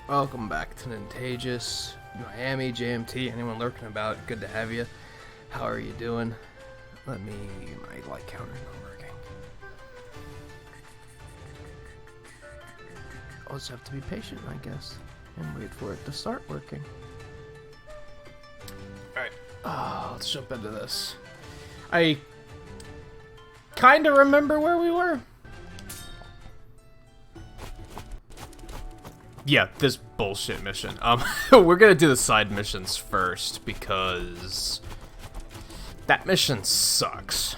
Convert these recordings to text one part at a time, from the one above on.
Welcome back to Nintagious, Miami, JMT, anyone lurking about, good to have you. How are you doing? My light counter's not working. I'll just have to be patient, I guess, and wait for it to start working. Alright, let's jump into this. I kinda remember where we were. Yeah, this bullshit mission. We're gonna do the side missions first because that mission sucks.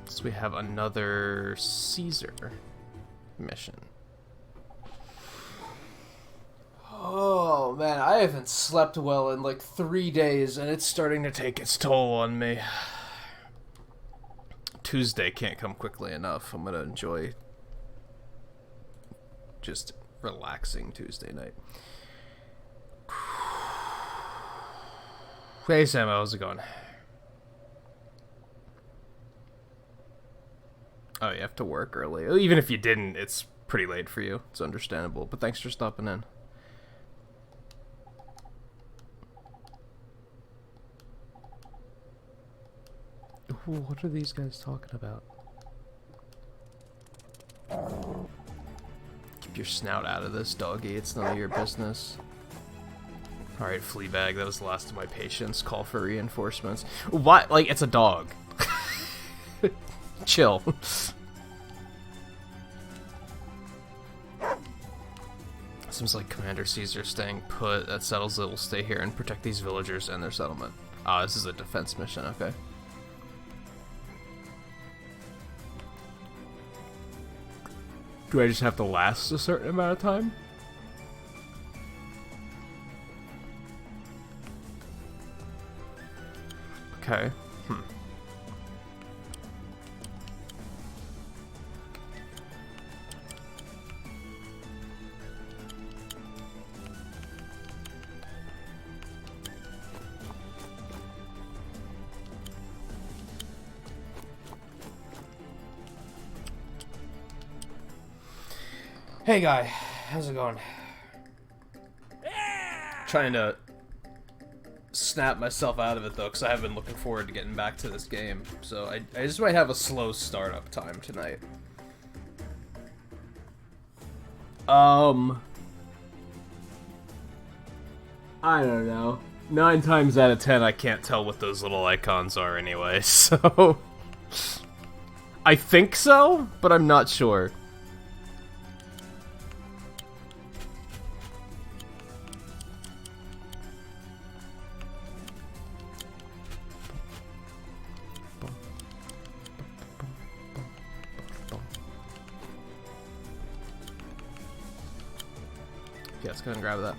So we have another Caesar mission. Oh man, I haven't slept well in like 3 days and it's starting to take its toll on me. Tuesday can't come quickly enough. I'm gonna enjoy just relaxing Tuesday night. Hey Sam, how's it going? Oh, you have to work early. Even if you didn't, it's pretty late for you. It's understandable, but thanks for stopping in. Ooh, what are these guys talking about? Keep your snout out of this, doggy. It's none of your business. Alright, Fleabag, that was the last of my patience. Call for reinforcements. What? Like, it's a dog. Chill. Seems like Commander Caesar staying put. That settles it. We'll stay here and protect these villagers and their settlement. Ah, this is a defense mission, okay. Do I just have to last a certain amount of time? Okay. Hey guy, how's it going? Trying to snap myself out of it though, because I have been looking forward to getting back to this game. So I just might have a slow startup time tonight. I don't know. 9 times out of 10 I can't tell what those little icons are anyway, so... I think so, but I'm not sure. Yeah, let's go ahead and grab that.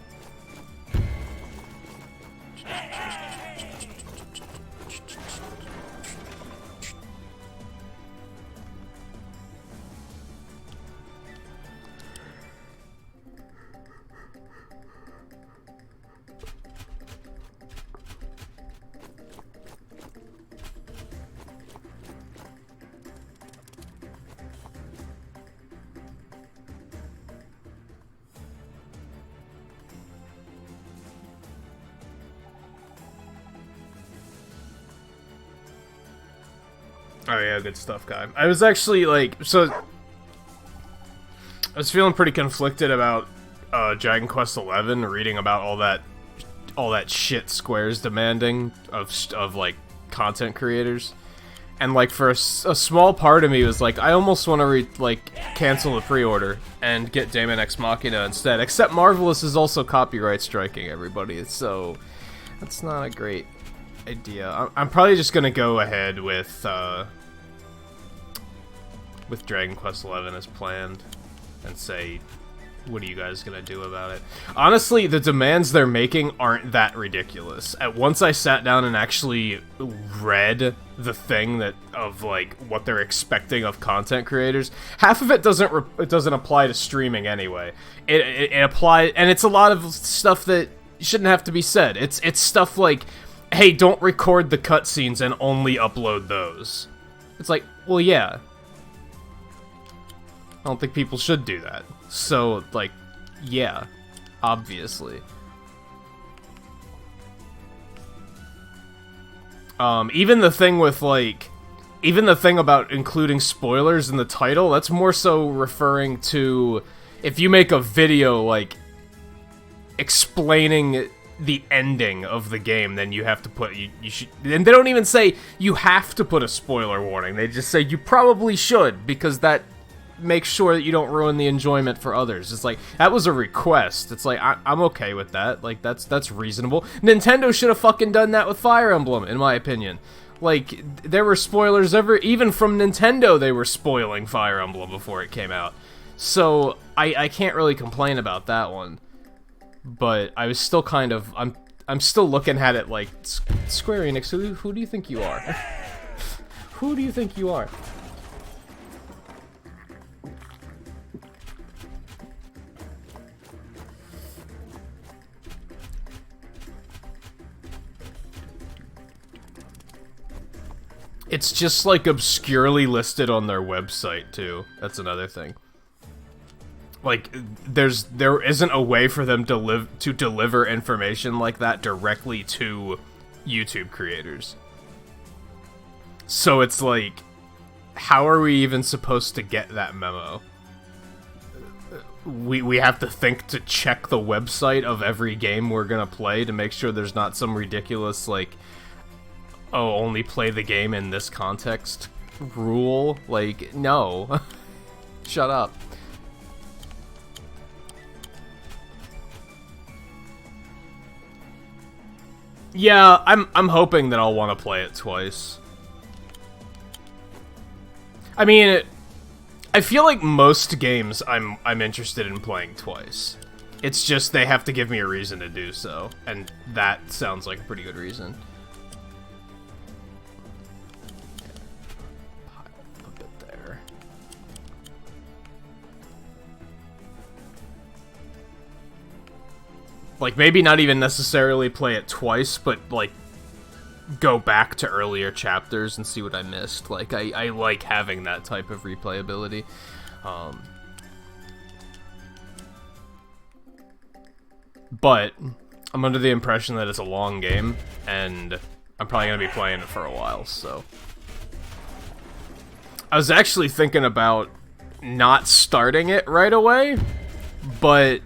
Oh yeah, good stuff, guy. I was actually like, I was feeling pretty conflicted about Dragon Quest XI, reading about all that shit Square's demanding of like content creators, and like for a small part of me was like, I almost want to cancel the pre-order and get Daemon X Machina instead. Except Marvelous is also copyright striking everybody, so that's not a great idea. I'm probably just gonna go ahead with Dragon Quest XI as planned and say, what are you guys gonna do about it? Honestly, the demands they're making aren't that ridiculous. Once I sat down and actually read the thing of like what they're expecting of content creators, half of it doesn't apply to streaming anyway. It applies, and it's a lot of stuff that shouldn't have to be said. It's stuff like, hey, don't record the cutscenes and only upload those. It's like, well, yeah. I don't think people should do that. So, like, yeah, obviously. Even the thing with, like, even the thing about including spoilers in the title, that's more so referring to if you make a video, like, explaining the ending of the game, then you have to put, you should, and they don't even say you have to put a spoiler warning, they just say you probably should, because that makes sure that you don't ruin the enjoyment for others. It's like, that was a request. It's like, I'm okay with that. Like, that's reasonable. Nintendo should have fucking done that with Fire Emblem, in my opinion. Like, there were spoilers even from Nintendo, they were spoiling Fire Emblem before it came out. So, I can't really complain about that one. But I was still kind of, I'm still looking at it like, Square Enix, who do you think you are? Who do you think you are? It's just, like, obscurely listed on their website, too. That's another thing. Like, there isn't a way for them to deliver information like that directly to YouTube creators. So it's like, how are we even supposed to get that memo? We have to think to check the website of every game we're gonna play to make sure there's not some ridiculous, like, oh, only play the game in this context rule. Like, no. Shut up. Yeah, I'm hoping that I'll want to play it twice. I mean, I feel like most games I'm interested in playing twice. It's just they have to give me a reason to do so, and that sounds like a pretty good reason. Like, maybe not even necessarily play it twice, but, like, go back to earlier chapters and see what I missed. Like, I like having that type of replayability. But I'm under the impression that it's a long game, and I'm probably going to be playing it for a while, so. I was actually thinking about not starting it right away, but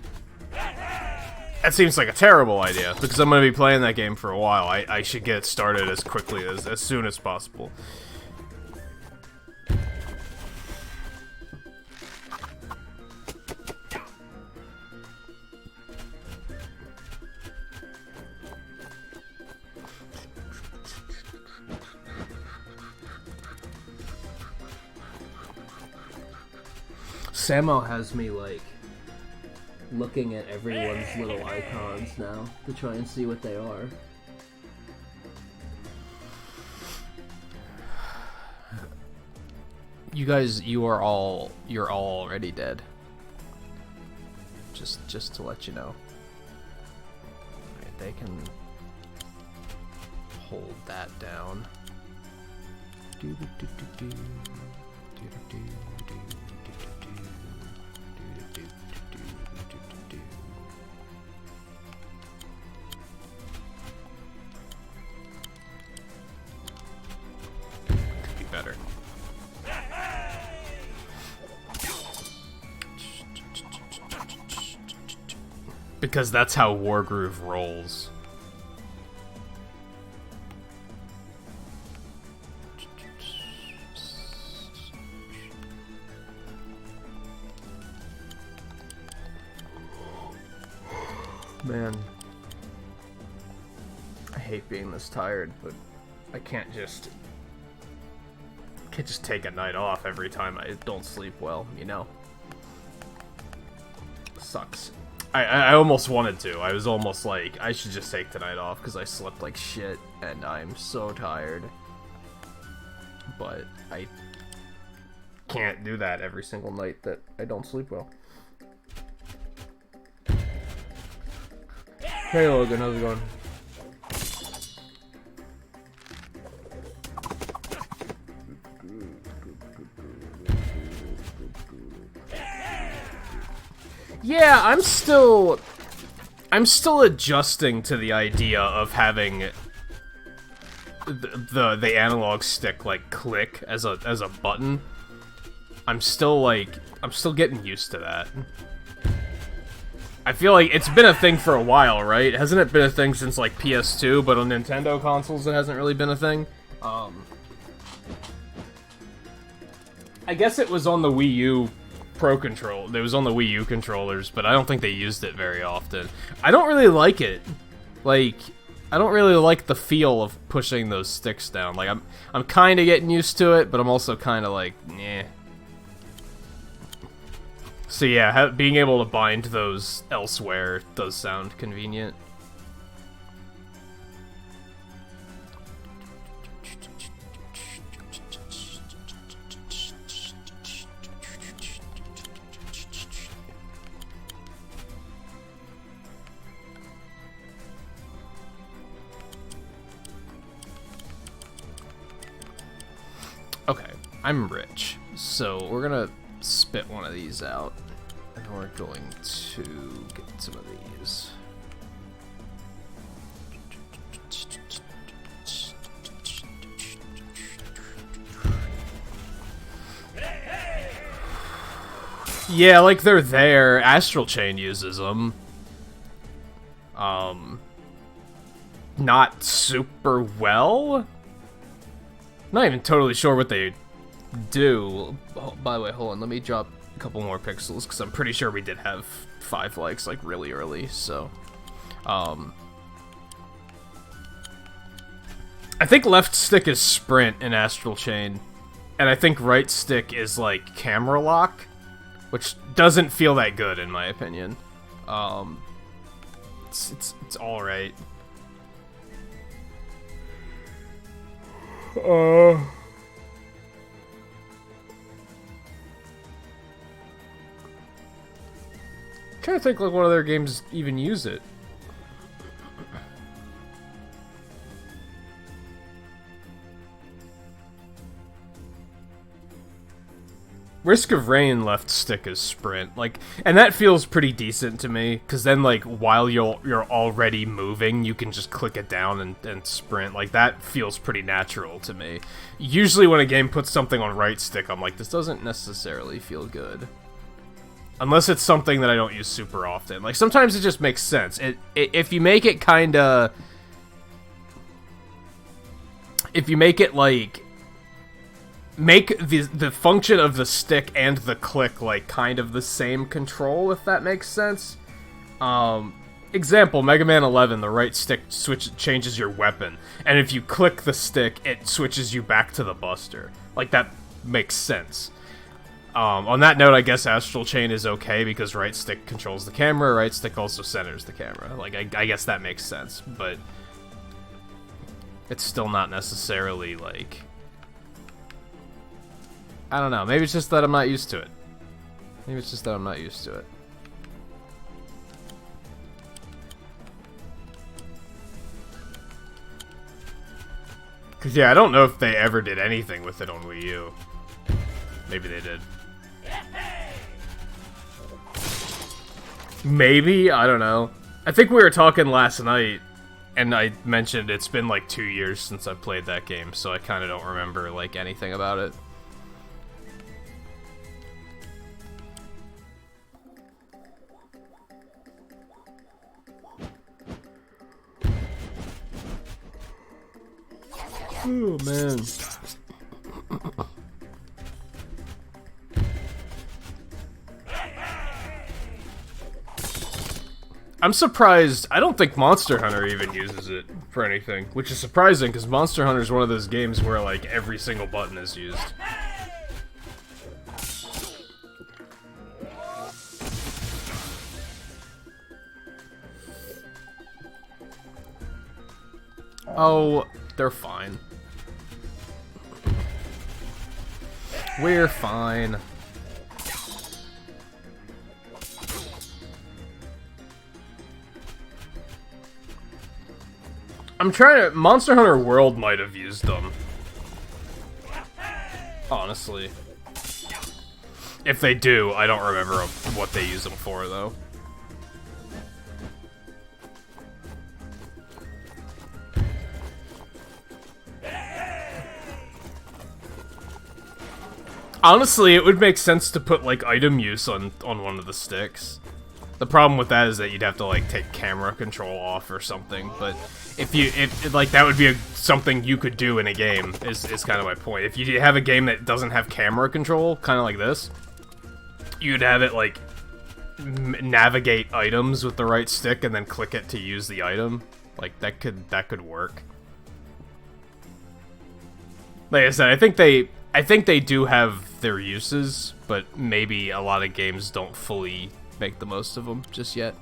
that seems like a terrible idea, because I'm going to be playing that game for a while. I should get it started as quickly as soon as possible. Samo has me, like, looking at everyone's little icons now to try and see what they are. You guys, you're all already dead. Just to let you know. Alright, they can hold that down. Better. Because that's how Wargroove rolls. Man, I hate being this tired, but I can't just take a night off every time I don't sleep well, you know? Sucks. I almost wanted to. I was almost like, I should just take tonight off because I slept like shit and I'm so tired. But I can't do that every single night that I don't sleep well. Hey Logan, how's it going? Yeah, I'm still adjusting to the idea of having the analog stick like click as a button. I'm still getting used to that. I feel like it's been a thing for a while, right? Hasn't it been a thing since like PS2, but on Nintendo consoles it hasn't really been a thing? I guess it was on the Wii U Pro Control. It was on the Wii U controllers, but I don't think they used it very often. I don't really like it. Like, I don't really like the feel of pushing those sticks down. Like, I'm kind of getting used to it, but I'm also kind of like, nah. So yeah, being able to bind those elsewhere does sound convenient. Okay, I'm rich, so we're gonna spit one of these out, and we're going to get some of these. Yeah, like they're there. Astral Chain uses them. Not super well. Not even totally sure what they do. Oh, by the way, hold on. Let me drop a couple more pixels because I'm pretty sure we did have 5 likes like really early. So, I think left stick is sprint in Astral Chain, and I think right stick is like camera lock, which doesn't feel that good in my opinion. It's all right. Trying to think like what other games even use it. Risk of Rain left stick is sprint, like, and that feels pretty decent to me, because then, like, while you're already moving, you can just click it down and sprint. Like, that feels pretty natural to me. Usually when a game puts something on right stick, I'm like, this doesn't necessarily feel good. Unless it's something that I don't use super often. Like, sometimes it just makes sense. If you make it kinda... If you make it, like... Make the function of the stick and the click, like, kind of the same control, if that makes sense. Example, Mega Man 11, the right stick changes your weapon. And if you click the stick, it switches you back to the Buster. Like, that makes sense. On that note, I guess Astral Chain is okay, because right stick controls the camera, right stick also centers the camera. Like, I guess that makes sense, but... It's still not necessarily, like... I don't know, maybe it's just that I'm not used to it. Maybe it's just that I'm not used to it. Cause yeah, I don't know if they ever did anything with it on Wii U. Maybe they did. Maybe? I don't know. I think we were talking last night, and I mentioned it's been like 2 years since I played that game, so I kind of don't remember like anything about it. Oh, man. I'm surprised. I don't think Monster Hunter even uses it for anything, which is surprising because Monster Hunter is one of those games where like every single button is used. Oh, they're fine. We're fine. I'm trying to... Monster Hunter World might have used them. Honestly. If they do, I don't remember what they use them for, though. Honestly, it would make sense to put, like, item use on one of the sticks. The problem with that is that you'd have to, like, take camera control off or something, but if like, that would be something you could do in a game, is kind of my point. If you have a game that doesn't have camera control, kind of like this, you'd have it, like, navigate items with the right stick and then click it to use the item. Like, that could work. Like I said, I think they do have their uses, but maybe a lot of games don't fully make the most of them just yet.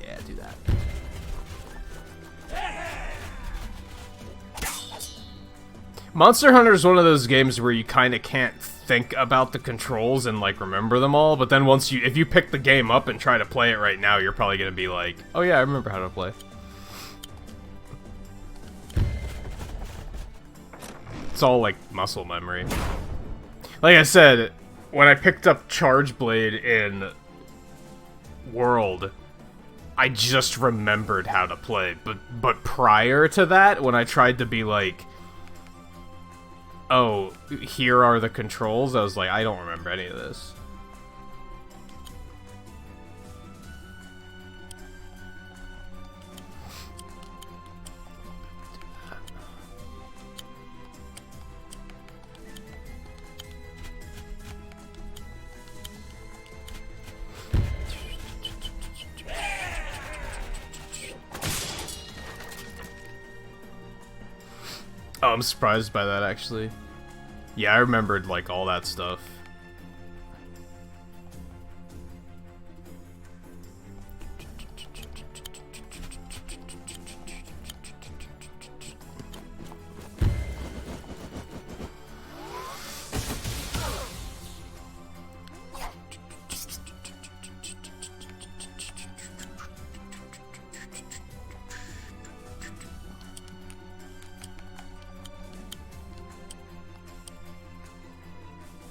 Yeah, do that. Monster Hunter is one of those games where you kind of can't think about the controls and, like, remember them all, but then if you pick the game up and try to play it right now, you're probably gonna be like, oh yeah, I remember how to play. It's all, like, muscle memory. Like I said, when I picked up Charge Blade in World, I just remembered how to play, but prior to that, when I tried to be like, oh, here are the controls, I was like, I don't remember any of this. Oh, I'm surprised by that, actually. Yeah, I remembered, like, all that stuff.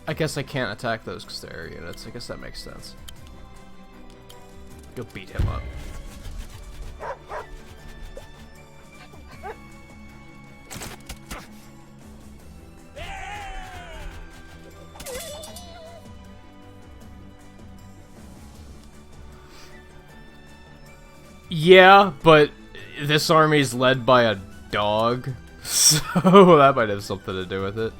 I guess I can't attack those because they're air units. I guess that makes sense. You'll beat him up. Yeah, but this army's led by a dog, so that might have something to do with it.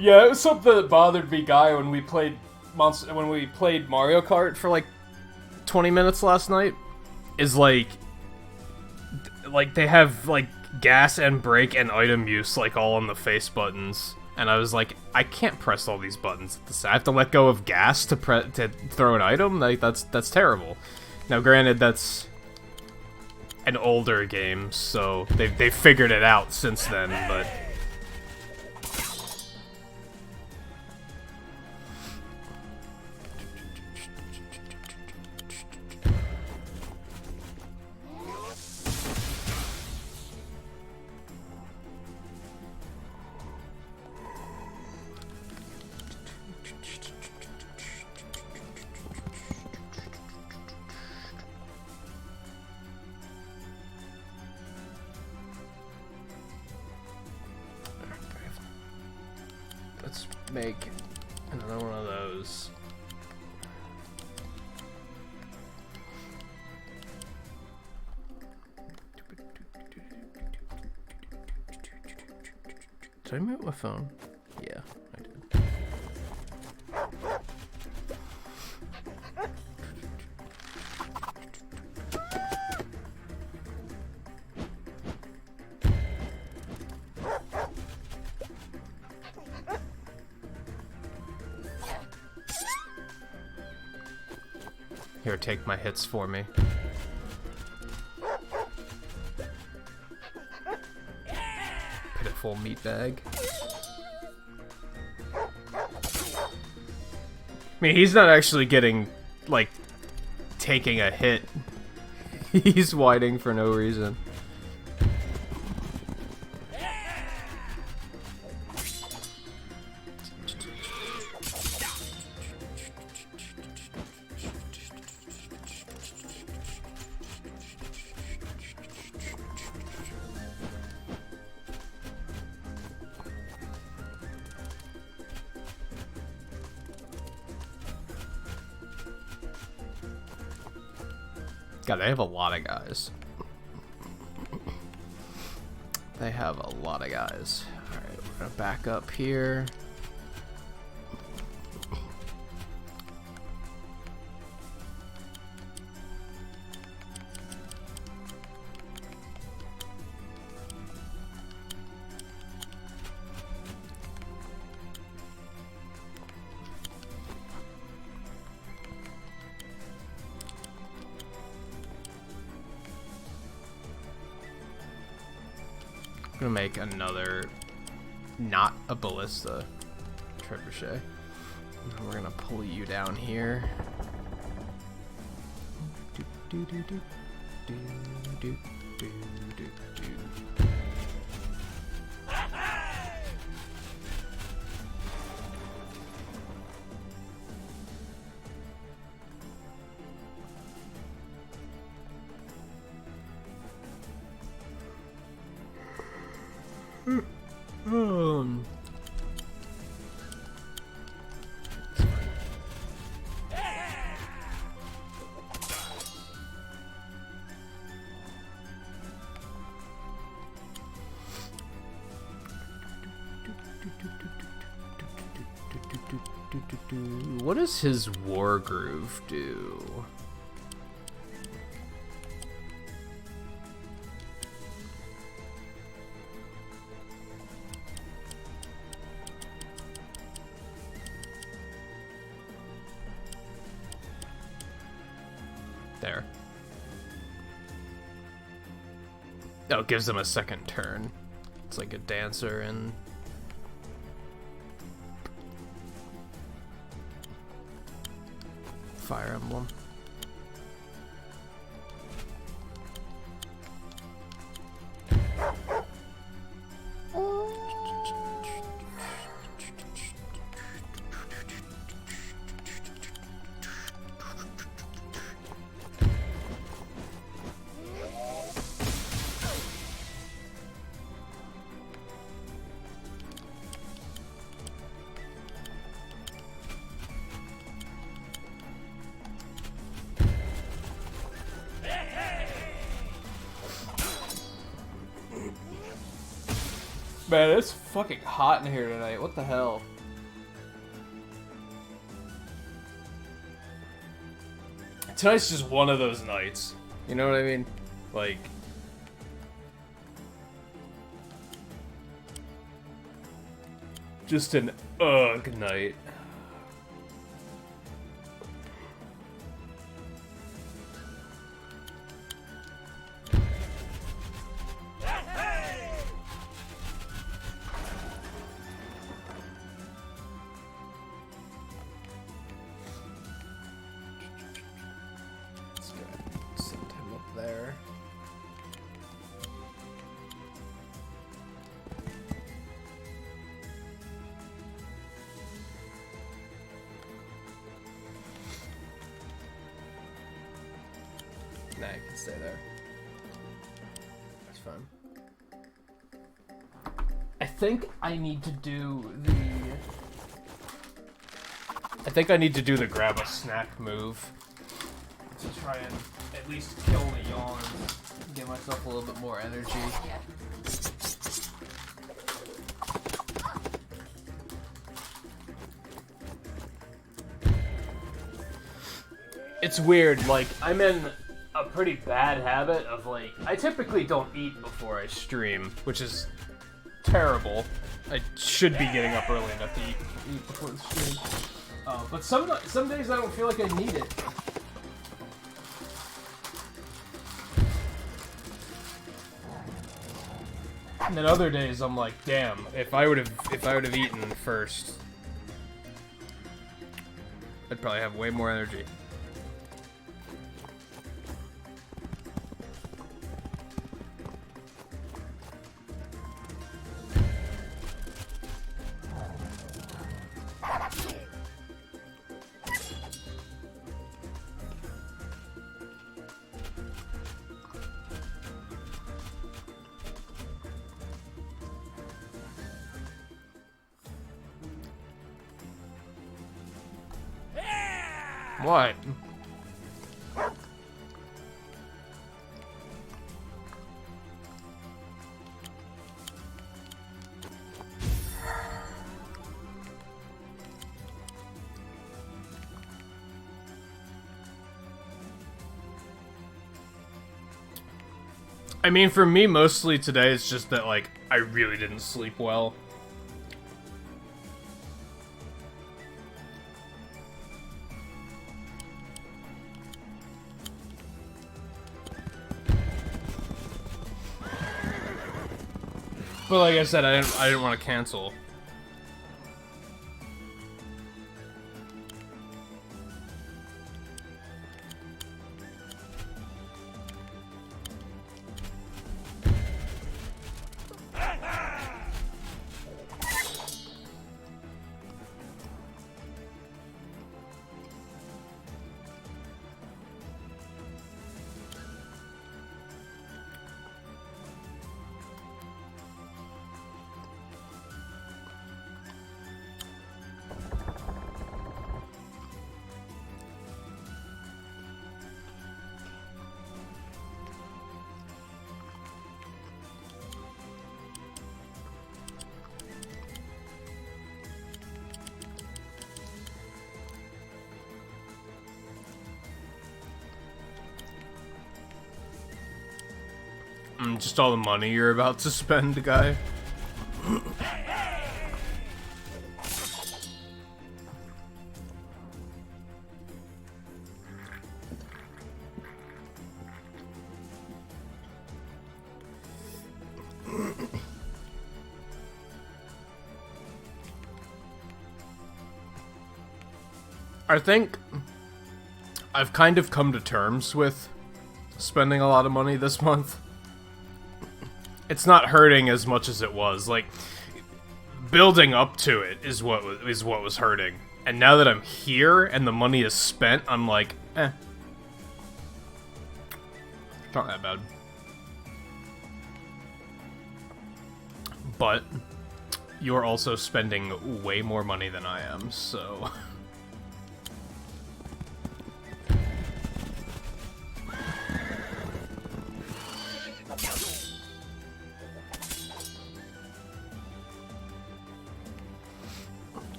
Yeah, it was something that bothered me, Guy, when we played Mario Kart for like 20 minutes last night. Is like they have like gas and brake and item use like all on the face buttons, and I was like, I can't press all these buttons at the same. I have to let go of gas to throw an item. Like that's terrible. Now, granted, that's an older game, so they've figured it out since then, but. Let's make another one of those. Did I mute my phone? Yeah, I did. Here, take my hits for me. Pitiful meatbag. I mean, he's not actually getting, like, taking a hit. He's whining for no reason. God, they have a lot of guys. They have a lot of guys. Alright, we're gonna back up here. I'm gonna make another, not a ballista, trebuchet. And we're gonna pull you down here. Do, do, do, do, do, do, do, do, do. What does his Wargroove do? There. Oh, it gives them a second turn. It's like a dancer and Fire Emblem. Man, it's fucking hot in here tonight. What the hell? Tonight's just one of those nights. You know what I mean? Like... just an ugh night. Nah, you can stay there. That's fine. I think I need to do the... grab a snack move to try and at least kill the yawn. Give myself a little bit more energy. It's weird, like, I'm in a pretty bad habit of, like, I typically don't eat before I stream, which is terrible. I should be getting up early enough to eat before the stream. But some days I don't feel like I need it. And then other days I'm like, damn, if I would have eaten first, I'd probably have way more energy. What? I mean, for me, mostly today, it's just that, like, I really didn't sleep well. But like I said, I didn't want to cancel. Just all the money you're about to spend, guy. I think I've kind of come to terms with spending a lot of money this month. It's not hurting as much as it was. Like, building up to it is what was hurting. And now that I'm here and the money is spent, I'm like, eh. It's not that bad. But you're also spending way more money than I am, so...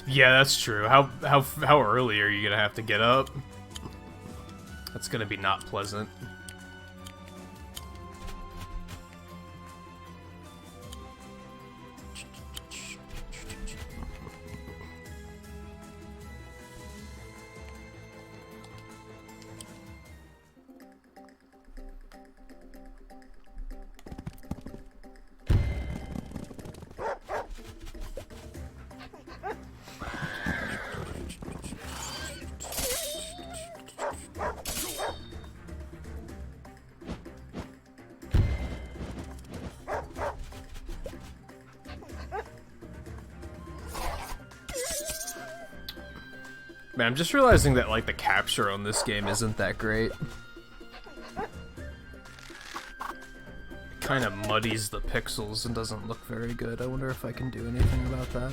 Yeah, that's true. How early are you gonna have to get up? That's gonna be not pleasant. Man, I'm just realizing that, like, the capture on this game isn't that great. It kind of muddies the pixels and doesn't look very good. I wonder if I can do anything about that.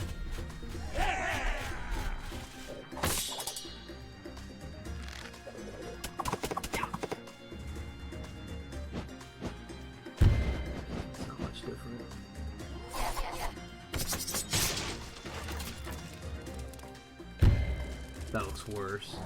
That looks worse.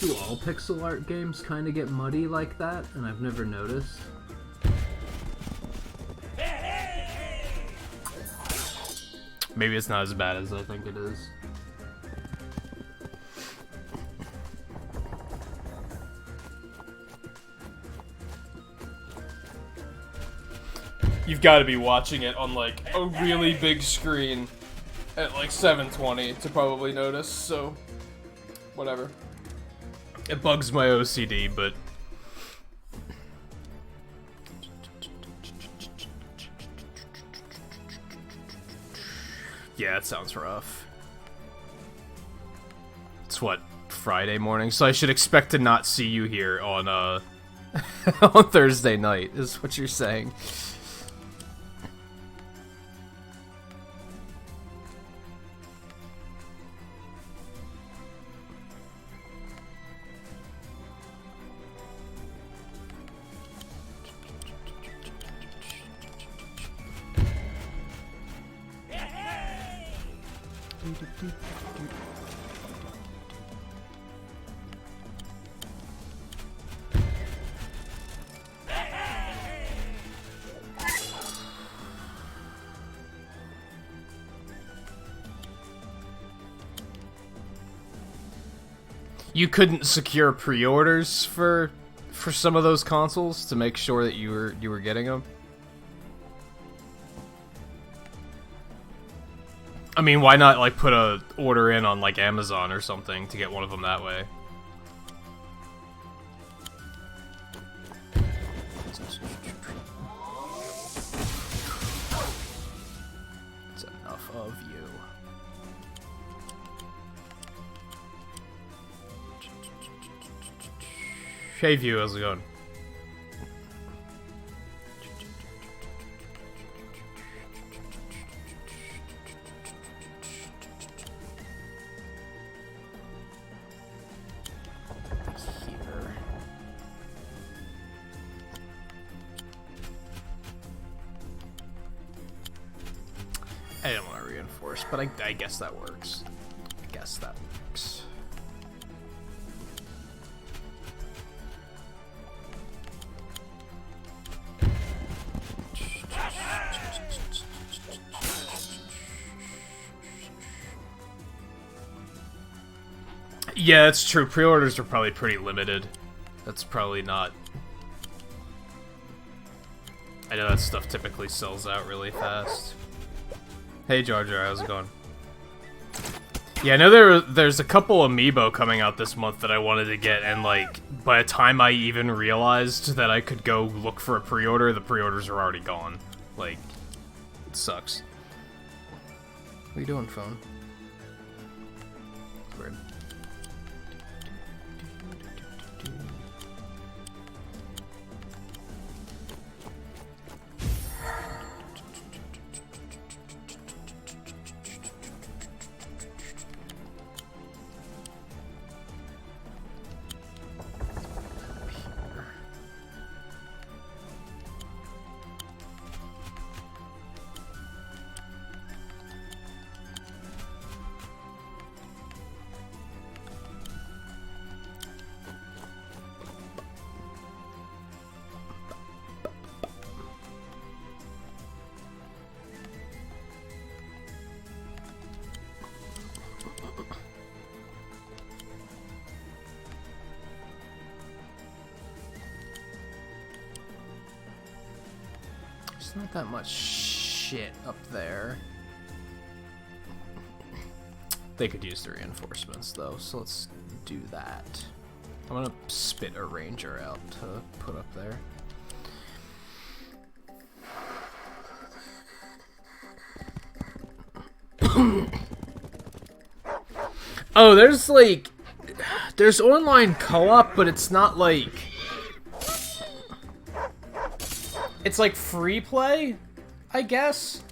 Do all pixel art games kind of get muddy like that? And I've never noticed. Maybe it's not as bad as I think it is. You've got to be watching it on like a really big screen at like 720 to probably notice, so whatever. It bugs my OCD, but yeah, it sounds rough. It's what, Friday morning? So I should expect to not see you here on on Thursday night, is what you're saying. You couldn't secure pre-orders for some of those consoles to make sure that you were getting them? I mean, why not like put a order in on like Amazon or something to get one of them that way? That's enough of you. Hey View, how's it going? I didn't want to reinforce, but I guess that works. I guess that works. Yeah, that's true. Pre-orders are probably pretty limited. That's probably not... I know that stuff typically sells out really fast. Hey Jar Jar, how's it going? Yeah, I know there's a couple Amiibo coming out this month that I wanted to get, and like, by the time I even realized that I could go look for a pre-order, the pre-orders are already gone. Like, it sucks. What are you doing, phone? It's weird. There's not that much shit up there. They could use the reinforcements though, so let's do that. I'm gonna spit a ranger out to put up there. Oh, there's online co-op, but it's not like... It's like free play, I guess.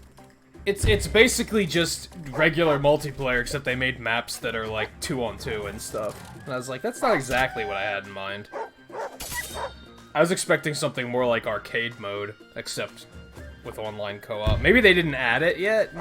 It's basically just regular multiplayer, except they made maps that are like 2-on-2 and stuff. And I was like, that's not exactly what I had in mind. I was expecting something more like arcade mode, except with online co-op. Maybe they didn't add it yet?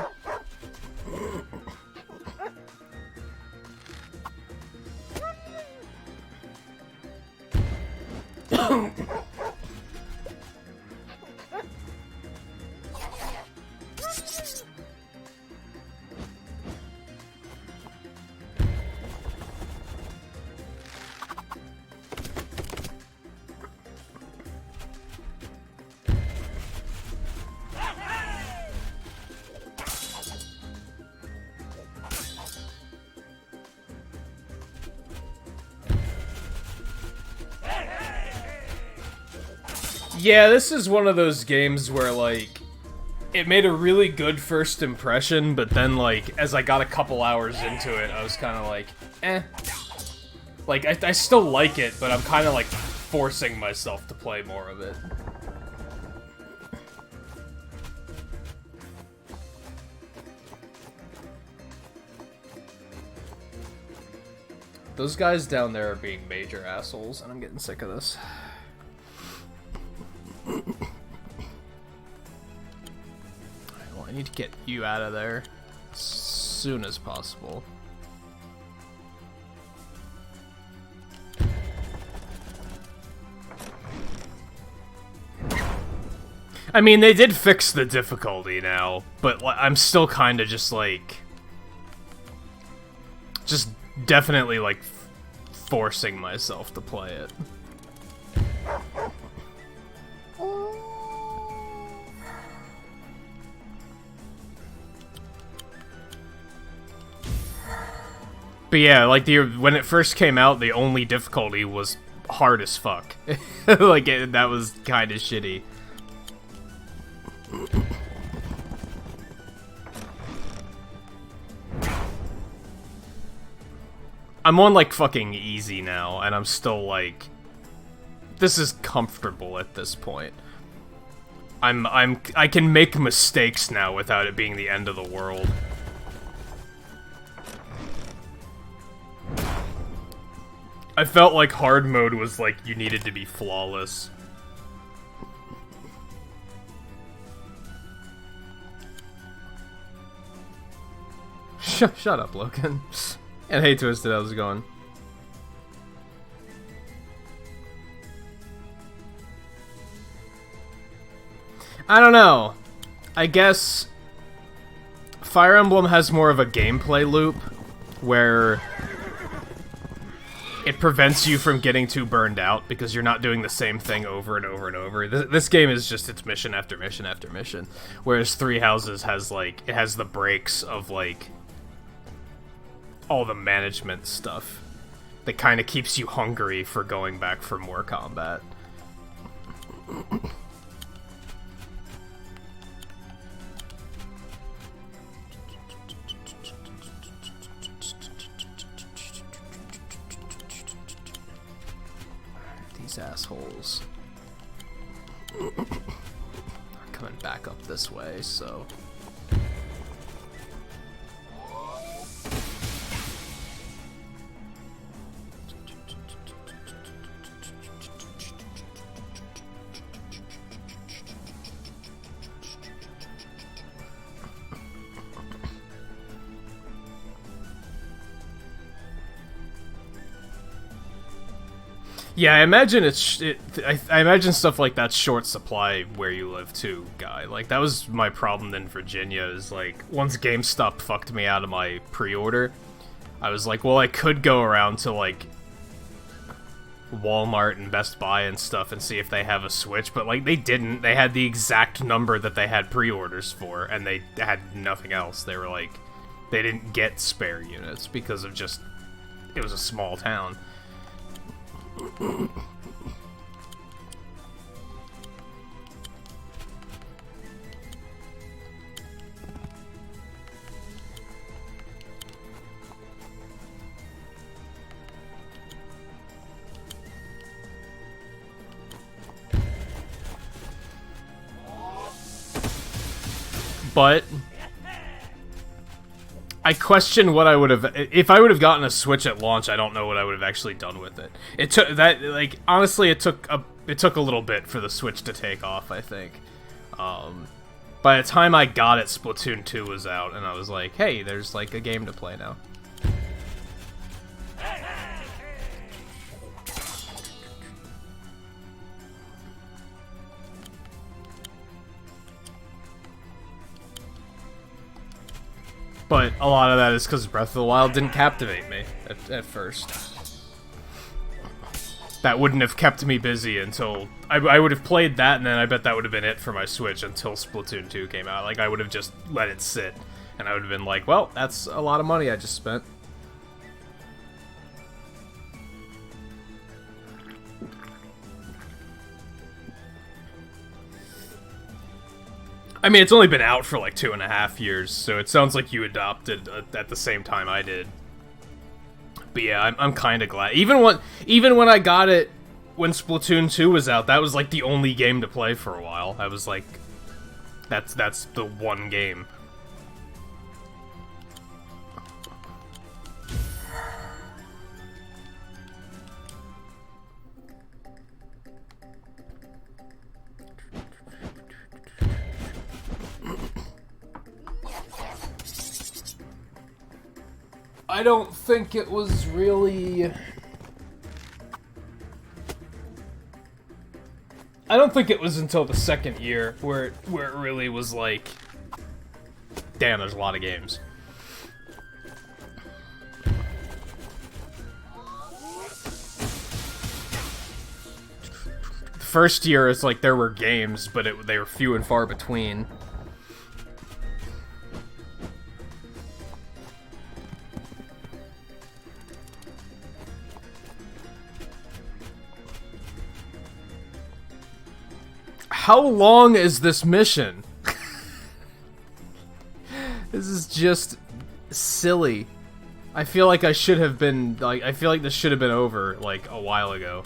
Yeah, this is one of those games where, like, it made a really good first impression, but then, like, as I got a couple hours into it, I was kind of like, eh. Like, I still like it, but I'm kind of, like, forcing myself to play more of it. Those guys down there are being major assholes, and I'm getting sick of this. Well, I need to get you out of there as soon as possible. I mean, they did fix the difficulty now, but I'm still kind of just like... just definitely, like, forcing myself to play it. But yeah, like, when it first came out, the only difficulty was hard as fuck. Like, that was kind of shitty. I'm on, like, fucking easy now, and I'm still, like... This is comfortable at this point. I can make mistakes now without it being the end of the world. I felt like hard mode was like you needed to be flawless. Shut up, Logan. And hey, Twisted, how's it going? I don't know. I guess Fire Emblem has more of a gameplay loop where it prevents you from getting too burned out because you're not doing the same thing over and over and over. This game is just its mission after mission after mission, whereas Three Houses has, like, it has the breaks of, like, all the management stuff that kind of keeps you hungry for going back for more combat. These assholes are coming back up this way, so... Yeah, I imagine I imagine stuff like that's short supply where you live too, Guy. Like, that was my problem in Virginia, is like, once GameStop fucked me out of my pre-order, I was like, well, I could go around to, like, Walmart and Best Buy and stuff and see if they have a Switch, but, like, they didn't. They had the exact number that they had pre-orders for, and they had nothing else. They were like, they didn't get spare units because of just, it was a small town. But I question what I would have... If I would have gotten a Switch at launch, I don't know what I would have actually done with it. It took... that, like, honestly, it took a little bit for the Switch to take off, I think. By the time I got it, Splatoon 2 was out, and I was like, hey, there's, like, a game to play now. But a lot of that is because Breath of the Wild didn't captivate me at first. That wouldn't have kept me busy until... I would have played that, and then I bet that would have been it for my Switch until Splatoon 2 came out. Like, I would have just let it sit, and I would have been like, well, that's a lot of money I just spent. I mean, it's only been out for like 2.5 years, so it sounds like you adopted at the same time I did. But yeah, I'm kind of glad. Even when I got it, when Splatoon 2 was out, that was like the only game to play for a while. I was like, that's the one game. I don't think it was really... I don't think it was until the second year where it really was like, damn, there's a lot of games. The first year, it's like there were games, but they were few and far between. How long is this mission? This is just silly. I feel like I should have been, like, I feel like this should have been over, like, a while ago.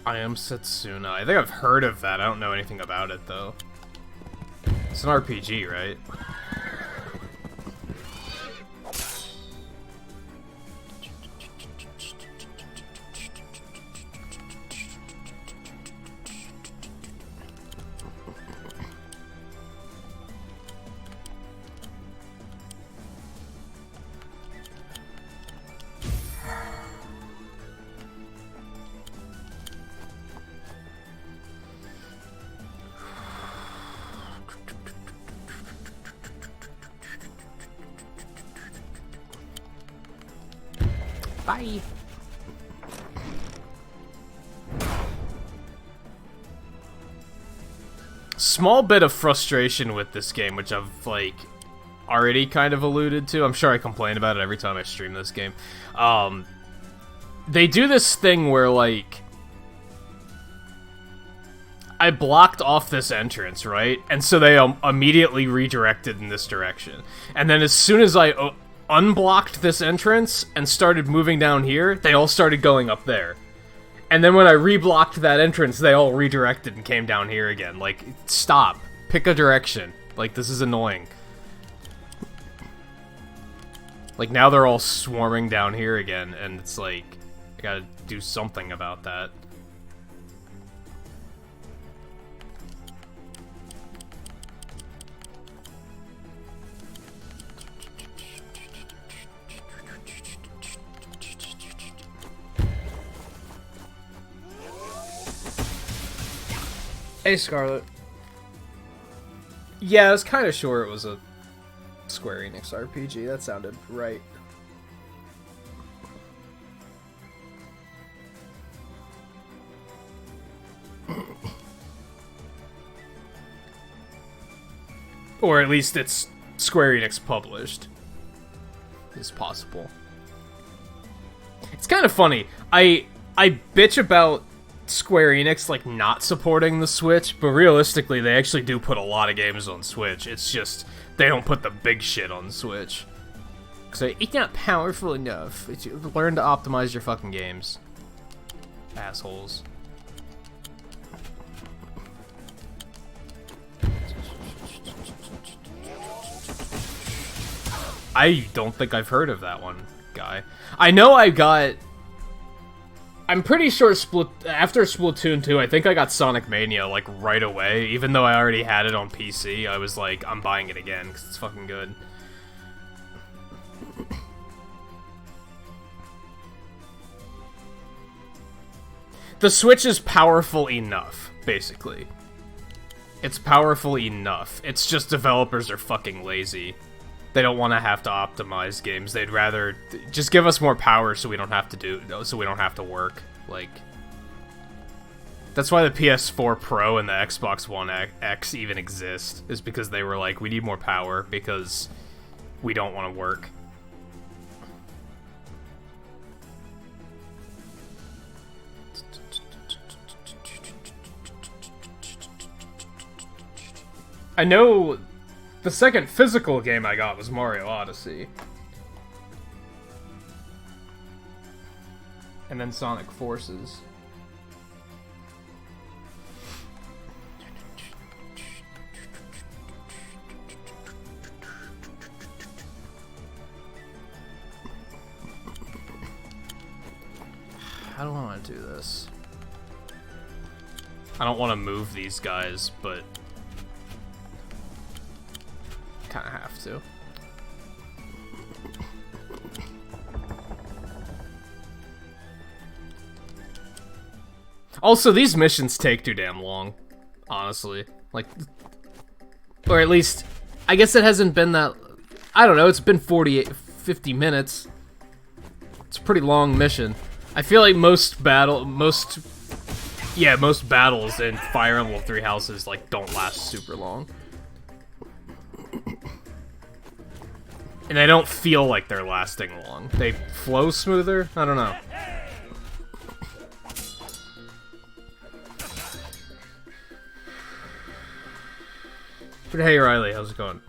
I am Setsuna. I think I've heard of that. I don't know anything about it, though. It's an RPG, right? Bye. Small bit of frustration with this game, which I've, like, already kind of alluded to. I'm sure I complain about it every time I stream this game. They do this thing where, like, I blocked off this entrance, right? And so they immediately redirected in this direction. And then as soon as I unblocked this entrance and started moving down here, they all started going up there. And then when I reblocked that entrance, they all redirected and came down here again. Like, stop. Pick a direction. Like, this is annoying. Like, now they're all swarming down here again, and it's like, I gotta do something about that. Hey, Scarlet. Yeah, I was kind of sure it was a Square Enix RPG. That sounded right. Or at least it's Square Enix published. Is possible. It's kind of funny. I bitch about Square Enix, like, not supporting the Switch, but realistically, they actually do put a lot of games on Switch. It's just, they don't put the big shit on Switch. So, it's not powerful enough. Learn to optimize your fucking games. Assholes. I don't think I've heard of that one, guy. I know I got... I'm pretty sure after Splatoon 2, I think I got Sonic Mania, like, right away. Even though I already had it on PC, I was like, I'm buying it again, because it's fucking good. The Switch is powerful enough, basically. It's powerful enough. It's just developers are fucking lazy. They don't want to have to optimize games. They'd rather just give us more power so we don't have to work. Like, that's why the PS4 Pro and the Xbox One X even exist, is because they were like, we need more power because we don't want to work. I know the second physical game I got was Mario Odyssey. And then Sonic Forces. I don't want to do this. I don't want to move these guys, but kind of have to. Also, these missions take too damn long, honestly. Like, or at least, I guess it hasn't been that, I don't know, it's been 50 minutes. It's a pretty long mission. I feel like most battles in Fire Emblem 3 Houses, like, don't last super long. And they don't feel like they're lasting long. They flow smoother? I don't know. But hey, Riley, how's it going?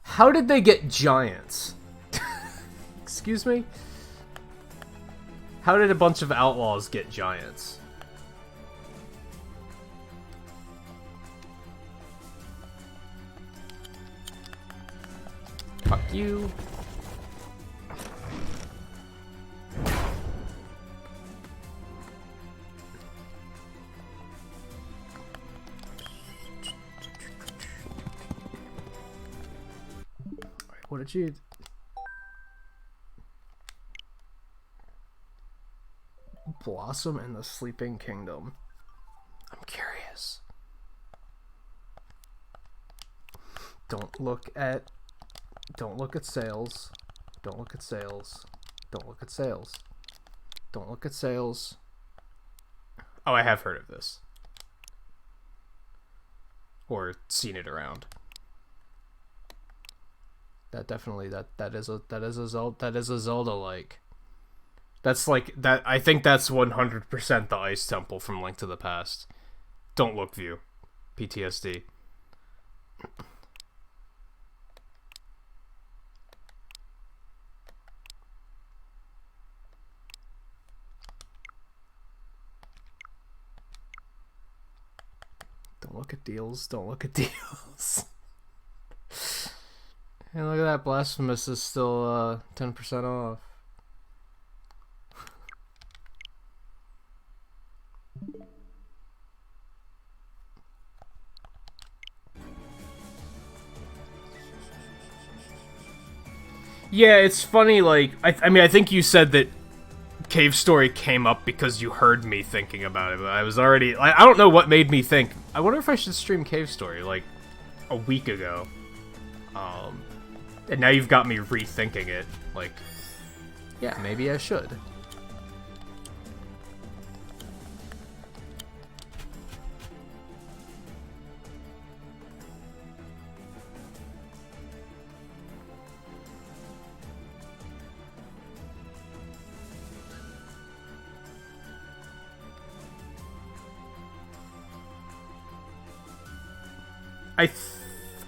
How did they get giants? Excuse me? How did a bunch of outlaws get giants? Fuck you. What did you... Blossom in the Sleeping Kingdom. I'm curious. Don't look at sales. Don't look at sales. Don't look at sales. Don't look at sales. Oh, I have heard of this. Or seen it around. That definitely that is a Zelda like. That's like that. I think that's 100% the Ice Temple from Link to the Past. Don't look view. PTSD. Don't look at deals. Don't look at deals. And look at that, Blasphemous is still 10% off. Yeah, it's funny, like, I mean, I think you said that Cave Story came up because you heard me thinking about it, but I was already, I don't know what made me think, I wonder if I should stream Cave Story, like, a week ago. And now you've got me rethinking it, like, yeah, maybe I should.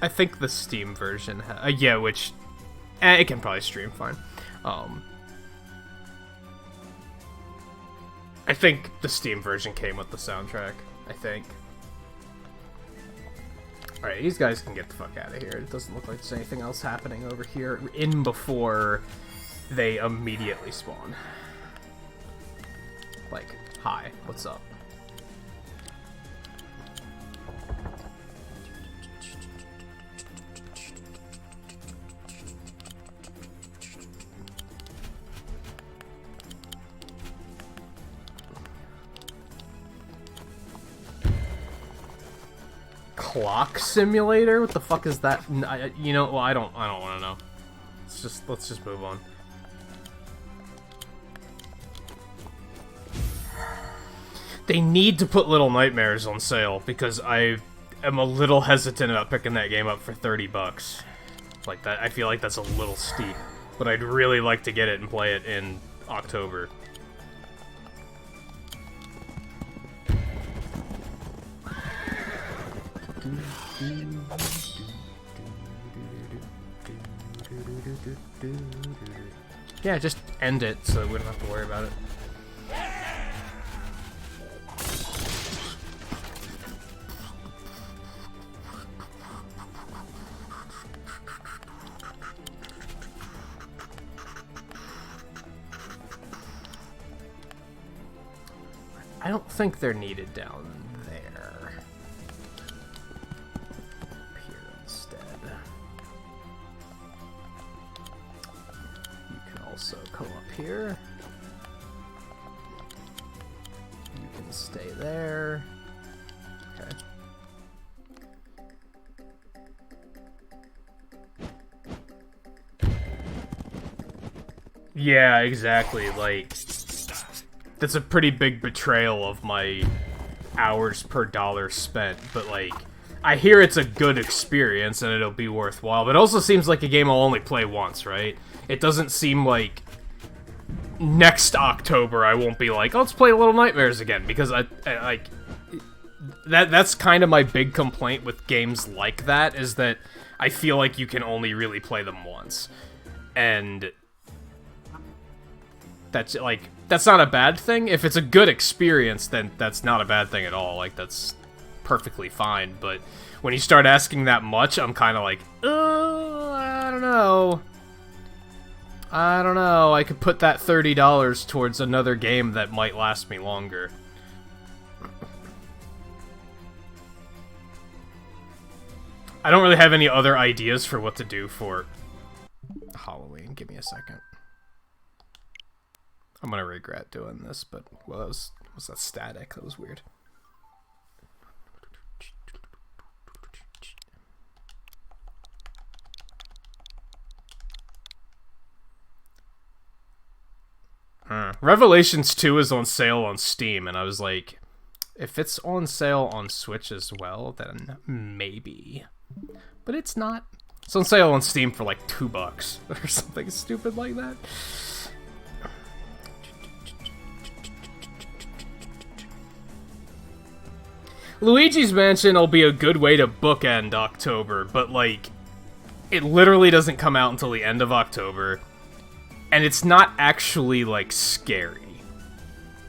I think the Steam version, yeah, which, it can probably stream fine. I think the Steam version came with the soundtrack, I think. Alright, these guys can get the fuck out of here. It doesn't look like there's anything else happening over here in before they immediately spawn. Like, hi, what's up? Clock simulator? What the fuck is that? You know, well, I don't want to know. Let's just move on. They need to put Little Nightmares on sale because I am a little hesitant about picking that game up for $30. Like that, I feel like that's a little steep, but I'd really like to get it and play it in October. Yeah, just end it so we don't have to worry about it. I don't think they're needed down there. Up here instead. You can also come up here. You can stay there. Okay. Yeah, exactly. Like, that's a pretty big betrayal of my hours per dollar spent, but like, I hear it's a good experience and it'll be worthwhile, but it also seems like a game I'll only play once, right? It doesn't seem like next October I won't be like, oh, let's play Little Nightmares again, because I like, that's kind of my big complaint with games like that, is that I feel like you can only really play them once. And that's like, that's not a bad thing. If it's a good experience, then that's not a bad thing at all. Like, that's perfectly fine. But when you start asking that much, I'm kind of like, I don't know. I don't know. I could put that $30 towards another game that might last me longer. I don't really have any other ideas for what to do for Halloween. Give me a second. I'm gonna regret doing this, but well, was that static? That was weird. Revelations 2 is on sale on Steam, and I was like, if it's on sale on Switch as well, then maybe. But it's not. It's on sale on Steam for like $2 or something stupid like that. Luigi's Mansion will be a good way to bookend October, but, like, it literally doesn't come out until the end of October, and it's not actually, like, scary.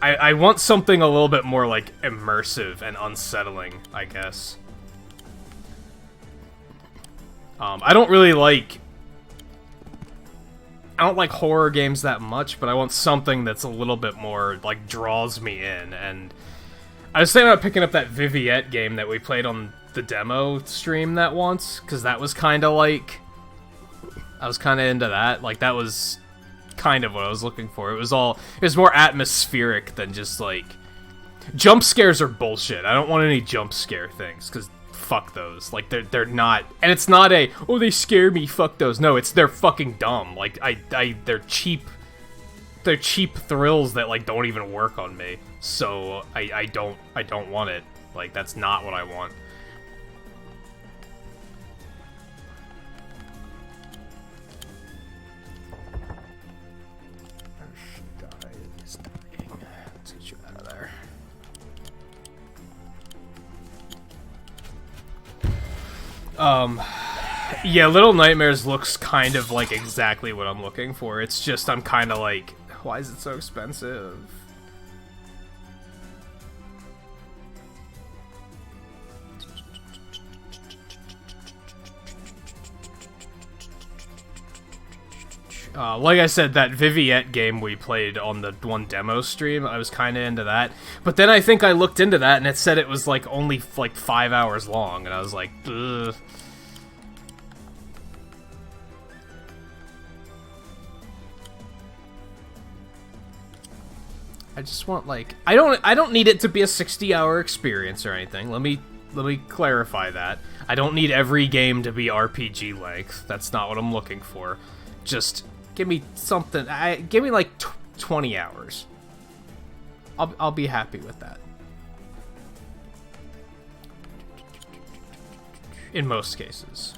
I want something a little bit more, like, immersive and unsettling, I guess. I don't like horror games that much, but I want something that's a little bit more, like, draws me in, and I was thinking about picking up that Viviette game that we played on the demo stream that once, because that was kind of like, I was kind of into that. Like, that was kind of what I was looking for. It was more atmospheric than just, like, jump scares are bullshit. I don't want any jump scare things, because fuck those. Like, they're not, and it's not a, oh, they scare me, fuck those. No, they're fucking dumb. Like, they're cheap thrills that, like, don't even work on me. So I don't want it. Like, that's not what I want. Let's get you out of there. Yeah, Little Nightmares looks kind of like exactly what I'm looking for. It's just I'm kind of like, why is it so expensive? Like I said, that Viviette game we played on the one demo stream, I was kind of into that. But then I think I looked into that and it said it was like only like 5 hours long, and I was like, ugh. I just want like I don't need it to be a 60-hour experience or anything. Let me clarify that. I don't need every game to be RPG length. That's not what I'm looking for. Just give me something. Give me like 20 hours. I'll be happy with that. In most cases.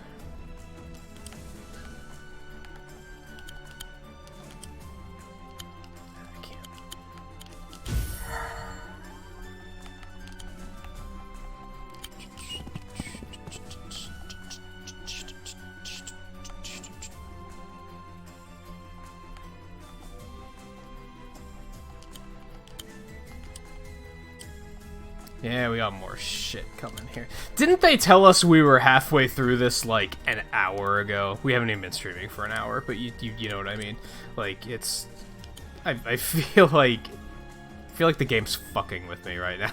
Yeah, we got more shit coming here. Didn't they tell us we were halfway through this, like, an hour ago? We haven't even been streaming for an hour, but you know what I mean? Like, it's... I feel like... I feel like the game's fucking with me right now.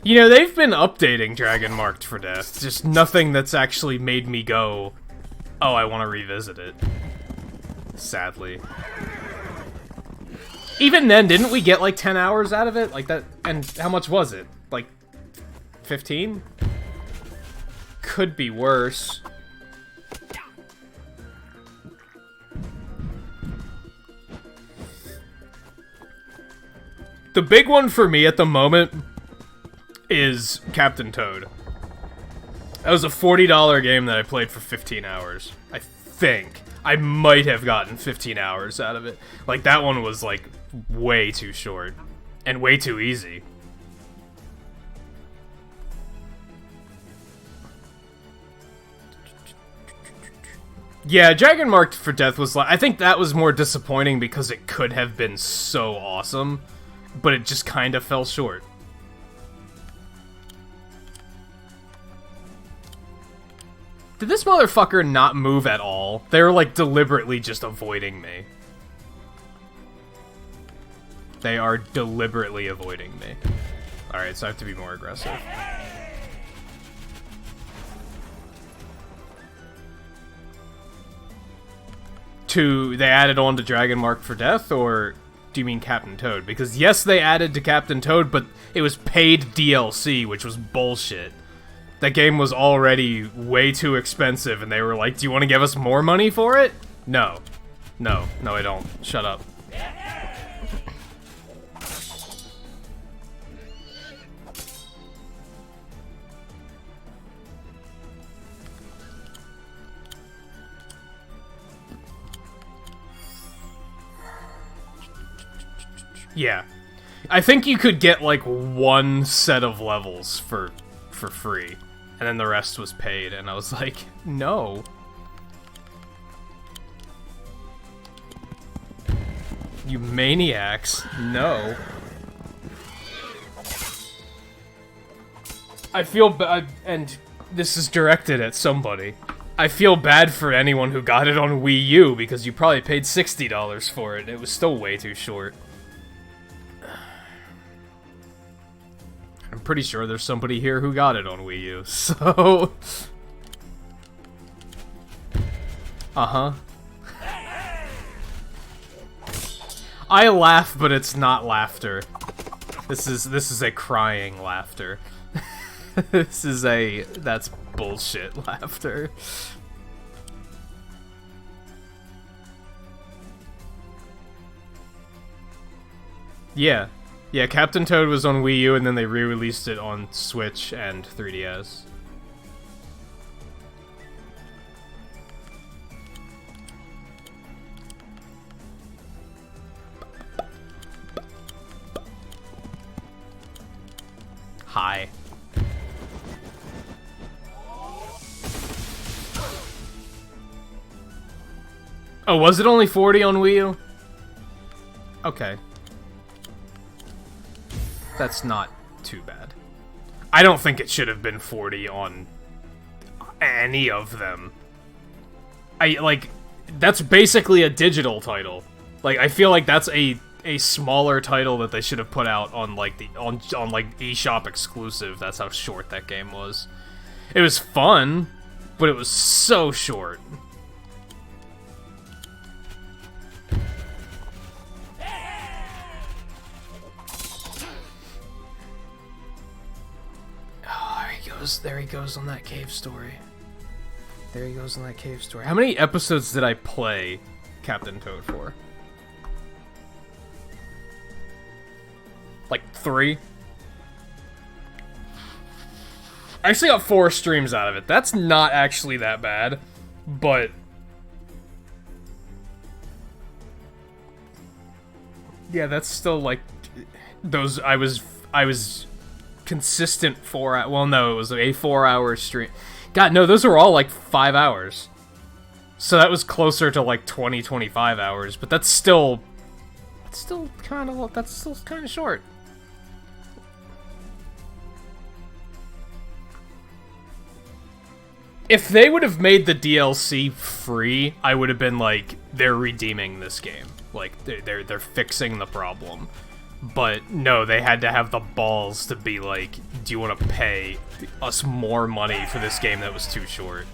You know, they've been updating Dragon Marked for Death. Just nothing that's actually made me go, oh, I want to revisit it. Sadly. Even then, didn't we get like 10 hours out of it? Like that, and how much was it? Like 15? Could be worse. The big one for me at the moment is Captain Toad. That was a $40 game that I played for 15 hours. I think. I might have gotten 15 hours out of it. Like, that one was, like, way too short. And way too easy. Yeah, Dragon Marked for Death was like... I think that was more disappointing because it could have been so awesome. But it just kind of fell short. Did this motherfucker not move at all? They were, like, deliberately just avoiding me. They are deliberately avoiding me. Alright, so I have to be more aggressive. They added on to Dragon Marked for Death, or do you mean Captain Toad? Because yes, they added to Captain Toad, but it was paid DLC, which was bullshit. That game was already way too expensive, and they were like, do you want to give us more money for it? No. No, I don't. Shut up. Yeah. I think you could get, like, one set of levels for free. And then the rest was paid, and I was like, no. You maniacs, no. I feel bad, and this is directed at somebody. I feel bad for anyone who got it on Wii U, because you probably paid $60 for it. It was still way too short. I'm pretty sure there's somebody here who got it on Wii U, so... Uh-huh. I laugh, but it's not laughter. This is a crying laughter. This is that's bullshit laughter. Yeah. Yeah, Captain Toad was on Wii U, and then they re-released it on Switch and 3DS. Hi. Oh, was it only 40 on Wii U? Okay. That's not too bad. I don't think it should have been 40 on any of them. That's basically a digital title. Like, I feel like that's a smaller title that they should have put out on, like, on eShop exclusive. That's how short that game was. It was fun, but it was so short. There he goes on that cave story. There he goes on that cave story. How many episodes did I play Captain Toad for? Like 3? I actually got 4 streams out of it. That's not actually that bad, but yeah, that's still like those. I was consistent 4 well, no, it was a 4-hour stream. God, no, those were all like 5 hours. So that was closer to like 20-25 hours, but that's still kind of short. If they would have made the DLC free, I would have been like, they're redeeming this game. Like, they're fixing the problem. But no, they had to have the balls to be like, do you want to pay us more money for this game that was too short?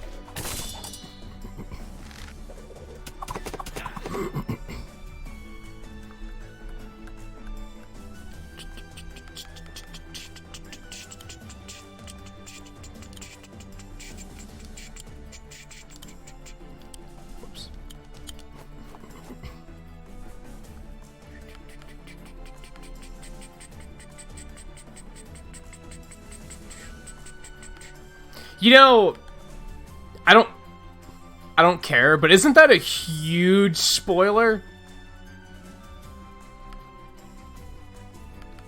You know, I don't care, but isn't that a huge spoiler?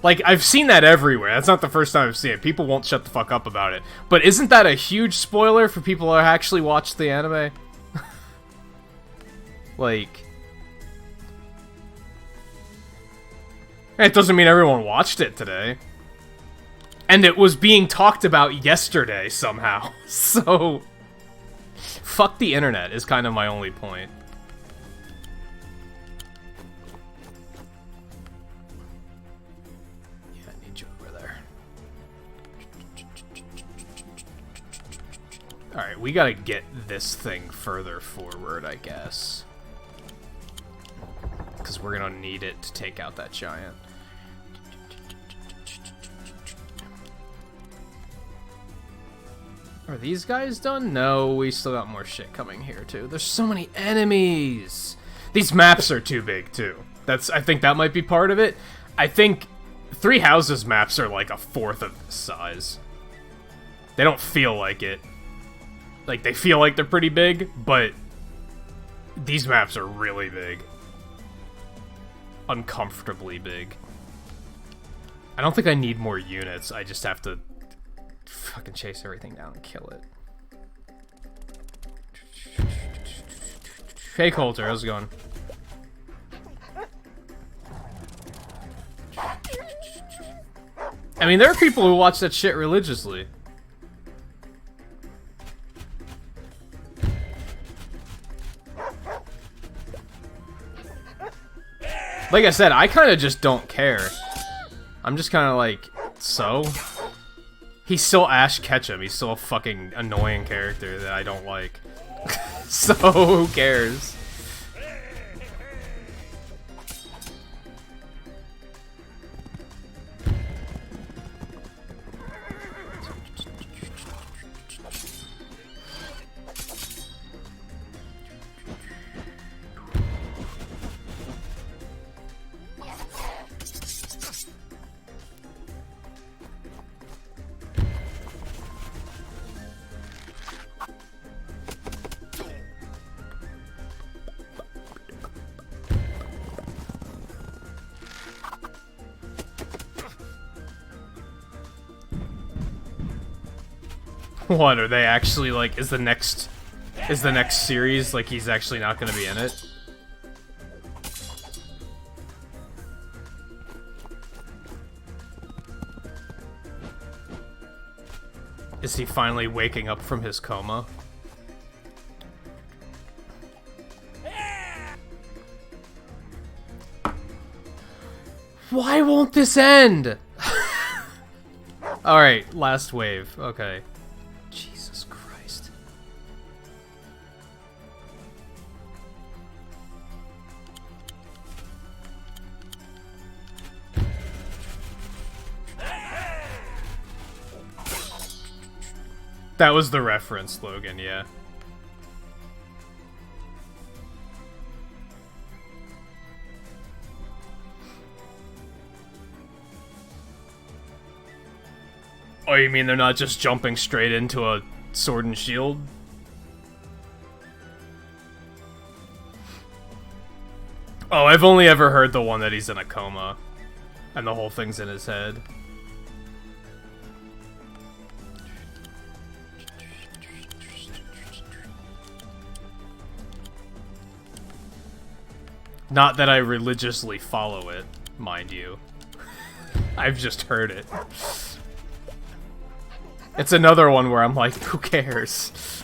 Like, I've seen that everywhere. That's not the first time I've seen it. People won't shut the fuck up about it. But isn't that a huge spoiler for people who actually watch the anime? Like, it doesn't mean everyone watched it today. And it was being talked about yesterday, somehow. So, fuck the internet is kind of my only point. Yeah, I need you over there. Alright, we gotta get this thing further forward, I guess. Because we're gonna need it to take out that giant. Are these guys done? No, we still got more shit coming here, too. There's so many enemies! These maps are too big, too. I think that might be part of it. I think Three Houses maps are like a fourth of this size. They don't feel like it. Like, they feel like they're pretty big, but these maps are really big. Uncomfortably big. I don't think I need more units, I just have to fucking chase everything down and kill it. Hey Coulter, how's it going? I mean, there are people who watch that shit religiously. Like I said, I kind of just don't care. I'm just kind of like, so? He's still Ash Ketchum. He's still a fucking annoying character that I don't like. So, who cares? What, are they actually, like, is the next series, like, he's actually not gonna be in it? Is he finally waking up from his coma? Why won't this end? Alright, last wave. Okay. Jesus Christ. That was the reference, Logan, yeah. Oh, you mean they're not just jumping straight into a sword and shield? Oh, I've only ever heard the one that he's in a coma. And the whole thing's in his head. Not that I religiously follow it, mind you. I've just heard it. It's another one where I'm like, who cares?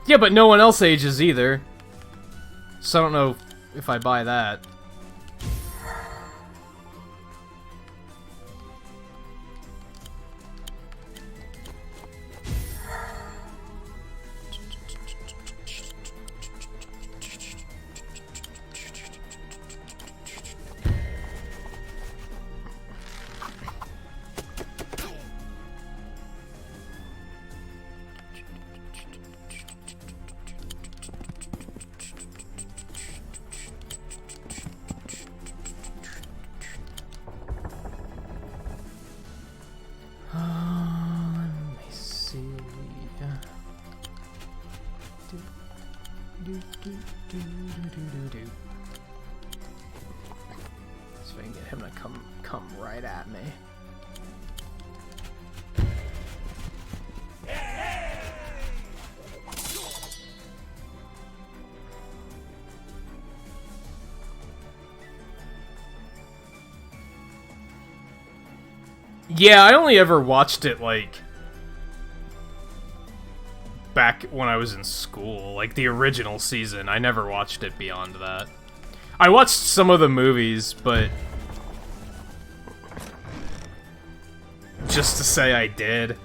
Yeah, but no one else ages either. So I don't know if I buy that. So I can get him to come right at me. Yeah, I only ever watched it, like, back when I was in school, like the original season. I never watched it beyond that. I watched some of the movies, but just to say I did.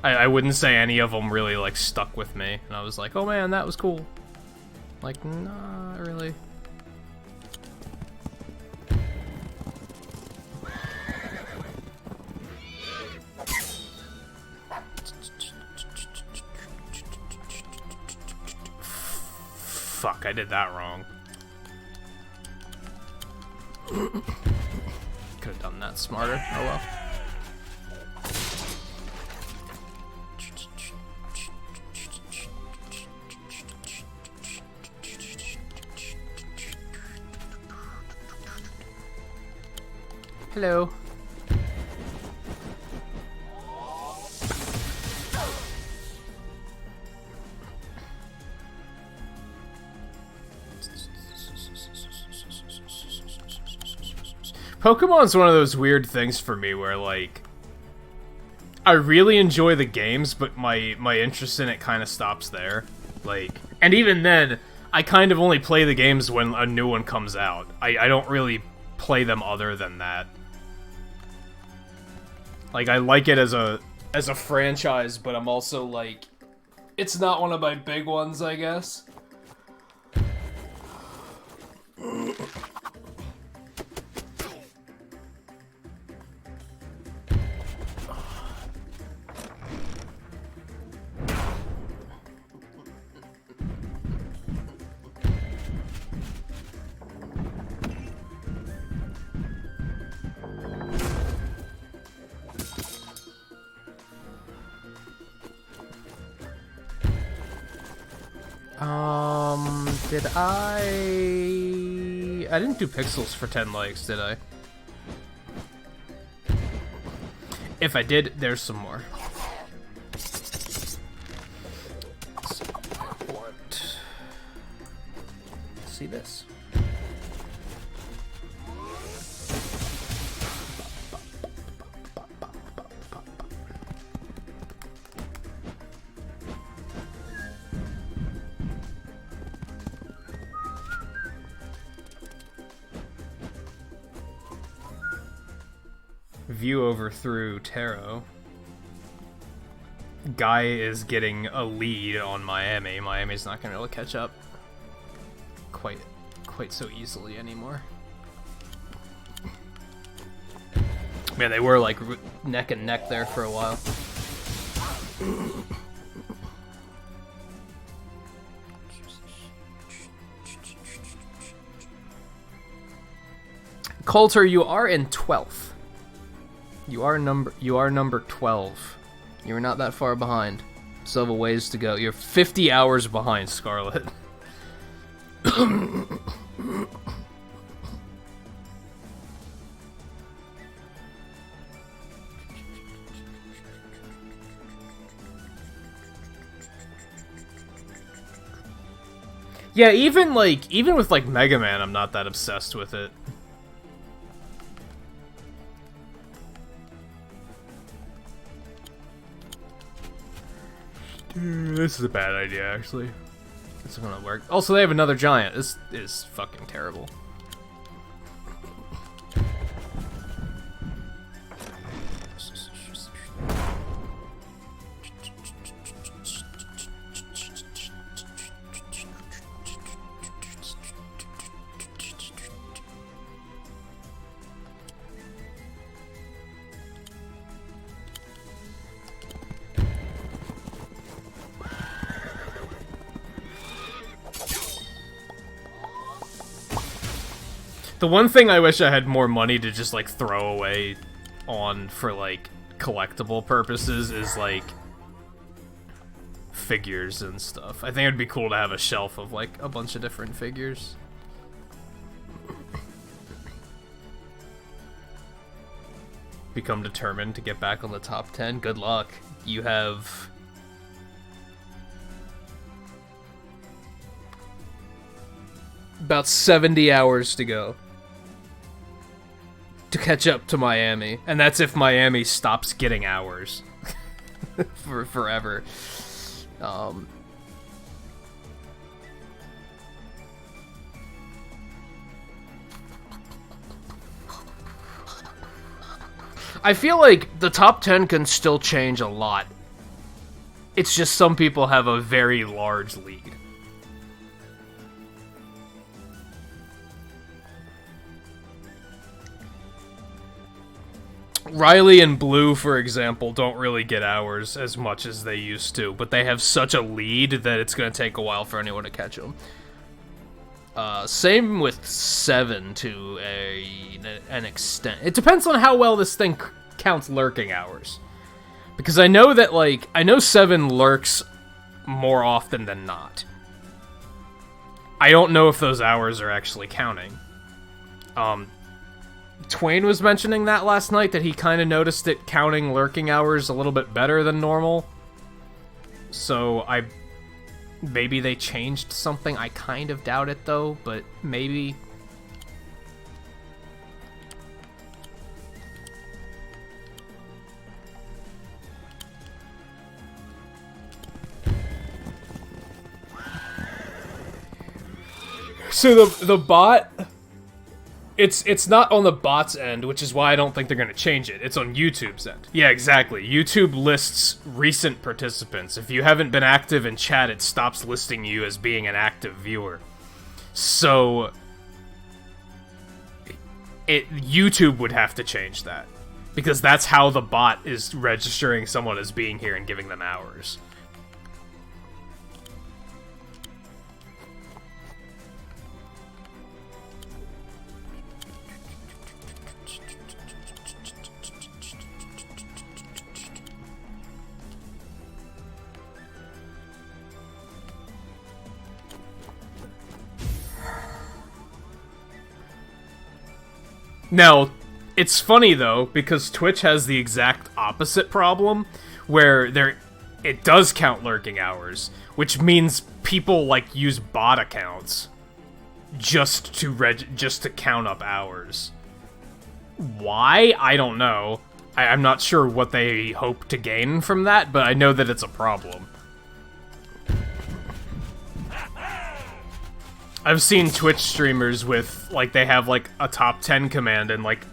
I wouldn't say any of them really, like, stuck with me. And I was like, oh man, that was cool. Like, nah, really. Fuck, I did that wrong. Could have done that smarter. Oh well. Hello. Pokemon's one of those weird things for me where, like, I really enjoy the games, but my interest in it kind of stops there. Like, and even then, I kind of only play the games when a new one comes out. I don't really play them other than that. Like, I like it as a franchise, but I'm also like, it's not one of my big ones, I guess. Did I didn't do pixels for 10 likes, did I? If I did, there's some more. Let's see this. View over through Tarot. Guy is getting a lead on Miami. Miami's not gonna be able to catch up quite so easily anymore. Man, they were like neck and neck there for a while. Coulter, you are in 12th. You are number 12. You're not that far behind. Still have a ways to go. You're 50 hours behind, Scarlet. Yeah, even with like Mega Man, I'm not that obsessed with it. This is a bad idea, actually. This is gonna work. Also, they have another giant. This is fucking terrible. The one thing I wish I had more money to just, like, throw away on for, like, collectible purposes is, like, figures and stuff. I think it'd be cool to have a shelf of, like, a bunch of different figures. Become determined to get back on the top 10. Good luck. You have... about 70 hours to go to catch up to Miami, and that's if Miami stops getting hours for forever. I feel like the top 10 can still change a lot. It's just some people have a very large lead. Riley and Blue, for example, don't really get hours as much as they used to, but they have such a lead that it's going to take a while for anyone to catch them. Same with 7 to an extent. It depends on how well this thing counts lurking hours. Because I know that, like, I know 7 lurks more often than not. I don't know if those hours are actually counting. Twain was mentioning that last night, that he kind of noticed it counting lurking hours a little bit better than normal. So maybe they changed something. I kind of doubt it though, but maybe. So the bot, it's not on the bot's end, which is why I don't think they're going to change it. It's on YouTube's end. Yeah, exactly. YouTube lists recent participants. If you haven't been active in chat, it stops listing you as being an active viewer. So YouTube would have to change that, because that's how the bot is registering someone as being here and giving them hours. Now, it's funny though, because Twitch has the exact opposite problem, where it does count lurking hours, which means people like use bot accounts just to count up hours. Why? I don't know. I'm not sure what they hope to gain from that, but I know that it's a problem. I've seen Twitch streamers with, like, they have, like, a top 10 command, and, like,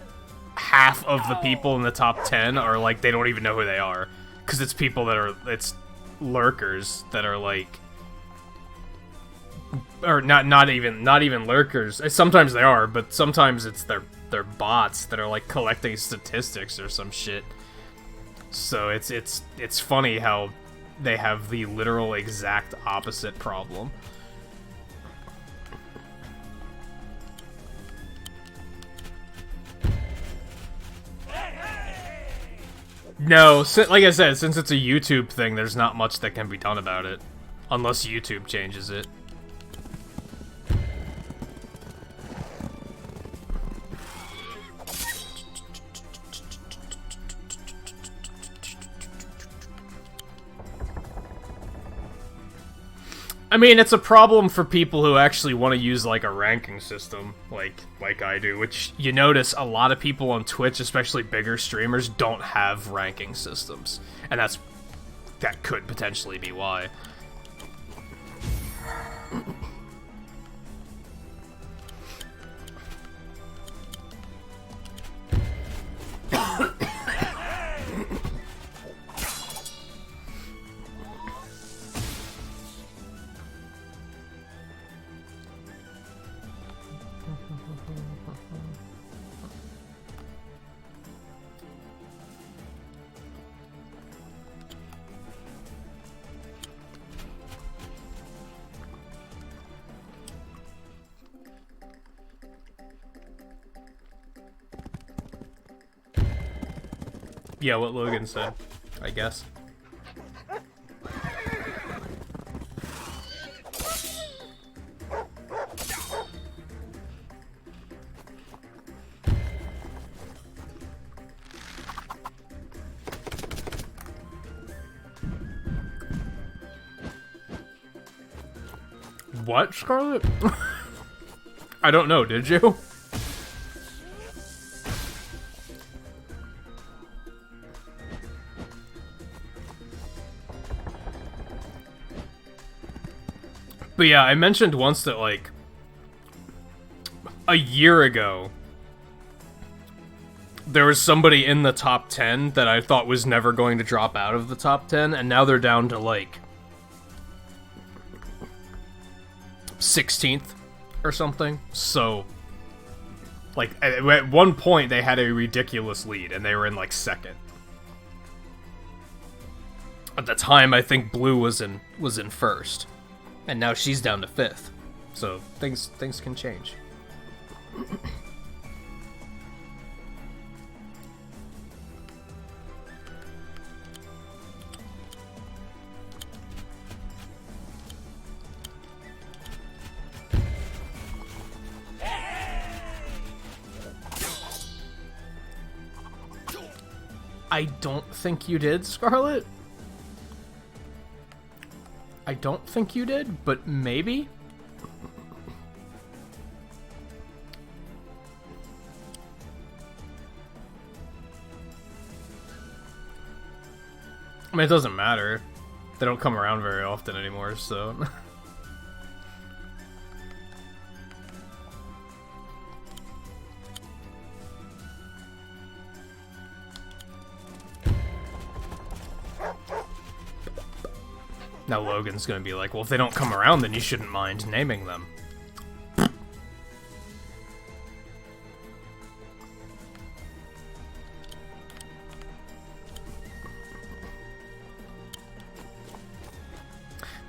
half of the people in the top 10 are, like, they don't even know who they are. Because it's people that are, it's lurkers that are, like... Or not even lurkers. Sometimes they are, but sometimes it's their bots that are, like, collecting statistics or some shit. So it's funny how they have the literal exact opposite problem. No, like I said, since it's a YouTube thing, there's not much that can be done about it. Unless YouTube changes it. I mean, it's a problem for people who actually want to use, like, a ranking system, like I do, which you notice a lot of people on Twitch, especially bigger streamers, don't have ranking systems. And that could potentially be why. Yeah, what Logan said, I guess. What, Scarlet? I don't know, did you? But yeah, I mentioned once that, like, a year ago, there was somebody in the top 10 that I thought was never going to drop out of the top 10, and now they're down to, like, 16th or something. So, like, at one point they had a ridiculous lead, and they were in, like, second. At the time, I think Blue was in first. And now she's down to 5th. So things can change. I don't think you did, Scarlet. I don't think you did, but maybe? I mean, it doesn't matter. They don't come around very often anymore, so... Now Logan's gonna be like, well, if they don't come around, then you shouldn't mind naming them.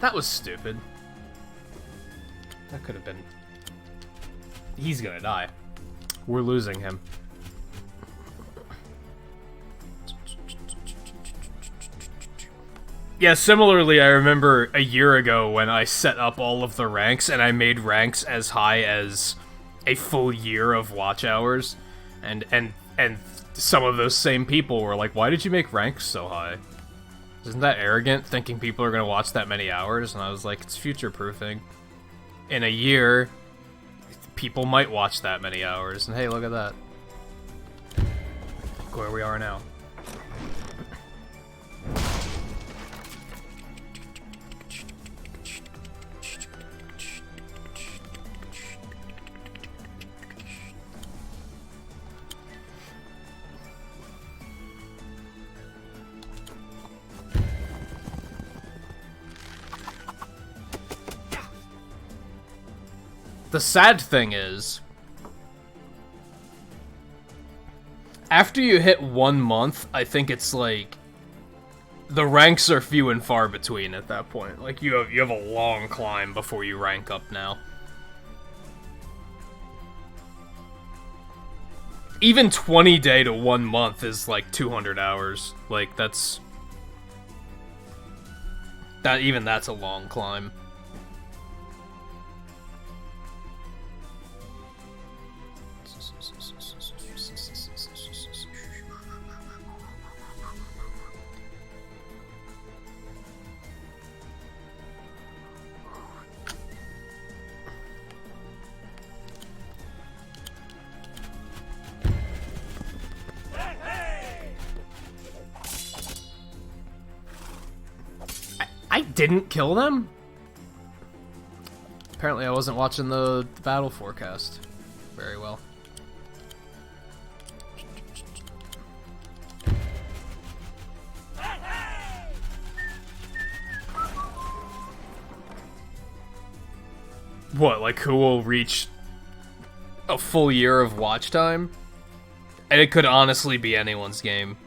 That was stupid. That could have been... He's gonna die. We're losing him. Yeah, similarly, I remember a year ago when I set up all of the ranks and I made ranks as high as a full year of watch hours. And some of those same people were like, why did you make ranks so high? Isn't that arrogant, thinking people are gonna watch that many hours? And I was like, it's future-proofing. In a year, people might watch that many hours, and hey, look at that. Look where we are now. The sad thing is, after you hit 1 month, I think it's like the ranks are few and far between at that point. Like you have a long climb before you rank up now. Even 20 day to 1 month is like 200 hours. Like that's a long climb. I didn't kill them? Apparently I wasn't watching the battle forecast very well. What, like who will reach a full year of watch time? And it could honestly be anyone's game.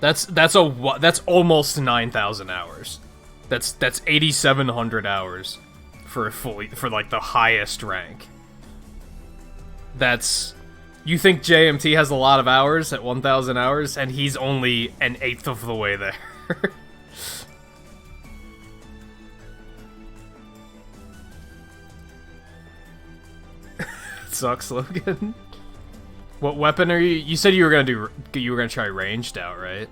That's almost 9,000 hours. That's 8,700 hours for like the highest rank. You think JMT has a lot of hours at 1,000 hours, and he's only an eighth of the way there. Sucks, Logan. What weapon are you? You said you were gonna try ranged out, right?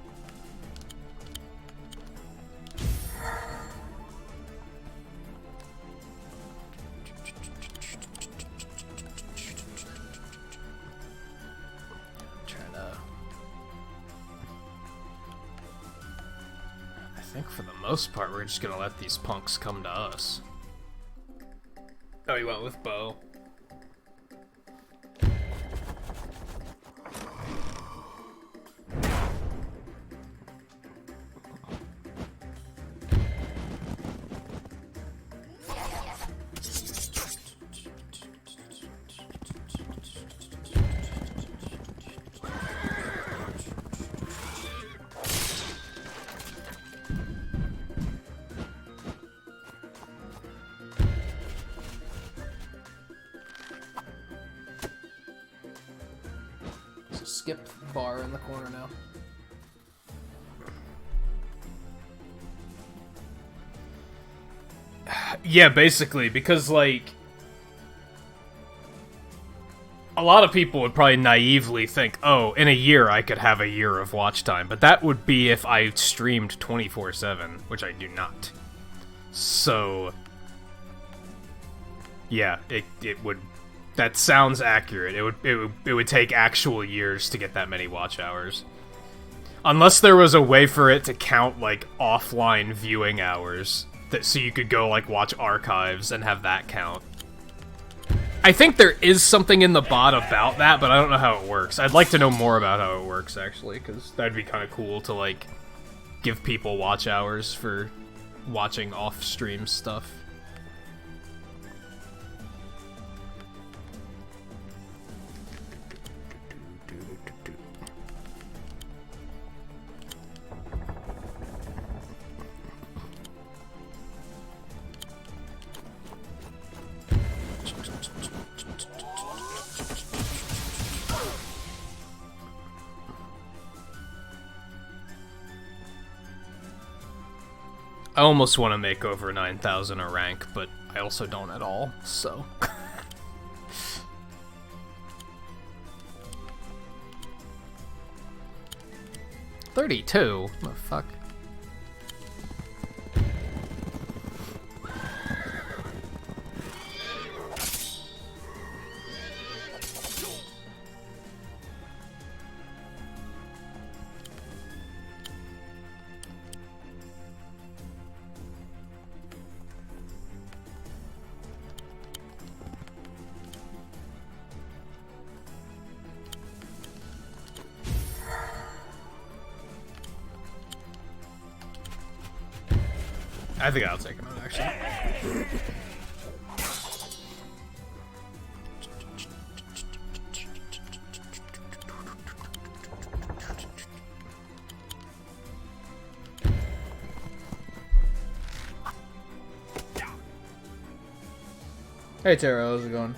I think for the most part, we're just gonna let these punks come to us. Oh, you went with bow. Skip bar in the corner now. Yeah, basically, because, like, a lot of people would probably naively think, oh, in a year I could have a year of watch time, but that would be if I streamed 24/7, which I do not. So, yeah, it would... That sounds accurate. It would take actual years to get that many watch hours. Unless there was a way for it to count, like, offline viewing hours. So you could go, like, watch archives and have that count. I think there is something in the bot about that, but I don't know how it works. I'd like to know more about how it works, actually, because that'd be kind of cool to, like, give people watch hours for watching off-stream stuff. I almost want to make over 9,000 a rank, but I also don't at all, so... 32? What the fuck? I think I'll take him out, actually. Hey Tara, how's it going?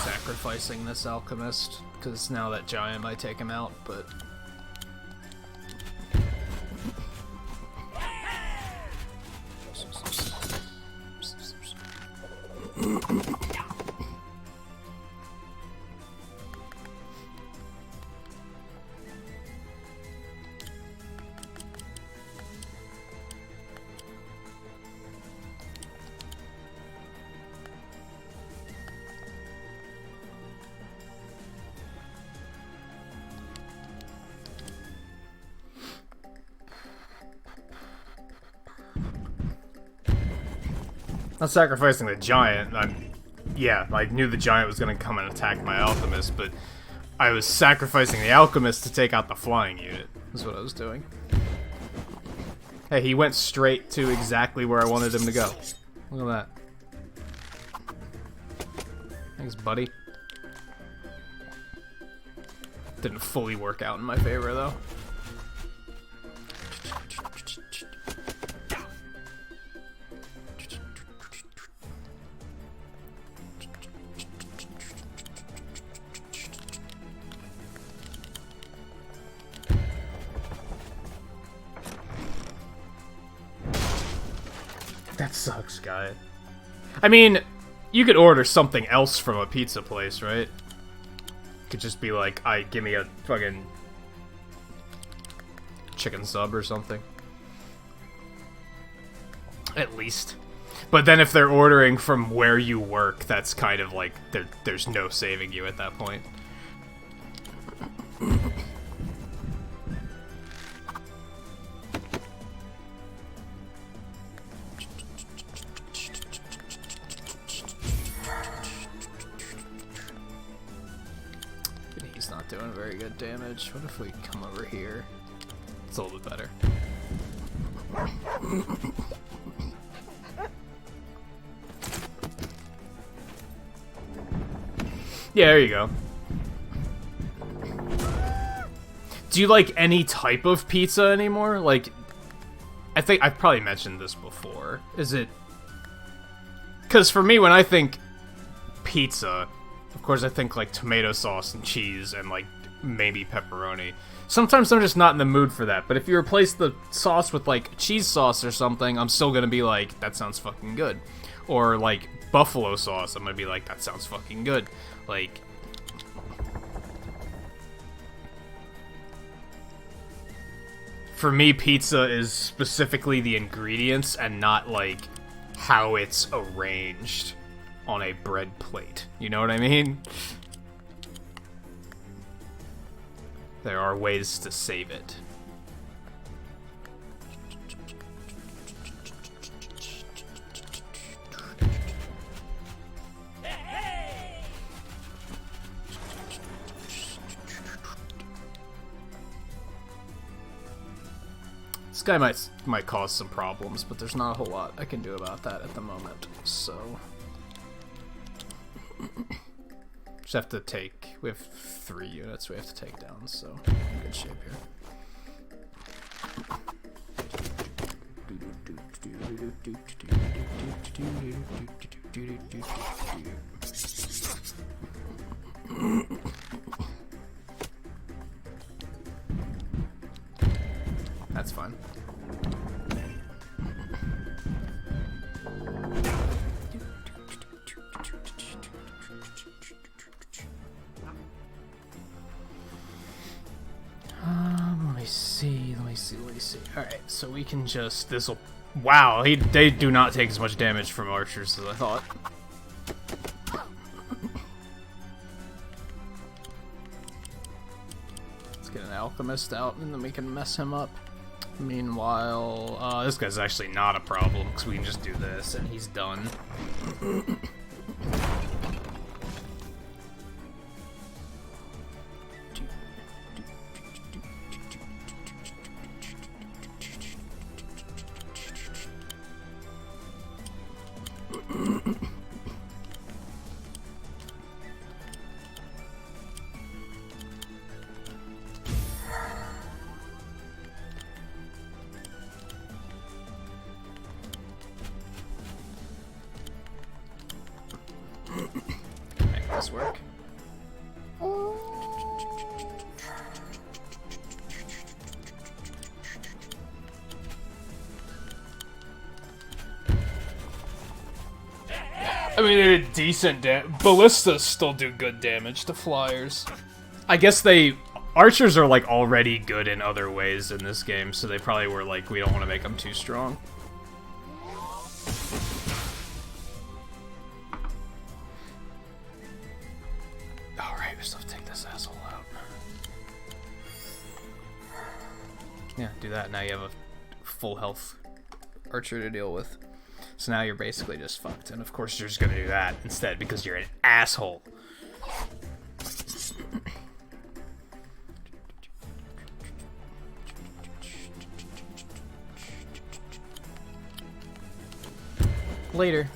Sacrificing this alchemist, because now that giant might take him out, but not sacrificing the giant. Yeah, I knew the giant was gonna come and attack my alchemist, but I was sacrificing the alchemist to take out the flying unit. That's what I was doing. Hey, he went straight to exactly where I wanted him to go. Look at that. Thanks, buddy. Didn't fully work out in my favor, though. That sucks, guy. I mean, you could order something else from a pizza place, right? Could just be like, give me a fucking chicken sub or something. At least. But then if they're ordering from where you work, that's kind of like, there's no saving you at that point. He's not doing very good damage. What if we come over here? It's a little bit better. Yeah, there you go. Do you like any type of pizza anymore? Like, I think I've probably mentioned this before. Is it... Because for me, when I think pizza, of course I think like tomato sauce and cheese and like maybe pepperoni. Sometimes I'm just not in the mood for that, but if you replace the sauce with like cheese sauce or something, I'm still gonna be like, that sounds fucking good. Or like buffalo sauce, I'm gonna be like, that sounds fucking good. Like, for me, pizza is specifically the ingredients and not like how it's arranged on a bread plate. You know what I mean? There are ways to save it. This guy might cause some problems, but there's not a whole lot I can do about that at the moment, so... Just have to take... We have 3 units we have to take down, so good shape here. That's fine. Let me see. Alright, so we can just... This'll... Wow, they do not take as much damage from archers as I thought. Let's get an alchemist out and then we can mess him up. Meanwhile, this guy's actually not a problem because we can just do this and he's done. Make this work. I mean, they did decent damage. Ballistas still do good damage to flyers. I guess archers are like already good in other ways in this game, so they probably were like, we don't want to make them too strong. Alright, we still have to take this asshole out. Yeah, do that. Now you have a full health archer to deal with. So now you're basically just fucked. And of course you're just gonna do that instead because you're an asshole. Later.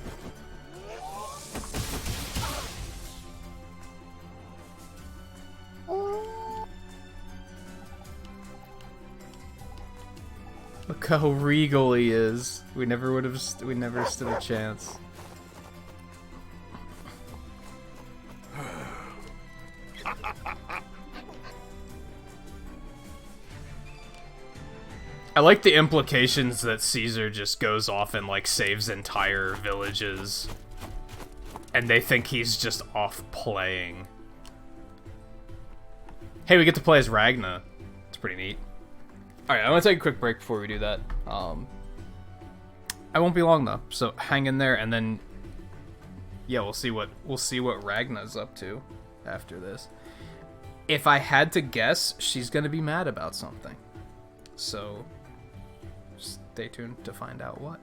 Look how regal he is. We never stood a chance. I like the implications that Caesar just goes off and like saves entire villages. And they think he's just off playing. Hey, we get to play as Ragna. It's pretty neat. Alright, I'm gonna take a quick break before we do that. I won't be long though, so hang in there and then yeah, we'll see what Ragna's up to after this. If I had to guess, she's gonna be mad about something. So stay tuned to find out what.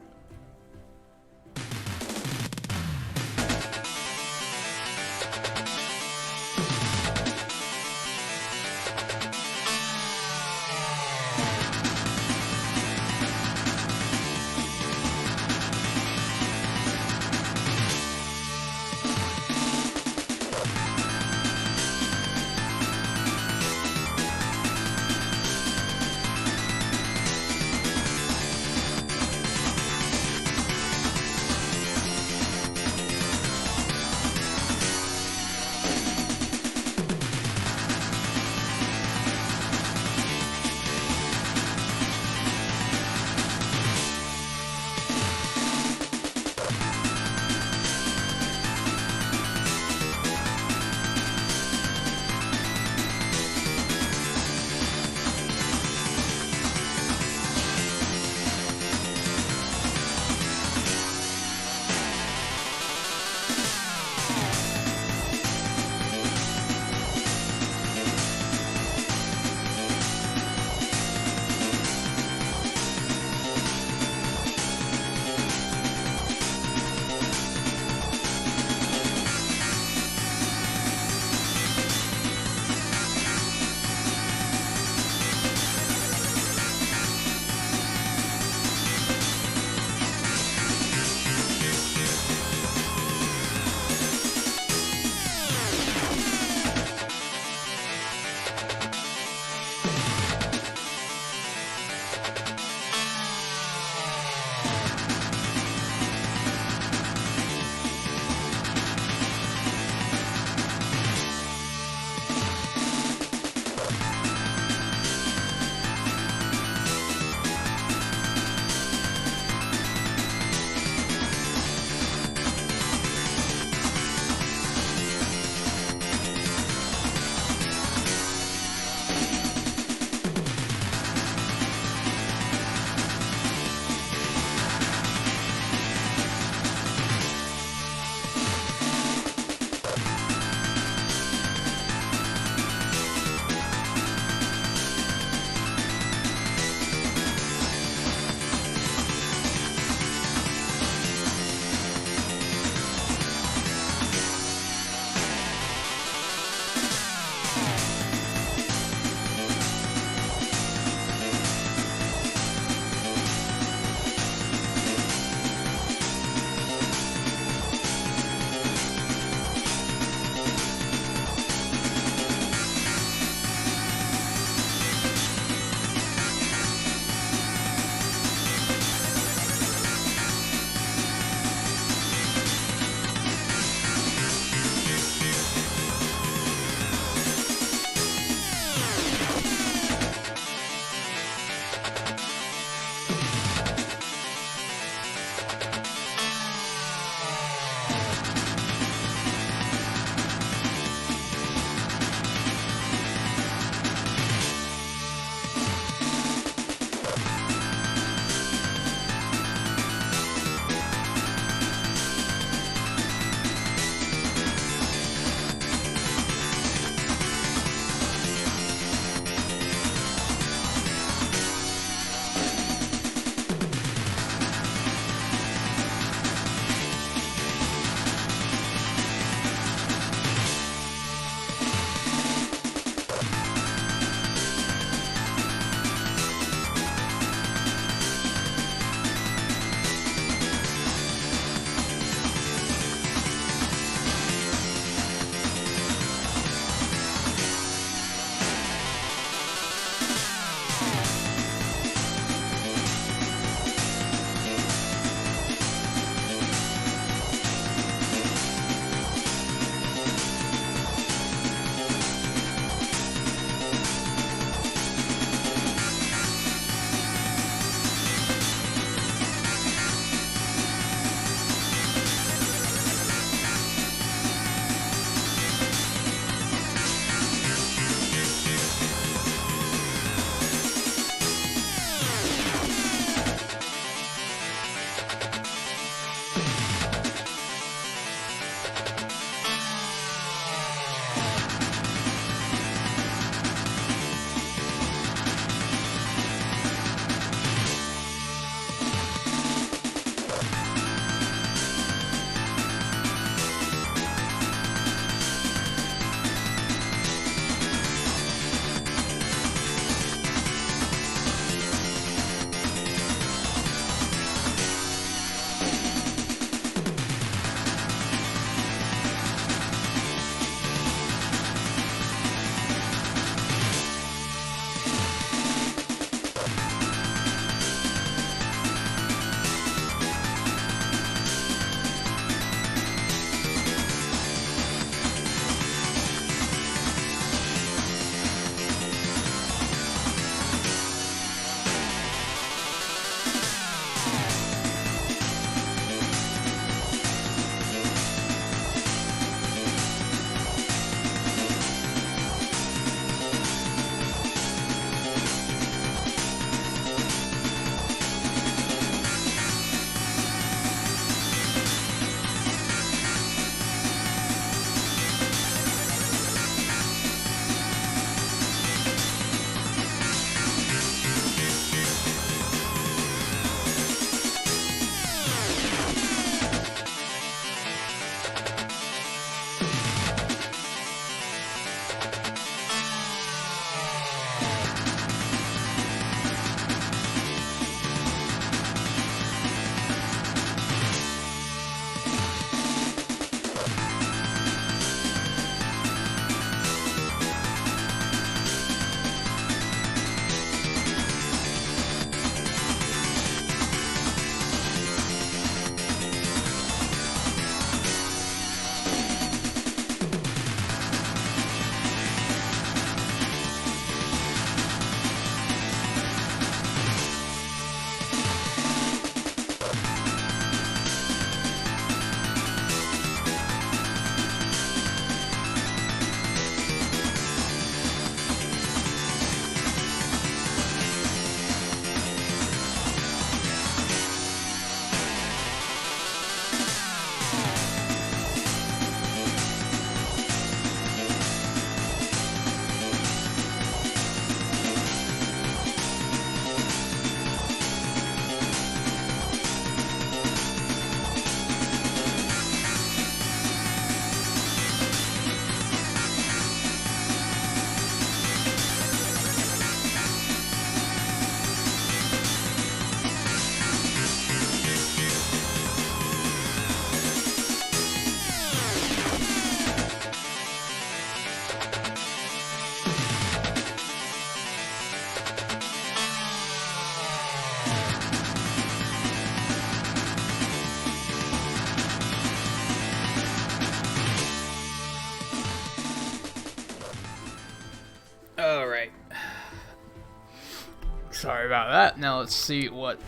Sorry about that. Now let's see what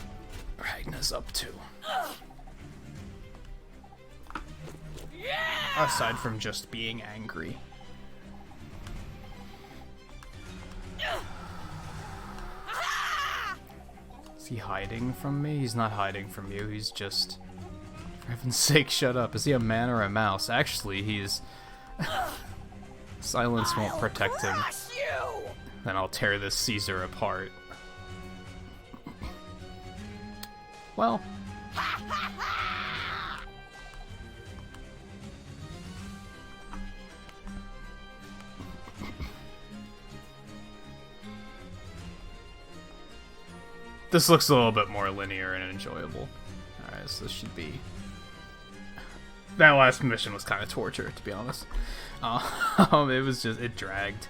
Ragna's up to. Aside from just being angry. Is he hiding from me? He's not hiding from you, he's just... For heaven's sake, shut up. Is he a man or a mouse? Actually, he's... Silence won't protect him. Then I'll tear this Caesar apart. Well... This looks a little bit more linear and enjoyable. Alright, so this should be... That last mission was kind of torture, to be honest. It was just... It dragged.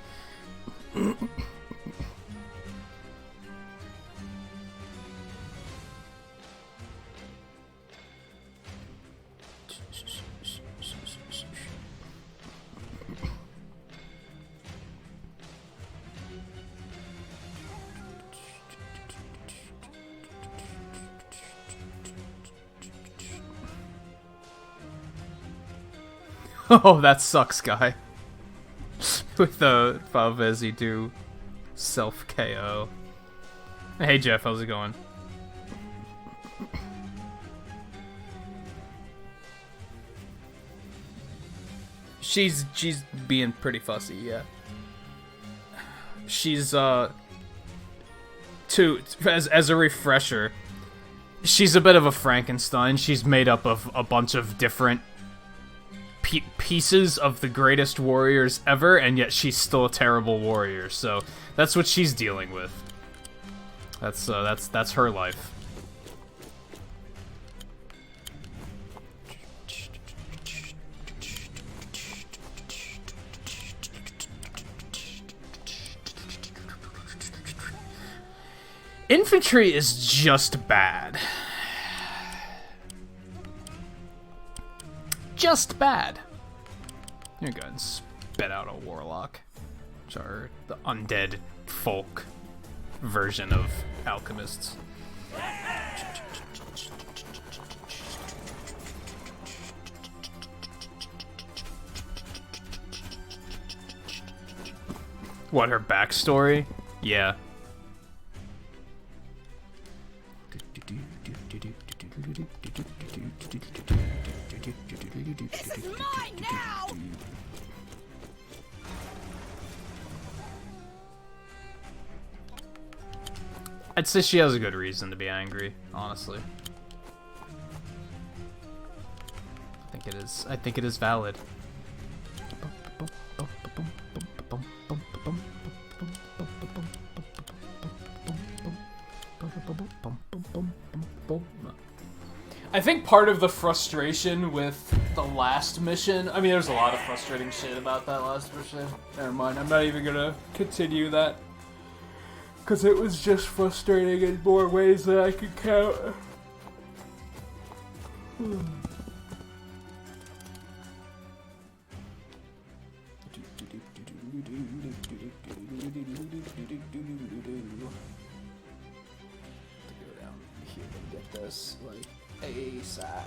Oh, that sucks, guy. With the Valvezi do self-KO. Hey, Jeff, how's it going? She's being pretty fussy, yeah. She's, as a refresher, she's a bit of a Frankenstein. She's made up of a bunch of different pieces of the greatest warriors ever, and yet she's still a terrible warrior. So that's what she's dealing with. That's her life. Infantry is just bad. Just bad. You're going to spit out a warlock. Which are the undead folk version of alchemists. What, her backstory? Yeah. This is mine now! I'd say she has a good reason to be angry, honestly. I think it is valid. I think part of the frustration with the last mission... I mean, there's a lot of frustrating shit about that last mission. Never mind, I'm not even gonna continue that. Because it was just frustrating in more ways than I could count. This, like, ASAP.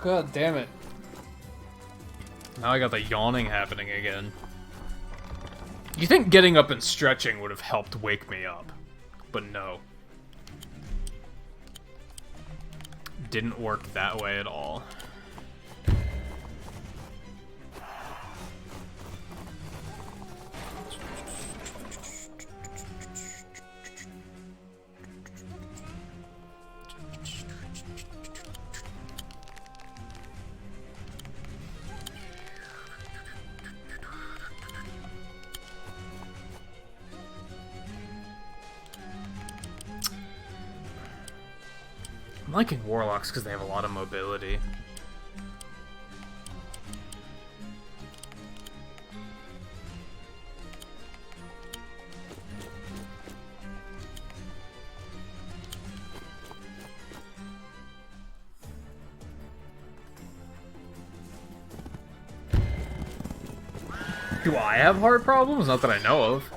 God damn it. Now I got the yawning happening again. You think getting up and stretching would have helped wake me up, but no. Didn't work that way at all. I'm liking warlocks because they have a lot of mobility. Do I have heart problems? Not that I know of.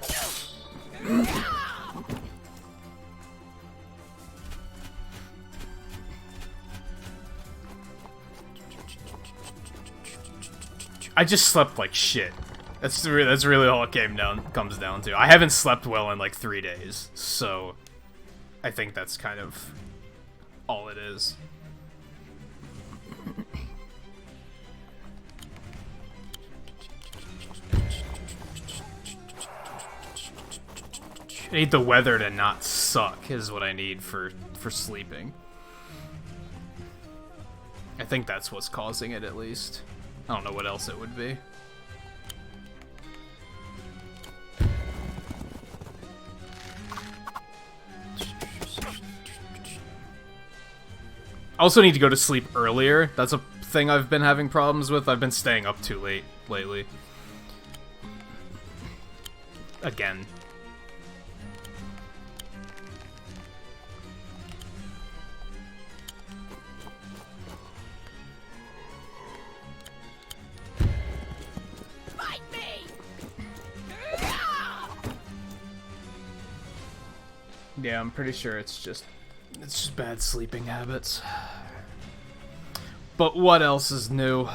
I just slept like shit. That's really all it comes down to. I haven't slept well in like 3 days, so I think that's kind of all it is. I need the weather to not suck is what I need for sleeping. I think that's what's causing it, at least. I don't know what else it would be. I also need to go to sleep earlier. That's a thing I've been having problems with. I've been staying up too late lately. Again. Yeah, I'm pretty sure it's just bad sleeping habits. But what else is new?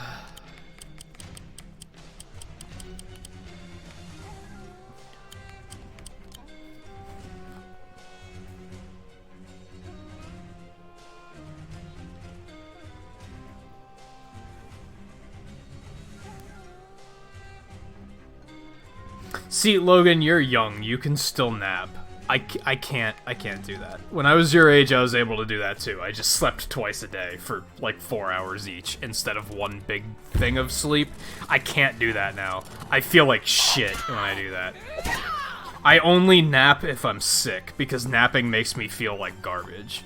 See, Logan, you're young. You can still nap. I can't do that. When I was your age, I was able to do that too. I just slept twice a day for like 4 hours each instead of one big thing of sleep. I can't do that now. I feel like shit when I do that. I only nap if I'm sick because napping makes me feel like garbage.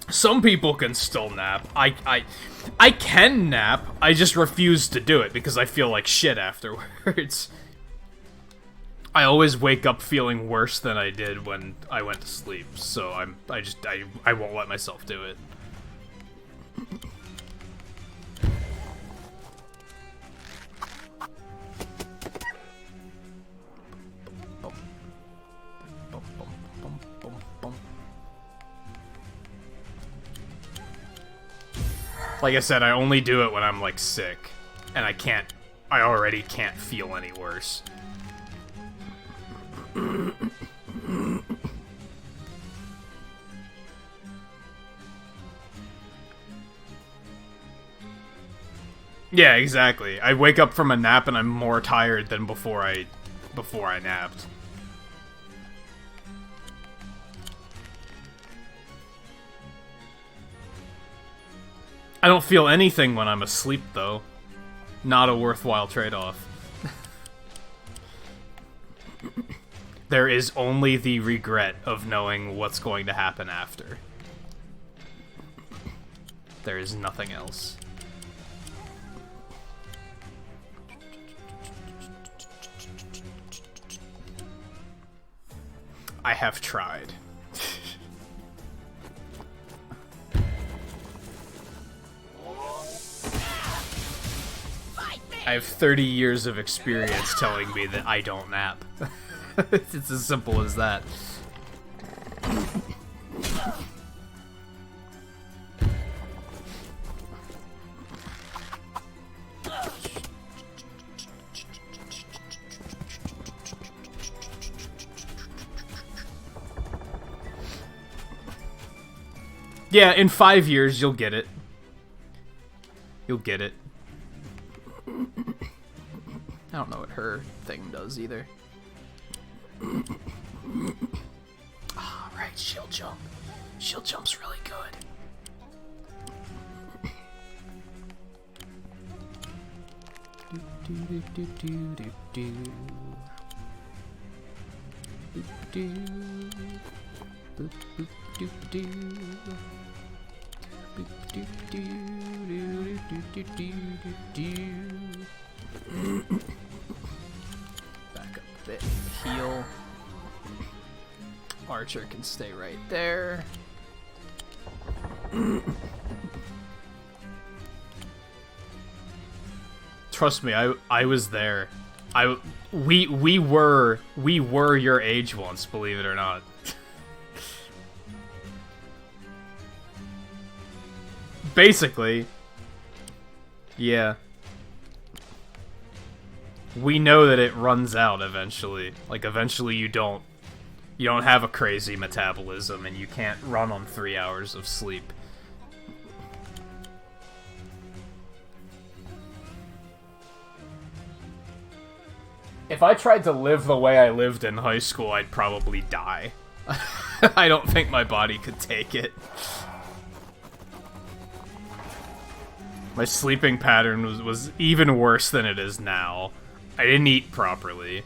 Some people can still nap. I can nap. I just refuse to do it because I feel like shit afterwards. I always wake up feeling worse than I did when I went to sleep. So I won't let myself do it. Like I said, I only do it when I'm, like, sick. And I already can't feel any worse. Yeah, exactly. I wake up from a nap and I'm more tired than before I napped. I don't feel anything when I'm asleep, though. Not a worthwhile trade-off. There is only the regret of knowing what's going to happen after. There is nothing else. I have tried. I have 30 years of experience telling me that I don't nap. It's as simple as that. Yeah, in 5 years, you'll get it. You'll get it. I don't know what her thing does either. Ah, right, shield jump. Shield jump's really good. Back up a bit. Heal. Archer can stay right there. Trust me, I was there. We were your age once, believe it or not. Basically. Yeah. We know that it runs out eventually. Like eventually you don't have a crazy metabolism and you can't run on 3 hours of sleep. If I tried to live the way I lived in high school, I'd probably die. I don't think my body could take it. My sleeping pattern was even worse than it is now. I didn't eat properly.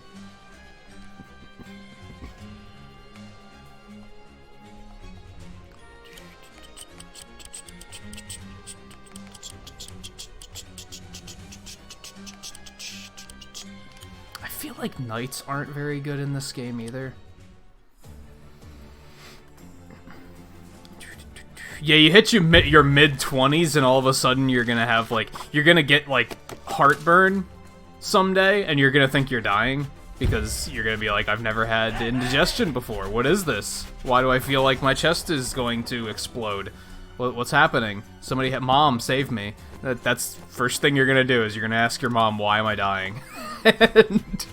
I feel like knights aren't very good in this game either. Yeah, you hit your mid-20s and all of a sudden you're gonna have, like, you're gonna get, like, heartburn someday and you're gonna think you're dying because you're gonna be like, I've never had indigestion before. What is this? Why do I feel like my chest is going to explode? What's happening? Somebody, Mom, save me. That's first thing you're gonna do is you're gonna ask your mom, why am I dying? And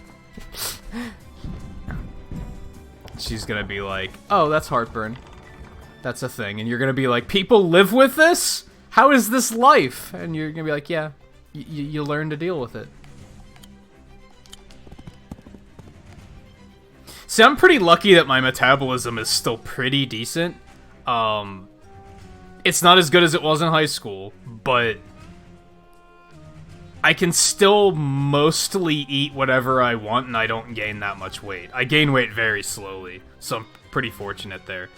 she's gonna be like, oh, that's heartburn. That's a thing. And you're gonna be like, people live with this? How is this life? And you're gonna be like, yeah, you learn to deal with it. See, I'm pretty lucky that my metabolism is still pretty decent. It's not as good as it was in high school, but I can still mostly eat whatever I want and I don't gain that much weight. I gain weight very slowly, so I'm pretty fortunate there.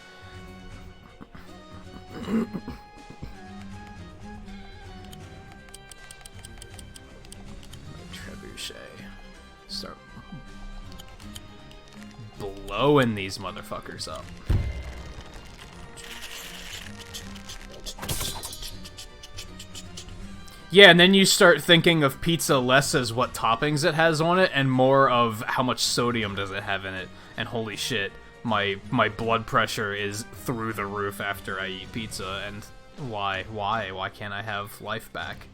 Trebuchet. Start blowing these motherfuckers up. Yeah, and then you start thinking of pizza less as what toppings it has on it and more of how much sodium does it have in it. And holy shit, my blood pressure is through the roof after I eat pizza, and why can't I have life back?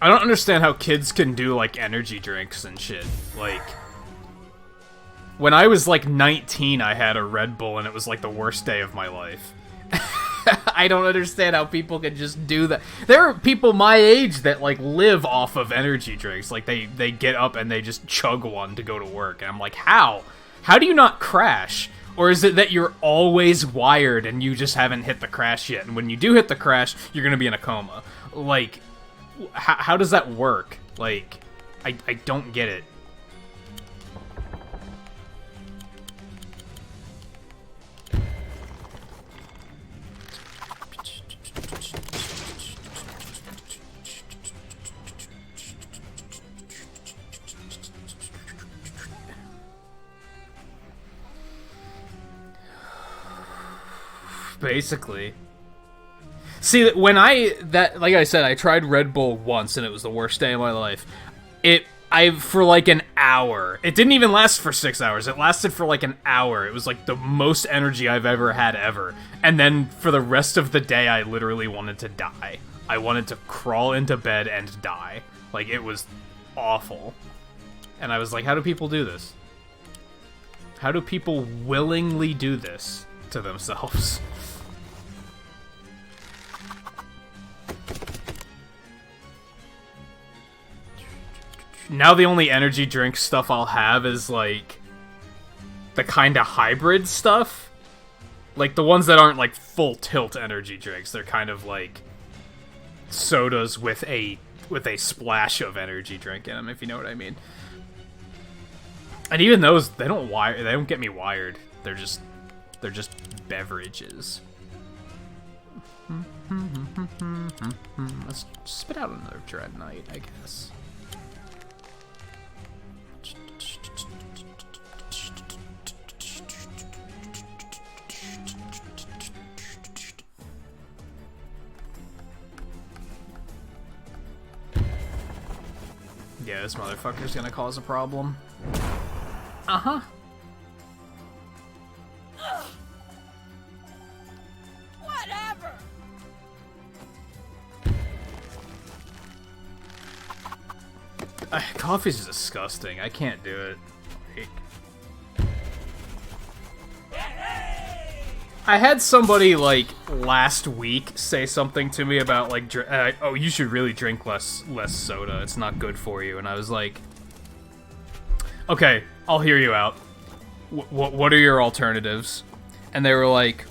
I don't understand how kids can do, like, energy drinks and shit. Like, when I was, like, 19, I had a Red Bull, and it was, like, the worst day of my life. I don't understand how people can just do that. There are people my age that, like, live off of energy drinks. Like, they get up and they just chug one to go to work. And I'm like, how? How do you not crash? Or is it that you're always wired and you just haven't hit the crash yet? And when you do hit the crash, you're gonna be in a coma. Like, how does that work? Like, I don't get it. Basically. See, when like I said, I tried Red Bull once and it was the worst day of my life. For like an hour. It didn't even last for 6 hours. It lasted for like an hour. It was like the most energy I've ever had ever. And then for the rest of the day, I literally wanted to die. I wanted to crawl into bed and die. Like, it was awful. And I was like, how do people do this? How do people willingly do this to themselves? now the only energy drink stuff I'll have is, like, the kind of hybrid stuff. Like, the ones that aren't, like, full tilt energy drinks. They're kind of, like, sodas with a splash of energy drink in them, if you know what I mean. And even those, they don't get me wired. They're just beverages. Let's spit out another Dread Knight, I guess. Yeah, this motherfucker's gonna cause a problem. Uh-huh. Whatever. Coffee's disgusting. I can't do it. Like, I had somebody, like, last week say something to me about, like, oh, you should really drink less soda. It's not good for you. And I was like, okay, I'll hear you out. What are your alternatives? And they were like,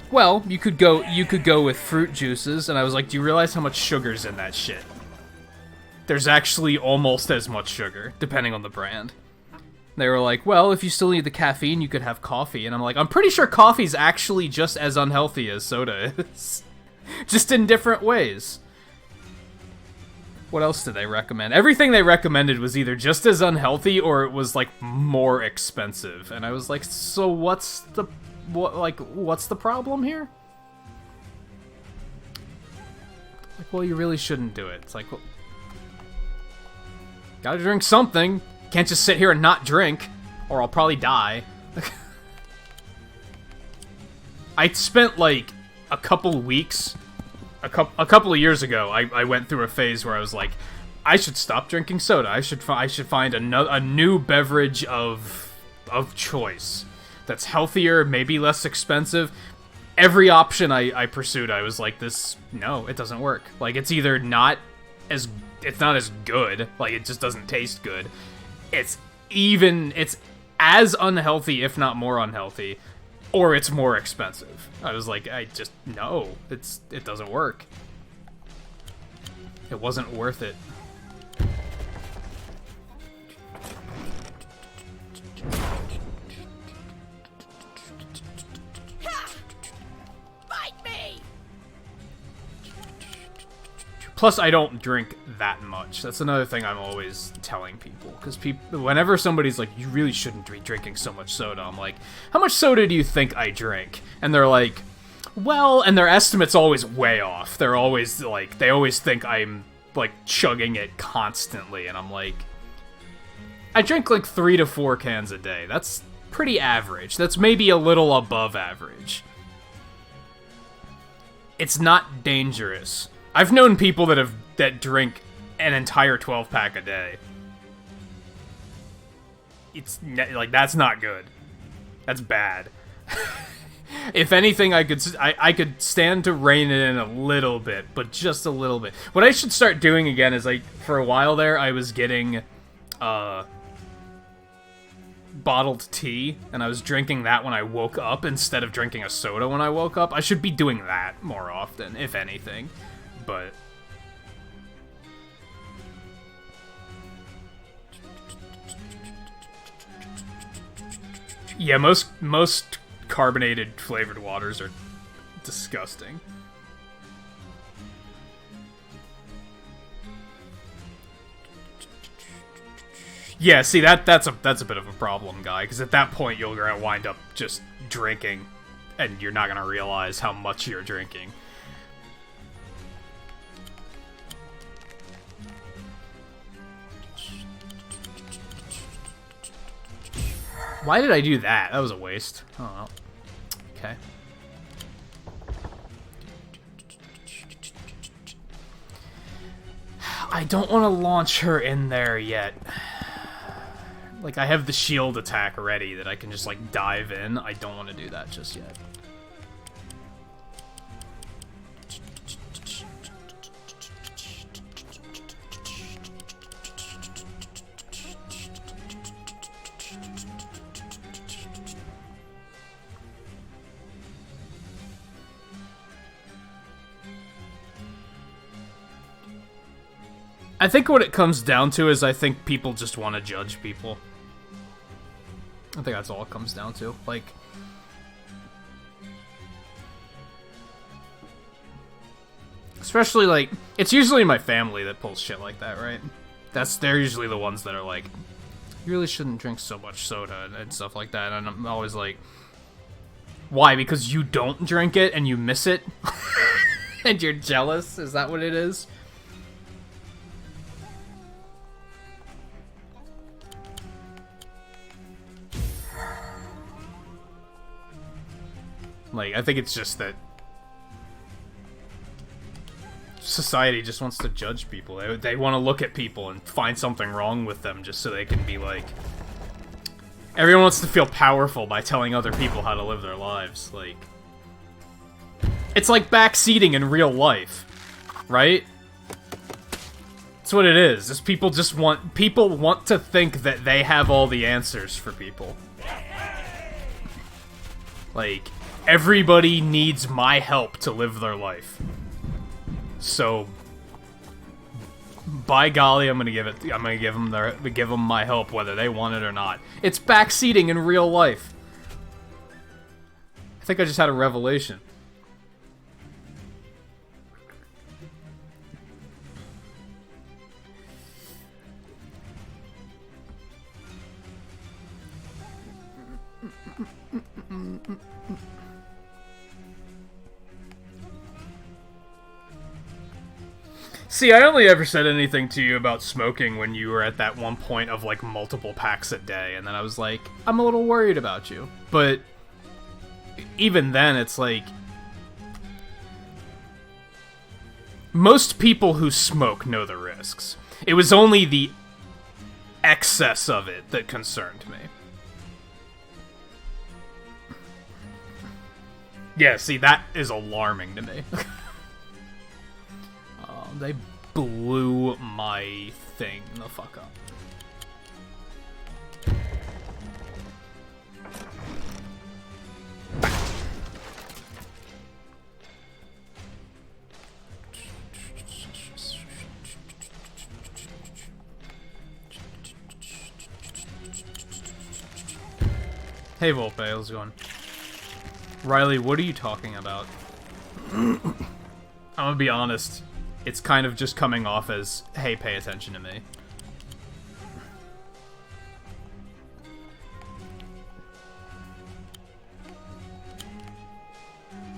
well, you could go with fruit juices. And I was like, do you realize how much sugar's in that shit? There's actually almost as much sugar, depending on the brand. They were like, well, if you still need the caffeine, you could have coffee. And I'm like, I'm pretty sure coffee's actually just as unhealthy as soda is. Just in different ways. What else did they recommend? Everything they recommended was either just as unhealthy or it was, like, more expensive. And I was like, so what's the problem here? Like, well, you really shouldn't do it. It's like, well, gotta drink something. Can't just sit here and not drink, or I'll probably die. I spent, like, a couple weeks, a couple of years ago, I went through a phase where I was like, I should stop drinking soda. I should find a new beverage of choice that's healthier, maybe less expensive. Every option I pursued, I was like, no, it doesn't work. Like, it's either not as good, like, it just doesn't taste good. It's as unhealthy, if not more unhealthy, or it's more expensive. I was like, no, it doesn't work. It wasn't worth it. Bite me! Plus, I don't drink that much. That's another thing I'm always telling people. Because whenever somebody's like, you really shouldn't be drinking so much soda, I'm like, how much soda do you think I drink? And they're like, well, and their estimate's always way off. They're always like, they always think I'm, like, chugging it constantly. And I'm like, I drink like 3 to 4 cans a day. That's pretty average. That's maybe a little above average. It's not dangerous. I've known people that drink an entire 12-pack a day. It's like, that's not good. That's bad. If anything, I could stand to rein it in a little bit, but just a little bit. What I should start doing again is, like, for a while there, I was getting bottled tea, and I was drinking that when I woke up instead of drinking a soda when I woke up. I should be doing that more often, if anything. But yeah, most carbonated flavored waters are disgusting. Yeah, see, that's a bit of a problem, guy, because at that point you're gonna wind up just drinking, and you're not gonna realize how much you're drinking. Why did I do that? That was a waste. Oh, well. Okay. I don't want to launch her in there yet. Like, I have the shield attack ready that I can just, like, dive in. I don't want to do that just yet. I think what it comes down to is I think people just want to judge people. I think that's all it comes down to. Like, especially, like, it's usually my family that pulls shit like that, right? They're usually the ones that are like, you really shouldn't drink so much soda and stuff like that. And I'm always like, why? Because you don't drink it and you miss it? And you're jealous? Is that what it is? Like, I think it's just that society just wants to judge people. They want to look at people and find something wrong with them just so they can be like... Everyone wants to feel powerful by telling other people how to live their lives. Like, it's like backseating in real life, right? That's what it is. Is people want to think that they have all the answers for people. Like, everybody needs my help to live their life. So, by golly, I'm gonna give them my help whether they want it or not. It's backseating in real life. I think I just had a revelation. See, I only ever said anything to you about smoking when you were at that one point of, like, multiple packs a day, and then I was like, I'm a little worried about you. But even then, it's like, most people who smoke know the risks. It was only the excess of it that concerned me. Yeah, see, that is alarming to me. They blew my thing the fuck up. Hey Volpe, how's it going? Riley, what are you talking about? I'm gonna be honest. It's kind of just coming off as, hey, pay attention to me.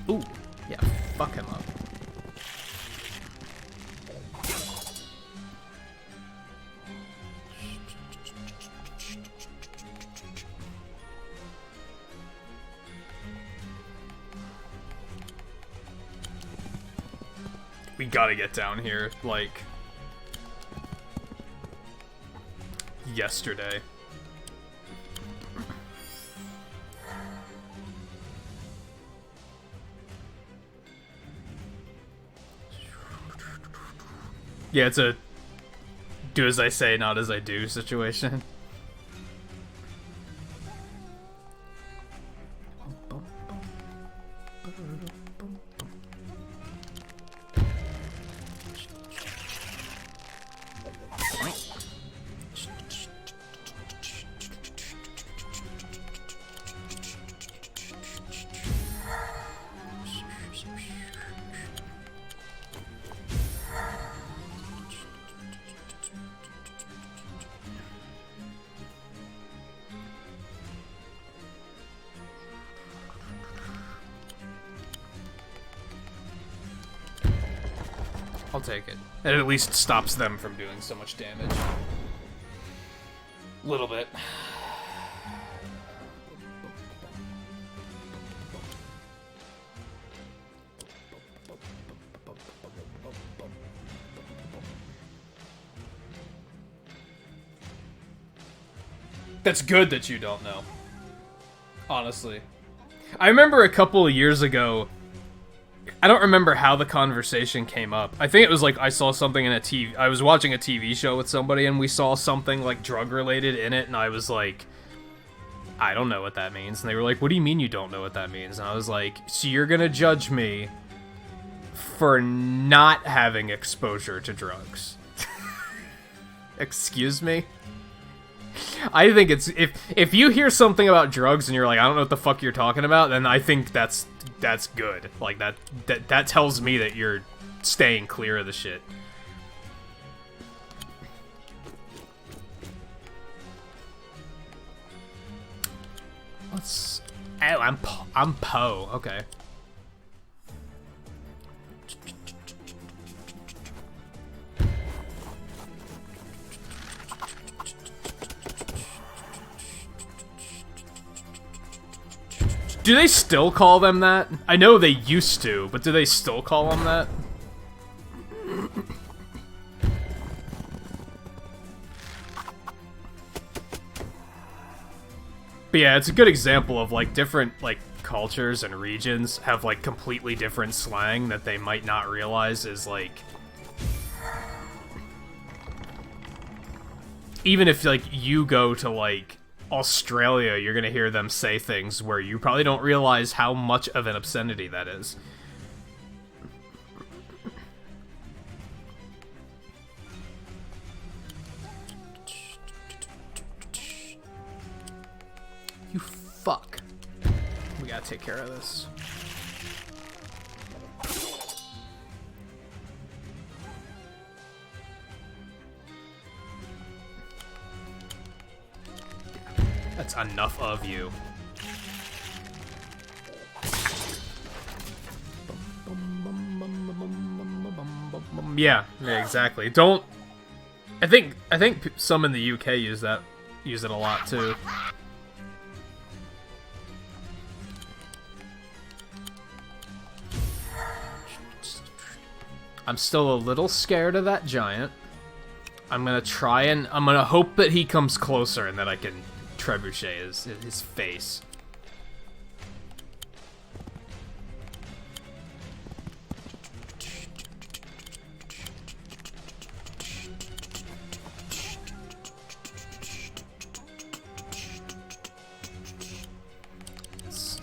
Ooh, yeah, fuck him up. We gotta get down here, like, yesterday. Yeah, it's a do as I say, not as I do situation. I'll take it. It at least stops them from doing so much damage. Little bit. That's good that you don't know. Honestly. I remember a couple of years ago, I don't remember how the conversation came up. I think it was like I saw something in a TV... I was watching a TV show with somebody and we saw something like drug-related in it and I was like, I don't know what that means. And they were like, what do you mean you don't know what that means? And I was like, so you're gonna judge me for not having exposure to drugs. Excuse me? I think it's if you hear something about drugs and you're like, I don't know what the fuck you're talking about, then I think that's good. Like that tells me that you're staying clear of the shit. Let's. Oh, I'm Poe. Okay. Do they still call them that? I know they used to, but do they still call them that? But yeah, it's a good example of, like, different, like, cultures and regions have, like, completely different slang that they might not realize is, like... Even if, like, you go to, like, Australia, you're gonna hear them say things where you probably don't realize how much of an obscenity that is. You fuck. We gotta take care of this. That's enough of you. Yeah, exactly. Don't. I think some in the UK use it a lot too. I'm still a little scared of that giant. I'm gonna hope that he comes closer and that I can trebuchet his face. Let's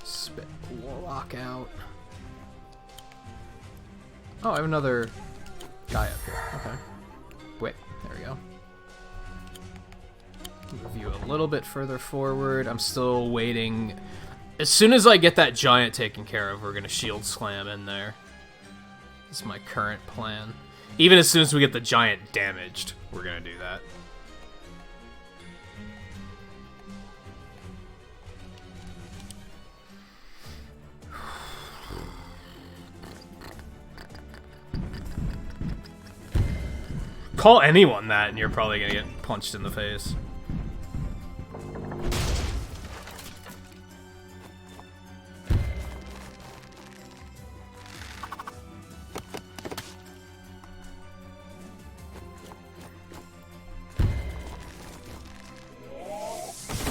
spit Warlock out. Oh, I have another guy up here. Okay. Wait, there we go. Move you a little bit further forward. I'm still waiting. As soon as I get that giant taken care of, we're gonna shield slam in there. This is my current plan. Even as soon as we get the giant damaged, we're gonna do that. Call anyone that and you're probably gonna get punched in the face.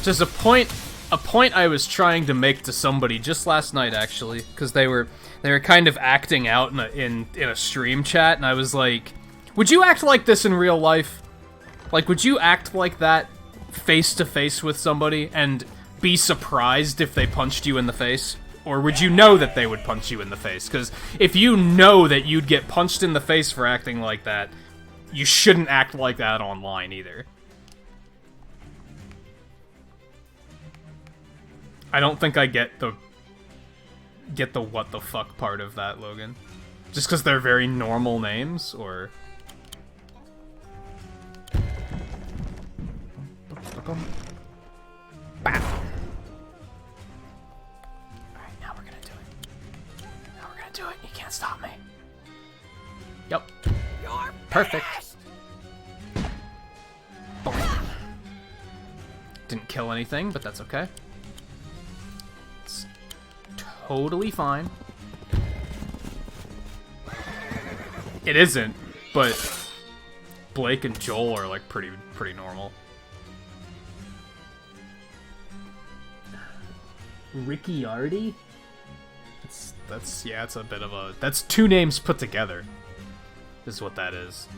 Just a point I was trying to make to somebody just last night, actually, because they were kind of acting out in a stream chat, and I was like, would you act like this in real life? Like, would you act like that face to face with somebody and be surprised if they punched you in the face? Or would you know that they would punch you in the face? Because if you know that you'd get punched in the face for acting like that, you shouldn't act like that online either. I don't think I get the what the fuck part of that, Logan. Just because they're very normal names, or... Bam! Alright, now we're gonna do it. Now we're gonna do it. You can't stop me. Yep. You're Perfect. finished. Boom. Didn't kill anything, but that's okay. It's totally fine. It isn't, but Blake and Joel are like pretty normal. Ricciardi? That's yeah, it's a bit of a... That's two names put together, is what that is.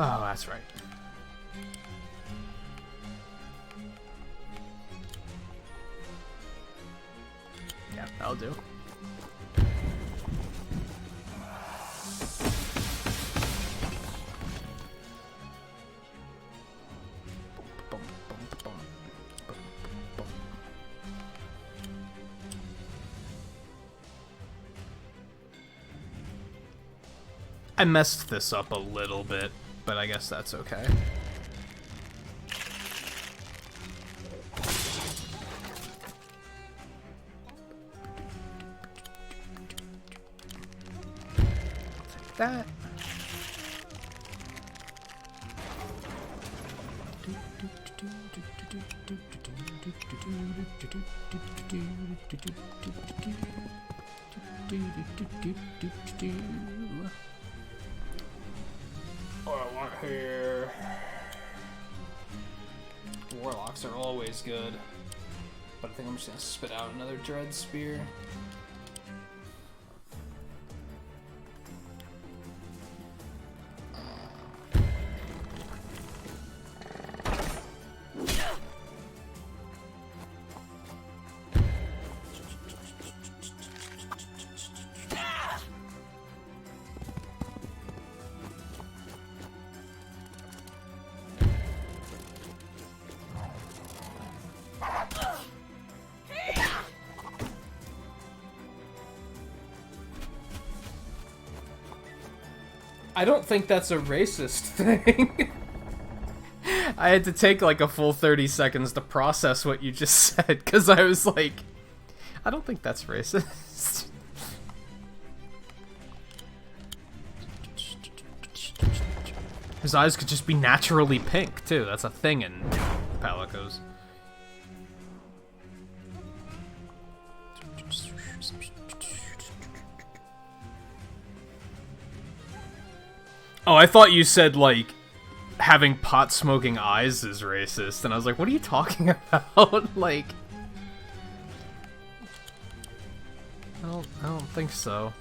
Oh, that's right. Yeah, that'll do. I messed this up a little bit, but I guess that's okay. Take that. What I want here. Warlocks are always good. But I think I'm just gonna spit out another Dread Spear. I don't think that's a racist thing. I had to take like a full 30 seconds to process what you just said, because I was like, I don't think that's racist. His eyes could just be naturally pink, too. That's a thing in Palicos. Oh, I thought you said, like, having pot-smoking eyes is racist, and I was like, what are you talking about? Like... I don't think so.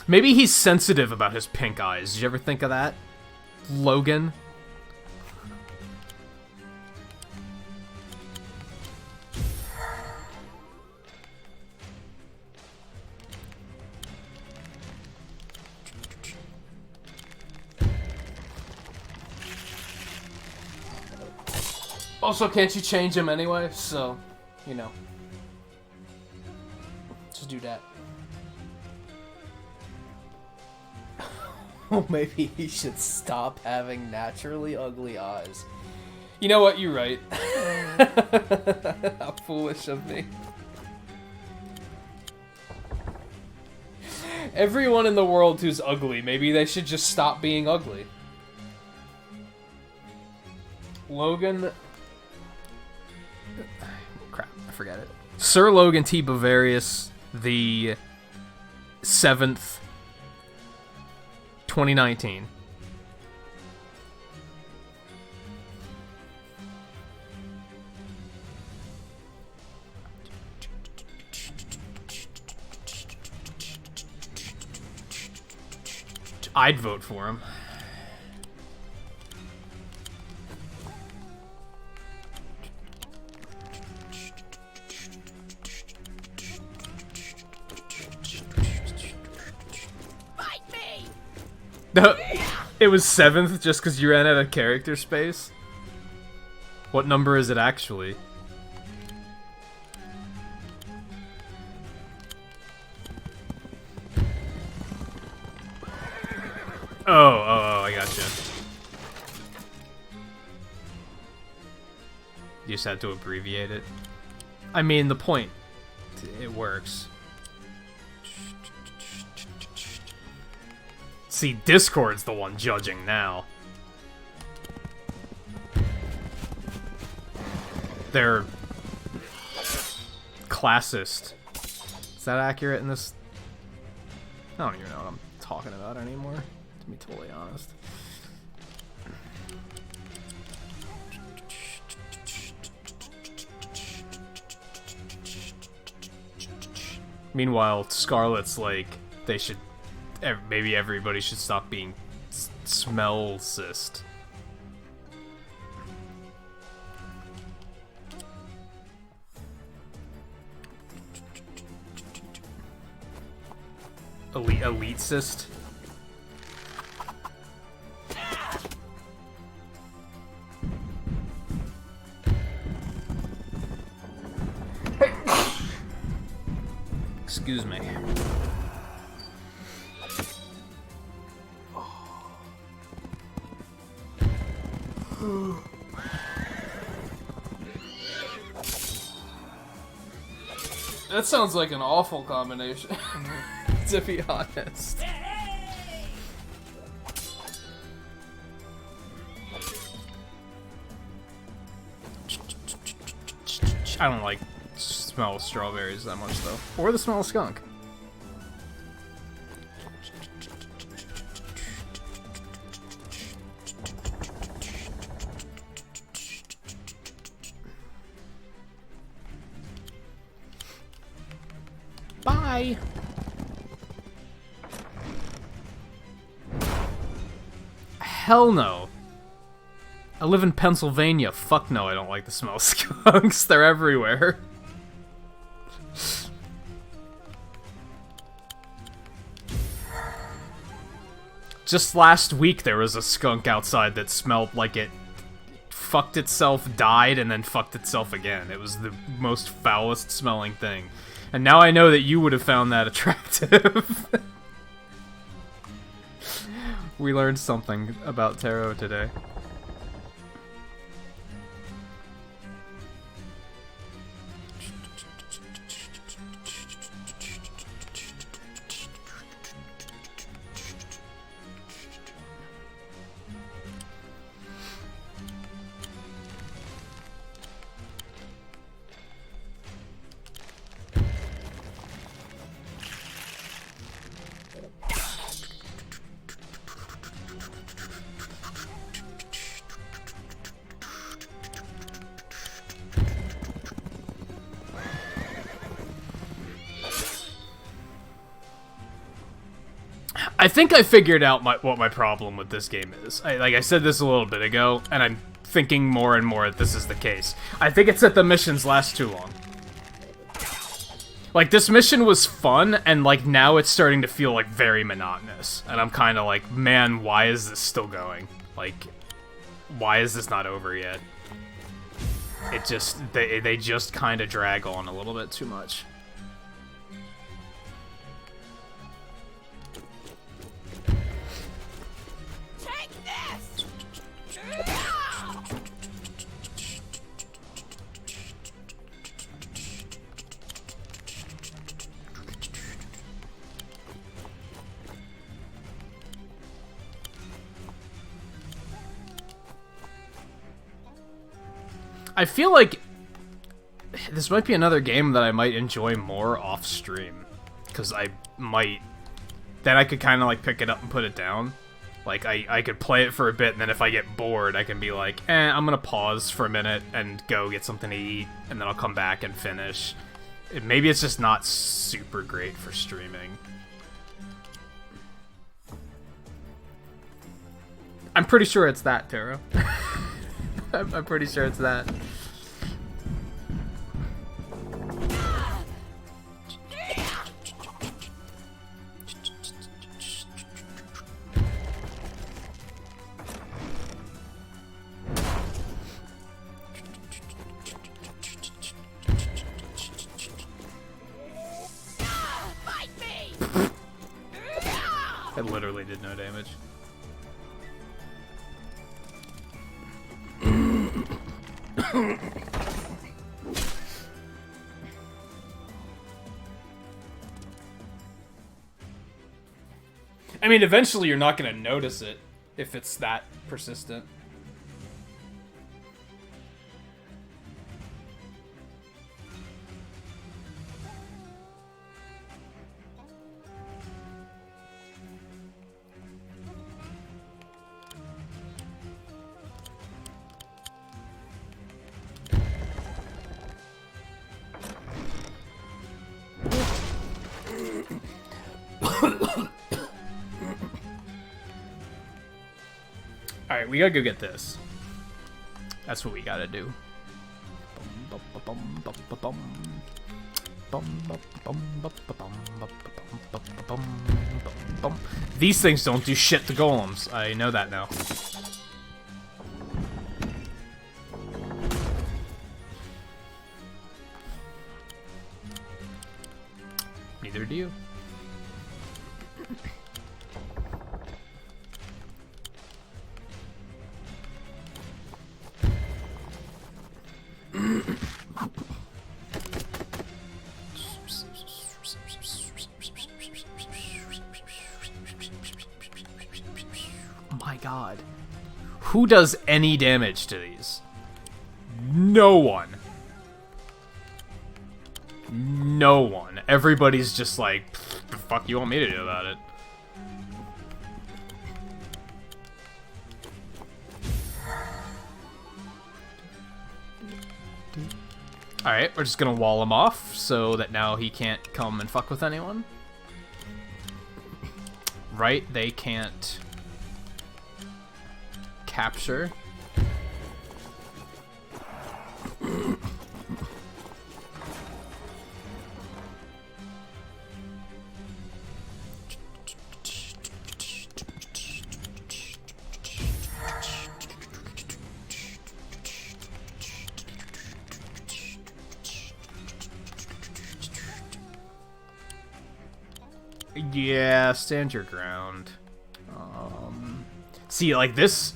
Maybe he's sensitive about his pink eyes. Did you ever think of that? Logan? Also, can't you change him anyway? So, you know. Just do that. Well, maybe he should stop having naturally ugly eyes. You know what? You're right. How foolish of me. Everyone in the world who's ugly, maybe they should just stop being ugly. Logan... Crap, I forget it. Sir Logan T. Bavarius, the 7th, 2019. I'd vote for him. It was 7th just because you ran out of character space? What number is it actually? Oh, I gotcha. You just had to abbreviate it. I mean, the point. It works. See, Discord's the one judging now. they're classist. Is that accurate in this? I don't even know what I'm talking about anymore, to be totally honest. Meanwhile, Scarlet's like, they should, maybe everybody should stop being smell-cist. Elitist. Excuse me. That sounds like an awful combination, to be honest. I don't like smell of strawberries that much though, or the smell of skunk. Bye. Hell no. I live in Pennsylvania. Fuck no, I don't like the smell of skunks. They're everywhere. Just last week there was a skunk outside that smelled like it fucked itself, died, and then fucked itself again. It was the most foulest smelling thing. And now I know that you would have found that attractive. We learned something about tarot today. I think I figured out what my problem with this game is. Like I said this a little bit ago, and I'm thinking more and more that this is the case. I think it's that the missions last too long. Like, this mission was fun, and like now it's starting to feel like very monotonous. And I'm kind of like, man, why is this still going? Like, why is this not over yet? It just, they just kind of drag on a little bit too much. I feel like this might be another game that I might enjoy more off stream, because then I could kind of like pick it up and put it down. Like I could play it for a bit, and then if I get bored, I can be like, I'm gonna pause for a minute and go get something to eat, and then I'll come back and finish. Maybe it's just not super great for streaming. I'm pretty sure it's that, Taro. I'm pretty sure it's that. It literally did no damage. I mean, eventually you're not going to notice it if it's that persistent. Alright, we gotta go get this. That's what we gotta do. These things don't do shit to golems. I know that now. Neither do you. My god. Who does any damage to these? No one. No one. Everybody's just like, the fuck you want me to do about it? Alright, we're just gonna wall him off so that now he can't come and fuck with anyone. Right, they can't capture. Yeah, stand your ground. See, like this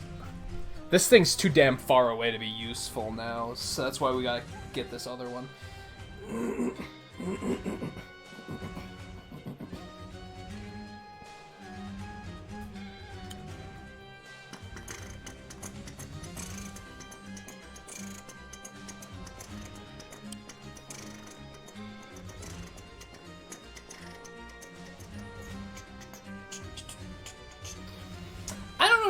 thing's too damn far away to be useful now, so that's why we gotta get this other one.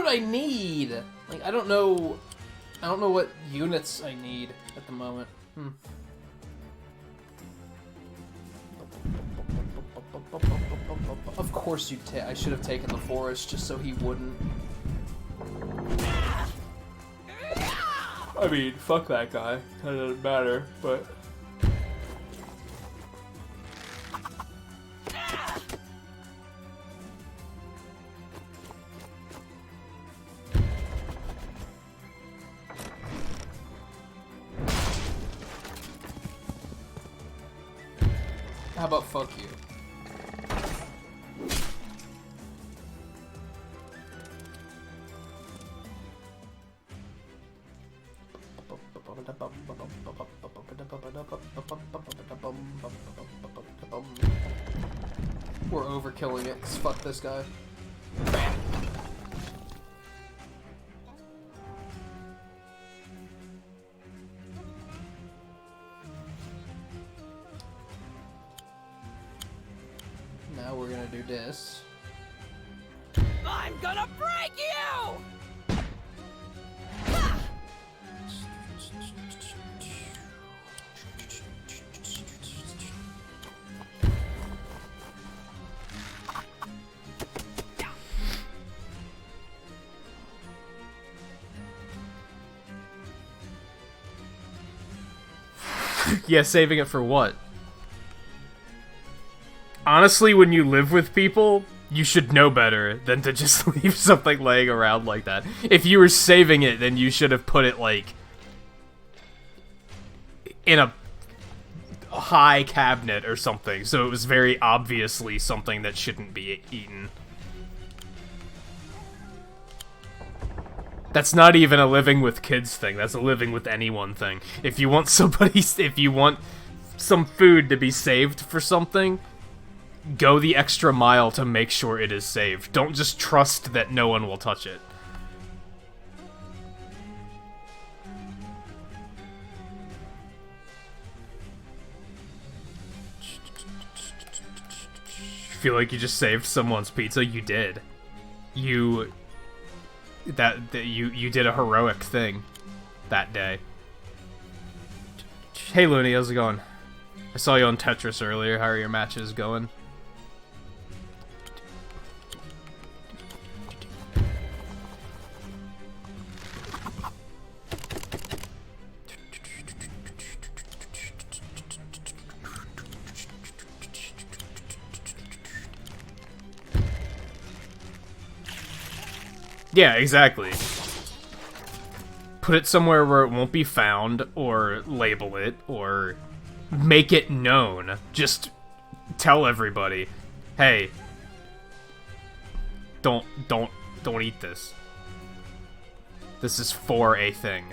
I need. Like, I don't know what units I need at the moment. Of course you I should have taken the forest just so he wouldn't. I mean, fuck that guy. That doesn't matter, but how about fuck you? We're overkilling it, 'cause fuck this guy. Now we're gonna do this. I'm gonna break you! Yeah, saving it for what? Honestly, when you live with people, you should know better than to just leave something laying around like that. If you were saving it, then you should have put it, like, in a high cabinet or something, so it was very obviously something that shouldn't be eaten. That's not even a living with kids thing, that's a living with anyone thing. If you want if you want some food to be saved for something, go the extra mile to make sure it is saved. Don't just trust that no one will touch it. Feel like you just saved someone's pizza? You did. You did a heroic thing that day. Hey Looney, how's it going? I saw you on Tetris earlier. How are your matches going? Yeah, exactly. Put it somewhere where it won't be found, or label it, or make it known. Just tell everybody, hey, don't eat this. This is for a thing.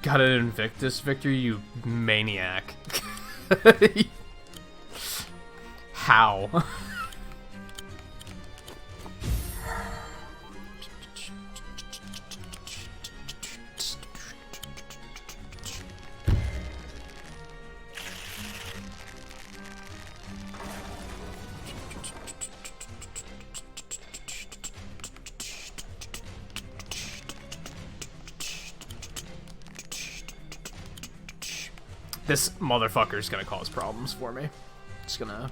Got an Invictus, Victor, you maniac. How? This motherfucker's gonna cause problems for me. Just gonna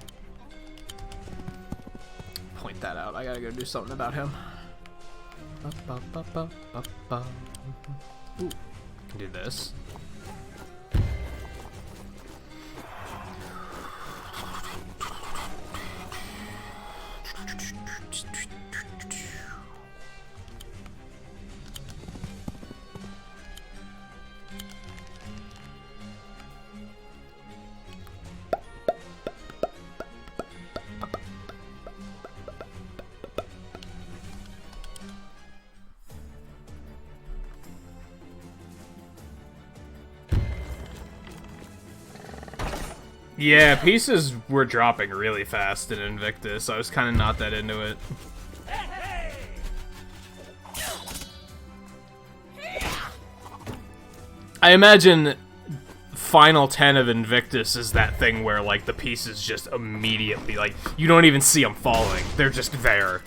point that out. I gotta go do something about him. Ooh, can do this. Yeah, pieces were dropping really fast in Invictus. I was kind of not that into it. I imagine Final 10 of Invictus is that thing where, like, the pieces just immediately, like, you don't even see them falling. They're just there.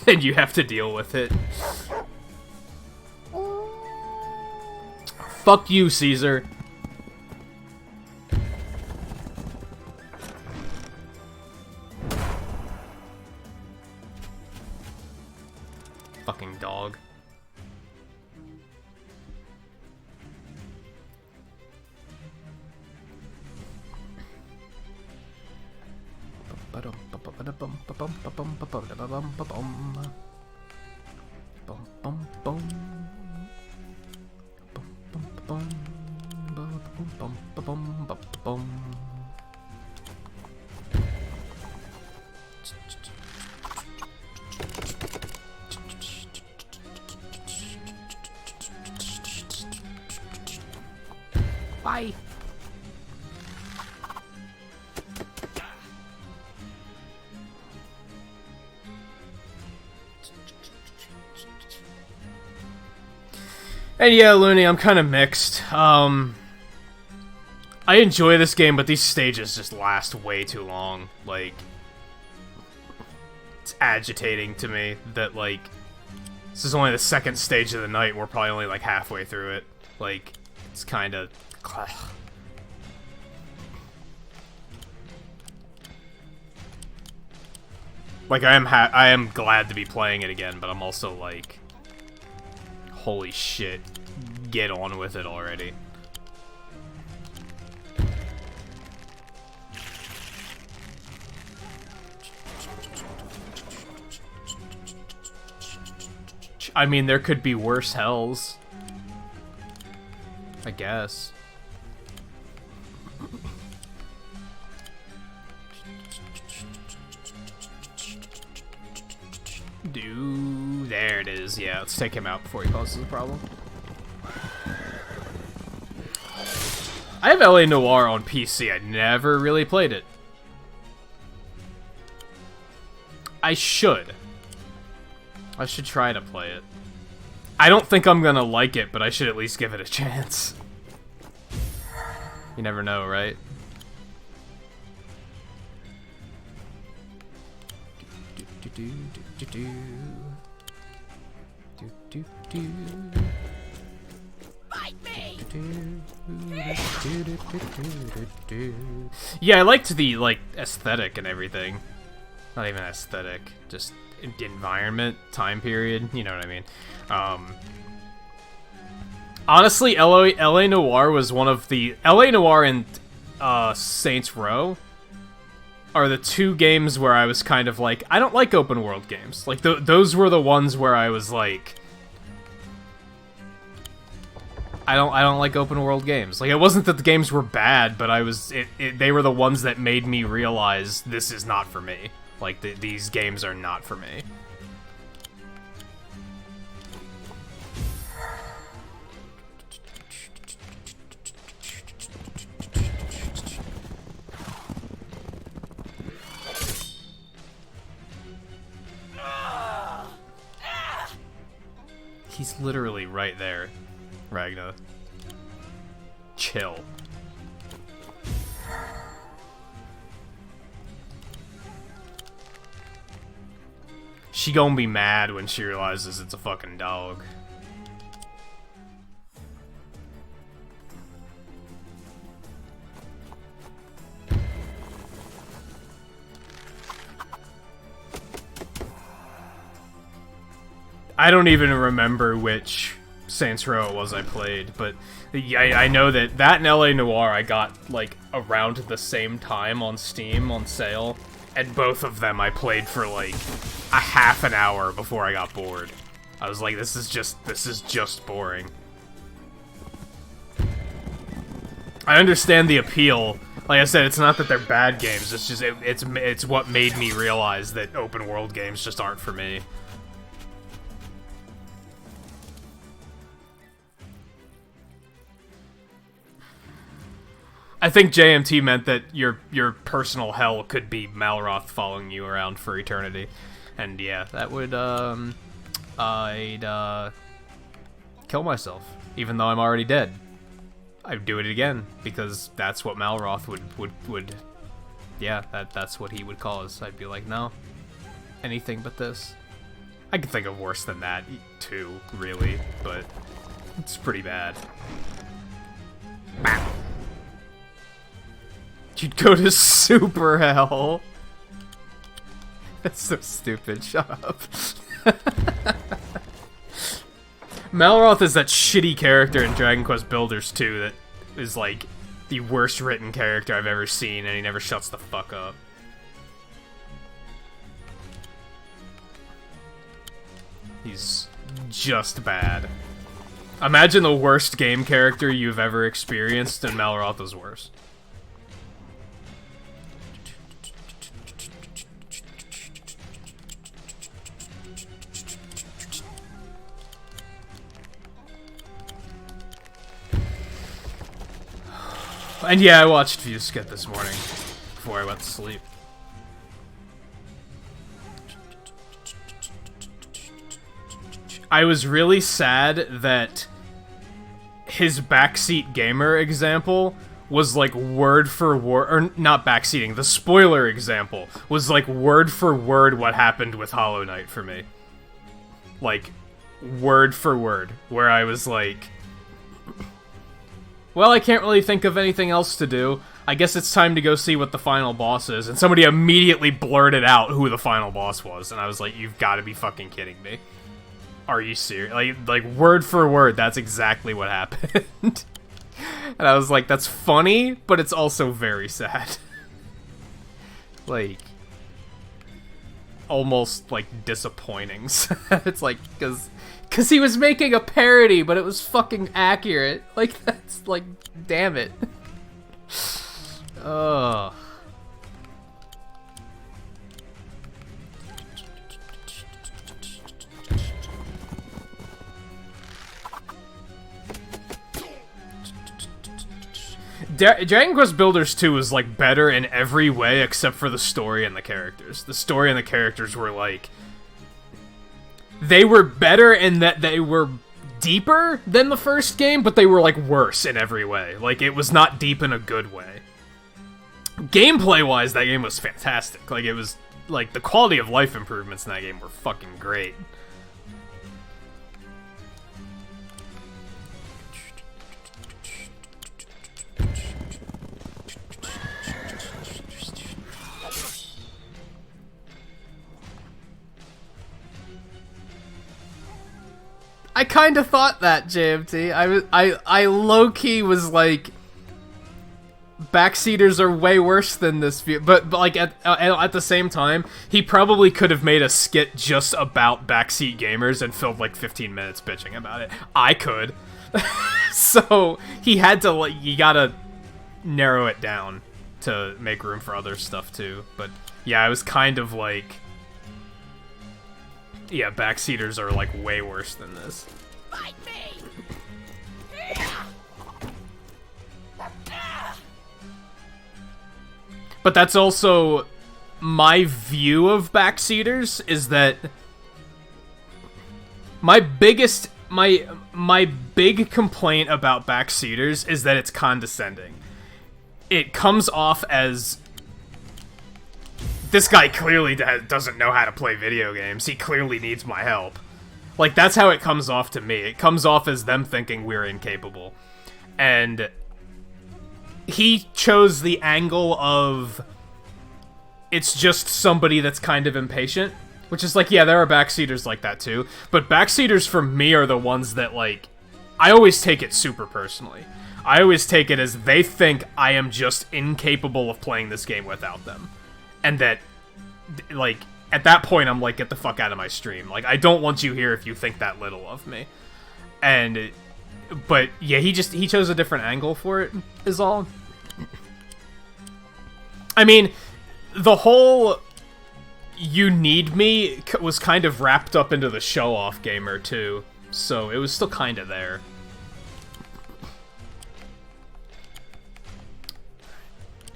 And you have to deal with it. Fuck you, Caesar. Fucking dog. Bye. And yeah, Looney, I'm kind of mixed. I enjoy this game, but these stages just last way too long. Like, it's agitating to me that, like, this is only the second stage of the night, and we're probably only, like, halfway through it. Like, it's kind of... Like, I am glad to be playing it again, but I'm also like, holy shit, get on with it already. I mean, there could be worse hells, I guess. There it is. Yeah, let's take him out before he causes a problem. I have LA Noire on PC. I never really played it. I should try to play it. I don't think I'm gonna like it, but I should at least give it a chance. You never know, right? Fight me! Yeah, I liked the, like, aesthetic and everything. Not even aesthetic, just environment, time period, you know what I mean. Honestly, LA Noire was one of the... LA Noire and Saints Row are the two games where I was kind of like, I don't like open world games. Like, those were the ones where I was like, I don't like open world games. Like, it wasn't that the games were bad, but they were the ones that made me realize this is not for me. Like, these games are not for me. He's literally right there, Ragna. Chill. She gonna be mad when she realizes it's a fucking dog. I don't even remember which Saints Row it was I played, but I know that and LA Noire I got, like, around the same time on Steam on sale, and both of them I played for, like, a half an hour before I got bored. I was like, this is just boring. I understand the appeal. Like I said, it's not that they're bad games, it's just, it's what made me realize that open world games just aren't for me. I think JMT meant that your personal hell could be Malroth following you around for eternity. And yeah, that would, I'd kill myself, even though I'm already dead. I'd do it again, because that's what Malroth would yeah, that's what he would cause. I'd be like, no, anything but this. I could think of worse than that, too, really, but it's pretty bad. You'd go to super hell. That's so stupid. Shut up. Malroth is that shitty character in Dragon Quest Builders 2 that is, like, the worst written character I've ever seen, and he never shuts the fuck up. He's just bad. Imagine the worst game character you've ever experienced, and Malroth is worse. And yeah, I watched Viewskit this morning before I went to sleep. I was really sad that his backseat gamer example was like word for word, or not backseating, the spoiler example was like word for word what happened with Hollow Knight for me. Like, word for word, where I was like, well, I can't really think of anything else to do. I guess it's time to go see what the final boss is. And somebody immediately blurted out who the final boss was. And I was like, you've got to be fucking kidding me. Are you serious? Like word for word, that's exactly what happened. And I was like, that's funny, but it's also very sad. Like, almost, like, disappointing. It's like, because he was making a parody, but it was fucking accurate. Like, that's, like, damn it. Ugh. Dragon Quest Builders 2 was, like, better in every way except for the story and the characters. The story and the characters were, like, they were better in that they were deeper than the first game, but they were, like, worse in every way. Like, it was not deep in a good way. Gameplay-wise, that game was fantastic. Like, it was, like, the quality of life improvements in that game were fucking great. I kind of thought that, JMT. I low-key was like, backseaters are way worse than this view, but like at the same time, he probably could have made a skit just about backseat gamers and filled like 15 minutes bitching about it. I could. So he had to, like, you gotta narrow it down to make room for other stuff too. But yeah, I was kind of like, yeah, backseaters are like way worse than this. Fight me! But that's also my view of backseaters, is that my big complaint about backseaters is that it's condescending. It comes off as, this guy clearly doesn't know how to play video games. He clearly needs my help. Like, that's how it comes off to me. It comes off as them thinking we're incapable. And he chose the angle of, it's just somebody that's kind of impatient. Which is like, yeah, there are backseaters like that too. But backseaters for me are the ones that, like, I always take it super personally. I always take it as they think I am just incapable of playing this game without them. And that, like, at that point I'm like, get the fuck out of my stream. Like, I don't want you here if you think that little of me. And, but yeah, he chose a different angle for it, is all. I mean, the whole "you need me" was kind of wrapped up into the show-off gamer, too. So it was still kind of there.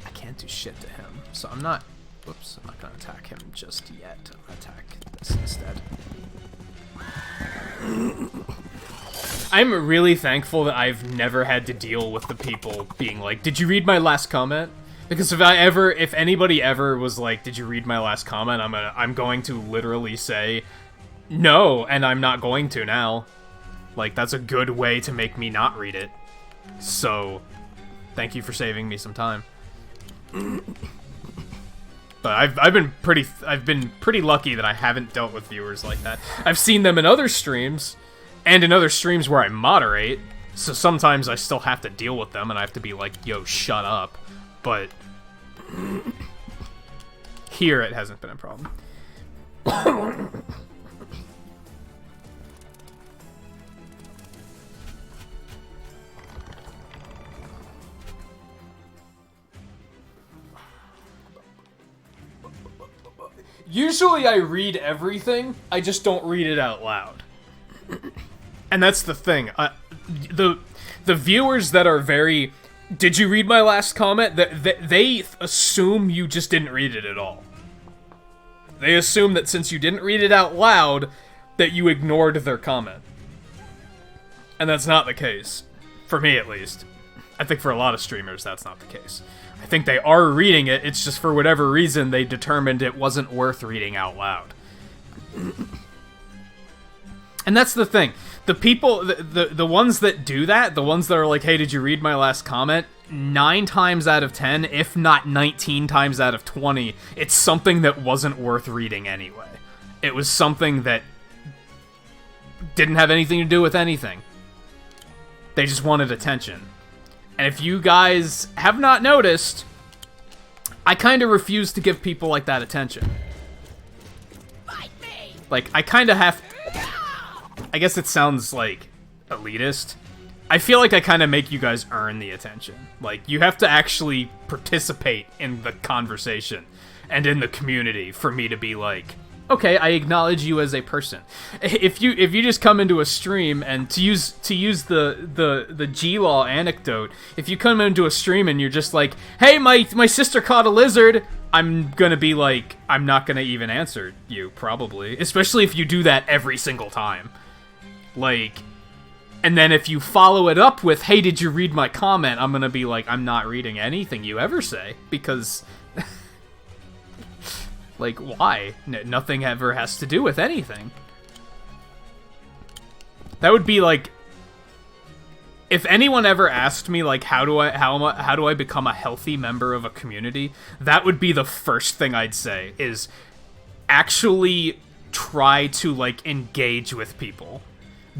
I can't do shit to him, so I'm not... Whoops, I'm not gonna attack him just yet. I'm gonna attack this instead. I'm really thankful that I've never had to deal with the people being like, "Did you read my last comment?" Because if anybody ever was like, "Did you read my last comment?" I'm going to literally say, "No," and I'm not going to now. Like, that's a good way to make me not read it. So, thank you for saving me some time. But I've been pretty lucky that I haven't dealt with viewers like that. I've seen them in other streams, and in other streams where I moderate, so sometimes I still have to deal with them, and I have to be like, "Yo, shut up." But here it hasn't been a problem. Usually I read everything, I just don't read it out loud. And that's the thing. The viewers that are very... "Did you read my last comment?" They assume you just didn't read it at all. They assume that since you didn't read it out loud, that you ignored their comment. And that's not the case. For me, at least. I think for a lot of streamers, that's not the case. I think they are reading it, it's just for whatever reason they determined it wasn't worth reading out loud. And that's the thing. The people, the ones that do that, the ones that are like, "Hey, did you read my last comment?" 9 times out of 10, if not 19 times out of 20, it's something that wasn't worth reading anyway. It was something that didn't have anything to do with anything. They just wanted attention. And if you guys have not noticed, I kind of refuse to give people like that attention. Fight me! Like, I kind of have... I guess it sounds, like, elitist. I feel like I kind of make you guys earn the attention. Like, you have to actually participate in the conversation and in the community for me to be like, okay, I acknowledge you as a person. If you just come into a stream and to use the G-Law anecdote, if you come into a stream and you're just like, "Hey, my sister caught a lizard," I'm gonna be like, I'm not gonna even answer you, probably. Especially if you do that every single time. Like, and then if you follow it up with, "Hey, did you read my comment?" I'm gonna be like, I'm not reading anything you ever say, because... like, why? Nothing ever has to do with anything. That would be like... If anyone ever asked me, like, how do I become a healthy member of a community, that would be the first thing I'd say, is actually try to, like, engage with people.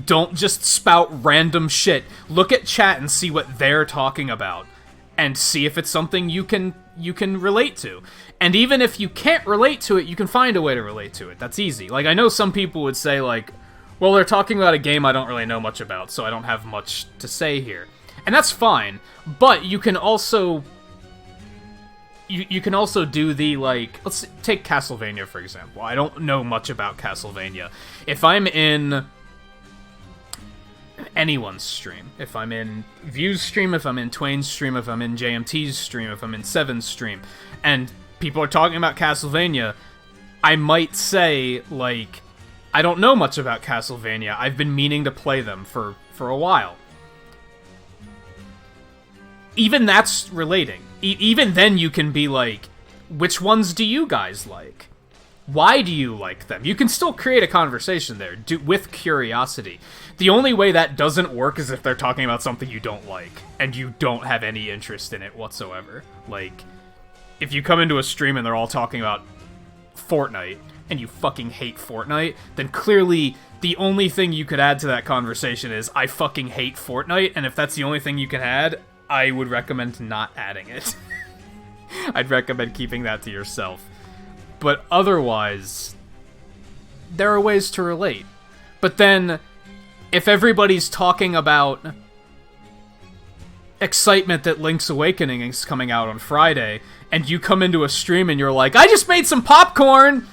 Don't just spout random shit. Look at chat and see what they're talking about. and see if it's something you can relate to. And even if you can't relate to it, you can find a way to relate to it. That's easy. Like, I know some people would say, like, well, they're talking about a game I don't really know much about, so I don't have much to say here. And that's fine, but you can also... You can also do the, like... Let's take Castlevania, for example. I don't know much about Castlevania. If I'm in anyone's stream, if I'm in View's stream, if I'm in Twain's stream, if I'm in JMT's stream, if I'm in Seven's stream, and people are talking about Castlevania, I might say, like, I don't know much about Castlevania. I've been meaning to play them for a while. Even that's relating. Even then you can be like, which ones do you guys like? Why do you like them? You can still create a conversation there, with curiosity. The only way that doesn't work is if they're talking about something you don't like, and you don't have any interest in it whatsoever. Like, if you come into a stream and they're all talking about Fortnite, and you fucking hate Fortnite, then clearly the only thing you could add to that conversation is, I fucking hate Fortnite, and if that's the only thing you can add, I would recommend not adding it. I'd recommend keeping that to yourself. But otherwise, there are ways to relate. But then, if everybody's talking about excitement that Link's Awakening is coming out on Friday, and you come into a stream and you're like, I just made some popcorn!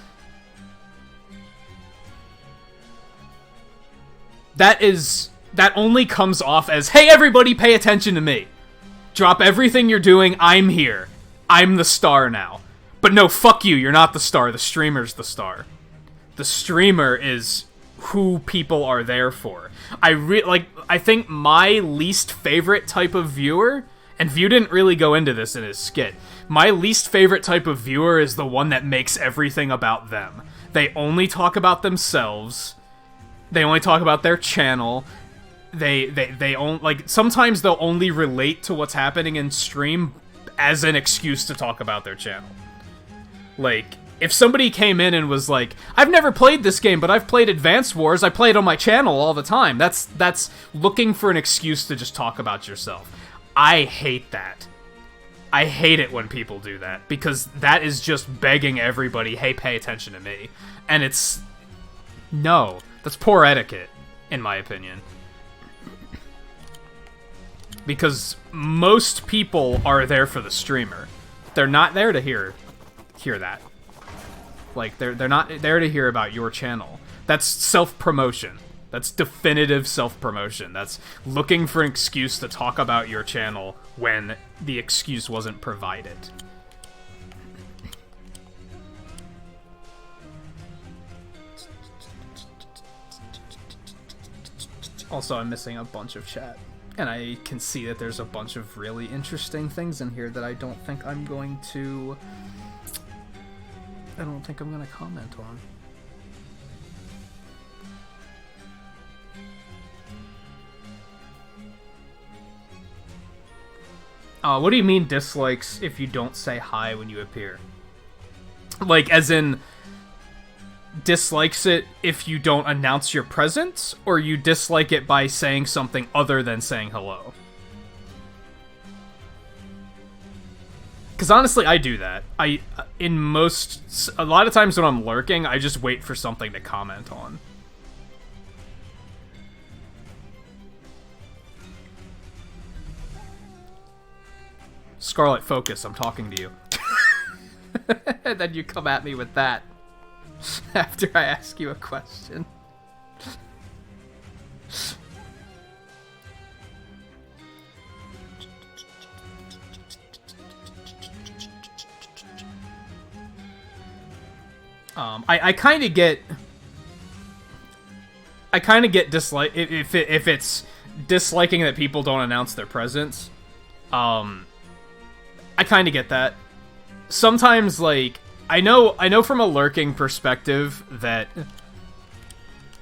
That only comes off as, hey everybody, pay attention to me. Drop everything you're doing, I'm here. I'm the star now. But no, fuck you, you're not the star, the streamer's the star. The streamer is who people are there for. I think my least favorite type of viewer, and View didn't really go into this in his skit, my least favorite type of viewer is the one that makes everything about them. They only talk about themselves, they only talk about their channel, they only, like, sometimes they'll only relate to what's happening in stream as an excuse to talk about their channel. Like, if somebody came in and was like, I've never played this game, but I've played Advance Wars, I play it on my channel all the time. That's looking for an excuse to just talk about yourself. I hate that. I hate it when people do that, because that is just begging everybody, hey, pay attention to me. And it's... No. That's poor etiquette, in my opinion. Because most people are there for the streamer. They're not there to hear that. Like, they're not there to hear about your channel. That's self-promotion. That's definitive self-promotion. That's looking for an excuse to talk about your channel when the excuse wasn't provided. Also, I'm missing a bunch of chat. And I can see that there's a bunch of really interesting things in here that I don't think I'm going to comment on. What do you mean dislikes if you don't say hi when you appear? Like, as in, dislikes it if you don't announce your presence, or you dislike it by saying something other than saying hello? Because honestly, I do that. A lot of times when I'm lurking, I just wait for something to comment on. Scarlet, focus, I'm talking to you. And then you come at me with that after I ask you a question. I kind of get dislike if it's disliking that people don't announce their presence. I kind of get that. Sometimes, like, I know from a lurking perspective that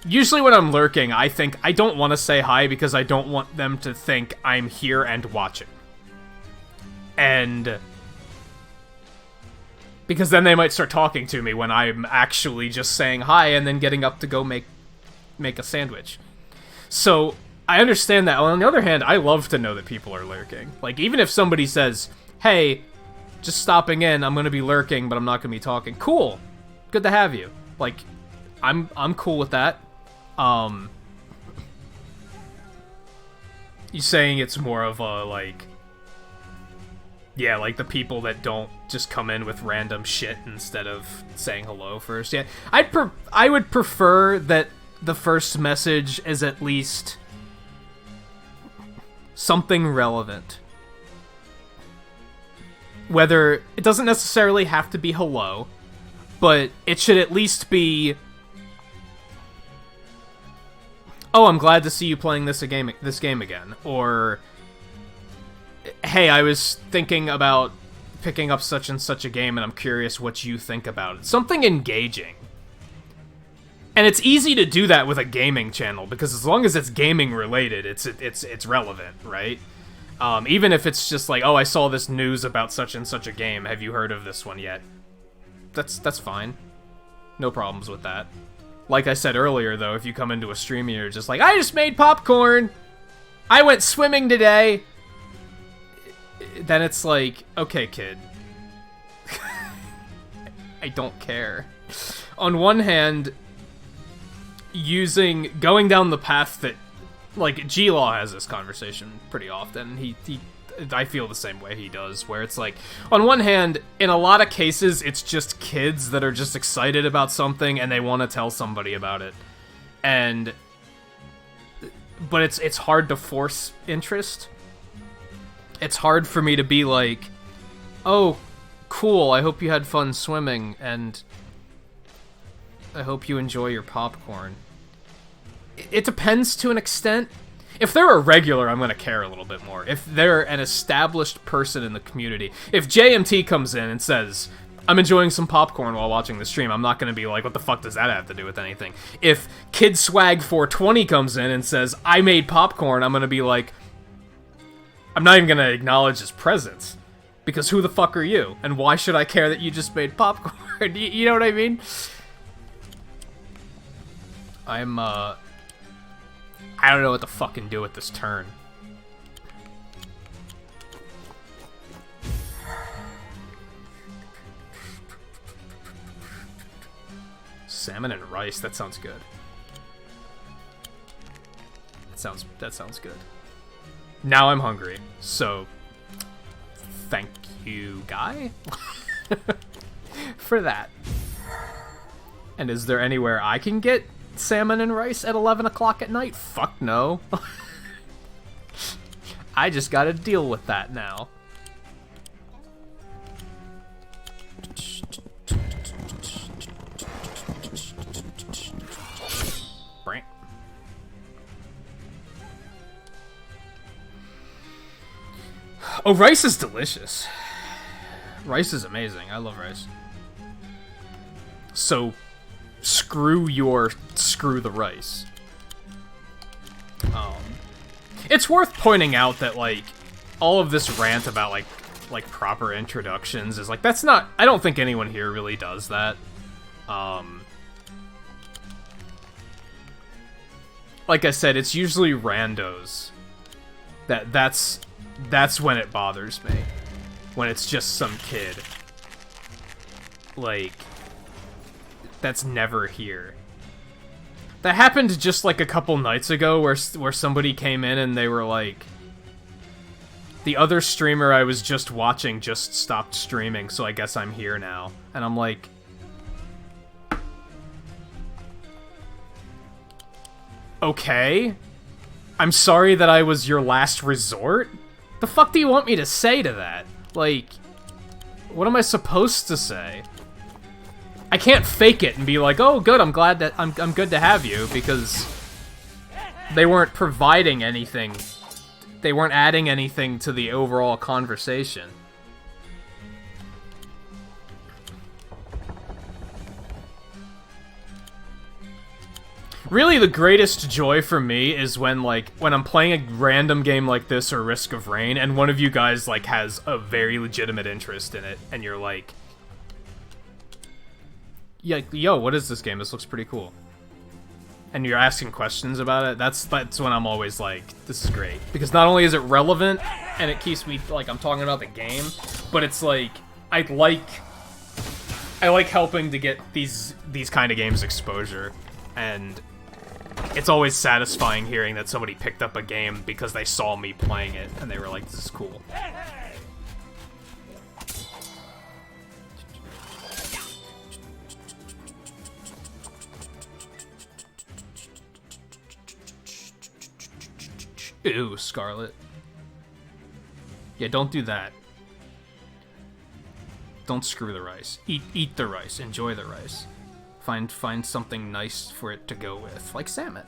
usually when I'm lurking, I think I don't want to say hi because I don't want them to think I'm here and watching. And because then they might start talking to me when I'm actually just saying hi and then getting up to go make a sandwich. So I understand that. On the other hand, I love to know that people are lurking. Like, even if somebody says, hey, just stopping in, I'm gonna be lurking, but I'm not gonna be talking. Cool. Good to have you. Like, I'm cool with that. You saying it's more of a, like... Yeah, like the people that don't just come in with random shit instead of saying hello first. Yeah, I would prefer that the first message is at least something relevant. Whether it doesn't necessarily have to be hello, but it should at least be, oh, I'm glad to see you playing this game again, or hey, I was thinking about picking up such and such a game and I'm curious what you think about it. Something engaging. And it's easy to do that with a gaming channel because as long as it's gaming related, it's relevant, right? Even if it's just like, oh, I saw this news about such and such a game. Have you heard of this one yet? That's fine. No problems with that. Like I said earlier, though, if you come into a stream and you're just like, I just made popcorn! I went swimming today! Then it's like, okay, kid. I don't care. On one hand, going down the path that, like, G-Law has this conversation pretty often. I feel the same way he does, where it's like, on one hand, in a lot of cases, it's just kids that are just excited about something and they want to tell somebody about it. But it's hard to force interest. It's hard for me to be like, oh, cool, I hope you had fun swimming, and I hope you enjoy your popcorn. It depends to an extent. If they're a regular, I'm gonna care a little bit more. If they're an established person in the community. If JMT comes in and says, I'm enjoying some popcorn while watching the stream, I'm not gonna be like, what the fuck does that have to do with anything? If Kid Swag 420 comes in and says, I made popcorn, I'm gonna be like, I'm not even gonna acknowledge his presence. Because who the fuck are you? And why should I care that you just made popcorn? You know what I mean? I don't know what to fucking do with this turn. Salmon and rice, that sounds good. That sounds good. Now I'm hungry, so thank you, guy, for that. And is there anywhere I can get salmon and rice at 11 o'clock at night? Fuck no. I just gotta deal with that now. Oh, rice is delicious. Rice is amazing. I love rice. So, screw the rice. It's worth pointing out that, like, all of this rant about, like proper introductions is, like, that's not... I don't think anyone here really does that. Like I said, it's usually randos. That's when it bothers me. When it's just some kid. Like, that's never here. That happened just like a couple nights ago where somebody came in and they were like, the other streamer I was just watching just stopped streaming, so I guess I'm here now. And I'm like, okay. I'm sorry that I was your last resort? The fuck do you want me to say to that? Like, what am I supposed to say? I can't fake it and be like, oh, good, I'm glad that I'm good to have you, because they weren't providing anything. They weren't adding anything to the overall conversation. Really, the greatest joy for me is when I'm playing a random game like this or Risk of Rain, and one of you guys, like, has a very legitimate interest in it, and you're like, yeah, yo, what is this game? This looks pretty cool. and you're asking questions about it, that's when I'm always like, this is great. Because not only is it relevant, and it keeps me, like, I'm talking about the game, but it's like, I like helping to get these kind of games exposure, and it's always satisfying hearing that somebody picked up a game because they saw me playing it, and they were like, this is cool. Ew, Scarlet. Yeah, don't do that. Don't screw the rice. Eat the rice. Enjoy the rice. Find something nice for it to go with, like salmon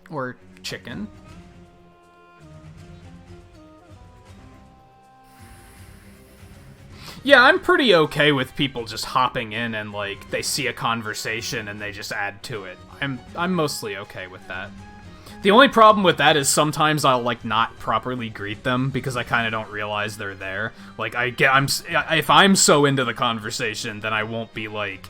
or chicken. Yeah, I'm pretty okay with people just hopping in and like they see a conversation and they just add to it. I'm mostly okay with that. The only problem with that is sometimes I'll, like, not properly greet them because I kind of don't realize they're there. Like, if I'm so into the conversation, then I won't be, like...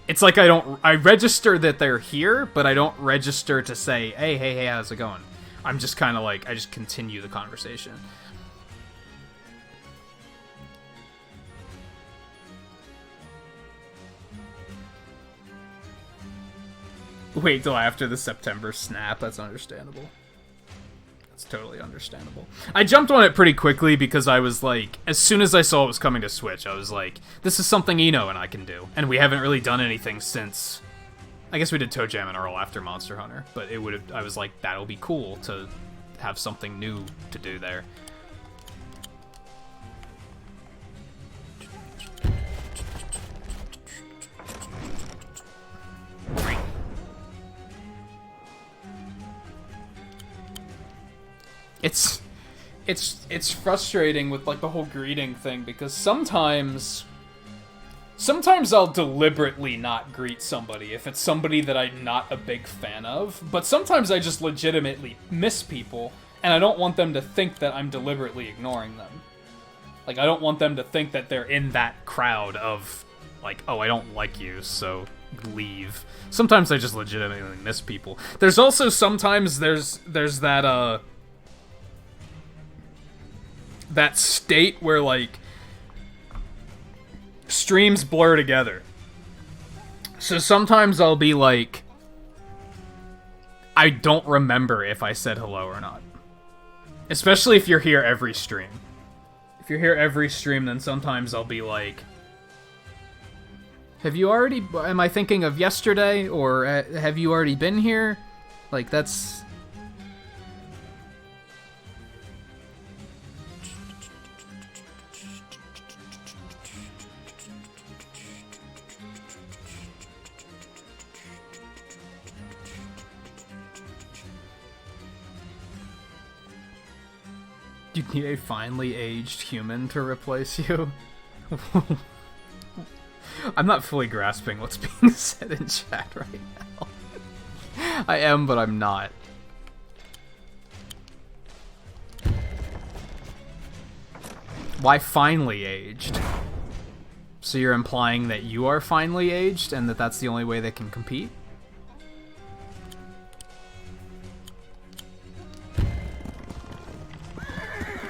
It's like I register that they're here, but I don't register to say, hey, how's it going? I'm just kind of like, I just continue the conversation. Wait till after the September snap, that's understandable. That's totally understandable. I jumped on it pretty quickly because I was like, as soon as I saw it was coming to Switch, I was like, this is something Eno and I can do. And we haven't really done anything since... I guess we did Toe Jam and Earl after Monster Hunter, but I was like, that'll be cool to have something new to do there. It's frustrating with, like, the whole greeting thing, because sometimes I'll deliberately not greet somebody if it's somebody that I'm not a big fan of, but sometimes I just legitimately miss people, and I don't want them to think that I'm deliberately ignoring them. Like, I don't want them to think that they're in that crowd of, like, oh, I don't like you, so leave. Sometimes I just legitimately miss people. There's also sometimes there's that state where, like, streams blur together. So sometimes I'll be like, I don't remember if I said hello or not. Especially if you're here every stream. If you're here every stream, then sometimes I'll be like, am I thinking of yesterday? Or have you already been here? Like, that's... You need a finely aged human to replace you? I'm not fully grasping what's being said in chat right now. I am, but I'm not. Why finely aged? So you're implying that you are finely aged and that that's the only way they can compete?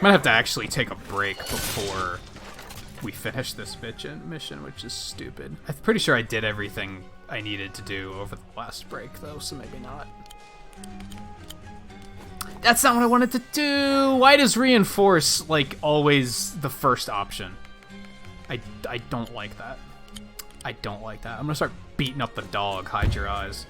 Might have to actually take a break before we finish this mission, which is stupid. I'm pretty sure I did everything I needed to do over the last break, though, so maybe not. That's not what I wanted to do! Why does reinforce, like, always the first option? I don't like that. I don't like that. I'm gonna start beating up the dog. Hide your eyes.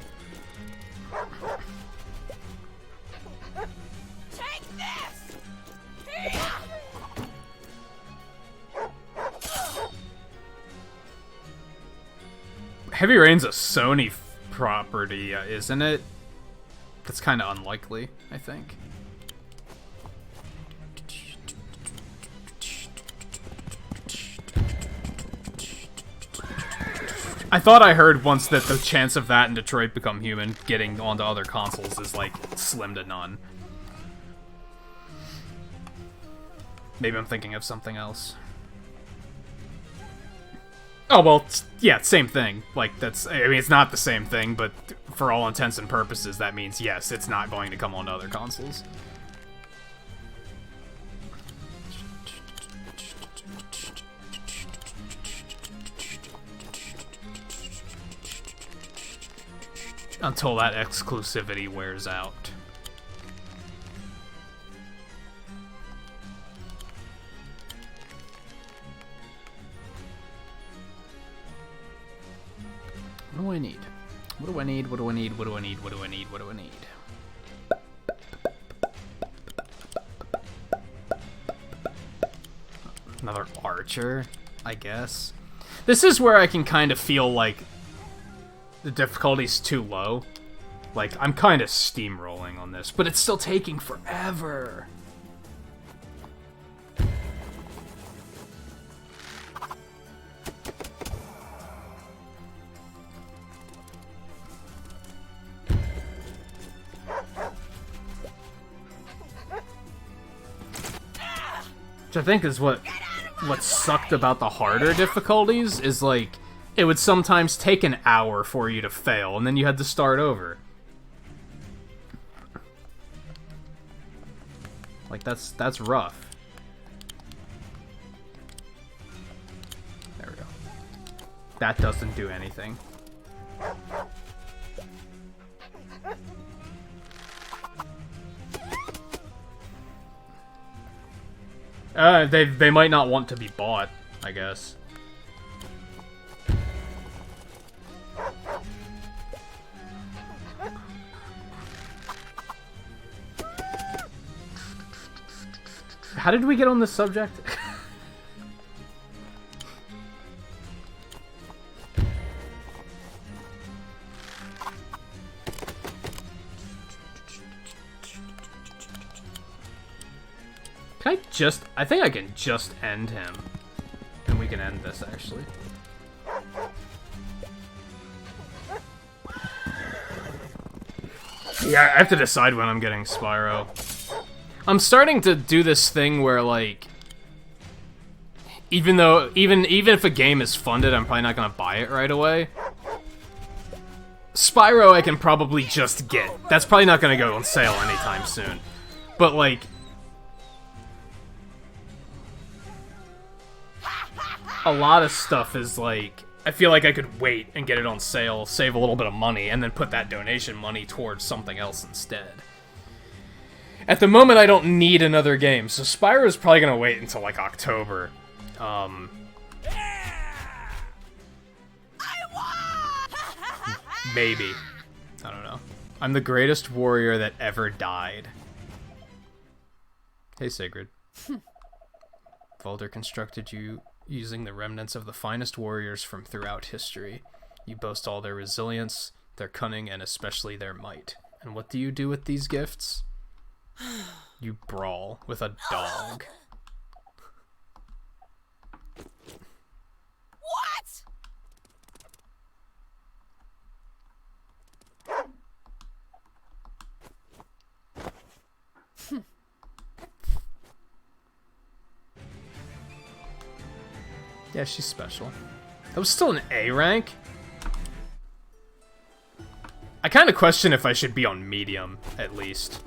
Heavy Rain's a Sony property, isn't it? That's kind of unlikely, I think. I thought I heard once that the chance of that and Detroit Become Human getting onto other consoles is, like, slim to none. Maybe I'm thinking of something else. Oh, well, yeah, same thing. Like, that's... I mean, it's not the same thing, but for all intents and purposes, that means, yes, it's not going to come onto other consoles. Until that exclusivity wears out. What do I need? What do I need? What do I need? What do I need? What do I need? What do I need? Another archer, I guess. This is where I can kind of feel like the difficulty's too low. Like, I'm kind of steamrolling on this, but it's still taking forever. Which I think is what sucked about the harder difficulties, is like, it would sometimes take an hour for you to fail, and then you had to start over. Like, that's rough. There we go. That doesn't do anything. They might not want to be bought, I guess. How did we get on this subject? I think I can just end him. And we can end this, actually. Yeah, I have to decide when I'm getting Spyro. I'm starting to do this thing where, like, even if a game is funded, I'm probably not gonna buy it right away. Spyro I can probably just get. That's probably not gonna go on sale anytime soon. But, like, a lot of stuff is like, I feel like I could wait and get it on sale, save a little bit of money, and then put that donation money towards something else instead. At the moment, I don't need another game, so Spyro's probably gonna wait until, like, October. Maybe. I don't know. I'm the greatest warrior that ever died. Hey, Sigrid. Valder constructed you using the remnants of the finest warriors from throughout history. You boast all their resilience, their cunning, and especially their might. And what do you do with these gifts? You brawl with a dog. What? Yeah, she's special. That was still an A rank? I kind of question if I should be on medium, at least.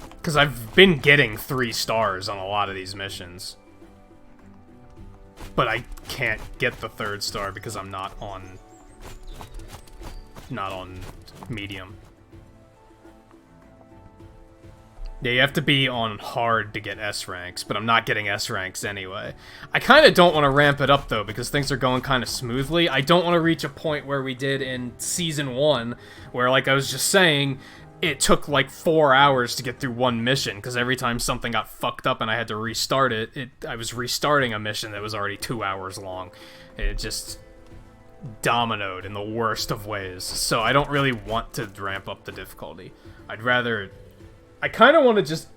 Because I've been getting 3 stars on a lot of these missions. But I can't get the 3rd star because I'm not on medium. Yeah, you have to be on hard to get S ranks, but I'm not getting S ranks anyway. I kind of don't want to ramp it up, though, because things are going kind of smoothly. I don't want to reach a point where we did in Season 1, where, like I was just saying, it took, like, 4 hours to get through one mission, because every time something got fucked up and I had to restart it, I was restarting a mission that was already 2 hours long. It just dominoed in the worst of ways, so I don't really want to ramp up the difficulty. I'd rather... I kind of want to just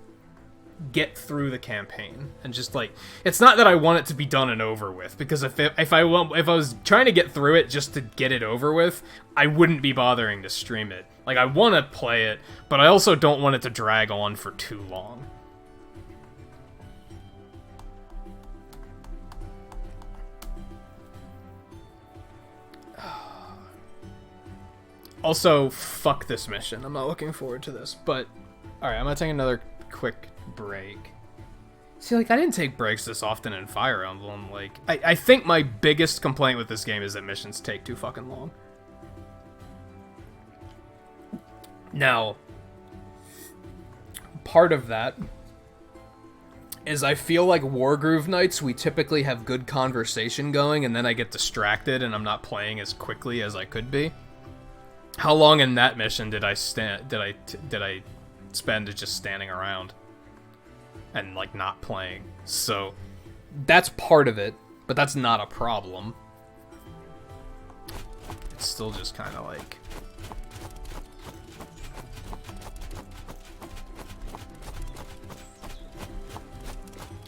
get through the campaign and just, like, it's not that I want it to be done and over with, because if I was trying to get through it just to get it over with, I wouldn't be bothering to stream it. Like, I want to play it, but I also don't want it to drag on for too long. Also, fuck this mission. I'm not looking forward to this. But, alright, I'm gonna take another quick break. See, like, I didn't take breaks this often in Fire Emblem. Like, I think my biggest complaint with this game is that missions take too fucking long. Now, part of that is I feel like Wargroove nights, we typically have good conversation going, and then I get distracted and I'm not playing as quickly as I could be. How long in that mission did I spend just standing around and like not playing? So that's part of it, but that's not a problem. It's still just kind of like,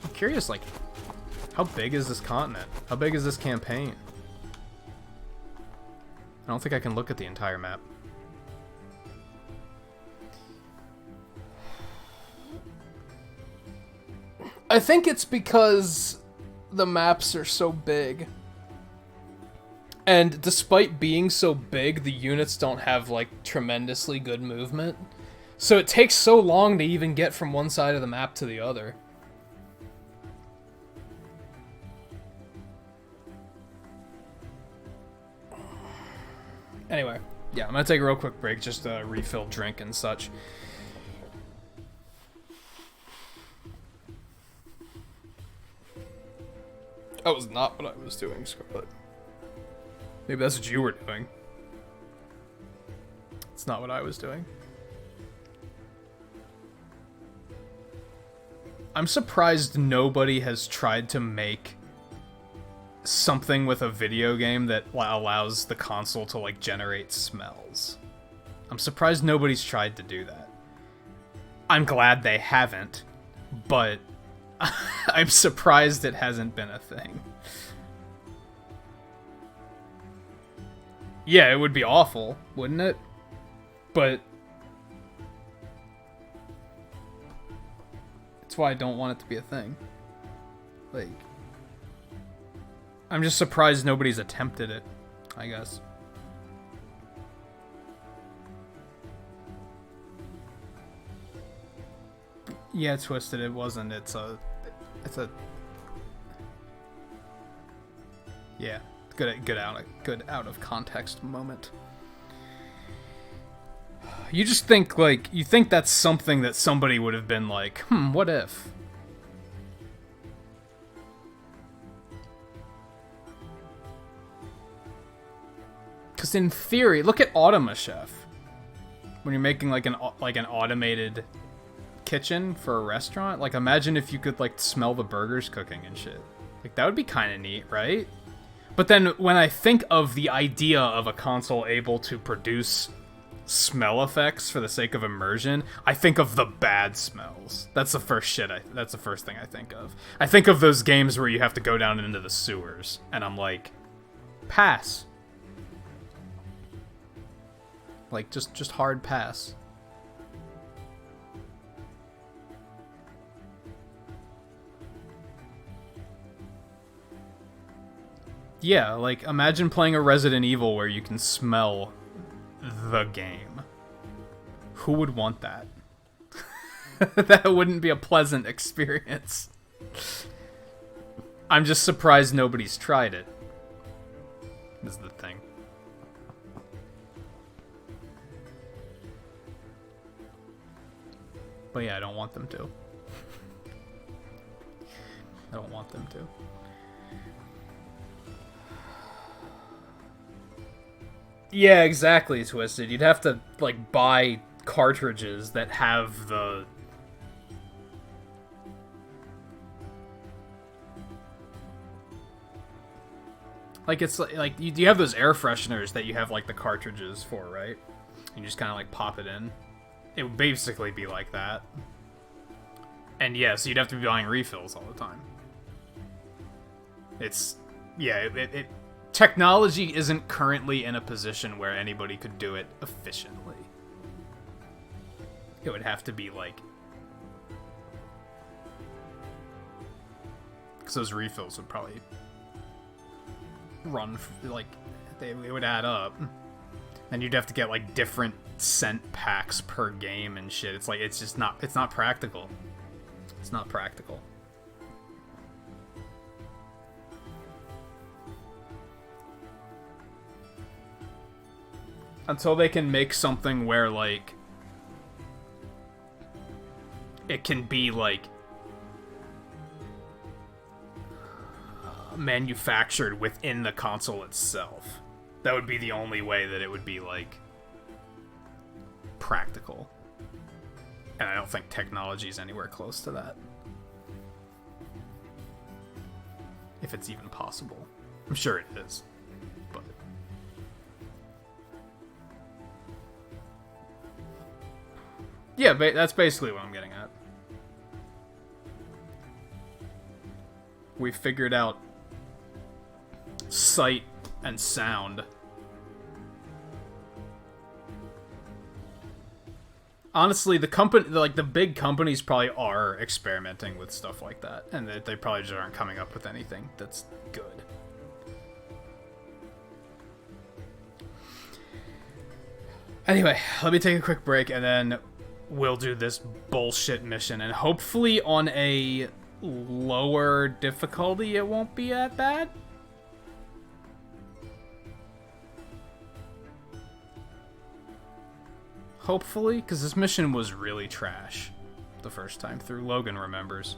I'm curious, like, how big is this continent? How big is this campaign? I don't think I can look at the entire map. I think it's because the maps are so big. And despite being so big, the units don't have, like, tremendously good movement. So it takes so long to even get from one side of the map to the other. Anyway, yeah, I'm gonna take a real quick break, just to refill drink and such. That was not what I was doing, Scarlet. Maybe that's what you were doing. It's not what I was doing. I'm surprised nobody has tried to make something with a video game that allows the console to, like, generate smells. I'm surprised nobody's tried to do that. I'm glad they haven't, but I'm surprised it hasn't been a thing. Yeah, it would be awful, wouldn't it? But that's why I don't want it to be a thing. Like, I'm just surprised nobody's attempted it, I guess. Yeah, Twisted, it wasn't. It's a... Yeah, good out of context moment. You just think, like, you think that's something that somebody would have been like, what if? Because in theory, look at Automa Chef. When you're making like an automated kitchen for a restaurant, like, imagine if you could, like, smell the burgers cooking and shit. Like, that would be kind of neat, right? But then when I think of the idea of a console able to produce smell effects for the sake of immersion, I think of the bad smells. That's the first that's the first thing I think of. I think of those games where you have to go down into the sewers, and I'm like, pass. Like, just hard pass. Yeah, like, imagine playing a Resident Evil where you can smell the game. Who would want that? That wouldn't be a pleasant experience. I'm just surprised nobody's tried it, is the thing. But yeah, I don't want them to. I don't want them to. Yeah, exactly, Twisted. You'd have to, like, buy cartridges that have the... Like, it's like you have those air fresheners that you have, like, the cartridges for, right? You just kind of, like, pop it in. It would basically be like that. And yeah, so you'd have to be buying refills all the time. It's... Yeah, technology isn't currently in a position where anybody could do it efficiently. It would have to be, like... Because those refills would probably run, like, they would add up. And you'd have to get like different scent packs per game and shit. It's like it's not practical. It's not practical. Until they can make something where like it can be like manufactured within the console itself. That would be the only way that it would be like practical. And I don't think technology is anywhere close to that. If it's even possible. I'm sure it is. But yeah, that's basically what I'm getting at. We figured out sight and sound. Honestly, the big companies probably are experimenting with stuff like that, and they probably just aren't coming up with anything that's good. Anyway, let me take a quick break, and then we'll do this bullshit mission, and hopefully on a lower difficulty it won't be that bad. Hopefully, because this mission was really trash the first time through. Logan remembers.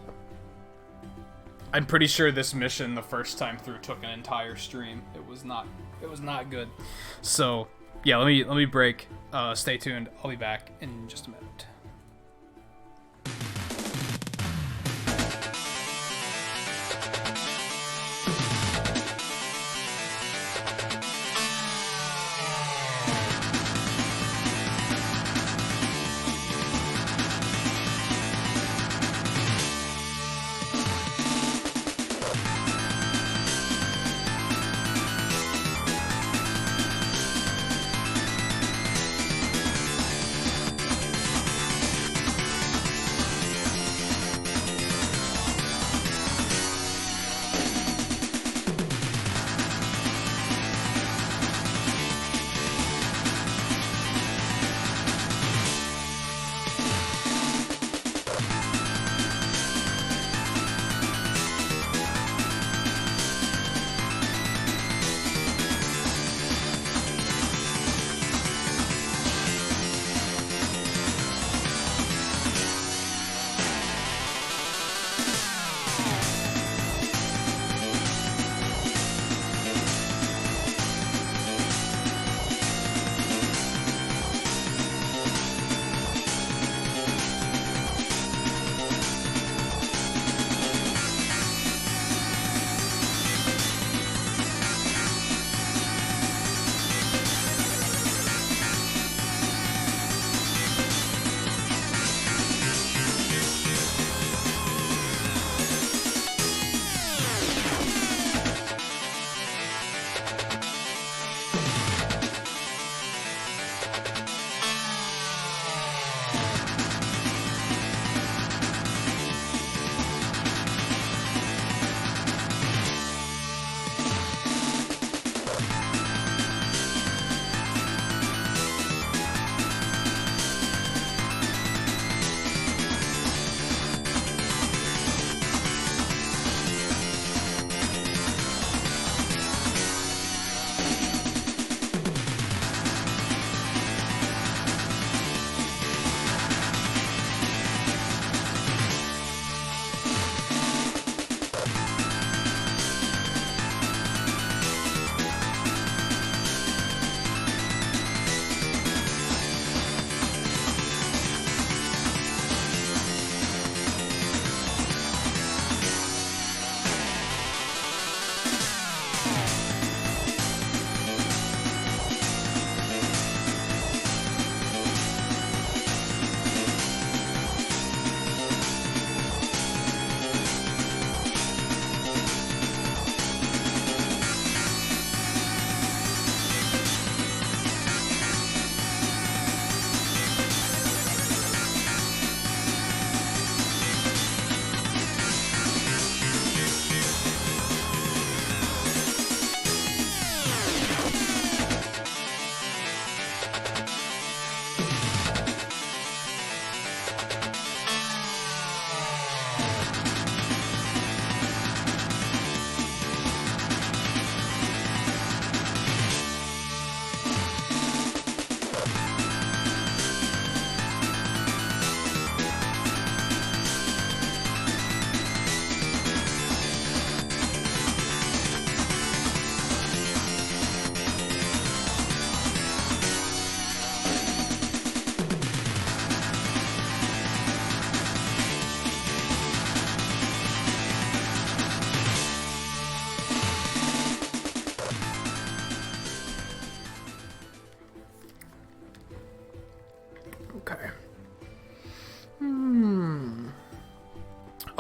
I'm pretty sure this mission the first time through took an entire stream. It was not good. So, yeah, let me break. Stay tuned. I'll be back in just a minute.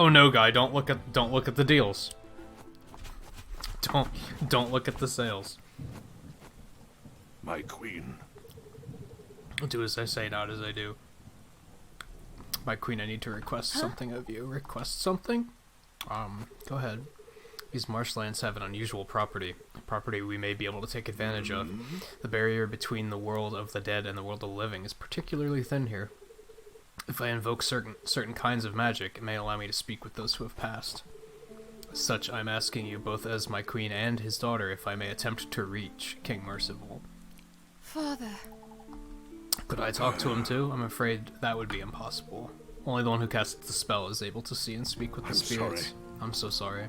Oh no, guy, don't look at the deals. Don't look at the sales. My queen. Do as I say, not as I do. My queen, I need to request something of you. Request something? Go ahead. These marshlands have an unusual property. A property we may be able to take advantage of. The barrier between the world of the dead and the world of the living is particularly thin here. If I invoke certain kinds of magic, it may allow me to speak with those who have passed. As such, I'm asking you, both as my queen and his daughter, if I may attempt to reach King Merciful. Father. Could I talk to him too? I'm afraid that would be impossible. Only the one who casts the spell is able to see and speak with the spirits. Sorry. I'm so sorry.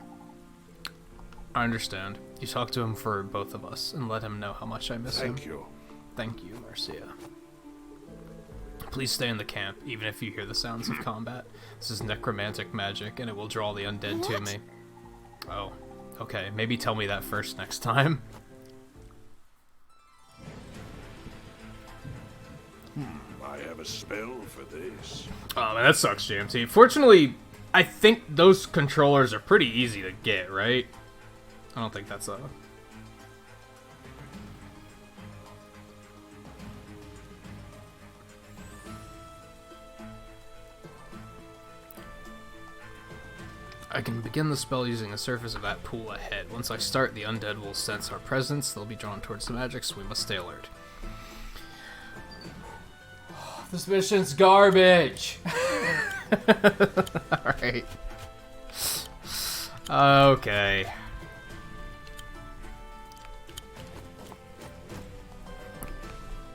I understand. You talk to him for both of us, and let him know how much I miss him. Thank you. Thank you, Marcia. Please stay in the camp, even if you hear the sounds of combat. This is necromantic magic, and it will draw the undead to me. Oh, okay. Maybe tell me that first next time. I have a spell for this. Oh man, that sucks, JMT. Fortunately, I think those controllers are pretty easy to get, right? I don't think that's a... I can begin the spell using the surface of that pool ahead. Once I start, the undead will sense our presence. They'll be drawn towards the magic, so we must stay alert. This mission's garbage! Alright. Okay.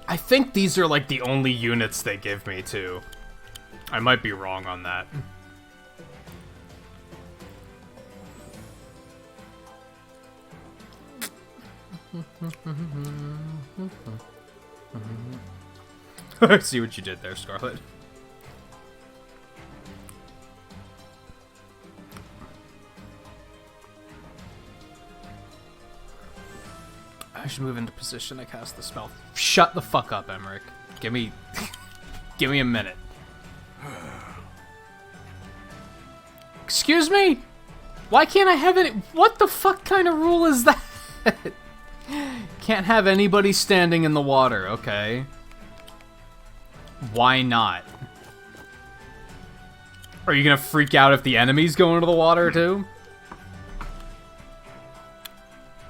I think these are like the only units they give me too. I might be wrong on that. I see what you did there, Scarlet. I should move into position to cast the spell. Shut the fuck up, Emmerich. Give me... give me a minute. Excuse me? Why can't I have it? What the fuck kind of rule is that? Can't have anybody standing in the water, okay. Why not? Are you gonna freak out if the enemies go into the water too?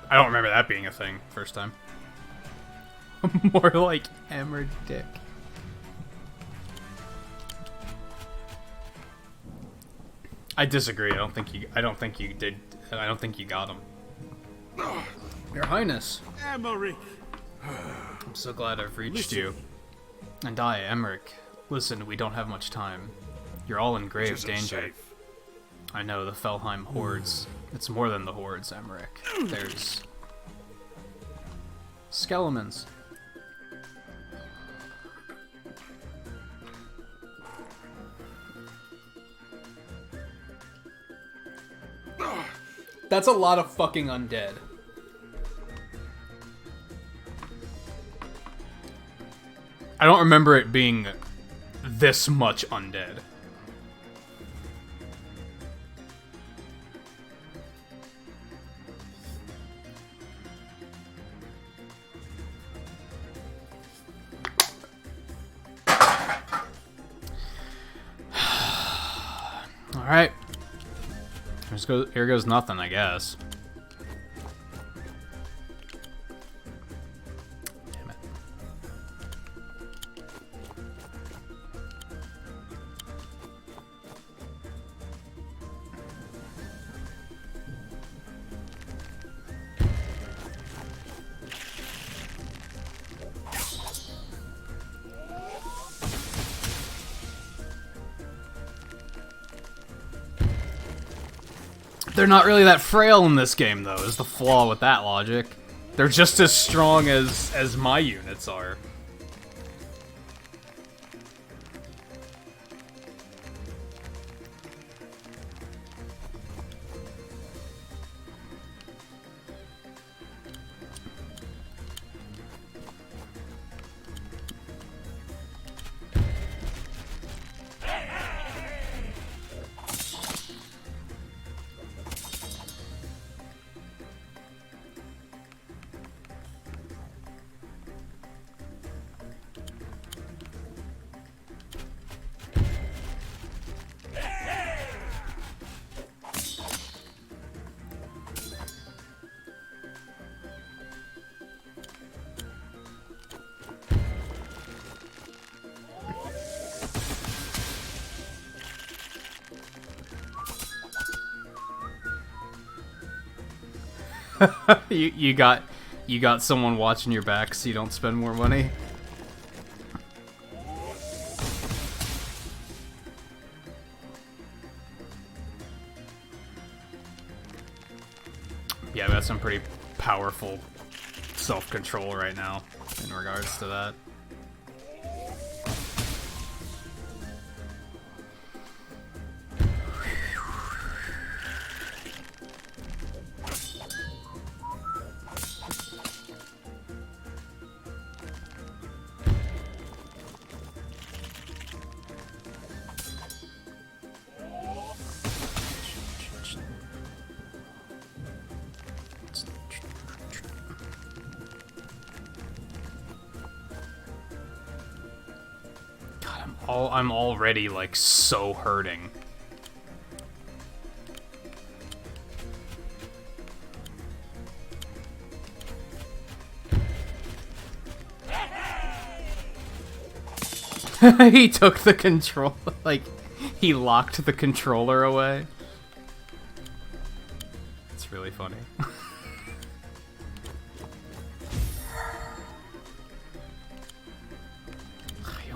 I don't remember that being a thing first time. More like Emmer Dick. I disagree. I don't think you did. I don't think you got him. Your Highness. Emmerich. I'm so glad I've reached you. And I, Emmerich. Listen, we don't have much time. You're all in grave danger. Safe. I know, the Felheim hordes. It's more than the hordes, Emmerich. There's... skeletons. That's a lot of fucking undead. I don't remember it being this much undead. Alright. Here goes nothing, I guess. Damn it. They're not really that frail in this game, though, is the flaw with that logic. They're just as strong as my units are. you got someone watching your back so you don't spend more money. Yeah, we got some pretty powerful self-control right now in regards to that. I'm already, like, so hurting. He took the control, like, he locked the controller away. It's really funny.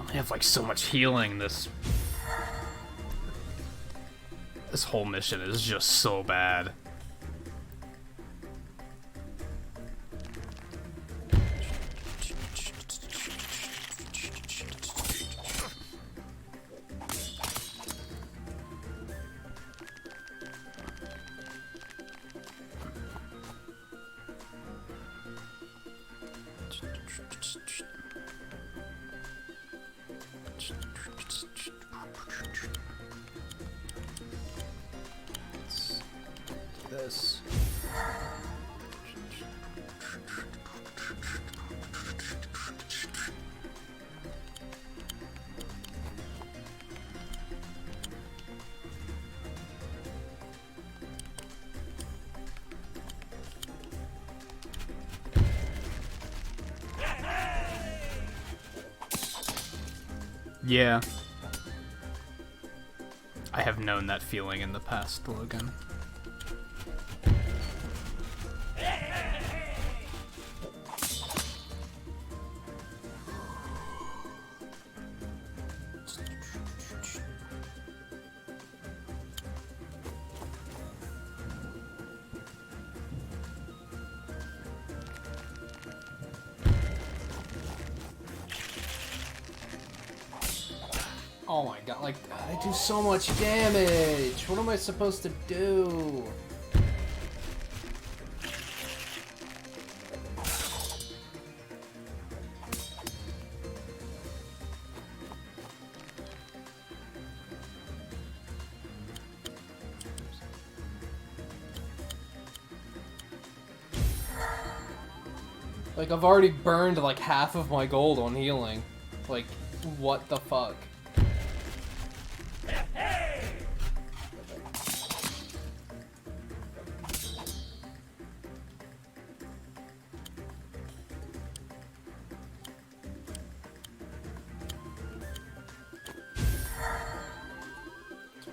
I have like so much healing. This whole mission is just so bad. This. Yeah. I have known that feeling in the past, Logan. Oh my god, like, I do so much damage! What am I supposed to do? Like, I've already burned like half of my gold on healing. Like, what the fuck?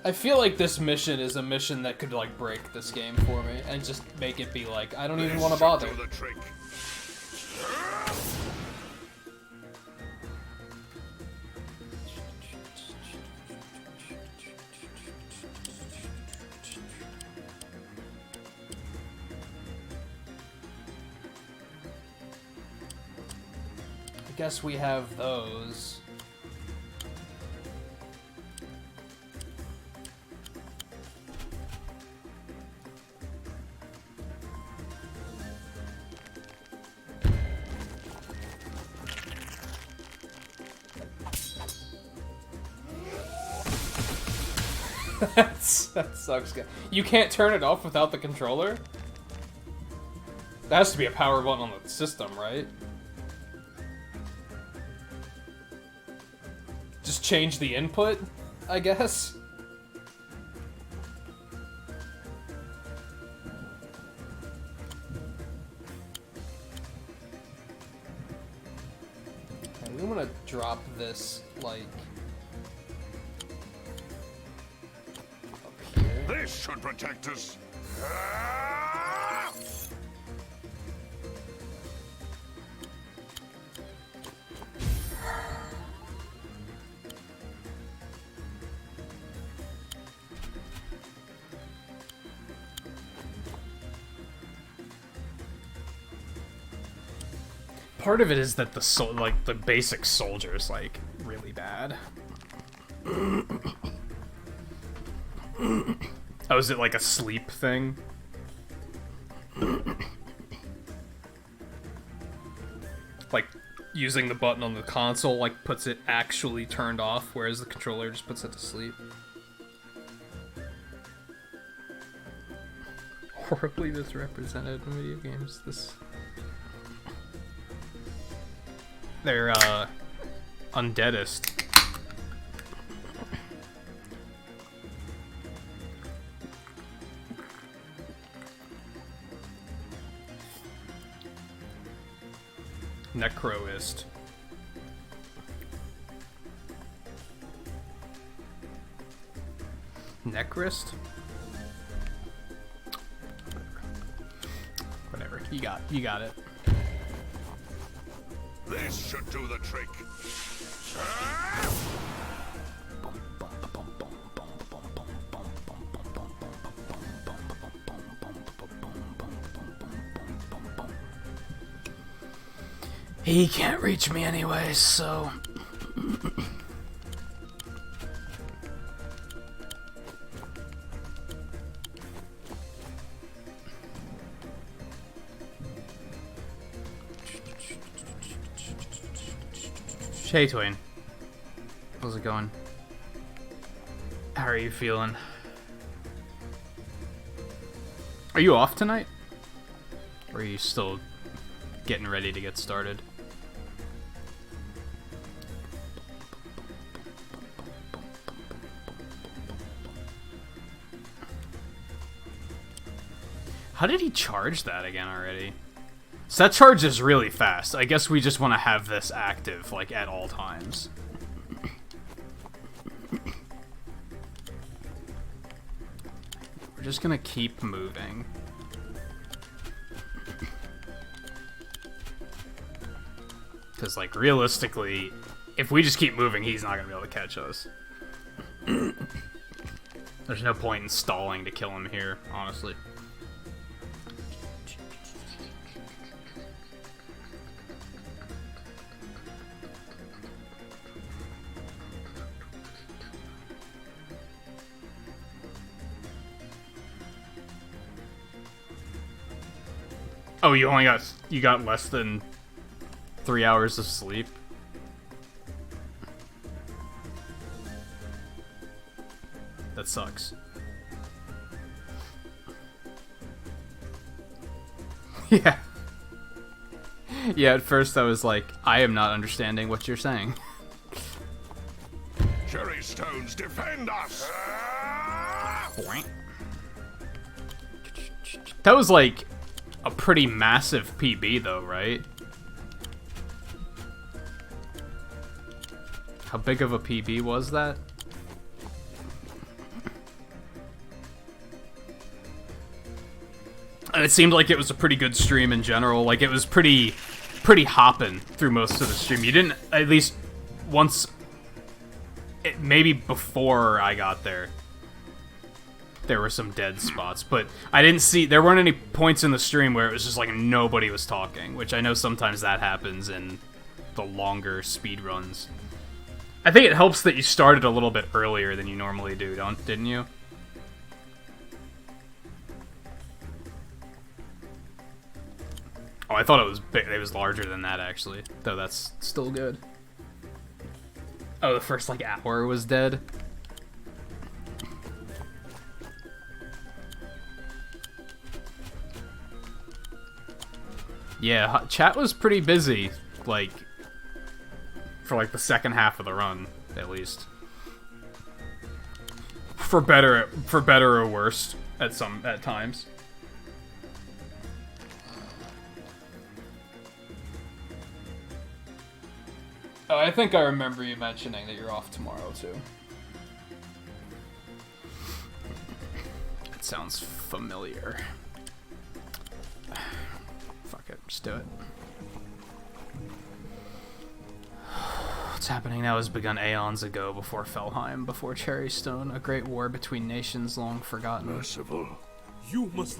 I feel like this mission is a mission that could, like, break this game for me and just make it be like, I don't even want to bother. I guess we have those. That sucks. You can't turn it off without the controller? That has to be a power button on the system, right? Just change the input, I guess? Okay, I'm gonna drop this, like... This should protect us. Part of it is that the basic soldier's like really bad. Oh, is it like a sleep thing? Like using the button on the console like puts it actually turned off, whereas the controller just puts it to sleep. Horribly misrepresented in video games. They're undeadest. Necroist. Necrist? Whatever. You got it. This should do the trick. He can't reach me anyways, so... Hey, Twain. How's it going? How are you feeling? Are you off tonight? Or are you still getting ready to get started? How did he charge that again already? So that charges really fast. I guess we just want to have this active, like, at all times. We're just gonna keep moving. Because, like, realistically, if we just keep moving, he's not gonna be able to catch us. There's no point in stalling to kill him here, honestly. Oh, you got less than 3 hours of sleep? That sucks. Yeah. Yeah, at first I was like, I am not understanding what you're saying. Cherry stones, defend us! That was like a pretty massive PB though, right? How big of a PB was that? And it seemed like it was a pretty good stream in general. Like, it was pretty hopping through most of the stream. You didn't, at least once, maybe before I got there, there were some dead spots, but I didn't see, there weren't any points in the stream where it was just like nobody was talking, which I know sometimes that happens in the longer speed runs. I think it helps that you started a little bit earlier than you normally do, didn't you? Oh, I thought it was big, it was larger than that actually, though that's still good. Oh, the first like hour was dead? Yeah, chat was pretty busy, like, for like the second half of the run, at least. For better or worse at times. Oh, I think I remember you mentioning that you're off tomorrow too. It sounds familiar. Fuck it, just do it. What's happening now has begun aeons ago, before Felheim, before Cherrystone, a great war between nations long forgotten. Merciful. You must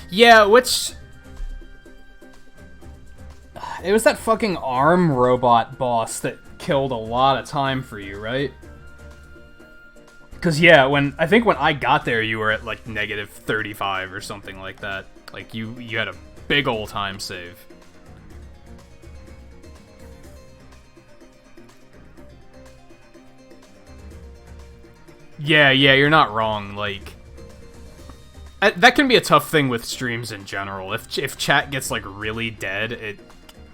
Yeah, which... It was that fucking arm robot boss that killed a lot of time for you, right? Because, yeah, I think when I got there, you were at, like, negative 35 or something like that. Like, you had a big ol' time save. Yeah, you're not wrong, like... That can be a tough thing with streams in general. If chat gets, like, really dead, it...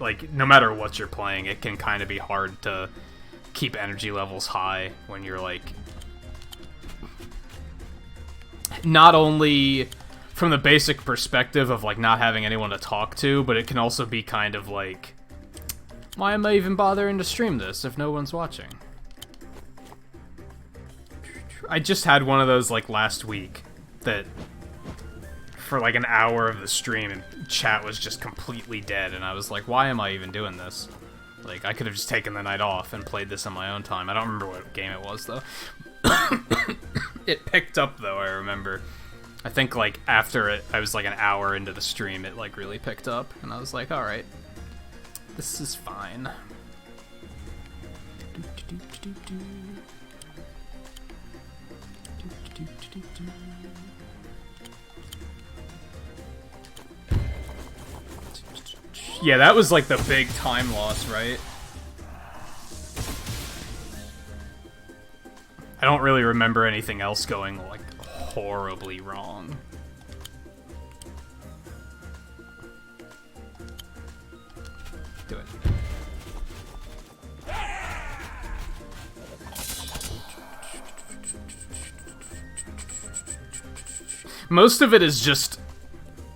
Like, no matter what you're playing, it can kind of be hard to keep energy levels high when you're, like... Not only from the basic perspective of, like, not having anyone to talk to, but it can also be kind of, like... Why am I even bothering to stream this if no one's watching? I just had one of those, like, last week that... For, like, an hour of the stream, and chat was just completely dead, and I was like, why am I even doing this? Like, I could have just taken the night off and played this on my own time. I don't remember what game it was, though. It picked up, though, I remember. I think, like, after it, I was, like, an hour into the stream, it, like, really picked up, and I was like, alright. This is fine. Yeah, that was like the big time loss, right? I don't really remember anything else going, like, horribly wrong. Do it. Most of it is just...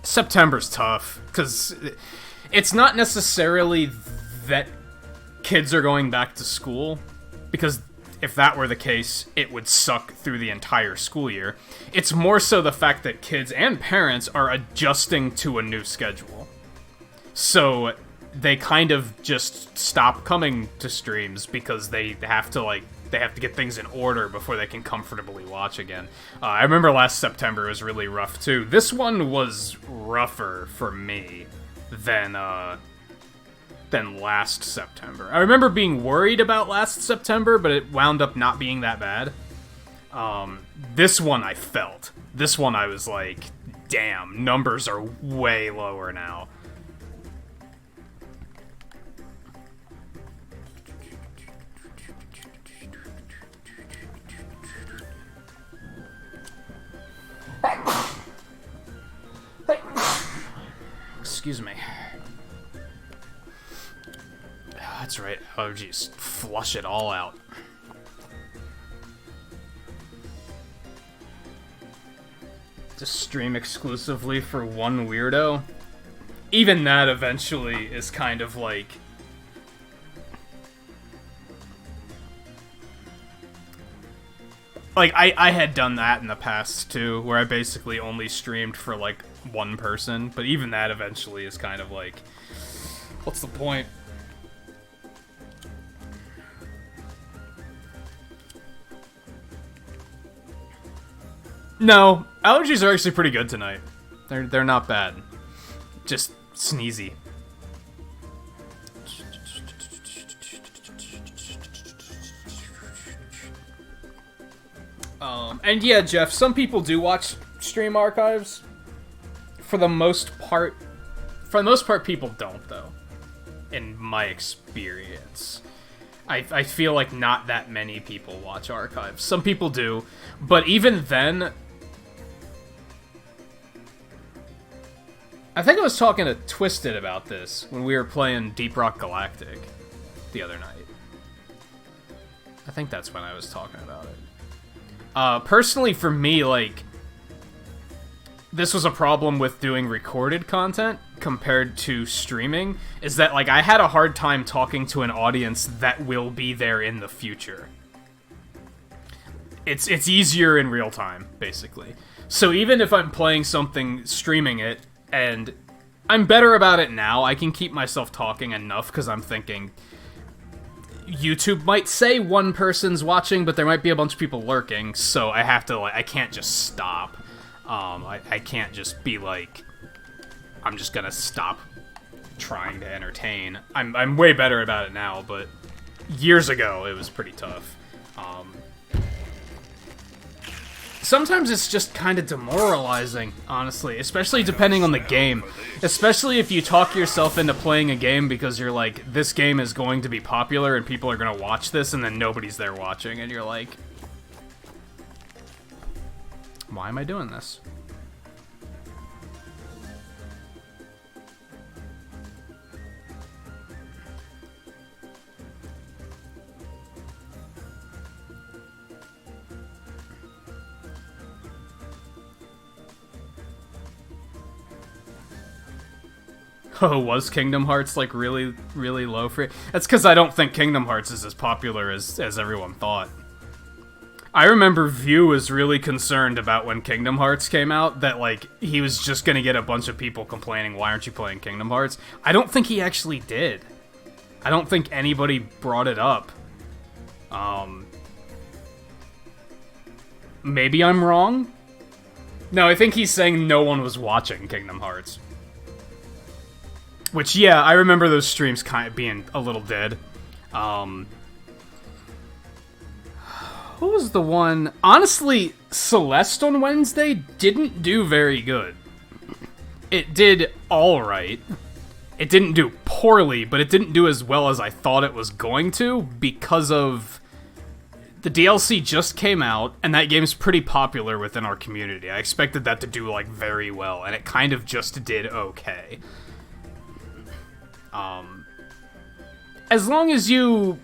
September's tough, because... It's not necessarily that kids are going back to school, because if that were the case, it would suck through the entire school year. It's more so the fact that kids and parents are adjusting to a new schedule. So they kind of just stop coming to streams because they have to get things in order before they can comfortably watch again. I remember last September was really rough too. This one was rougher for me than last September. I remember being worried about last September, but it wound up not being that bad. This one I felt. This one I was like, damn, numbers are way lower now. Excuse me. That's right, allergies. Flush it all out. Just stream exclusively for one weirdo? Even that eventually is kind of like... Like, I had done that in the past, too, where I basically only streamed for, like, one person, but even that eventually is kind of like... What's the point? No, allergies are actually pretty good tonight. They're not bad. Just sneezy. And yeah, Jeff, some people do watch stream archives. For the most part, people don't, though. In my experience. I feel like not that many people watch archives. Some people do, but even then... I think I was talking to Twisted about this when we were playing Deep Rock Galactic the other night. I think that's when I was talking about it. Personally, for me, like... This was a problem with doing recorded content compared to streaming, is that, like, I had a hard time talking to an audience that will be there in the future. It's easier in real time, basically. So even if I'm playing something, streaming it, and I'm better about it now, I can keep myself talking enough, because I'm thinking... YouTube might say one person's watching, but there might be a bunch of people lurking, so I have to, like, I can't just stop. I can't just be like, I'm just gonna stop trying to entertain. I'm way better about it now, but years ago it was pretty tough. Sometimes it's just kind of demoralizing, honestly, especially depending on the game. Especially if you talk yourself into playing a game because you're like, this game is going to be popular and people are going to watch this, and then nobody's there watching, and you're like, why am I doing this? Oh, was Kingdom Hearts, like, really, really low for it? That's because I don't think Kingdom Hearts is as popular as everyone thought. I remember View was really concerned about when Kingdom Hearts came out, that, like, he was just gonna get a bunch of people complaining, why aren't you playing Kingdom Hearts? I don't think he actually did. I don't think anybody brought it up. Maybe I'm wrong? No, I think he's saying no one was watching Kingdom Hearts. Which, yeah, I remember those streams kind of being a little dead. Who was the one? Honestly, Celeste on Wednesday didn't do very good. It did alright. It didn't do poorly, but it didn't do as well as I thought it was going to because of... The DLC just came out, and that game's pretty popular within our community. I expected that to do, like, very well, and it kind of just did okay. As long as you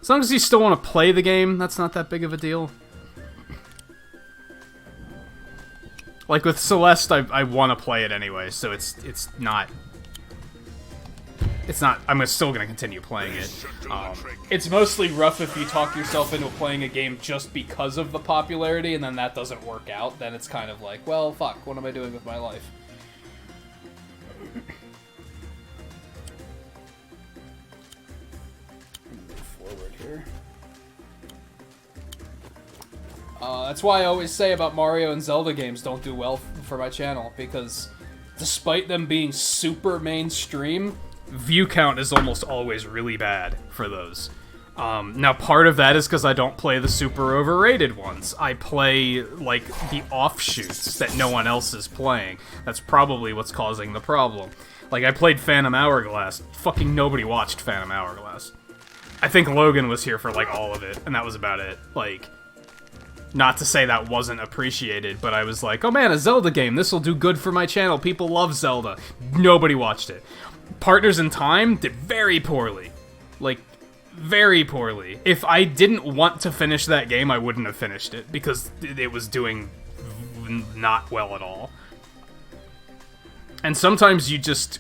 still want to play the game, that's not that big of a deal. Like with Celeste, I want to play it anyway, so it's not. I'm still gonna continue playing it. It's mostly rough if you talk yourself into playing a game just because of the popularity, and then that doesn't work out. Then it's kind of like, well, fuck, what am I doing with my life? That's why I always say about Mario and Zelda games don't do well for my channel, because despite them being super mainstream, view count is almost always really bad for those. Now, part of that is because I don't play the super overrated ones. I play, like, the offshoots that no one else is playing. That's probably what's causing the problem. Like, I played Phantom Hourglass. Fucking nobody watched Phantom Hourglass. I think Logan was here for, like, all of it, and that was about it. Like, not to say that wasn't appreciated, but I was like, oh man, a Zelda game, this'll do good for my channel, people love Zelda. Nobody watched it. Partners in Time did very poorly. Like, very poorly. If I didn't want to finish that game, I wouldn't have finished it, because it was doing not well at all. And sometimes you just...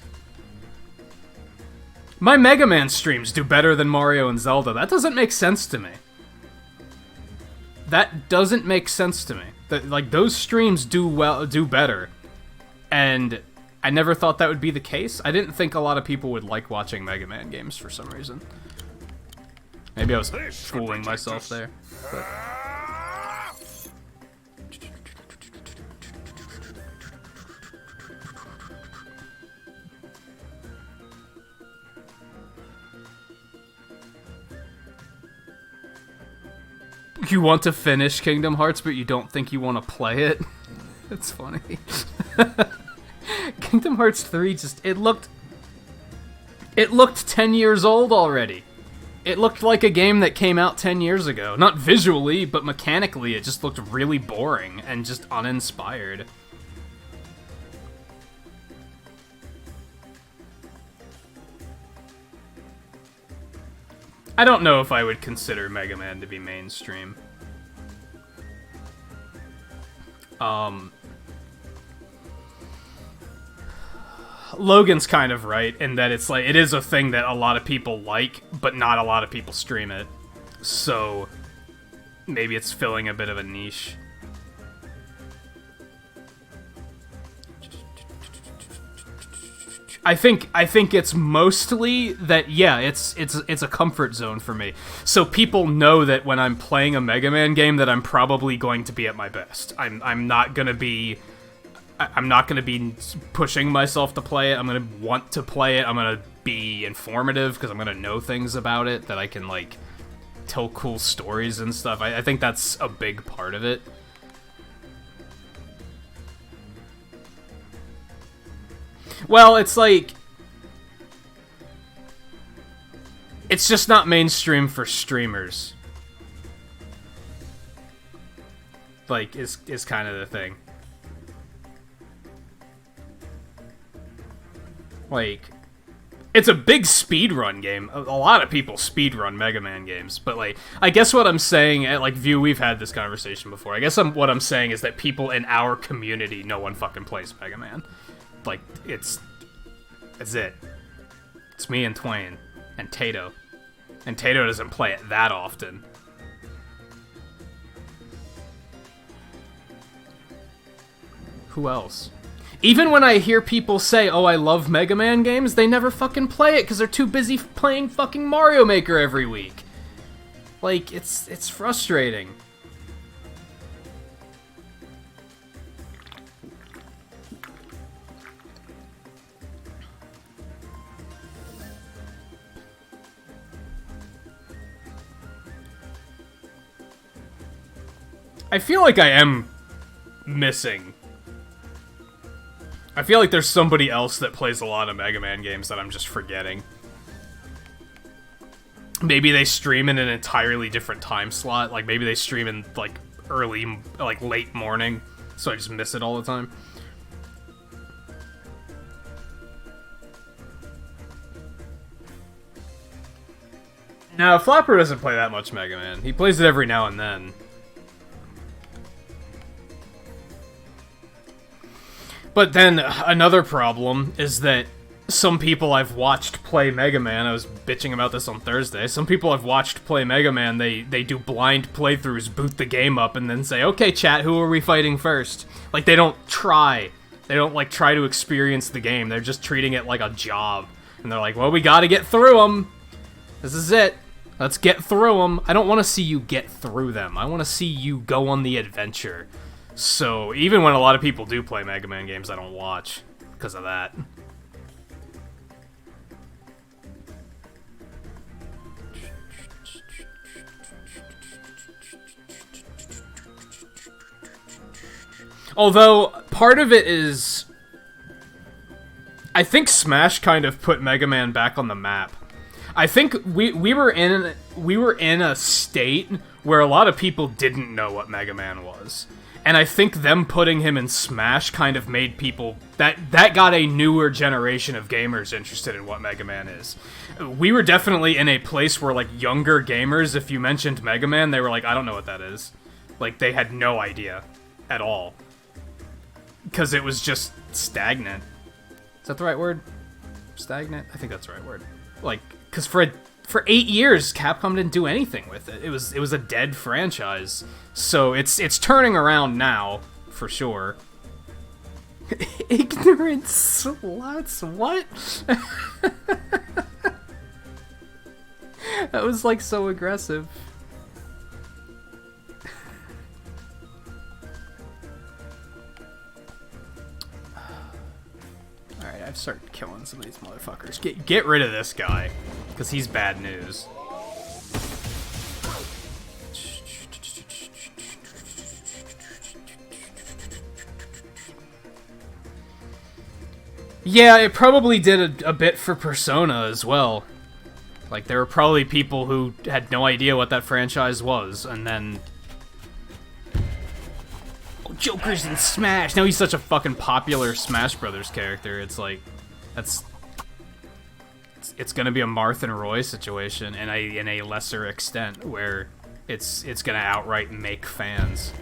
My Mega Man streams do better than Mario and Zelda. That doesn't make sense to me. That doesn't make sense to me. Like, those streams do better. And I never thought that would be the case. I didn't think a lot of people would like watching Mega Man games for some reason. Maybe I was fooling myself there. But... You want to finish Kingdom Hearts, but you don't think you want to play it? It's funny. Kingdom Hearts 3 just... It looked 10 years old already. It looked like a game that came out 10 years ago. Not visually, but mechanically, it just looked really boring and just uninspired. I don't know if I would consider Mega Man to be mainstream. Logan's kind of right in that it's like, it is a thing that a lot of people like, but not a lot of people stream it. So, maybe it's filling a bit of a niche. I think it's mostly that, yeah, it's a comfort zone for me. So people know that when I'm playing a Mega Man game that I'm probably going to be at my best. I'm not gonna be I'm not going to be pushing myself to play it. I'm going to want to play it. I'm going to be informative because I'm going to know things about it that I can, like, tell cool stories and stuff. I think that's a big part of it. Well, it's like... It's just not mainstream for streamers. Like, is kind of the thing. Like, it's a big speedrun game. A lot of people speedrun Mega Man games, but, like, I guess what I'm saying, like, View, we've had this conversation before. I guess what I'm saying is that people in our community, no one fucking plays Mega Man. Like, it's it. It's me and Twain. And Tato. And Tato doesn't play it that often. Who else? Even when I hear people say, oh, I love Mega Man games, they never fucking play it because they're too busy playing fucking Mario Maker every week. Like, it's frustrating. I feel like I am missing. I feel like there's somebody else that plays a lot of Mega Man games that I'm just forgetting. Maybe they stream in an entirely different time slot. Like, maybe they stream in, like, early, like, late morning, so I just miss it all the time. No, Flopper doesn't play that much Mega Man. He plays it every now and then. But then, another problem is that some people I've watched play Mega Man, I was bitching about this on Thursday, some people I've watched play Mega Man, they do blind playthroughs, boot the game up, and then say, okay, chat, who are we fighting first? Like, they don't try. They don't, like, try to experience the game. They're just treating it like a job. And they're like, well, we gotta get through them. This is it. Let's get through them. I don't want to see you get through them. I want to see you go on the adventure. So, even when a lot of people do play Mega Man games, I don't watch because of that. Although, part of it is... I think Smash kind of put Mega Man back on the map. I think we were in a state where a lot of people didn't know what Mega Man was. And I think them putting him in Smash kind of made people... That got a newer generation of gamers interested in what Mega Man is. We were definitely in a place where, like, younger gamers, if you mentioned Mega Man, they were like, I don't know what that is. Like, they had no idea at all. Because it was just stagnant. Is that the right word? Stagnant? I think that's the right word. Like, because for 8 years, Capcom didn't do anything with it. It was a dead franchise. So it's turning around now, for sure. Ignorant sluts? What? That was, like, so aggressive. Alright, I've started killing some of these motherfuckers. Get rid of this guy, because he's bad news. Yeah, it probably did a bit for Persona as well. Like, there were probably people who had no idea what that franchise was, and then... Oh, Joker's in Smash! Now he's such a fucking popular Smash Brothers character, it's like... It's gonna be a Marth and Roy situation in a lesser extent, where it's gonna outright make fans.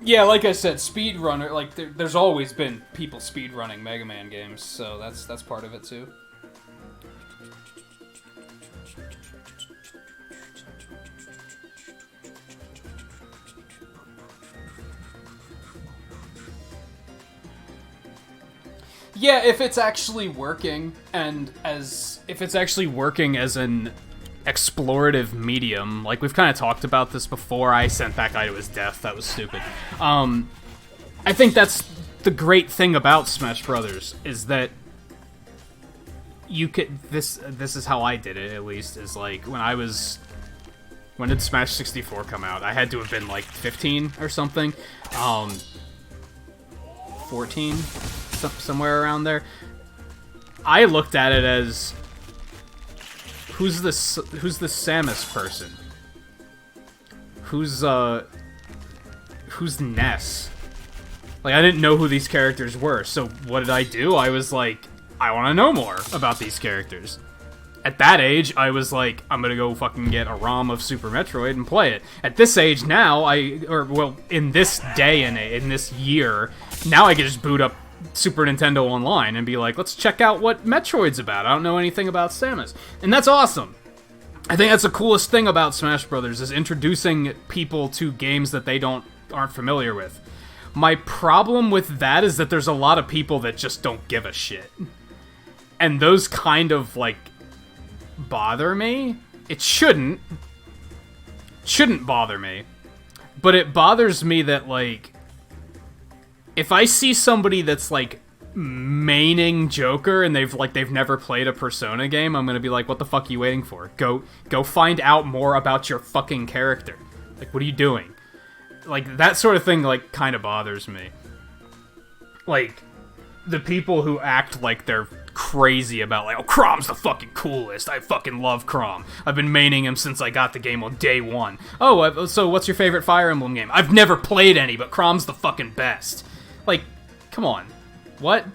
Yeah, like I said, speedrunner, like, there's always been people speedrunning Mega Man games, so that's part of it, too. Yeah, if it's actually working, and if it's actually working as an explorative medium. Like, we've kind of talked about this before. I sent that guy to his death. That was stupid. I think that's the great thing about Smash Brothers, is that you could... This is how I did it, at least, is like, when did Smash 64 come out? I had to have been, like, 15 or something. 14? Somewhere around there. I looked at it as... Who's this Samus person? Who's Ness? Like, I didn't know who these characters were, so what did I do? I was like, I want to know more about these characters. At that age, I was like, I'm gonna go fucking get a ROM of Super Metroid and play it. At this age now, in this day and in this year, now I can just boot up Super Nintendo Online and be like, let's check out what Metroid's about. I don't know anything about Samus. And that's awesome. I think that's the coolest thing about Smash Brothers, is introducing people to games that they aren't familiar with. My problem with that is that there's a lot of people that just don't give a shit. And those kind of, like, bother me. It shouldn't bother me. But it bothers me that, like, if I see somebody that's, like, maining Joker and they've never played a Persona game, I'm gonna be like, what the fuck are you waiting for? Go find out more about your fucking character. Like, what are you doing? Like, that sort of thing, like, kind of bothers me. Like, the people who act like they're crazy about, like, oh, Chrom's the fucking coolest. I fucking love Chrom. I've been maining him since I got the game on day one. Oh, so what's your favorite Fire Emblem game? I've never played any, but Chrom's the fucking best. Like, come on. What?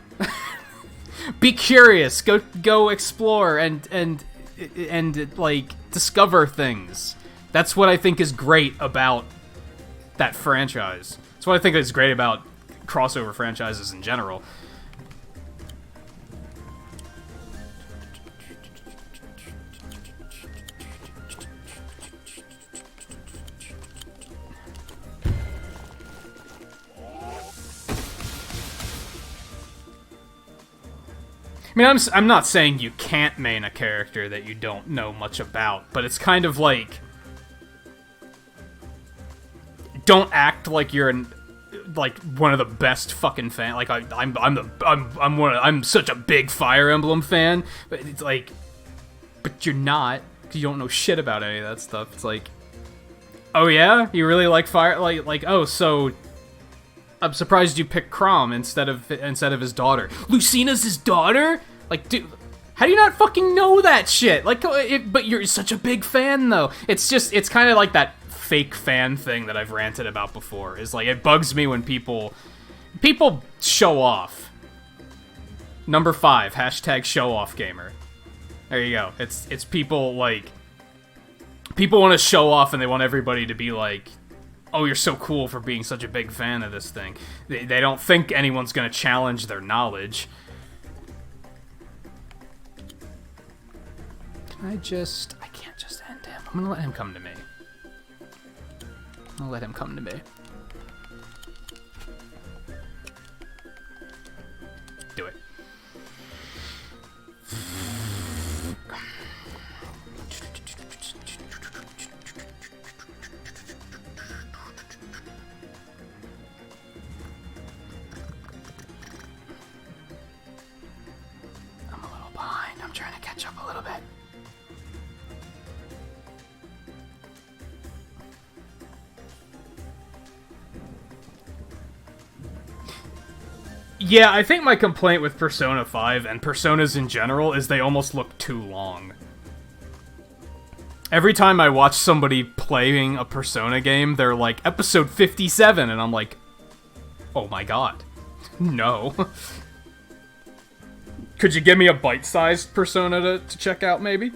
Be curious. Go explore and like, discover things. That's what I think is great about that franchise. That's what I think is great about crossover franchises in general. I mean, I'm not saying you can't main a character that you don't know much about, but it's kind of like, don't act like you're one of the best fucking fan. Like, I'm such a big Fire Emblem fan, but it's like, but you're not, because you don't know shit about any of that stuff. It's like, oh yeah, you really like Fire, like oh, so I'm surprised you picked Chrom instead of his daughter. Lucina's his daughter? Like, dude, how do you not fucking know that shit? Like, but you're such a big fan, though. It's kind of like that fake fan thing that I've ranted about before. Is like, it bugs me when people show off. Number 5, hashtag show off gamer. There you go. It's people, like, people want to show off and they want everybody to be like, oh, you're so cool for being such a big fan of this thing. They don't think anyone's gonna challenge their knowledge. I can't just end him. I'm gonna let him come to me. I'll let him come to me. Do it. I'm a little behind. I'm trying to catch up a little bit. Yeah, I think my complaint with Persona 5 and Personas in general is they almost look too long. Every time I watch somebody playing a Persona game, they're like, episode 57, and I'm like, oh my god. No. Could you give me a bite-sized Persona to check out, maybe?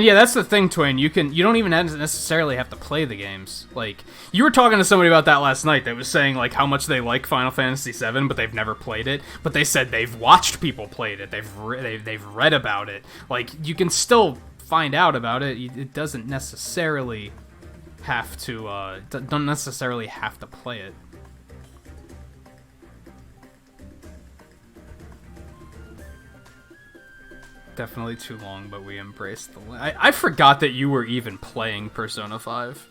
And yeah, that's the thing, Twain. You don't even necessarily have to play the games. Like, you were talking to somebody about that last night that was saying, like, how much they like Final Fantasy VII, but they've never played it. But they said they've watched people play it. They've read about it. Like, you can still find out about it. It doesn't necessarily have to, don't necessarily have to play it. Definitely too long, but we embraced the... I forgot that you were even playing Persona 5.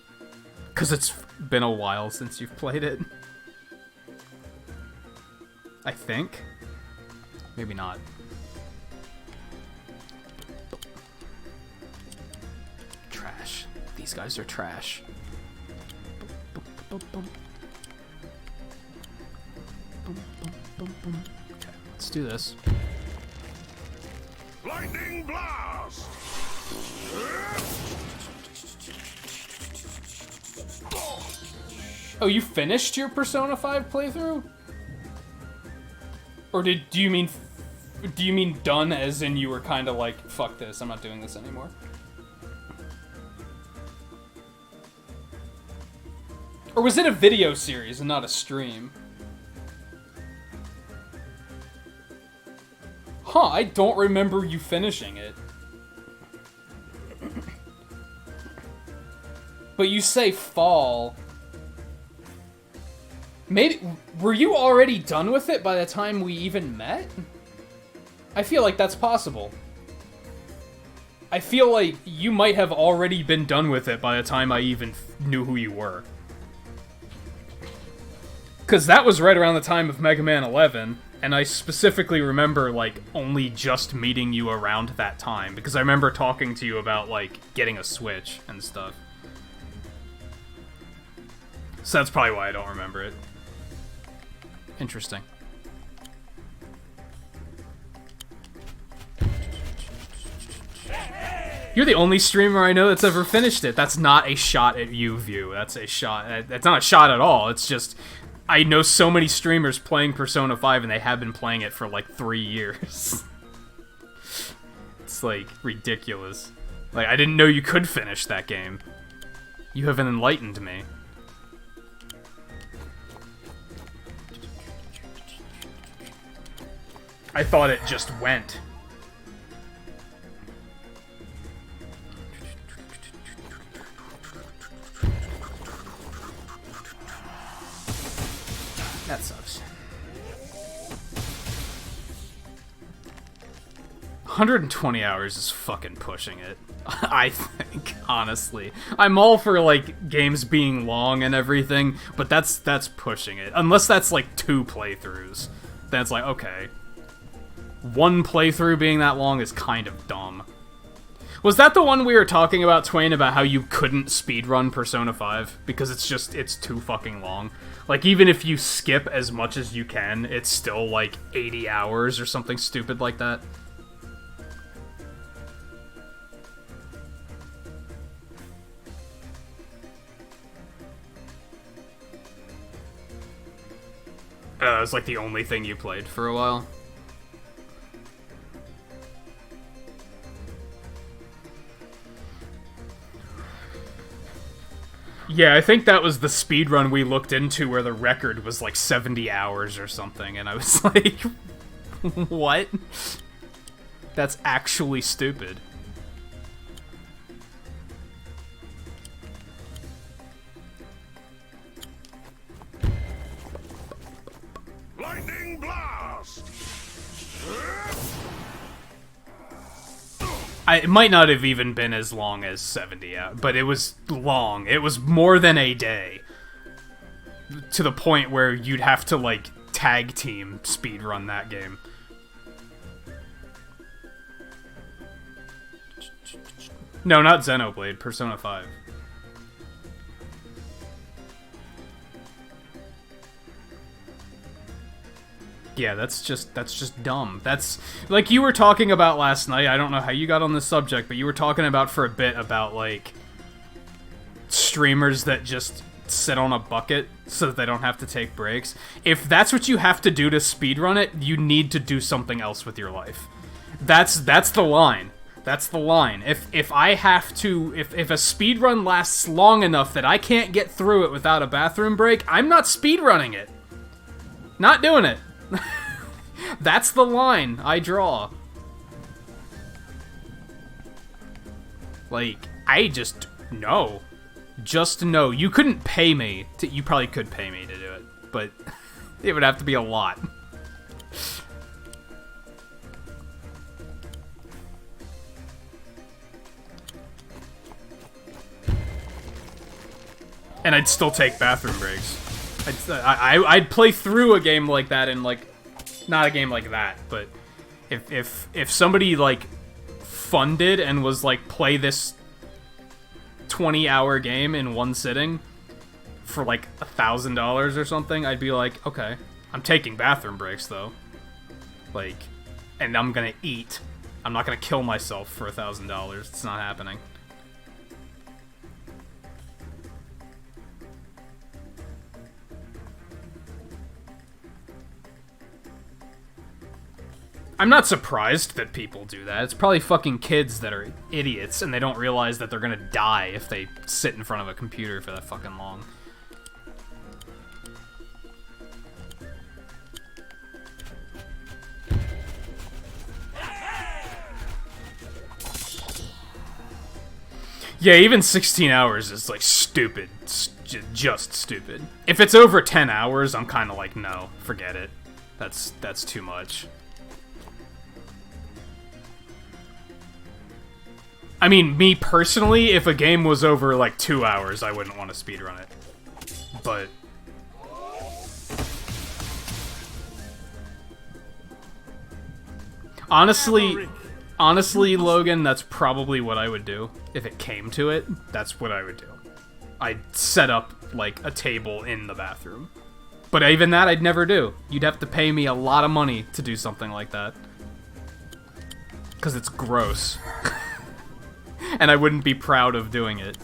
Because it's been a while since you've played it. I think. Maybe not. Trash. These guys are trash. Okay, let's do this. Lightning blast! Oh, you finished your Persona 5 playthrough? Or do you mean done as in you were kind of like, fuck this, I'm not doing this anymore? Or was it a video series and not a stream? Huh, I don't remember you finishing it. But you say fall. Maybe... Were you already done with it by the time we even met? I feel like that's possible. I feel like you might have already been done with it by the time I even knew who you were. Because that was right around the time of Mega Man 11. And I specifically remember, like, only just meeting you around that time. Because I remember talking to you about, like, getting a Switch and stuff. So that's probably why I don't remember it. Interesting. You're the only streamer I know that's ever finished it. That's not a shot at you, View. That's a shot... That's not a shot at all. It's just... I know so many streamers playing Persona 5 and they have been playing it for like 3 years. It's like ridiculous. Like, I didn't know you could finish that game. You haven't enlightened me. I thought it just went. That sucks. 120 hours is fucking pushing it. I think, honestly. I'm all for, like, games being long and everything, but that's pushing it. Unless that's, like, 2 playthroughs. Then it's like, okay. 1 playthrough being that long is kind of dumb. Was that the one we were talking about, Twain, about how you couldn't speedrun Persona 5? Because it's too fucking long. Like, even if you skip as much as you can, it's still, like, 80 hours or something stupid like that. It was, like, the only thing you played for a while. Yeah, I think that was the speedrun we looked into where the record was like 70 hours or something, and I was like, what? That's actually stupid. Lightning blast! It might not have even been as long as 70 hours, but it was long. It was more than a day. To the point where you'd have to, like, tag team speedrun that game. No, not Xenoblade, Persona 5. Yeah, that's just dumb. That's, like you were talking about last night, I don't know how you got on this subject, but you were talking about for a bit about, like, streamers that just sit on a bucket so that they don't have to take breaks. If that's what you have to do to speedrun it, you need to do something else with your life. That's the line. That's the line. If I have to, if a speed run lasts long enough that I can't get through it without a bathroom break, I'm not speed running it. Not doing it. That's the line I draw. Like, I just no. Just no. You couldn't pay me to, you probably could pay me to do it, but it would have to be a lot. And I'd still take bathroom breaks. I'd play through a game like that in, like, not a game like that, but if somebody, like, funded and was like, play this 20-hour game in one sitting for like $1,000 or something, I'd be like, okay, I'm taking bathroom breaks though. Like, and I'm gonna eat. I'm not gonna kill myself for $1,000. It's not happening. I'm not surprised that people do that. It's probably fucking kids that are idiots and they don't realize that they're gonna die if they sit in front of a computer for that fucking long. Yeah, even 16 hours is, like, stupid. Just stupid. If it's over 10 hours, I'm kind of like, no, forget it. That's too much. I mean, me personally, if a game was over, like, 2 hours, I wouldn't want to speedrun it. But... Honestly, Logan, that's probably what I would do. If it came to it, that's what I would do. I'd set up, like, a table in the bathroom. But even that, I'd never do. You'd have to pay me a lot of money to do something like that. Because it's gross. And I wouldn't be proud of doing it.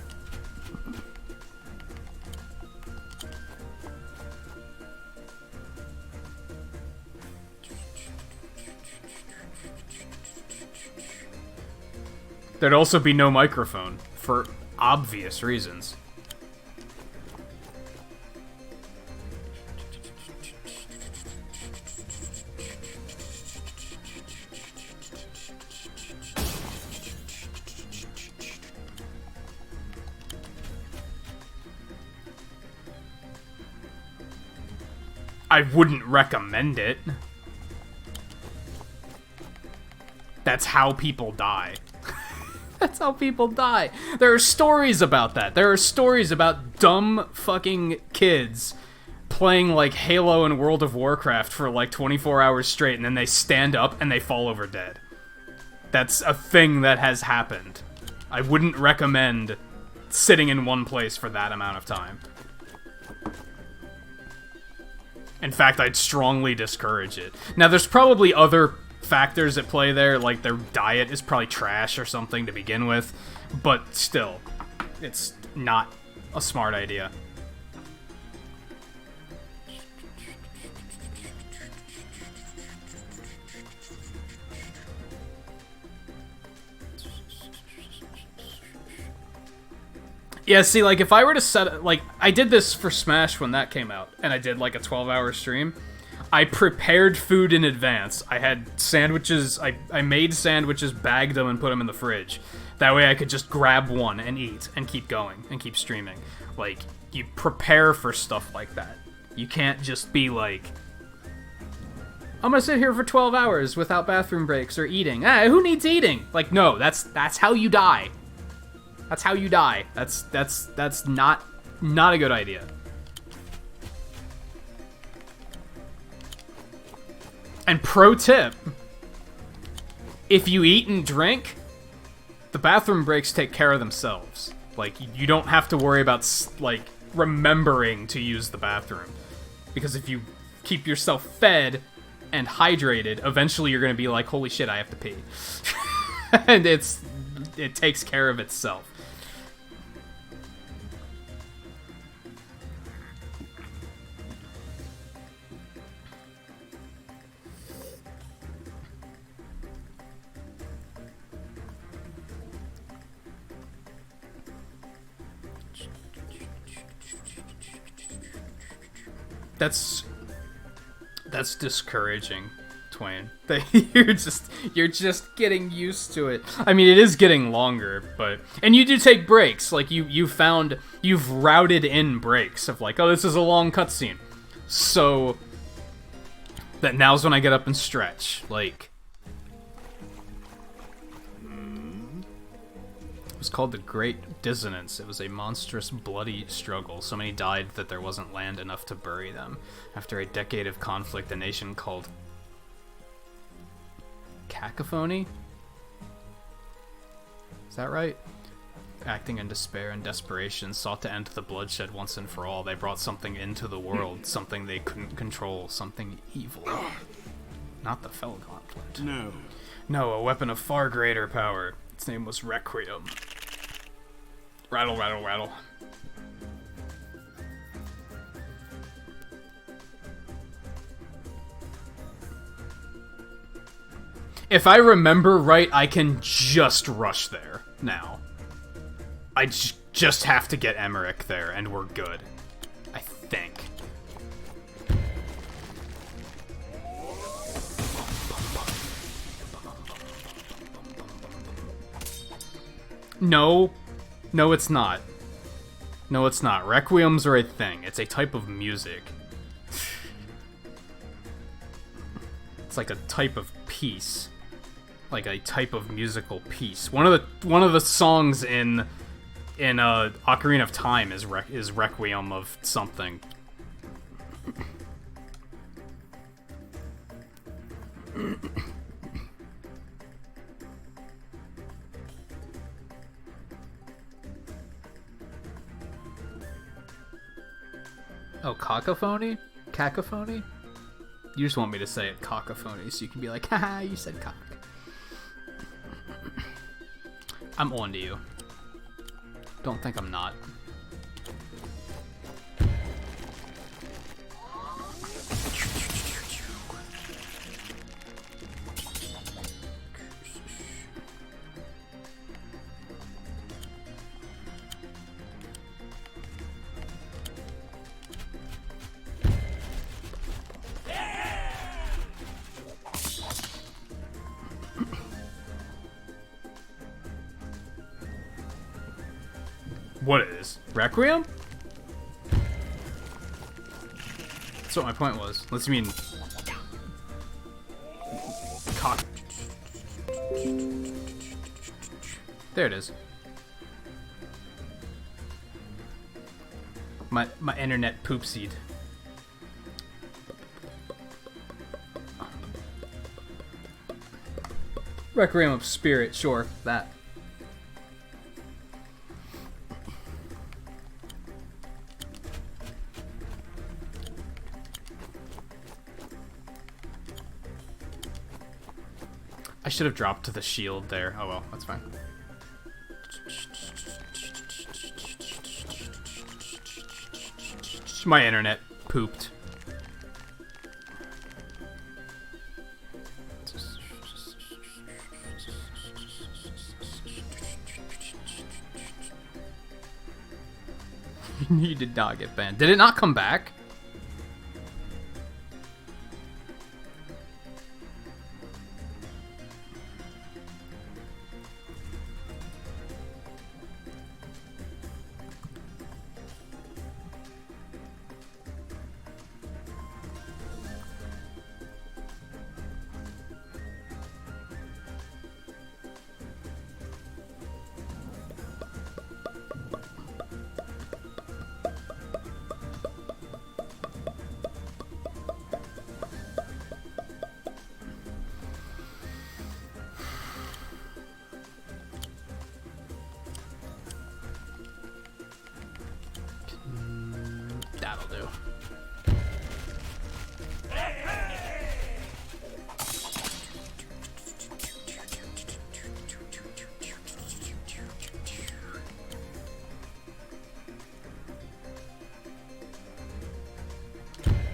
There'd also be no microphone, for obvious reasons. I wouldn't recommend it. That's how people die. That's how people die. There are stories about that. There are stories about dumb fucking kids playing, like, Halo and World of Warcraft for, like, 24 hours straight, and then they stand up and they fall over dead. That's a thing that has happened. I wouldn't recommend sitting in one place for that amount of time. In fact, I'd strongly discourage it. Now, there's probably other factors at play there, like their diet is probably trash or something to begin with, but still, it's not a smart idea. Yeah, see, like, if I were to set... Like, I did this for Smash when that came out, and I did, like, a 12-hour stream. I prepared food in advance. I had sandwiches... I made sandwiches, bagged them, and put them in the fridge. That way I could just grab one and eat, and keep going, and keep streaming. Like, you prepare for stuff like that. You can't just be like... I'm gonna sit here for 12 hours without bathroom breaks or eating. Who needs eating? Like, no, that's how you die. That's how you die. That's not a good idea. And pro tip, if you eat and drink, the bathroom breaks take care of themselves. Like, you don't have to worry about, like, remembering to use the bathroom. Because if you keep yourself fed and hydrated, eventually you're gonna be like, holy shit, I have to pee. And it takes care of itself. That's discouraging, Twain. That you're just getting used to it. I mean, it is getting longer, and you do take breaks. Like you've routed in breaks of like, oh, this is a long cutscene, so that now's when I get up and stretch. Like, it was called the Great Dissonance. It was a monstrous, bloody struggle. So many died that there wasn't land enough to bury them. After a decade of conflict, a nation called Cacophony? Is that right? Acting in despair and desperation, sought to end the bloodshed once and for all. They brought something into the world, something they couldn't control, something evil. Not the Fell Gauntlet. No, a weapon of far greater power. Its name was Requiem. Rattle, rattle, rattle. If I remember right, I can just rush there now. I just have to get Emmerich there, and we're good. I think. No. No, it's not. No, it's not. Requiems are a thing. It's a type of music. It's like a type of piece. Like a type of musical piece. One of the songs in Ocarina of Time is Requiem of something. Oh, cacophony? Cacophony? You just want me to say it cacophony, so you can be like, haha, you said cock. I'm on to you. Don't think I'm not. What is? Requiem? That's what my point was. Unless you mean... cock. There it is. My internet poop seed. Requiem of Spirit, sure, that. I should have dropped to the shield there. Oh well, that's fine. My internet pooped. You did not get banned. Did it not come back? That'll do.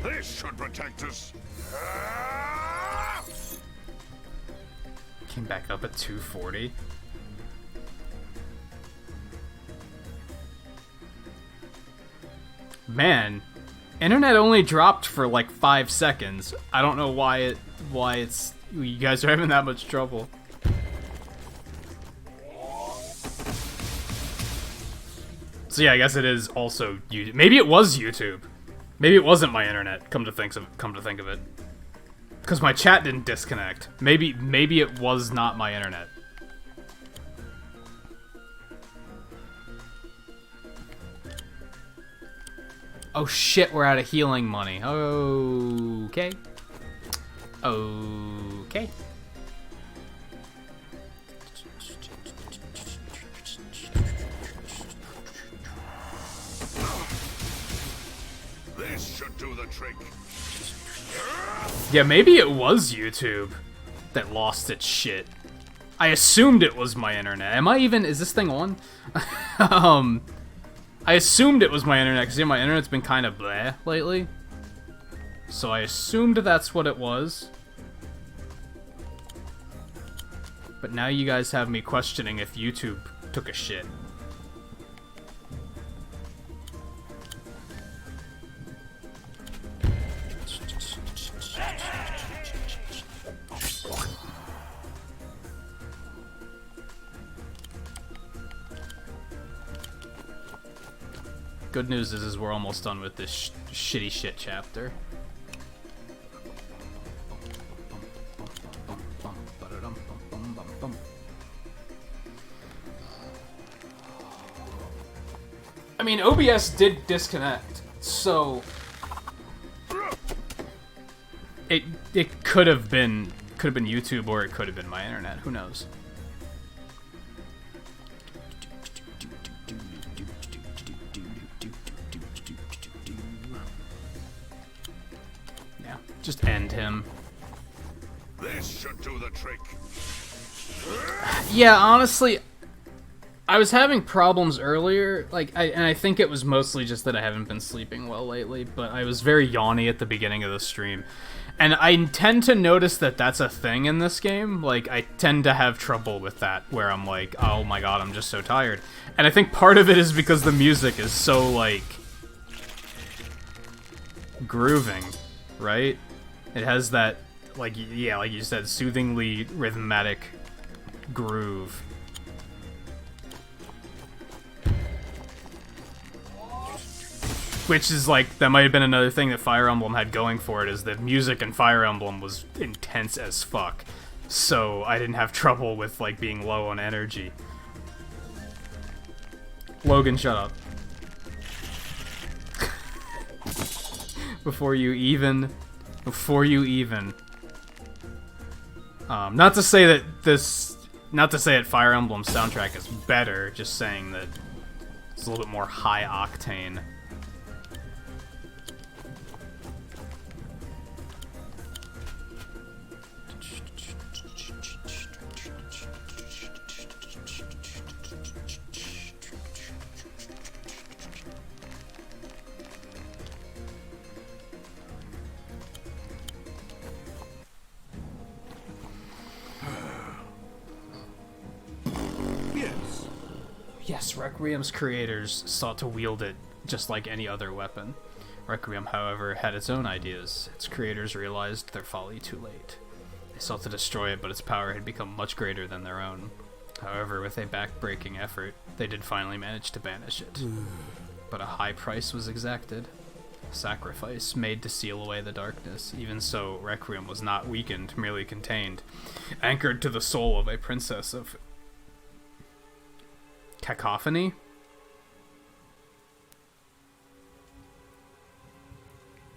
This should protect us. Came back up at 240. Man, Internet only dropped for like 5 seconds. I don't know why it's you guys are having that much trouble. So yeah, I guess it is also YouTube. Maybe it was YouTube. Maybe it wasn't my internet. Come to think of it, because my chat didn't disconnect. Maybe it was not my internet. Oh shit, we're out of healing money. Okay. Okay. This should do the trick. Yeah, maybe it was YouTube that lost its shit. I assumed it was my internet. Is this thing on? I assumed it was my internet, because my internet's been kind of bleh lately. So I assumed that's what it was. But now you guys have me questioning if YouTube took a shit. Good news is we're almost done with this shitty shit chapter. I mean, OBS did disconnect, so it could have been YouTube, or it could have been my internet. Who knows? Yeah, just end him. This should do the trick. Yeah, honestly, I was having problems earlier, and I think it was mostly just that I haven't been sleeping well lately, but I was very yawny at the beginning of the stream. And I tend to notice that that's a thing in this game. Like, I tend to have trouble with that, where I'm like, oh my god, I'm just so tired. And I think part of it is because the music is so, like, grooving, right? It has that, like, yeah, like you said, soothingly rhythmic groove. Which is like, that might have been another thing that Fire Emblem had going for it, is that music in Fire Emblem was intense as fuck. So I didn't have trouble with, like, being low on energy. Logan, shut up. Before you even... Not to say that Fire Emblem's soundtrack is better, just saying that it's a little bit more high octane. Yes, Requiem's creators sought to wield it just like any other weapon. Requiem, however, had its own ideas. Its creators realized their folly too late. They sought to destroy it, but its power had become much greater than their own. However, with a back-breaking effort, they did finally manage to banish it. But a high price was exacted. A sacrifice made to seal away the darkness. Even so, Requiem was not weakened, merely contained. Anchored to the soul of a princess of Cacophony?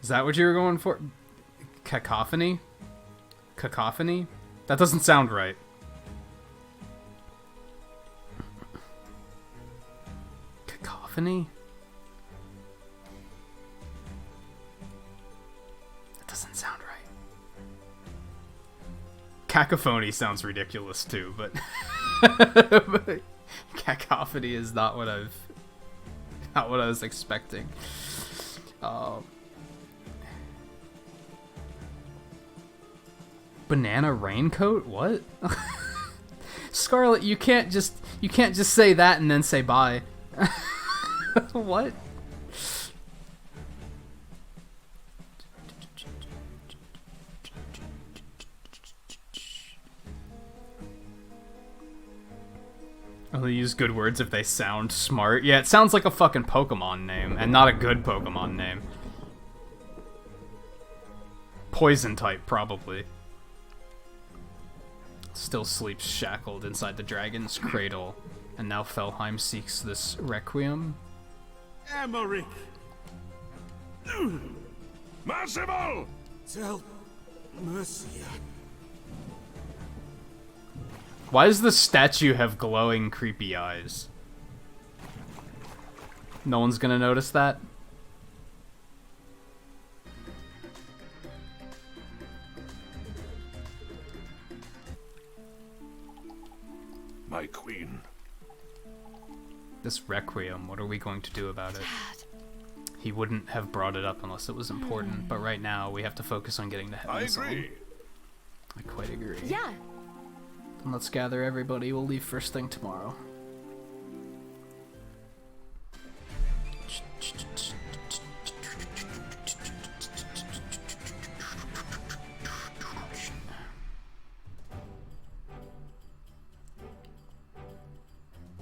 Is that what you were going for? Cacophony? Cacophony? That doesn't sound right. Cacophony? That doesn't sound right. Cacophony sounds ridiculous too, but... but cacophony is not what I was expecting. Banana raincoat? What? Scarlet, you can't just say that and then say bye. What? Only use good words if they sound smart. Yeah, it sounds like a fucking Pokemon name, and not a good Pokemon name. Poison type, probably. Still sleeps shackled inside the dragon's cradle, and now Felheim seeks this requiem. Emmerich! Merciful! Tell Mercia. Why does the statue have glowing, creepy eyes? No one's gonna notice that? My queen. This requiem, what are we going to do about it? He wouldn't have brought it up unless it was important, but right now we have to focus on getting to heaven. I agree. I quite agree. Yeah. Then let's gather everybody. We'll leave first thing tomorrow.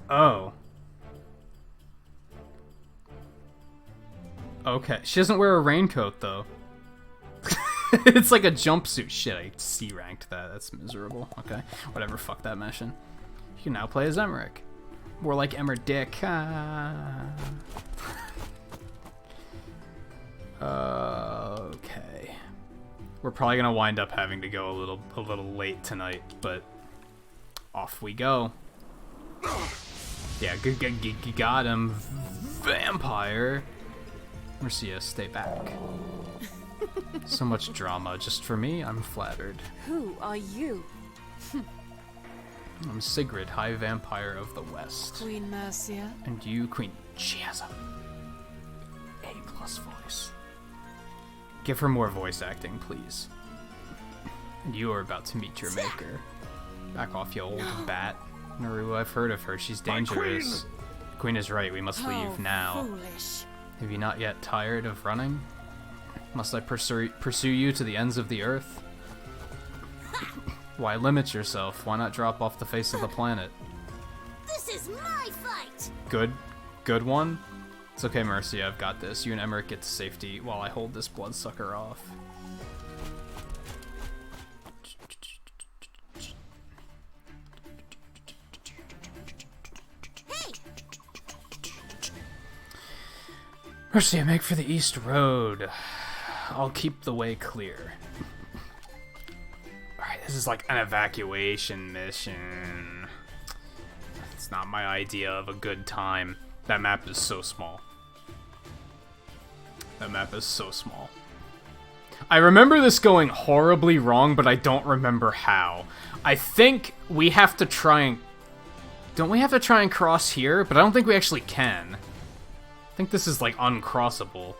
Oh. Okay. She doesn't wear a raincoat, though. It's like a jumpsuit. Shit, I C-ranked that. That's miserable. Okay. Whatever, fuck that mission. You can now play as Emmerich. More like Emmer Dick. Okay. We're probably gonna wind up having to go a little late tonight, but off we go. Yeah, got him. Vampire. Mercia, stay back. So much drama just for me. I'm flattered. Who are you? I'm Sigrid, High Vampire of the West. Queen Mercia? And you, Queen. She has a A+ voice. Give her more voice acting, please. And you are about to meet your maker. Back off, you old bat. Naru, I've heard of her. She's dangerous. The Queen is right. We must leave now. Foolish. Have you not yet tired of running? Must I pursue you to the ends of the earth? Why limit yourself? Why not drop off the face of the planet? This is my fight! Good one? It's okay, Mercy, I've got this. You and Emmerich get to safety while I hold this bloodsucker off. Hey! Mercy, make for the East Road. I'll keep the way clear. Alright, this is like an evacuation mission. It's not my idea of a good time. That map is so small. That map is so small. I remember this going horribly wrong, but I don't remember how. I think we have to try and... Don't we have to try and cross here? But I don't think we actually can. I think this is, like, uncrossable.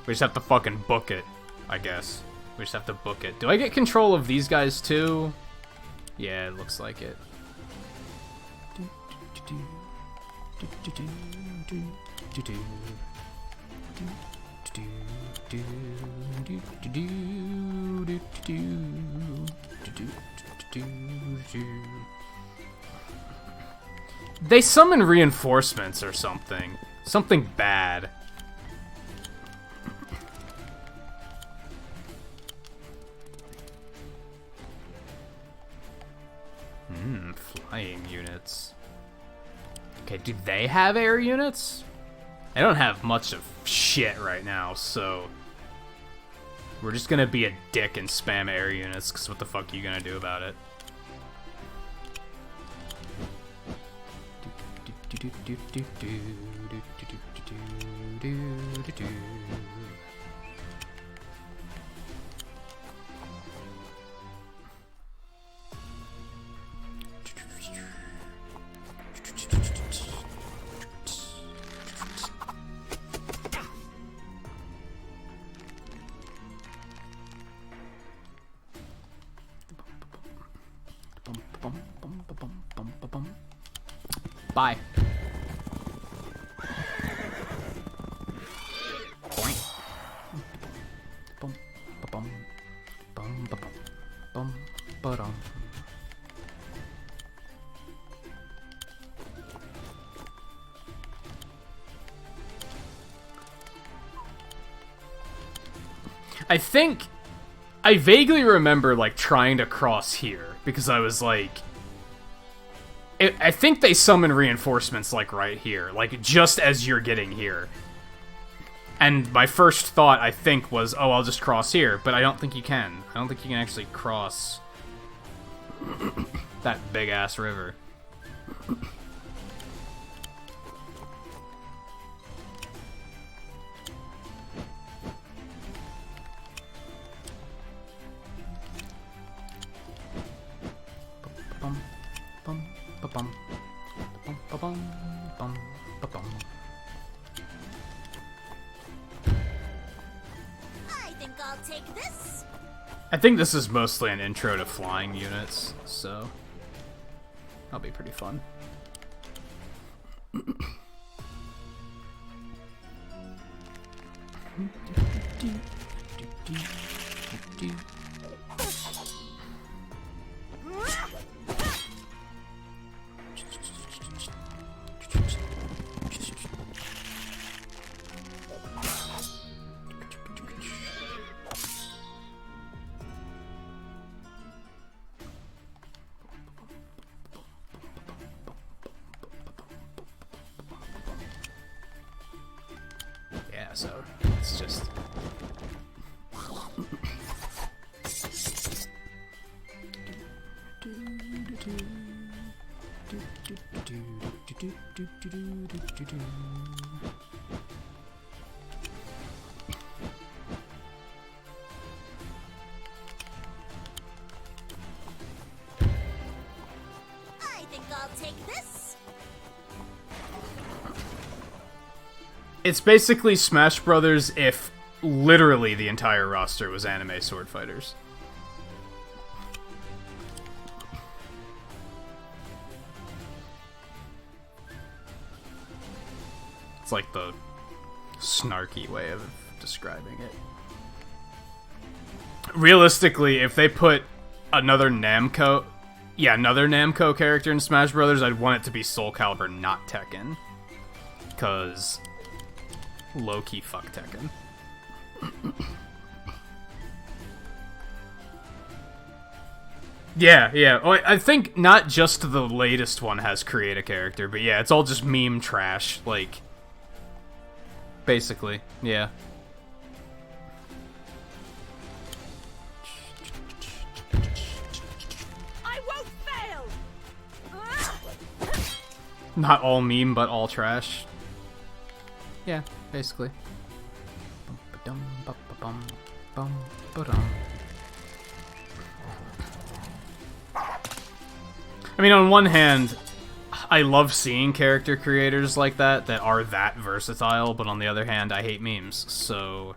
We just have to fucking book it, I guess. We just have to book it. Do I get control of these guys, too? Yeah, it looks like it. They summon reinforcements or something. Something bad. Flying units. Okay, do they have air units? They don't have much of shit right now, so... We're just gonna be a dick and spam air units, because what the fuck are you gonna do about it? Bye. Boing. Bum, ba-bum. Bum, ba-bum. Bum, Ba-dum. I think I vaguely remember like trying to cross here because I was like, I think they summon reinforcements like right here, like just as you're getting here. And my first thought, I think, was, oh, I'll just cross here, but I don't think you can. I don't think you can actually cross that big-ass river. Bum, bum, ba-bum, bum, ba-bum, bum, ba-bum. I'll take this. I think this is mostly an intro to flying units, so that'll be pretty fun. Yeah, so it's just I think I'll take this. it's basically Smash Brothers if literally the entire roster was anime sword fighters. It's like the snarky way of describing it. Realistically, if they put another Namco character in Smash Brothers, I'd want it to be Soul Calibur, not Tekken. Because low-key fuck Tekken. Yeah. Oh, I think not just the latest one has create a character, but yeah, it's all just meme trash, like, basically, yeah. I won't fail. Not all meme, but all trash. Yeah, basically. I mean, on one hand, I love seeing character creators like that are that versatile, but on the other hand, I hate memes, so...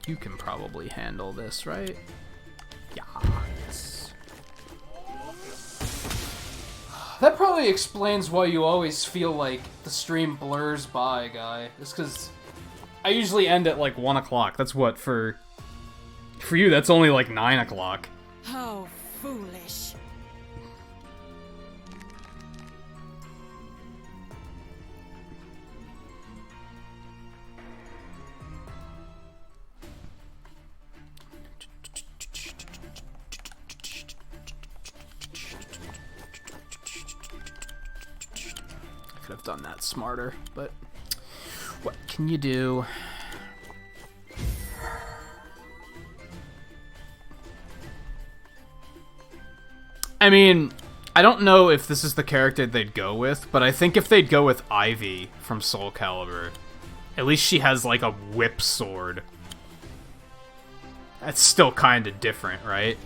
You can probably handle this, right? Yes. That probably explains why you always feel like the stream blurs by, guy. It's because I usually end at like 1 o'clock. That's what, for you, that's only like 9 o'clock. How foolish. I could have done that smarter, but what can you do? I mean, I don't know if this is the character they'd go with, but I think if they'd go with Ivy from Soul Calibur, at least she has like a whip sword. That's still kind of different, right?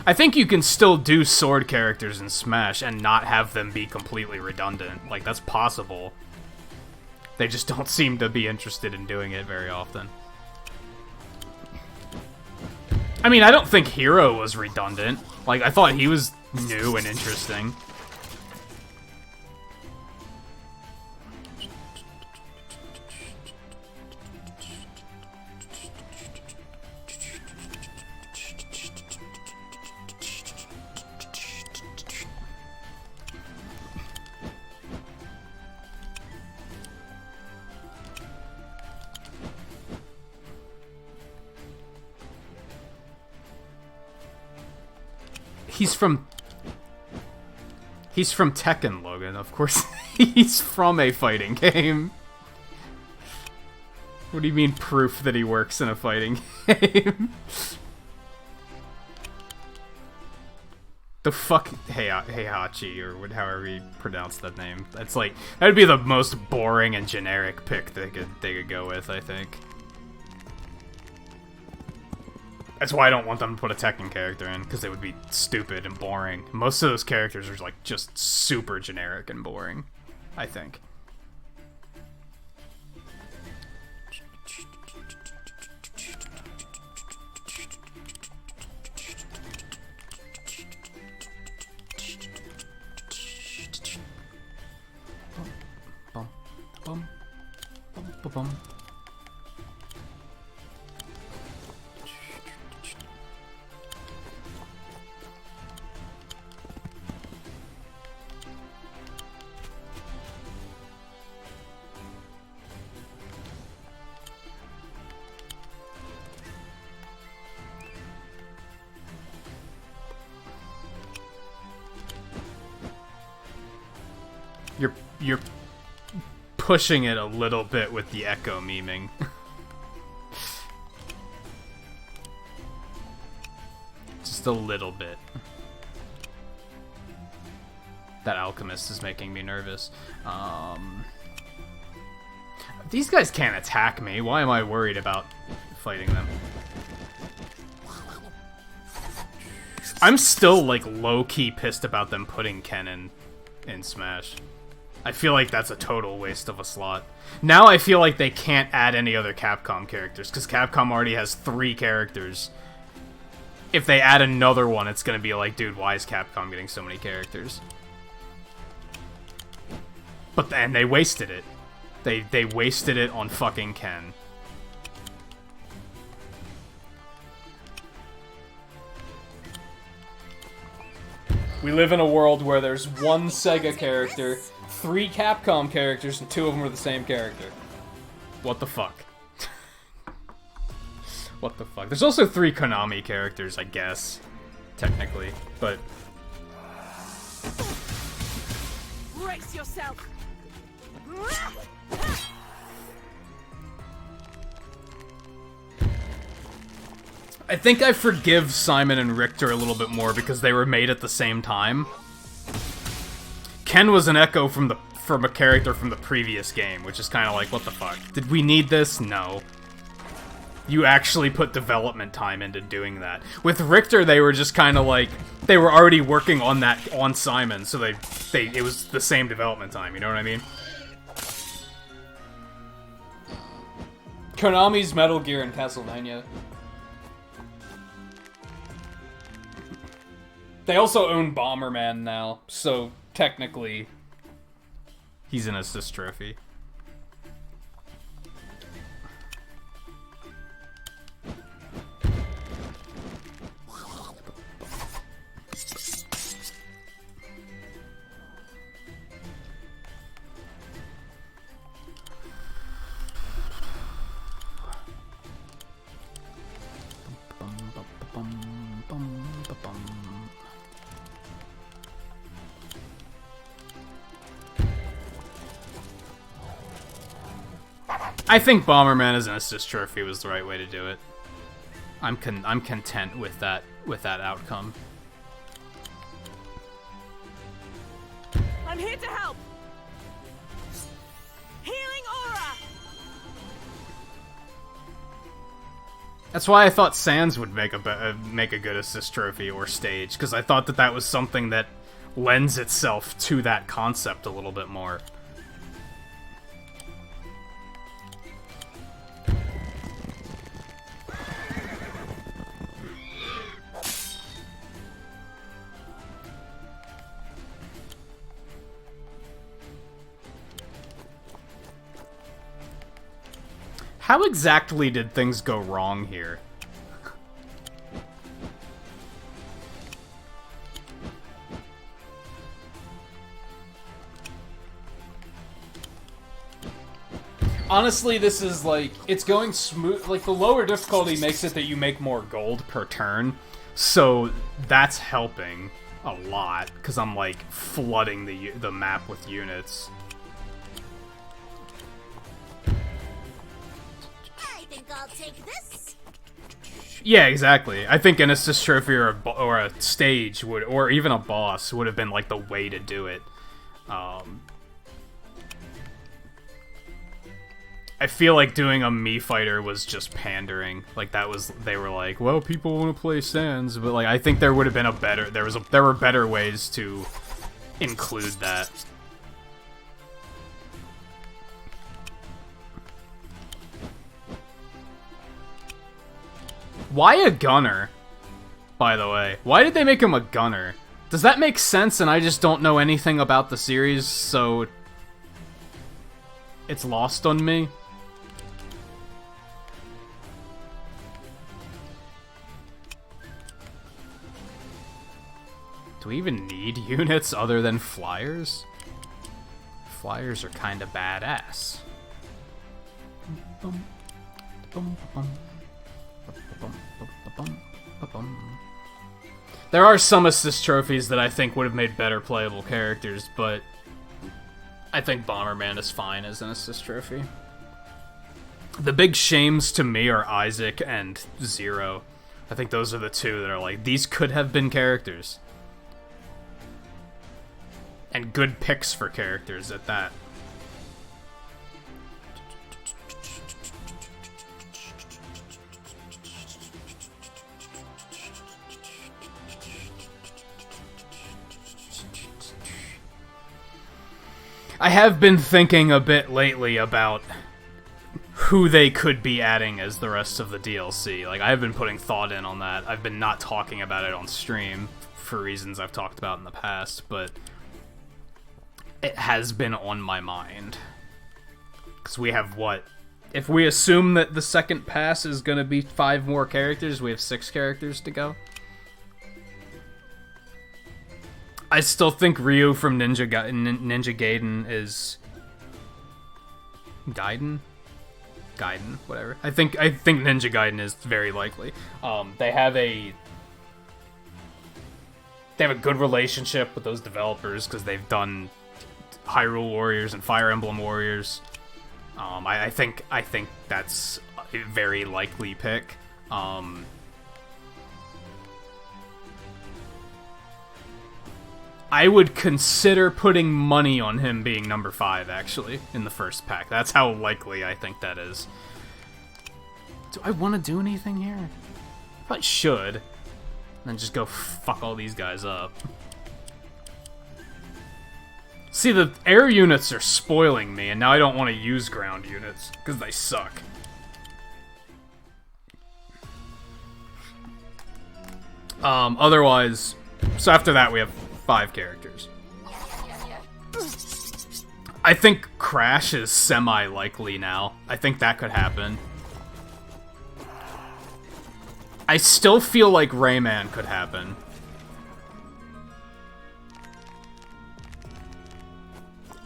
I think you can still do sword characters in Smash and not have them be completely redundant. Like, that's possible. They just don't seem to be interested in doing it very often. I mean, I don't think Hero was redundant. Like, I thought he was new and interesting. He's from Tekken, Logan. Of course, he's from a fighting game. What do you mean proof that he works in a fighting game? The fuck, Heihachi, or however you pronounce that name. That's like, that would be the most boring and generic pick they could go with, I think. That's why I don't want them to put a Tekken character in, because they would be stupid and boring. Most of those characters are like just super generic and boring, I think. Bum, bum, bum, bum. You're pushing it a little bit with the echo memeing. Just a little bit. That alchemist is making me nervous. These guys can't attack me. Why am I worried about fighting them? I'm still like low-key pissed about them putting Ken in Smash. I feel like that's a total waste of a slot. Now I feel like they can't add any other Capcom characters, because Capcom already has 3 characters. If they add another one, it's gonna be like, dude, why is Capcom getting so many characters? But then they wasted it. They wasted it on fucking Ken. We live in a world where there's 1 Sega character, 3 Capcom characters, and 2 of them are the same character. What the fuck? What the fuck? There's also 3 Konami characters, I guess. Technically. But... Brace yourself. I think I forgive Simon and Richter a little bit more because they were made at the same time. Ken was an echo from a character from the previous game, which is kind of like, what the fuck? Did we need this? No. You actually put development time into doing that. With Richter, they were just kind of like, they were already working on that on Simon, so it was the same development time, you know what I mean? Konami's Metal Gear and Castlevania. They also own Bomberman now, so technically he's an assist trophy. I think Bomberman as an assist trophy was the right way to do it. I'm content with that outcome. I'm here to help. Healing aura. That's why I thought Sans would make a good assist trophy or stage, because I thought that was something that lends itself to that concept a little bit more. How exactly did things go wrong here? Honestly, this is like, it's going smooth. Like, the lower difficulty makes it that you make more gold per turn. So that's helping a lot, because I'm, like, flooding the map with units. I think I'll take this. Yeah, exactly. I think an assist trophy or a stage would, or even a boss would have been, like, the way to do it. I feel like doing a Mii fighter was just pandering. Like, that was, they were like, well, people want to play Sans, but, like, I think there would have been there were better ways to include that. Why a gunner, by the way? Why did they make him a gunner? Does that make sense and I just don't know anything about the series, so it's lost on me? Do we even need units other than flyers? Flyers are kinda badass. There are some assist trophies that I think would have made better playable characters, but I think Bomberman is fine as an assist trophy. The big shames to me are Isaac and Zero. I think those are the two that are like, these could have been characters. And good picks for characters at that. I have been thinking a bit lately about who they could be adding as the rest of the DLC. Like, I have been putting thought in on that. I've been not talking about it on stream for reasons I've talked about in the past, but it has been on my mind. Because we have, what? If we assume that the second pass is going to be 5 more characters, we have 6 characters to go. I still think Ryu from Ninja Gaiden is... Gaiden, whatever. I think Ninja Gaiden is very likely. They have a good relationship with those developers because they've done Hyrule Warriors and Fire Emblem Warriors. I think that's a very likely pick. I would consider putting money on him being number 5, actually, in the first pack. That's how likely I think that is. Do I want to do anything here? I probably should. And then just go fuck all these guys up. See, the air units are spoiling me, and now I don't want to use ground units, because they suck. Otherwise, so after that we have 5 characters. I think Crash is semi-likely now. I think that could happen. I still feel like Rayman could happen.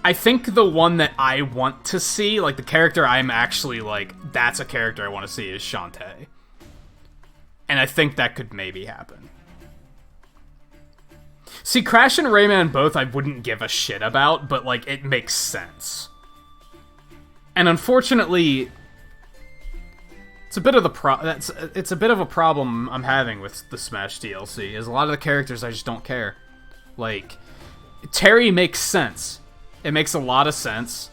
I think the one that I want to see, like the character I'm actually like, that's a character I want to see, is Shantae. And I think that could maybe happen. See, Crash and Rayman both I wouldn't give a shit about, but, like, it makes sense. And unfortunately, it's a bit of it's a bit of a problem I'm having with the Smash DLC, is a lot of the characters I just don't care. Like, Terry makes sense. It makes a lot of sense.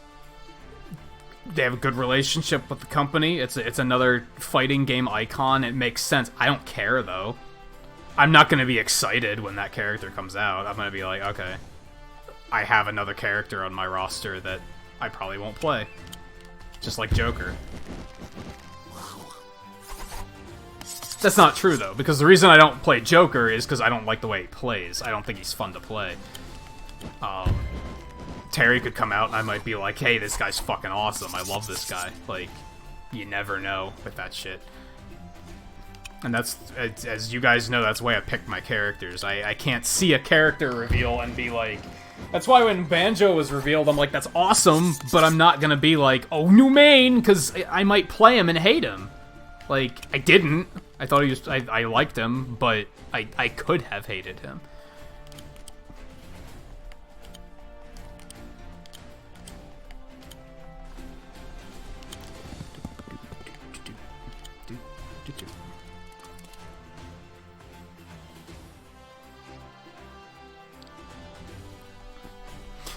They have a good relationship with the company. It's another fighting game icon. It makes sense. I don't care, though. I'm not going to be excited when that character comes out. I'm going to be like, okay, I have another character on my roster that I probably won't play. Just like Joker. That's not true, though, because the reason I don't play Joker is because I don't like the way he plays. I don't think he's fun to play. Terry could come out and I might be like, hey, this guy's fucking awesome. I love this guy. Like, you never know with that shit. And that's, as you guys know, that's the way I picked my characters. I can't see a character reveal and be like... That's why when Banjo was revealed, I'm like, that's awesome, but I'm not gonna be like, oh, new main, because I might play him and hate him. Like, I didn't. I thought he was... I liked him, but I could have hated him.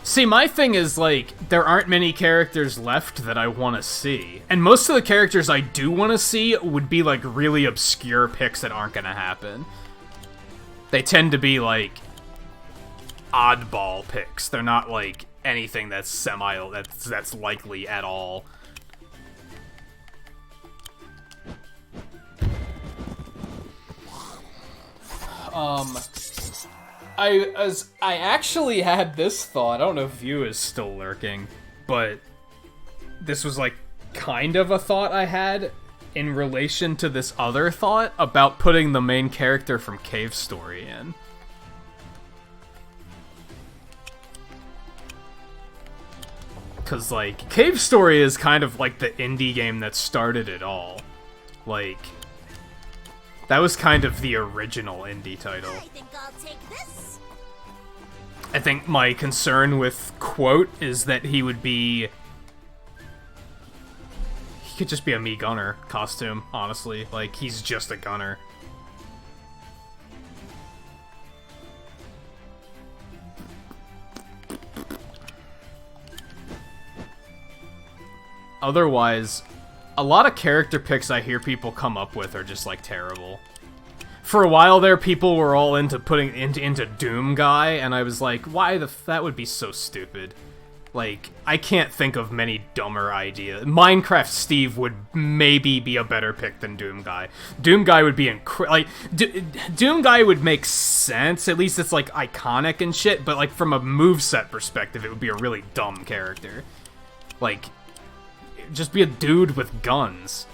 See, my thing is, like, there aren't many characters left that I want to see. And most of the characters I do want to see would be, like, really obscure picks that aren't going to happen. They tend to be, like, oddball picks. They're not, like, anything that's that's likely at all. I actually had this thought. I don't know if View is still lurking, but this was like kind of a thought I had in relation to this other thought about putting the main character from Cave Story in. Cause like Cave Story is kind of like the indie game that started it all. Like that was kind of the original indie title. I think I'll take this. I think my concern with Quote is that he could just be a Mii Gunner costume, honestly. Like, he's just a gunner. Otherwise, a lot of character picks I hear people come up with are just, like, terrible. For a while there, people were all into putting into Doom Guy, and I was like, why that would be so stupid. Like, I can't think of many dumber ideas. Minecraft Steve would maybe be a better pick than Doom Guy. Doom Guy would be Doom Guy would make sense, at least it's, like, iconic and shit, but, like, from a moveset perspective, it would be a really dumb character. Like, just be a dude with guns.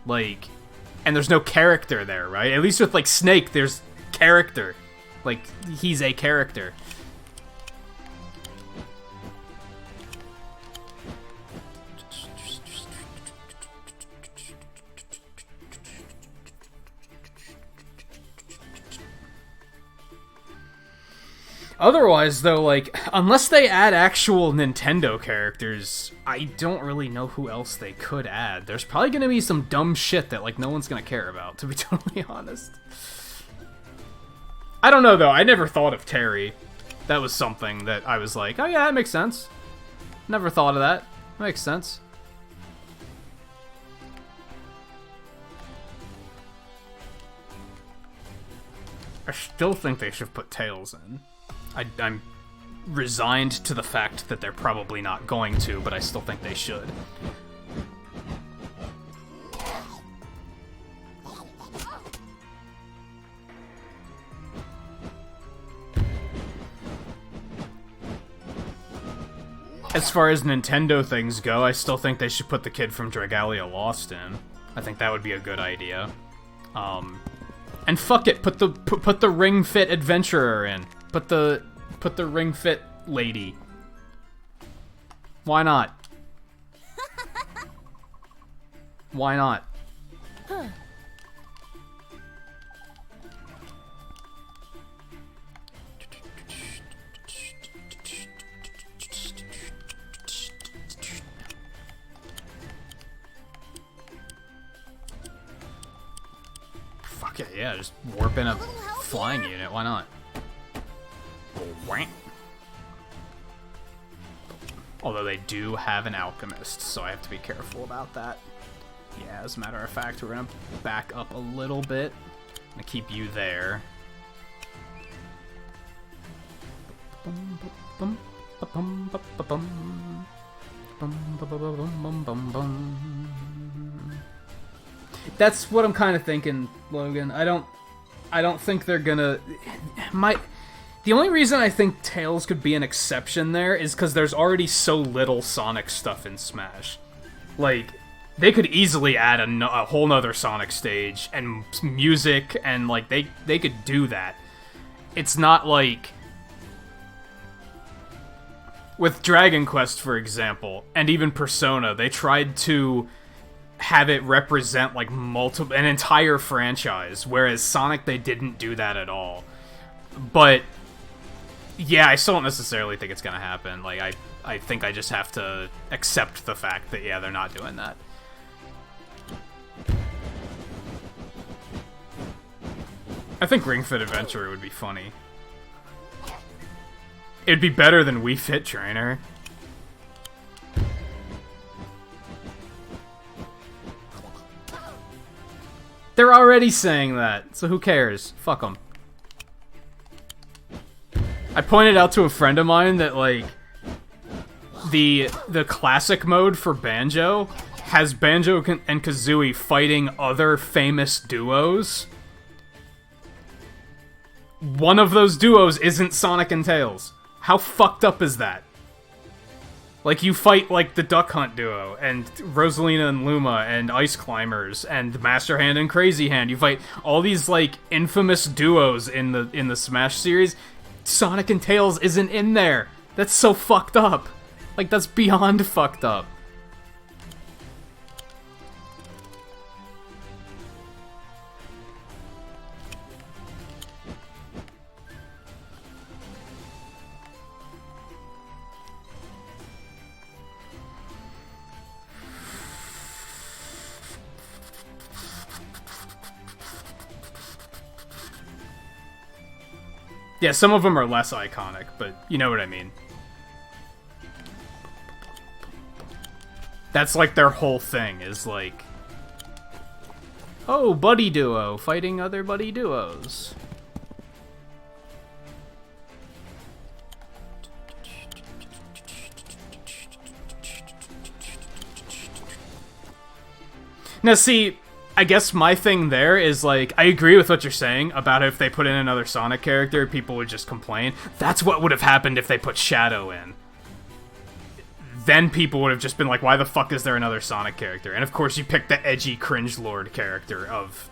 Like... And there's no character there, right? At least with, like, Snake, there's character. Like, he's a character. Otherwise, though, like, unless they add actual Nintendo characters, I don't really know who else they could add. There's probably gonna be some dumb shit that, like, no one's gonna care about, to be totally honest. I don't know, though. I never thought of Terry. That was something that I was like, oh yeah, that makes sense. Never thought of that. That makes sense. I still think they should put Tails in. I'm resigned to the fact that they're probably not going to, but I still think they should. As far as Nintendo things go, I still think they should put the kid from Dragalia Lost in. I think that would be a good idea. And fuck it, put the Ring Fit Adventurer in. Put the Ring Fit lady. Why not? Why not? Fuck it, yeah, just warp in a flying unit, why not? Although they do have an alchemist, so I have to be careful about that. Yeah, as a matter of fact, we're gonna back up a little bit. I'm gonna keep you there. That's what I'm kind of thinking, Logan. I don't think they're gonna... The only reason I think Tails could be an exception there is because there's already so little Sonic stuff in Smash. Like, they could easily add a whole nother Sonic stage and music, and, like, they could do that. It's not like... With Dragon Quest, for example, and even Persona, they tried to have it represent like an entire franchise, whereas Sonic, they didn't do that at all. But yeah, I still don't necessarily think it's gonna happen. Like, I think I just have to accept the fact that, yeah, they're not doing that. I think Ring Fit Adventurer would be funny. It'd be better than Wii Fit Trainer. They're already saying that, so who cares? Fuck them. I pointed out to a friend of mine that, like, the classic mode for Banjo has Banjo and Kazooie fighting other famous duos. One of those duos isn't Sonic and Tails. How fucked up is that? Like, you fight, like, the Duck Hunt duo, and Rosalina and Luma, and Ice Climbers, and Master Hand and Crazy Hand. You fight all these, like, infamous duos in the Smash series. Sonic and Tails isn't in there. That's so fucked up. Like, that's beyond fucked up. Yeah, some of them are less iconic, but you know what I mean. That's like their whole thing, is like, oh, buddy duo fighting other buddy duos. Now see, I guess my thing there is, like, I agree with what you're saying about if they put in another Sonic character, people would just complain. That's what would have happened if they put Shadow in. Then people would have just been like, why the fuck is there another Sonic character? And of course you pick the edgy cringelord character of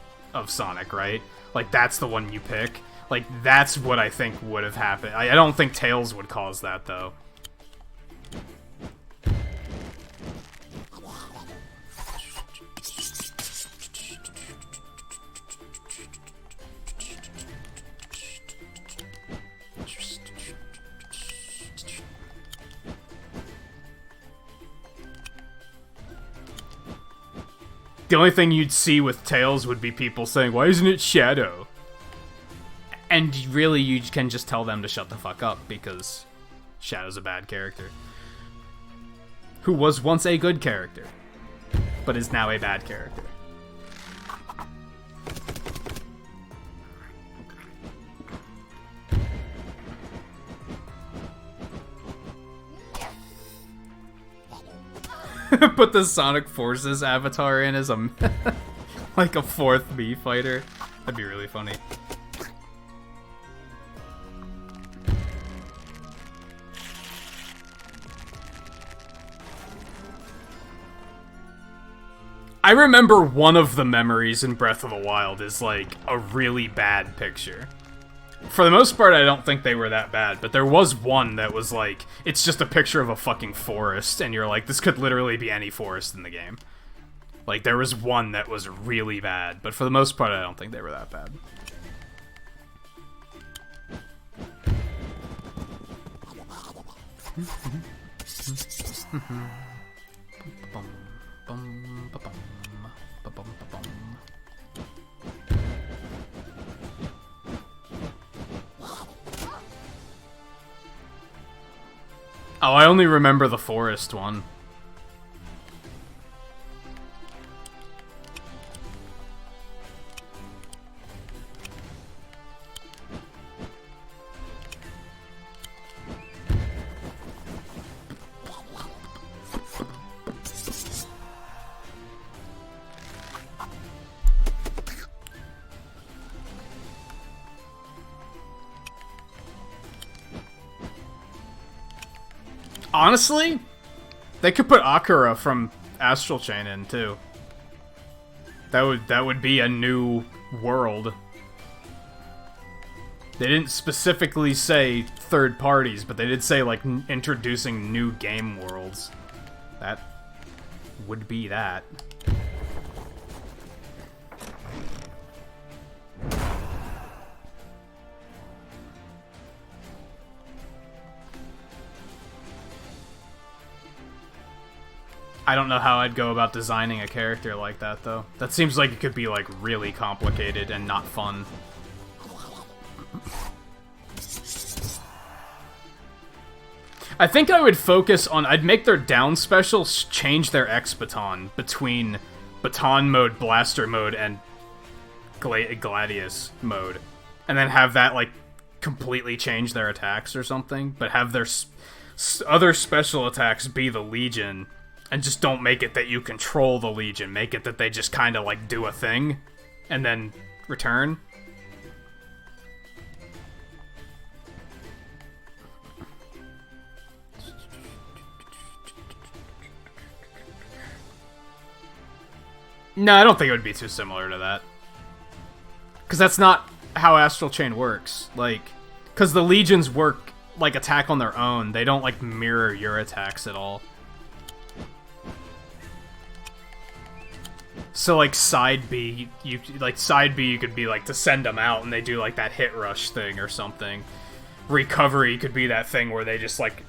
Sonic, right? Like, that's the one you pick. Like, that's what I think would have happened. I don't think Tails would cause that, though. The only thing you'd see with Tails would be people saying, why isn't it Shadow? And really, you can just tell them to shut the fuck up, because Shadow's a bad character. Who was once a good character, but is now a bad character. Put the Sonic Forces avatar in as a like a fourth Mii fighter. That'd be really funny. I remember one of the memories in Breath of the Wild is like a really bad picture. For the most part, I don't think they were that bad, but there was one that was like, it's just a picture of a fucking forest, and you're like, this could literally be any forest in the game. Like, there was one that was really bad, but for the most part, I don't think they were that bad. Oh, I only remember the forest one. Honestly, they could put Akira from Astral Chain in too. That would be a new world. They didn't specifically say third parties, but they did say like introducing new game worlds. That would be that. I don't know how I'd go about designing a character like that, though. That seems like it could be, like, really complicated and not fun. I think I would focus on... I'd make their down specials change their X baton between baton mode, blaster mode, and Gladius mode. And then have that, like, completely change their attacks or something. But have their other special attacks be the Legion. And just don't make it that you control the Legion. Make it that they just kind of, like, do a thing. And then return. No, I don't think it would be too similar to that. Because that's not how Astral Chain works. Like, because the Legions work, like, attack on their own. They don't, like, mirror your attacks at all. So, like, side B, you could be, like, to send them out, and they do, like, that hit rush thing or something. Recovery could be that thing where they just, like,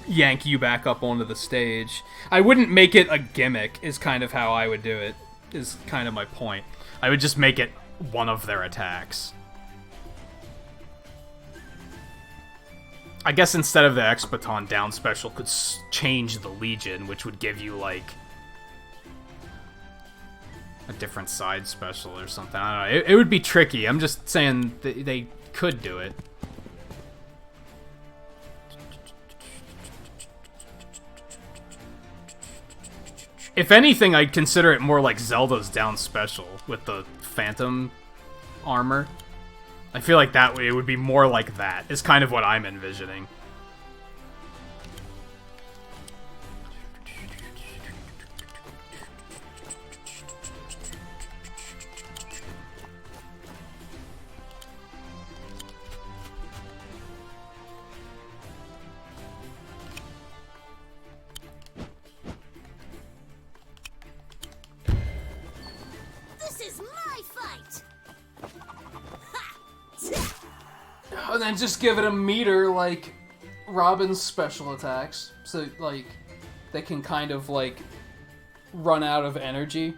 yank you back up onto the stage. I wouldn't make it a gimmick, is kind of how I would do it, is kind of my point. I would just make it one of their attacks. I guess instead of the X-Baton down special could change the Legion, which would give you, like, a different side special or something. I don't know. It would be tricky. I'm just saying they could do it. If anything, I'd consider it more like Zelda's down special with the Phantom armor. I feel like that way it would be more like that, is kind of what I'm envisioning. And then just give it a meter like Robin's special attacks, so like they can kind of like run out of energy.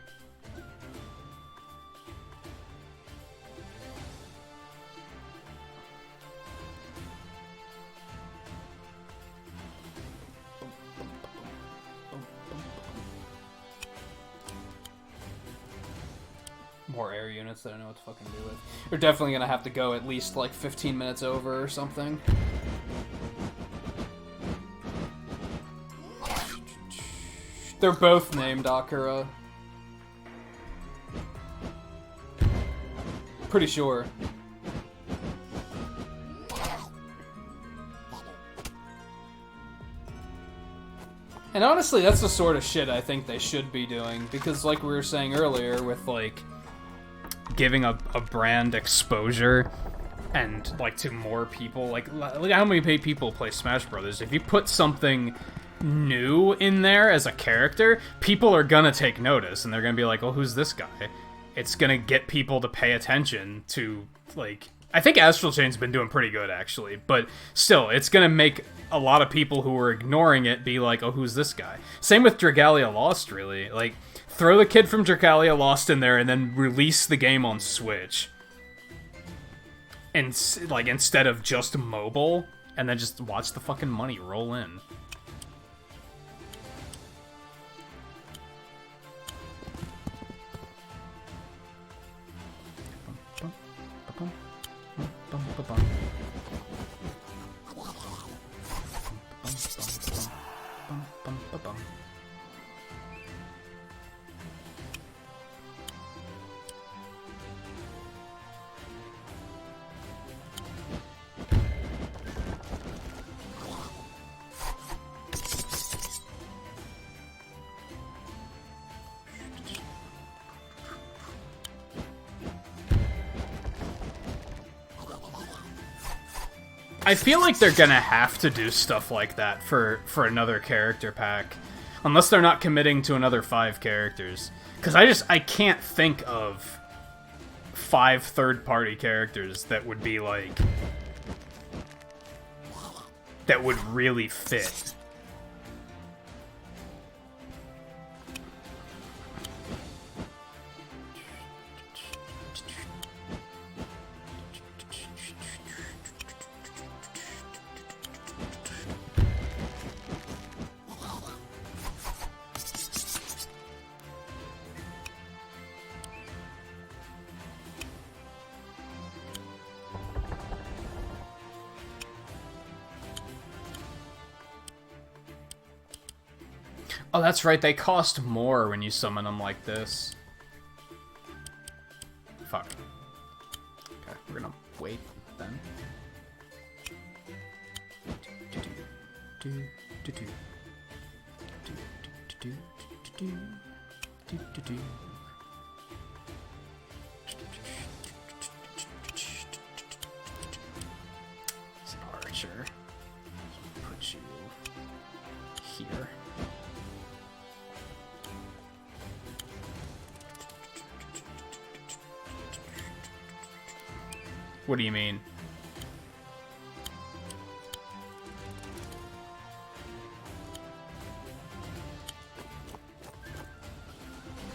More air units that I know what to fucking do with. They're definitely gonna have to go at least like 15 minutes over or something. They're both named Akira. Pretty sure. And honestly, that's the sort of shit I think they should be doing, because like we were saying earlier with like giving a brand exposure and like to more people, like how many people play Smash Brothers? If you put something new in there as a character, people are gonna take notice and they're gonna be like, well, who's this guy? It's gonna get people to pay attention to, like, I think Astral Chain's been doing pretty good actually, but still, it's gonna make a lot of people who were ignoring it be like, oh, who's this guy? Same with Dragalia Lost, really. Like, throw the kid from Dragalia Lost in there and then release the game on Switch. And, like, instead of just mobile, and then just watch the fucking money roll in. I feel like they're gonna have to do stuff like that for another character pack. Unless they're not committing to another 5 characters. Because I can't think of 5 third-party characters that would be, like, that would really fit. Oh, that's right, they cost more when you summon them like this. Fuck. Okay, we're gonna wait then. It's an archer. Put you here. What do you mean?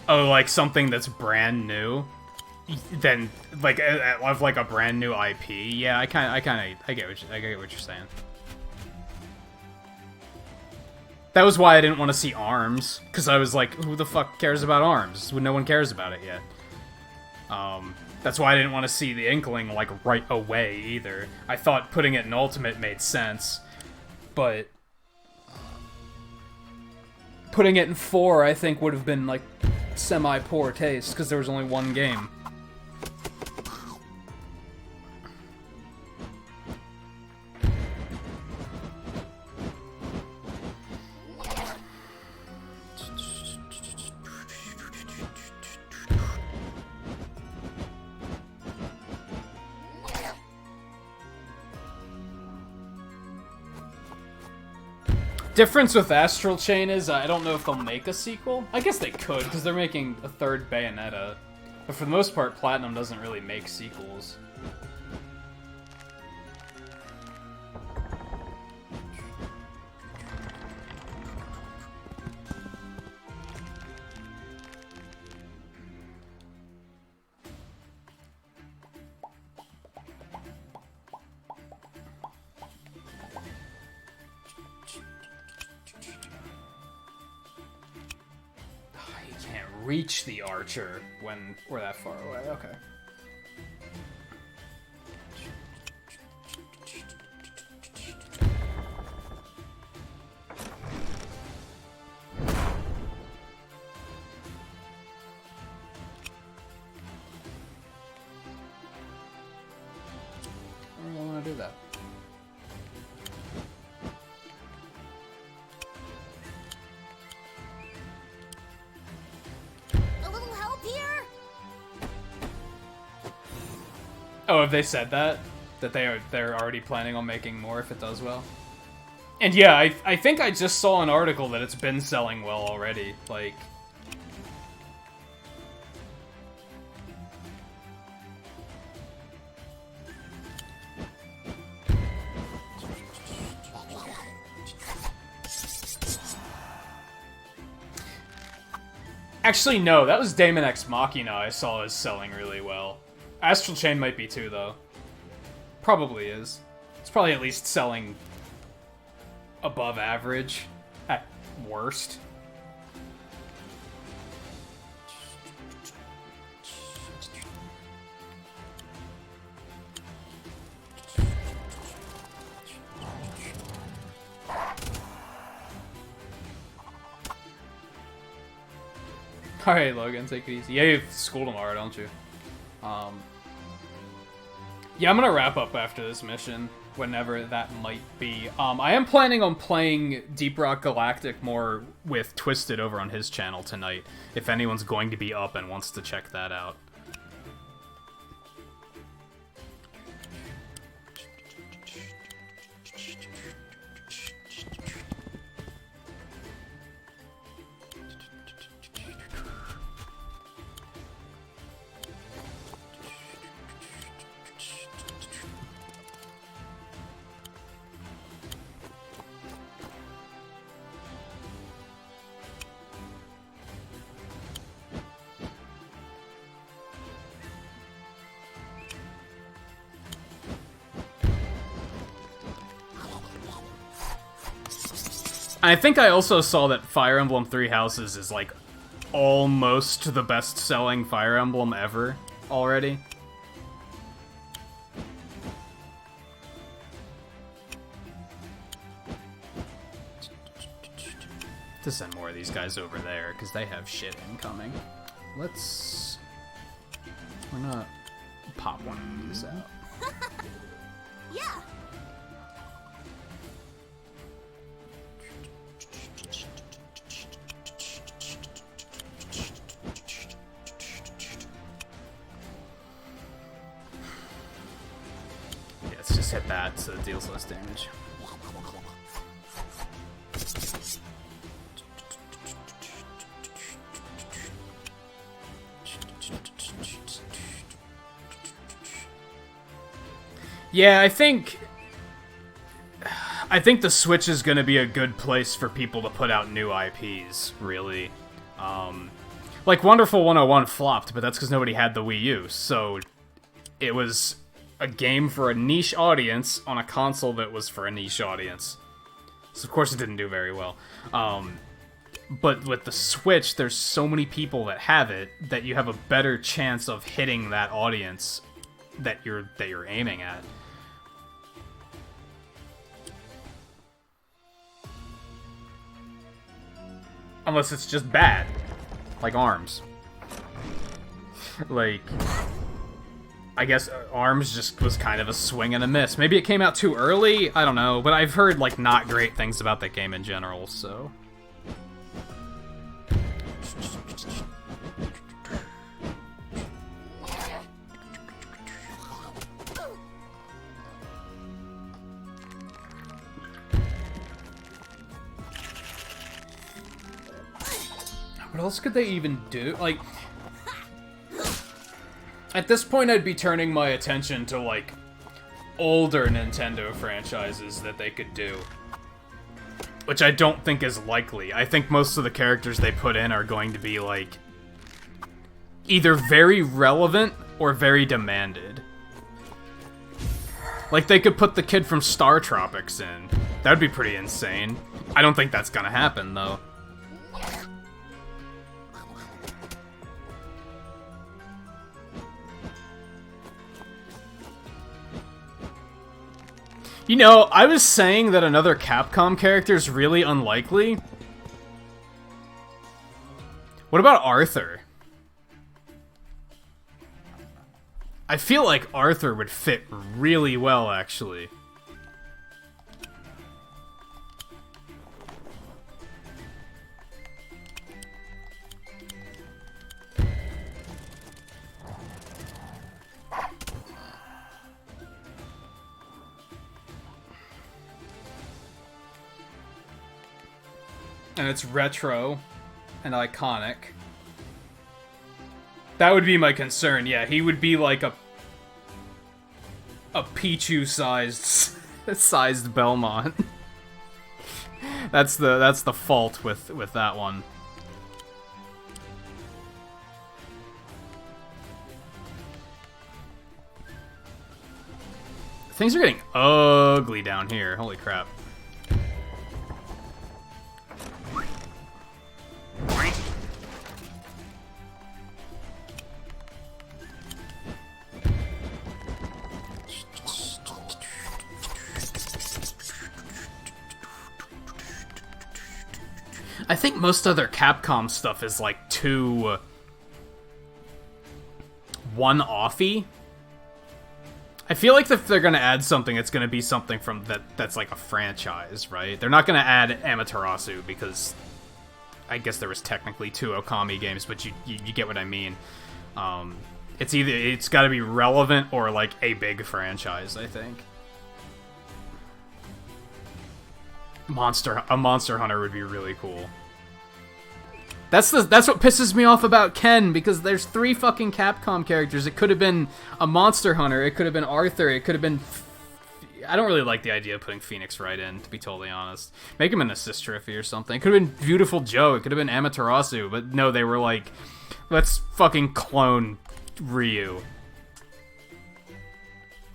Oh, like something that's brand new? Then, like, of like a brand new IP? Yeah, I get what you're saying. That was why I didn't want to see ARMS, because I was like, who the fuck cares about ARMS? No one cares about it yet. That's why I didn't want to see the Inkling, like, right away, either. I thought putting it in Ultimate made sense, but putting it in 4, I think, would have been, like, semi-poor taste, because there was only one game. Difference with Astral Chain is I don't know if they'll make a sequel. I guess they could, because they're making a third Bayonetta. But for the most part, Platinum doesn't really make sequels. Reach the archer when we're that far away. Okay. I don't want to do that. Oh, have they said that? That they're already planning on making more if it does well? And yeah, I think I just saw an article that it's been selling well already. Like, actually, no, that was Daemon X Machina I saw is selling really well. Astral Chain might be too, though. Probably is. It's probably at least selling above average, at worst. Alright, Logan, take it easy. Yeah, you have school tomorrow, don't you? Yeah, I'm gonna wrap up after this mission, whenever that might be. I am planning on playing Deep Rock Galactic more with Twisted over on his channel tonight, if anyone's going to be up and wants to check that out. I think I also saw that Fire Emblem Three Houses is, like, almost the best-selling Fire Emblem ever already. to send more of these guys over there, because they have shit incoming. Let's... We're gonna pop one of these out. Yeah. Yeah, let's just hit that so it deals less damage. Yeah, I think the Switch is going to be a good place for people to put out new IPs, really. Like, Wonderful 101 flopped, but that's because nobody had the Wii U, so it was a game for a niche audience on a console that was for a niche audience. So, of course, it didn't do very well. But with the Switch, there's so many people that have it that you have a better chance of hitting that audience that you're aiming at. Unless it's just bad. Like ARMS. Like, I guess ARMS just was kind of a swing and a miss. Maybe it came out too early? I don't know. But I've heard, like, not great things about that game in general, so... What else could they even do? Like, at this point I'd be turning my attention to, like, older Nintendo franchises that they could do. Which I don't think is likely. I think most of the characters they put in are going to be, like, either very relevant or very demanded. Like, they could put the kid from Star Tropics in. That'd be pretty insane. I don't think that's gonna happen, though. You know, I was saying that another Capcom character is really unlikely. What about Arthur? I feel like Arthur would fit really well, actually. And it's retro and iconic. That would be my concern. Yeah, he would be like a Pichu-sized Belmont. That's the fault with that one. Things are getting ugly down here. Holy crap. I think most other Capcom stuff is like too one-offy. I feel like if they're gonna add something, it's gonna be something from that's like a franchise, right? They're not gonna add Amaterasu because I guess there was technically 2 Okami games, but you get what I mean. It's got to be relevant or like a big franchise, I think. A Monster Hunter would be really cool. That's what pisses me off about Ken, because there's 3 fucking Capcom characters. It could have been a Monster Hunter, it could have been Arthur, it could have been... I don't really like the idea of putting Phoenix Wright in, to be totally honest. Make him an assist trophy or something. It could have been Beautiful Joe, it could have been Amaterasu, but no, they were like, let's fucking clone Ryu.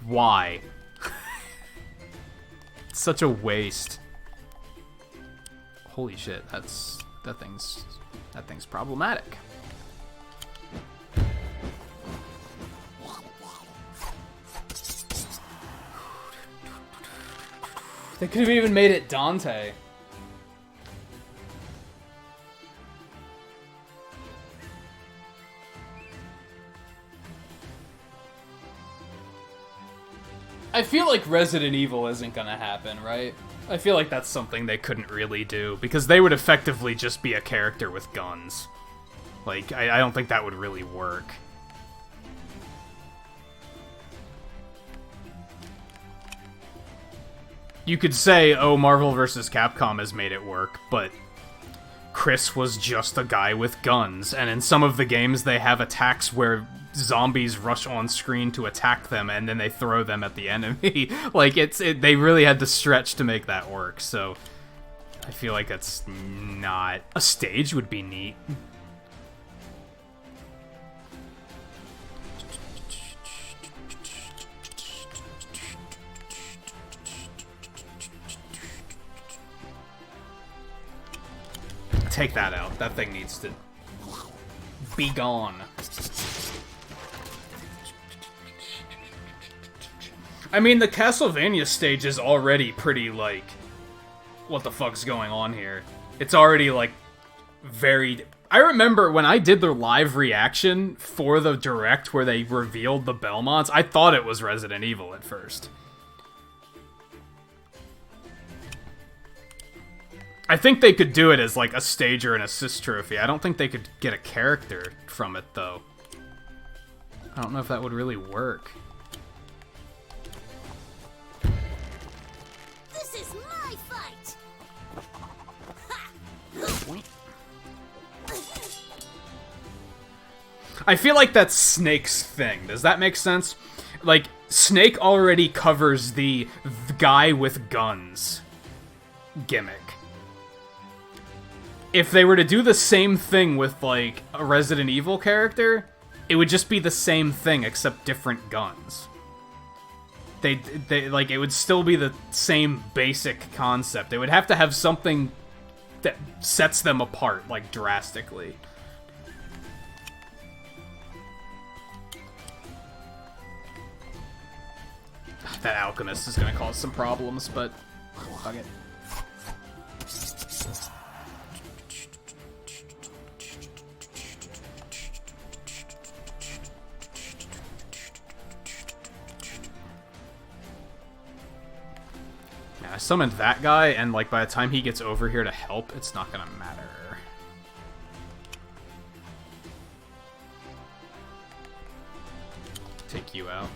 Why? It's such a waste. Holy shit, that thing's problematic. They could have even made it Dante. I feel like Resident Evil isn't gonna happen, right? I feel like that's something they couldn't really do, because they would effectively just be a character with guns. Like, I don't think that would really work. You could say, oh, Marvel vs. Capcom has made it work, but Chris was just a guy with guns, and in some of the games they have attacks where zombies rush on screen to attack them, and then they throw them at the enemy. Like, they really had to stretch to make that work, so I feel like that's not... A stage would be neat. Take that out. That thing needs to be gone. I mean, the Castlevania stage is already pretty, like, what the fuck's going on here? It's already, like, very... I remember when I did the live reaction for the Direct where they revealed the Belmonts, I thought it was Resident Evil at first. I think they could do it as, like, a stage or an assist trophy. I don't think they could get a character from it, though. I don't know if that would really work. This is my fight. I feel like that's Snake's thing. Does that make sense? Like, Snake already covers the guy with guns gimmick. If they were to do the same thing with, like, a Resident Evil character, it would just be the same thing, except different guns. They like, it would still be the same basic concept. They would have to have something that sets them apart, like, drastically. That alchemist is gonna cause some problems, but fuck it. I summoned that guy, and, like, by the time he gets over here to help, it's not gonna matter. Take you out.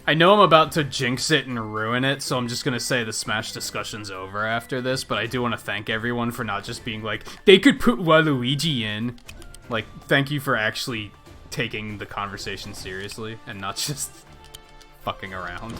I know I'm about to jinx it and ruin it, so I'm just gonna say the Smash discussion's over after this, but I do want to thank everyone for not just being like, they could put Waluigi in. Like, thank you for actually taking the conversation seriously, and not just fucking around.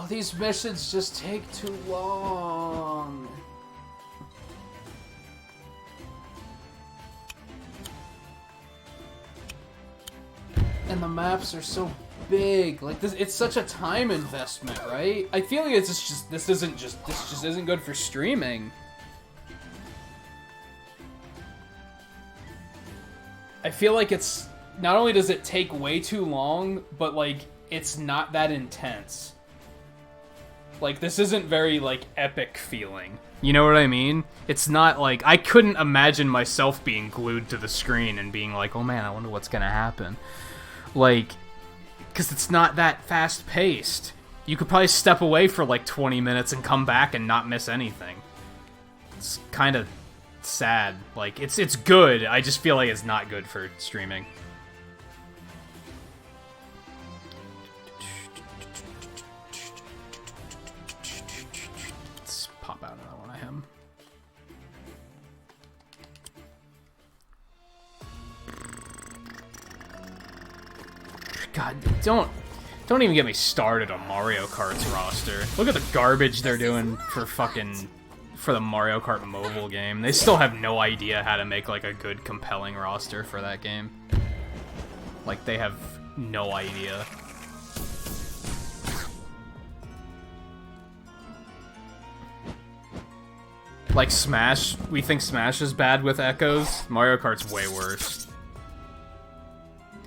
These missions just take too long. And the maps are so big. Like, this, it's such a time investment, right? I feel like this just isn't good for streaming. I feel like it's, not only does it take way too long, but, like, it's not that intense. Like, this isn't very, like, epic feeling. You know what I mean? It's not, like, I couldn't imagine myself being glued to the screen and being like, oh man, I wonder what's gonna happen. Like, because it's not that fast-paced. You could probably step away for, like, 20 minutes and come back and not miss anything. It's kind of sad. Like, it's good, I just feel like it's not good for streaming. Pop out another one of him. God, Don't even get me started on Mario Kart's roster. Look at the garbage they're doing for the Mario Kart mobile game. They still have no idea how to make like a good, compelling roster for that game. Like, they have no idea. Like Smash, we think Smash is bad with echoes. Mario Kart's way worse.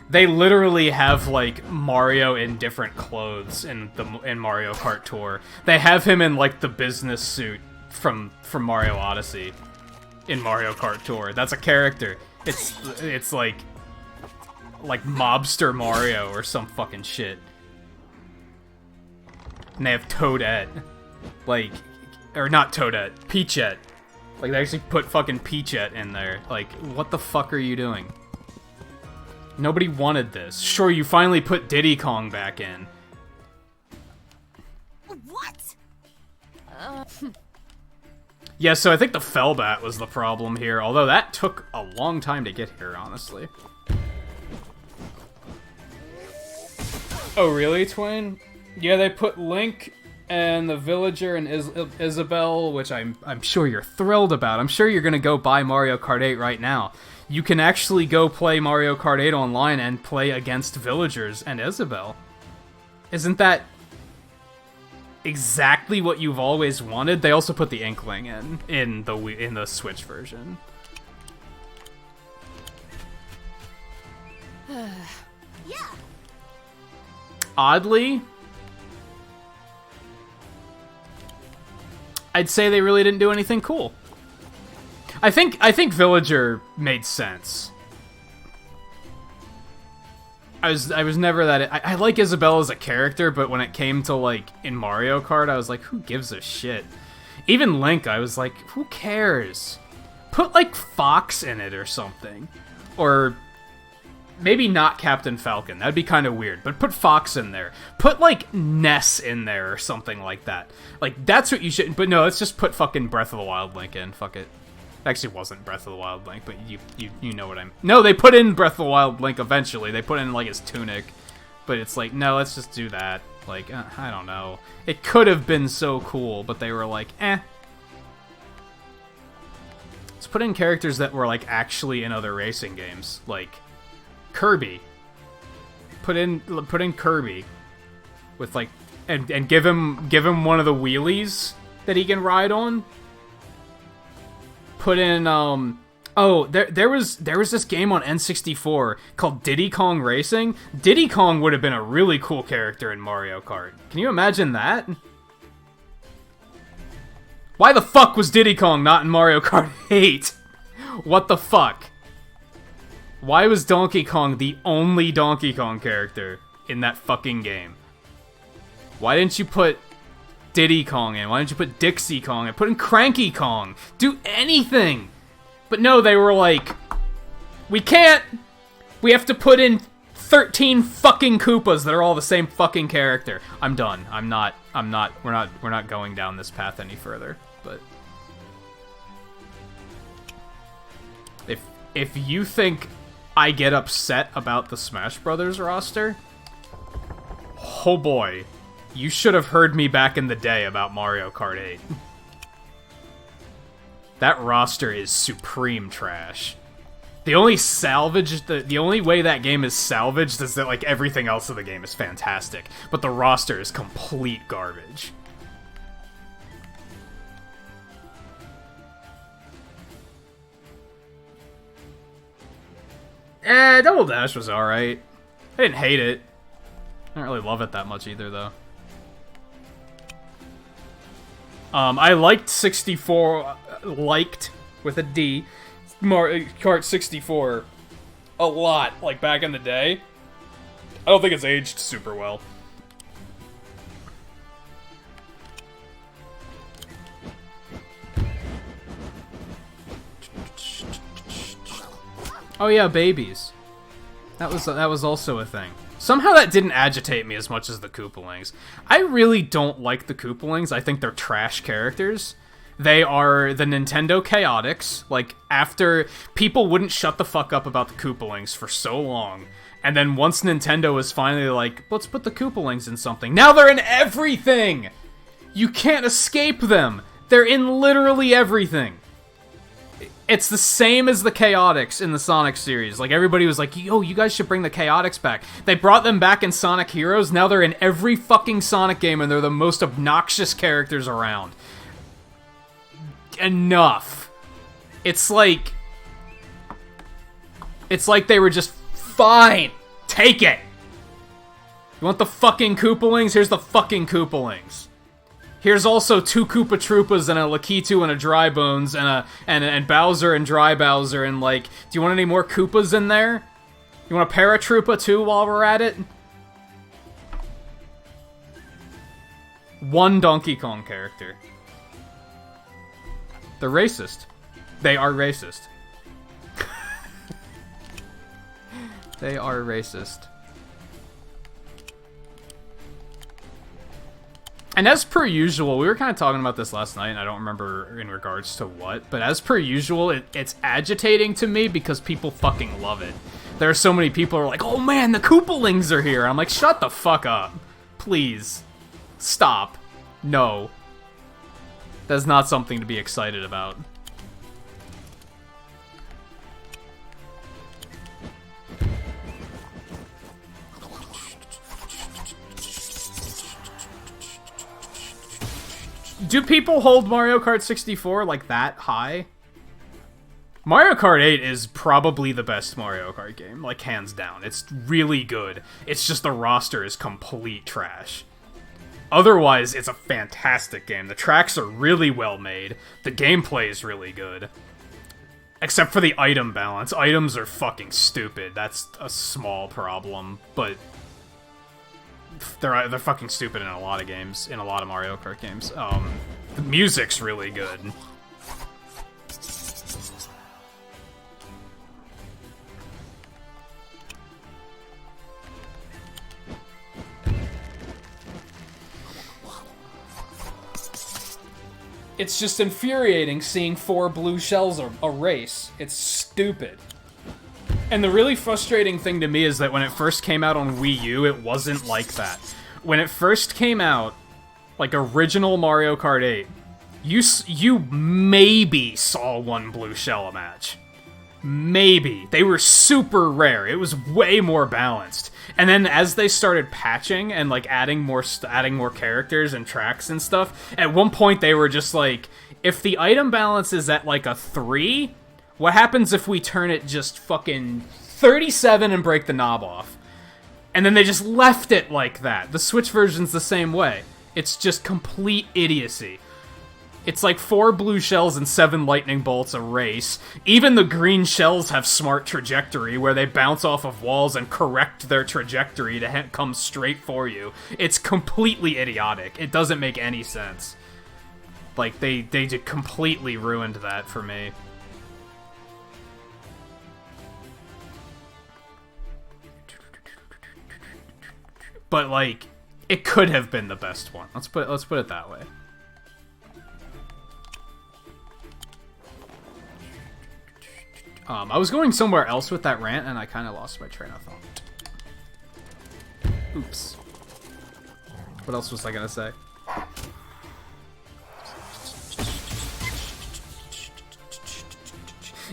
They literally have like Mario in different clothes in Mario Kart Tour. They have him in like the business suit from Mario Odyssey in Mario Kart Tour. That's a character. It's like Mobster Mario or some fucking shit. And they have Toadette. Like, or not Toadette, Peachette. Like, they actually put fucking Peachette in there. Like, what the fuck are you doing? Nobody wanted this. Sure, you finally put Diddy Kong back in. What? Yeah, so I think the Fellbat was the problem here, although that took a long time to get here, honestly. Oh, really, Twin? Yeah, they put Link and the Villager and Isabelle, which I'm sure you're thrilled about. I'm sure you're gonna go buy Mario Kart 8 right now. You can actually go play Mario Kart 8 online and play against Villagers and Isabelle. Isn't that exactly what you've always wanted? They also put the Inkling in the Switch version. Yeah. Oddly, I'd say they really didn't do anything cool. I think Villager made sense. I was never that... I like Isabelle as a character, but when it came to, like, in Mario Kart, I was like, who gives a shit? Even Link, I was like, who cares? Put, like, Fox in it or something. Or maybe not Captain Falcon. That'd be kind of weird. But put Fox in there. Put, like, Ness in there or something like that. Like, that's what you should... But no, let's just put fucking Breath of the Wild Link in. Fuck it. Actually, it wasn't Breath of the Wild Link, but you know what I'm... No, they put in Breath of the Wild Link eventually. They put in, like, his tunic. But it's like, no, let's just do that. Like, I don't know. It could have been so cool, but they were like, eh. Let's put in characters that were, like, actually in other racing games. Like, Kirby. Put in Kirby. With, like... And give him one of the wheelies that he can ride on. Put in, oh, there was this game on N64 called Diddy Kong Racing. Diddy Kong would have been a really cool character in Mario Kart. Can you imagine that? Why the fuck was Diddy Kong not in Mario Kart 8? What the fuck? Why was Donkey Kong the only Donkey Kong character in that fucking game? Why didn't you put Diddy Kong in? Why didn't you put Dixie Kong in? Put in Cranky Kong. Do anything. But no, they were like, we can't. We have to put in 13 fucking Koopas that are all the same fucking character. I'm done. We're not going down this path any further. But if you think I get upset about the Smash Brothers roster, oh boy. You should have heard me back in the day about Mario Kart 8. That roster is supreme trash. The only salvage, the only way that game is salvaged is that, like, everything else of the game is fantastic. But the roster is complete garbage. Double Dash was alright. I didn't hate it. I don't really love it that much either, though. I liked 64, liked, with a D, Mario Kart 64 a lot, like, back in the day. I don't think it's aged super well. Oh yeah, babies. That was also a thing. Somehow that didn't agitate me as much as the Koopalings. I really don't like the Koopalings. I think they're trash characters. They are the Nintendo Chaotix. Like, after people wouldn't shut the fuck up about the Koopalings for so long, And then once Nintendo was finally like, let's put the Koopalings in something, now they're in everything! You can't escape them! They're in literally everything. It's the same as the Chaotix in the Sonic series. Like, everybody was like, yo, you guys should bring the Chaotix back. They brought them back in Sonic Heroes, now they're in every fucking Sonic game, and they're the most obnoxious characters around. Enough. It's like they were just, fine, take it! You want the fucking Koopalings? Here's the fucking Koopalings. Here's also 2 Koopa Troopas and a Lakitu and a Dry Bones and Bowser and Dry Bowser and, like, do you want any more Koopas in there? You want a Paratroopa too while we're at it? 1 Donkey Kong character. They're racist. They are racist. They are racist. And as per usual, we were kind of talking about this last night, and I don't remember in regards to what, but as per usual, it's agitating to me because people fucking love it. There are so many people who are like, oh man, the Koopalings are here! I'm like, shut the fuck up. Please. Stop. No. That's not something to be excited about. Do people hold Mario Kart 64 like that high? Mario Kart 8 is probably the best Mario Kart game, like hands down. It's really good. It's just the roster is complete trash. Otherwise, it's a fantastic game. The tracks are really well made. The gameplay is really good. Except for the item balance. Items are fucking stupid. That's a small problem, but they're fucking stupid in a lot of games, in a lot of Mario Kart games. The music's really good. It's just infuriating seeing 4 blue shells a race. It's stupid. And the really frustrating thing to me is that when it first came out on Wii U, it wasn't like that. When it first came out, like original Mario Kart 8, you maybe saw 1 blue shell a match. Maybe. They were super rare. It was way more balanced. And then as they started patching and like adding more characters and tracks and stuff, at one point they were just like, if the item balance is at like a 3, what happens if we turn it just fucking 37 and break the knob off? And then they just left it like that. The Switch version's the same way. It's just complete idiocy. It's like 4 blue shells and 7 lightning bolts a race. Even the green shells have smart trajectory, where they bounce off of walls and correct their trajectory to come straight for you. It's completely idiotic. It doesn't make any sense. Like, they just completely ruined that for me. But, like, it could have been the best one. Let's put it that way. I was going somewhere else with that rant, and I kind of lost my train of thought. Oops. What else was I gonna say?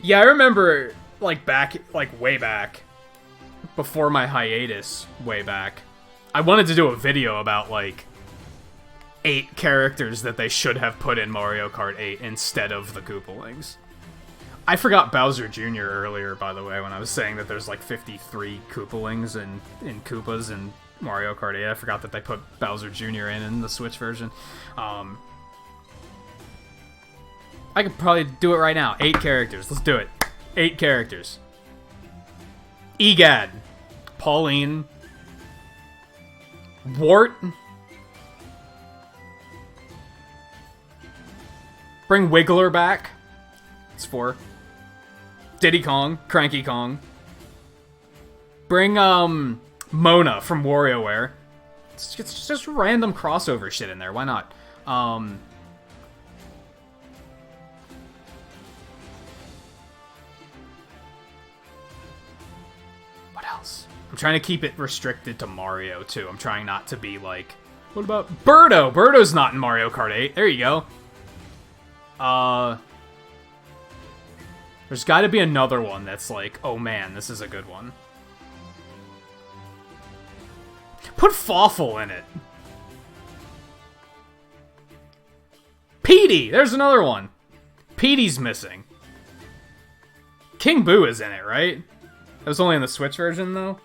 Yeah, I remember, like, way back, before my hiatus, way back, I wanted to do a video about, like, 8 characters that they should have put in Mario Kart 8 instead of the Koopalings. I forgot Bowser Jr. earlier, by the way, when I was saying that there's like 53 Koopalings and Koopas in Mario Kart 8. I forgot that they put Bowser Jr. in the Switch version. I could probably do it right now. 8 characters. Let's do it. 8 characters. Egad. Pauline. Wart. Bring Wiggler back. It's 4. Diddy Kong, Cranky Kong. Bring, Mona from WarioWare. It's just random crossover shit in there, why not? What else? I'm trying to keep it restricted to Mario, too. I'm trying not to be like... What about Birdo? Birdo's not in Mario Kart 8. There you go. There's got to be another one that's like, oh man, this is a good one. Put Fawful in it. Petey! There's another one. Petey's missing. King Boo is in it, right? That was only in the Switch version, though.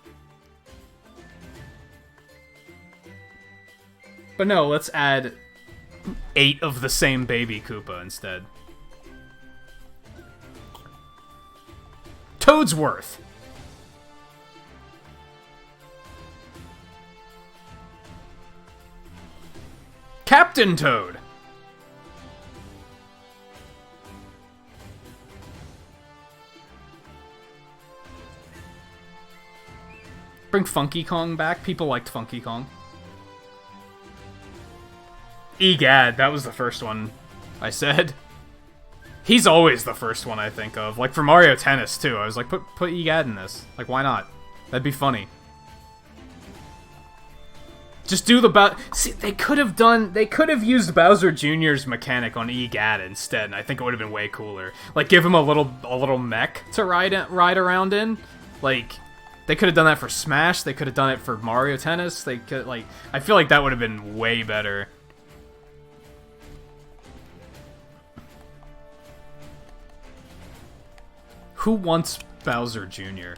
But no, let's add 8 of the same Baby Koopa instead. Toadsworth. Captain Toad. Bring Funky Kong back. People liked Funky Kong. Egad, that was the first one I said. He's always the first one I think of. Like, for Mario Tennis, too. I was like, put Egad in this. Like, why not? That'd be funny. Just do the See, they could have used Bowser Jr.'s mechanic on Egad instead, and I think it would have been way cooler. Like, give him a little mech to ride around in. Like, they could have done that for Smash. They could have done it for Mario Tennis. They could, like, I feel like that would have been way better. Who wants Bowser Jr.?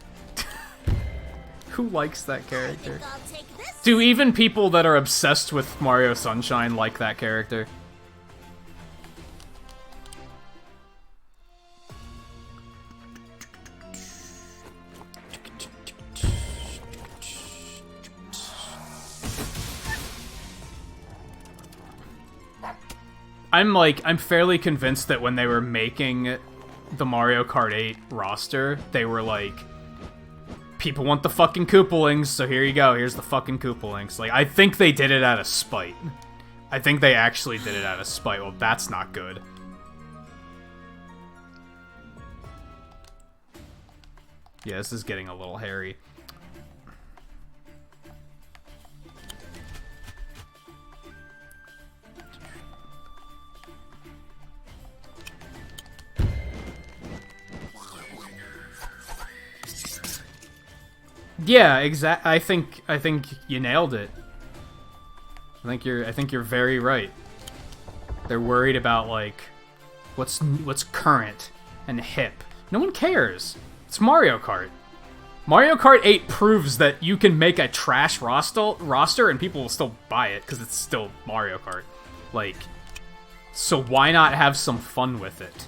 Who likes that character? Do even people that are obsessed with Mario Sunshine like that character? I'm fairly convinced that when they were making the Mario Kart 8 roster, they were like, people want the fucking Koopalings, so here you go, here's the fucking Koopalings. Like, I think they did it out of spite. I think they actually did it out of spite. Well, that's not good. Yeah, this is getting a little hairy. Yeah, I think you nailed it. I think you're very right. They're worried about like what's current and hip. No one cares. It's Mario Kart. Mario Kart 8 proves that you can make a trash roster and people will still buy it because it's still Mario Kart. Like, so why not have some fun with it?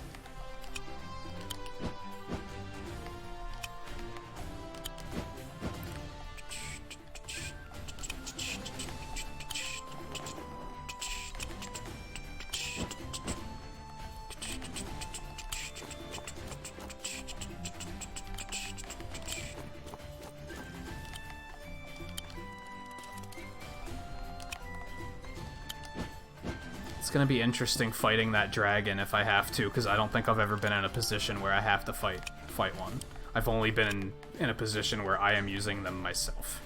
It's gonna be interesting fighting that dragon if I have to, because I don't think I've ever been in a position where I have to fight one. I've only been in a position where I am using them myself.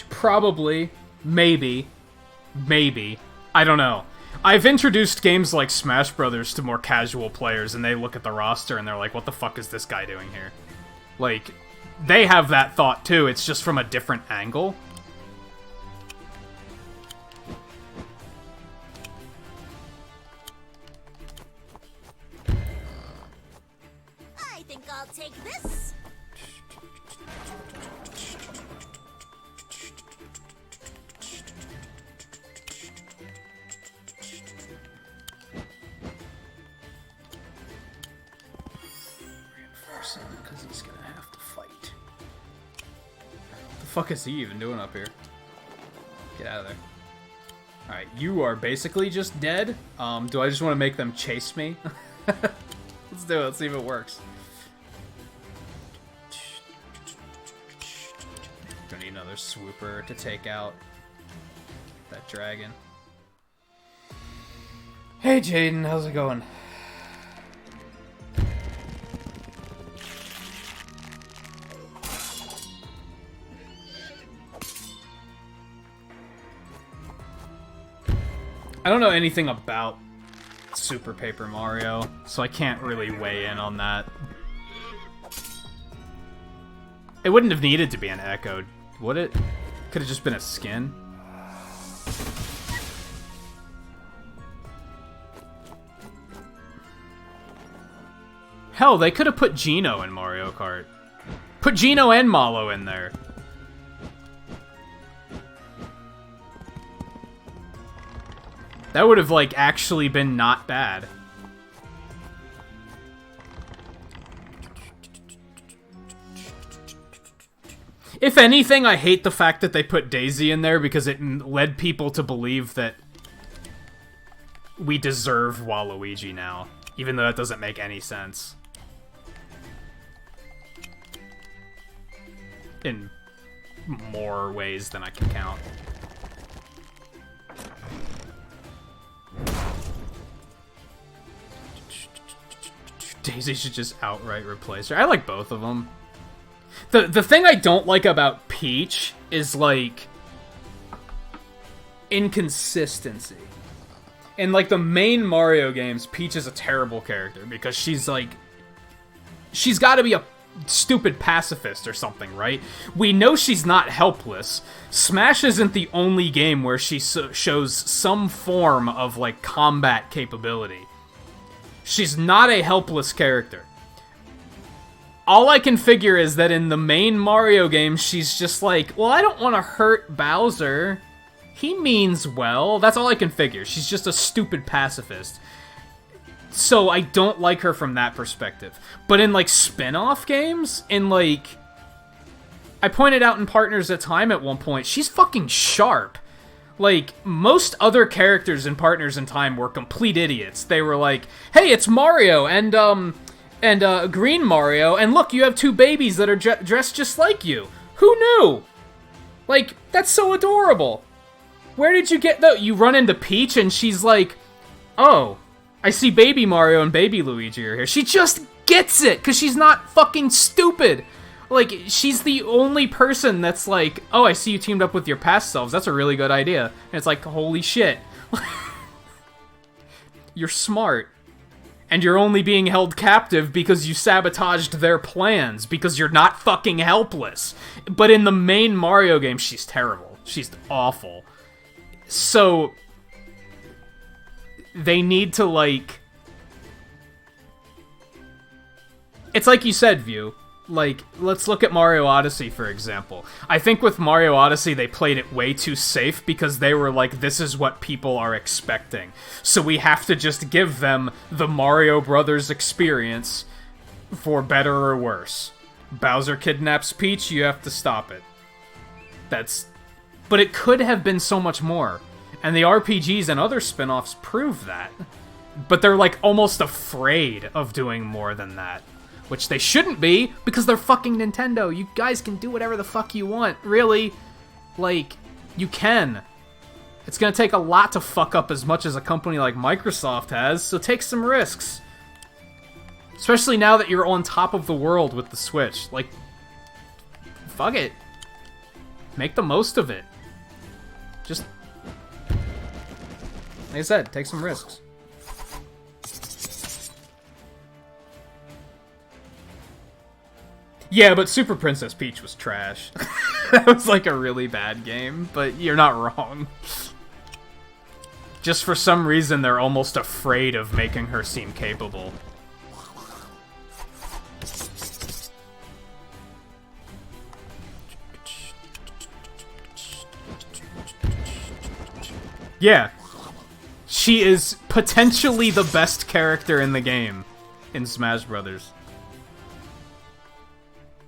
Probably, maybe, I don't know. I've introduced games like Smash Brothers to more casual players, and they look at the roster and they're like, what the fuck is this guy doing here? Like, they have that thought too, it's just from a different angle. I think I'll take this. Because he's gonna have to fight. What the fuck is he even doing up here? Get out of there. Alright, you are basically just dead. Do I just want to make them chase me? Let's do it, let's see if it works. Gonna need another swooper to take out. That dragon. Hey Jaden, how's it going? I don't know anything about Super Paper Mario, so I can't really weigh in on that. It wouldn't have needed to be an Echo, would it? Could have just been a skin. Hell, they could have put Geno in Mario Kart. Put Geno and Malo in there. That would have, like, actually been not bad. If anything, I hate the fact that they put Daisy in there because it led people to believe that we deserve Waluigi now, even though that doesn't make any sense. In more ways than I can count. Daisy should just outright replace her. I like both of them. The thing I don't like about Peach is, like, inconsistency. In, like, the main Mario games, Peach is a terrible character because she's, like... She's gotta be a stupid pacifist or something, right? We know she's not helpless. Smash isn't the only game where she shows some form of, like, combat capability. She's not a helpless character. All I can figure is that in the main Mario game, she's just like, well, I don't want to hurt Bowser. He means well. That's all I can figure. She's just a stupid pacifist. So I don't like her from that perspective. But in, like, spin-off games, in, like... I pointed out in Partners at Time at one point, she's fucking sharp. Like, most other characters in Partners in Time were complete idiots. They were like, hey, it's Mario, and Green Mario, and look, you have two babies that are dressed just like you. Who knew? Like, that's so adorable. Where did you get that? You run into Peach, and she's like, oh, I see Baby Mario and Baby Luigi are here. She just gets it, because she's not fucking stupid. Like, she's the only person that's like, oh, I see you teamed up with your past selves. That's a really good idea. And it's like, holy shit. You're smart. And you're only being held captive because you sabotaged their plans, because you're not fucking helpless. But in the main Mario game, she's terrible. She's awful. So, they need to, like... It's like you said, View. Like, let's look at Mario Odyssey, for example. I think with Mario Odyssey, they played it way too safe because they were like, this is what people are expecting. So we have to just give them the Mario Brothers experience for better or worse. Bowser kidnaps Peach, you have to stop it. But it could have been so much more. And the RPGs and other spin-offs prove that. But they're, like, almost afraid of doing more than that. Which they shouldn't be, because they're fucking Nintendo. You guys can do whatever the fuck you want, really. Like, you can. It's gonna take a lot to fuck up as much as a company like Microsoft has, so take some risks. Especially now that you're on top of the world with the Switch. Like, fuck it. Make the most of it. Just, like I said, take some risks. Yeah, but Super Princess Peach was trash. That was like a really bad game, but you're not wrong. Just for some reason, they're almost afraid of making her seem capable. Yeah. She is potentially the best character in the game in Smash Brothers.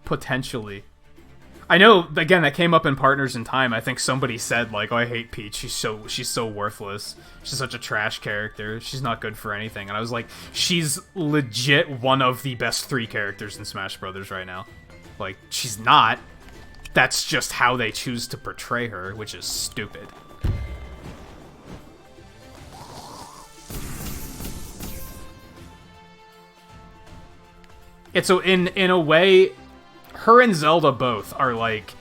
Potentially. I know, again, that came up in Partners in Time. I think somebody said, like, oh, I hate Peach. She's so worthless. She's such a trash character. She's not good for anything. And I was like, she's legit one of the best 3 characters in Smash Brothers right now. Like, she's not. That's just how they choose to portray her, which is stupid. It's in a way, her and Zelda both are like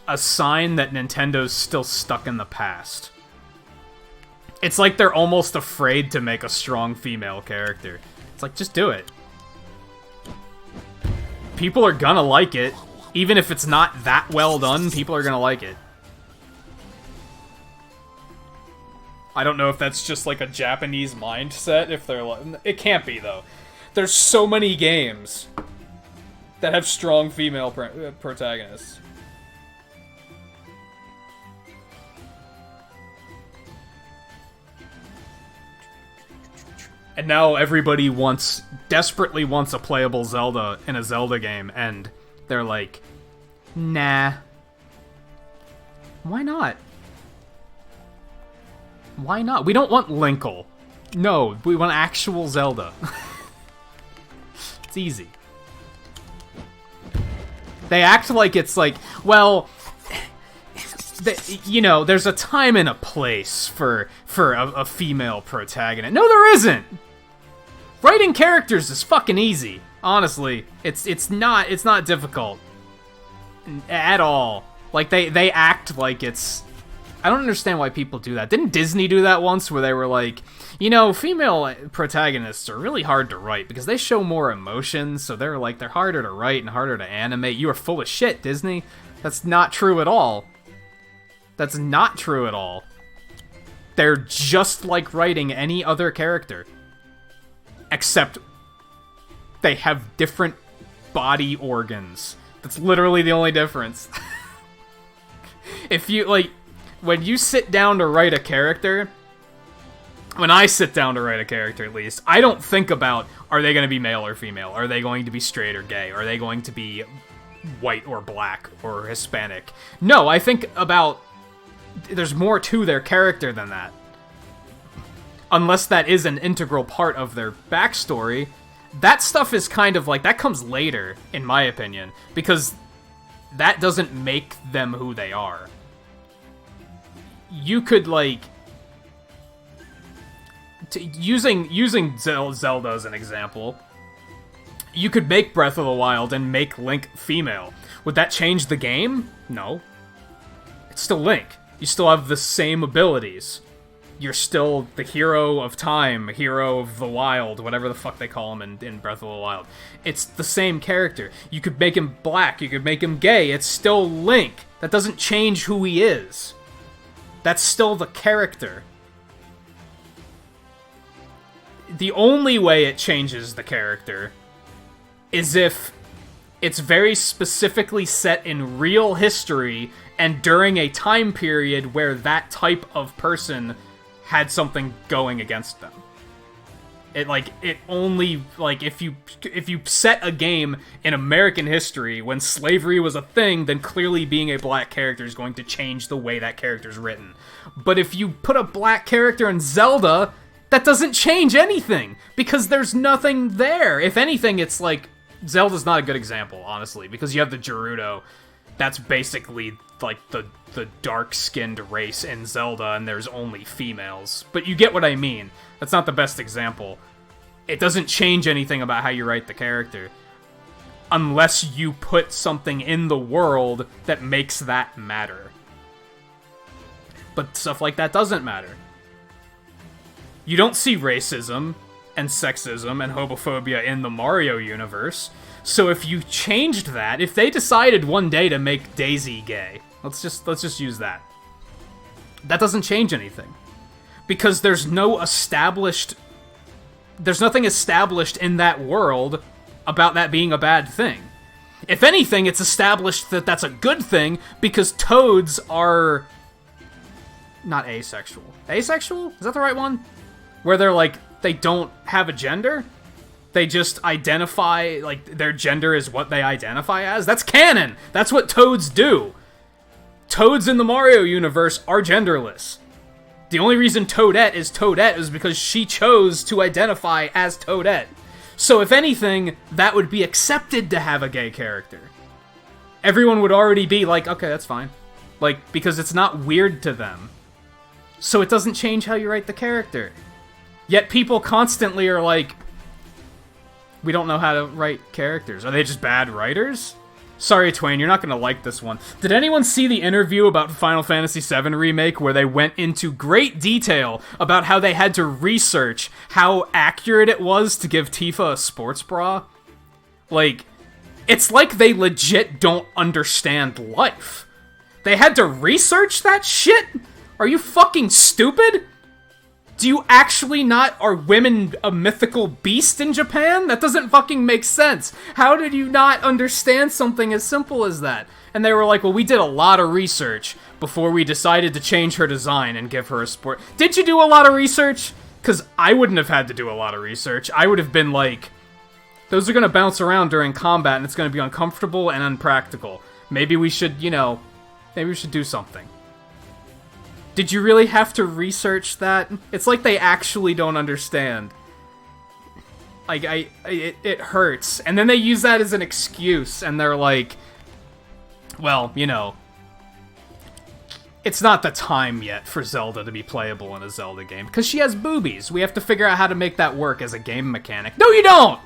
a sign that Nintendo's still stuck in the past. It's like they're almost afraid to make a strong female character. It's like, just do it. People are gonna like it. Even if it's not that well done, people are gonna like it. I don't know if that's just like a Japanese mindset, if they're like... It can't be, though. There's so many games that have strong female protagonists. And now everybody desperately wants a playable Zelda in a Zelda game, and they're like, nah. Why not? Why not? We don't want Linkle. No, we want actual Zelda. It's easy. They act like it's like, well, you know, there's a time and a place for a female protagonist. No, there isn't! Writing characters is fucking easy. Honestly, it's not difficult at all. Like they act like it's... I don't understand why people do that. Didn't Disney do that once, where they were like, you know, female protagonists are really hard to write because they show more emotions, so they're harder to write and harder to animate. You are full of shit, Disney. That's not true at all. That's not true at all. They're just like writing any other character. Except they have different body organs. That's literally the only difference. If you, like, when you sit down to write a character, when I sit down to write a character at least, I don't think about, are they going to be male or female? Are they going to be straight or gay? Are they going to be white or black or Hispanic? No, I think about, there's more to their character than that. Unless that is an integral part of their backstory, that stuff is kind of like, that comes later, in my opinion, because that doesn't make them who they are. You could, like, using Zelda as an example, you could make Breath of the Wild and make Link female. Would that change the game? No. It's still Link. You still have the same abilities. You're still the hero of time, hero of the wild, whatever the fuck they call him in Breath of the Wild. It's the same character. You could make him black, you could make him gay, it's still Link. That doesn't change who he is. That's still the character. The only way it changes the character is if it's very specifically set in real history and during a time period where that type of person had something going against them. It only, like, if you set a game in American history when slavery was a thing, then clearly being a black character is going to change the way that character's written. But if you put a black character in Zelda, that doesn't change anything, because there's nothing there. If anything, it's like, Zelda's not a good example, honestly, because you have the Gerudo. That's basically, like, the dark-skinned race in Zelda, and there's only females. But you get what I mean. That's not the best example. It doesn't change anything about how you write the character, unless you put something in the world that makes that matter. But stuff like that doesn't matter. You don't see racism and sexism and homophobia in the Mario universe. So if you changed that, if they decided one day to make Daisy gay, let's just use that. That doesn't change anything. Because there's nothing established in that world about that being a bad thing. If anything, it's established that that's a good thing because toads are not asexual. Asexual? Is that the right one? Where they're like, they don't have a gender? They just identify, like, their gender is what they identify as? That's canon! That's what toads do! Toads in the Mario universe are genderless. The only reason Toadette is because she chose to identify as Toadette. So if anything, that would be accepted to have a gay character. Everyone would already be like, okay, that's fine. Like, because it's not weird to them. So it doesn't change how you write the character. Yet people constantly are like, We don't know how to write characters. Are they just bad writers? Sorry, Twain, you're not gonna like this one. Did anyone see the interview about Final Fantasy VII Remake where they went into great detail about how they had to research how accurate it was to give Tifa a sports bra? Like, it's like they legit don't understand life. They had to research that shit? Are you fucking stupid? Do you actually not... Are women a mythical beast in Japan? That doesn't fucking make sense. How did you not understand something as simple as that? And they were like, well, we did a lot of research before we decided to change her design and give her a sport. Did you do a lot of research? Because I wouldn't have had to do a lot of research. I would have been like, those are going to bounce around during combat and it's going to be uncomfortable and unpractical. Maybe we should, you know, maybe we should do something. Did you really have to research that? It's like they actually don't understand. Like, it hurts. And then they use that as an excuse, and they're like, well, you know, it's not the time yet for Zelda to be playable in a Zelda game, because she has boobies. We have to figure out how to make that work as a game mechanic. No, you don't!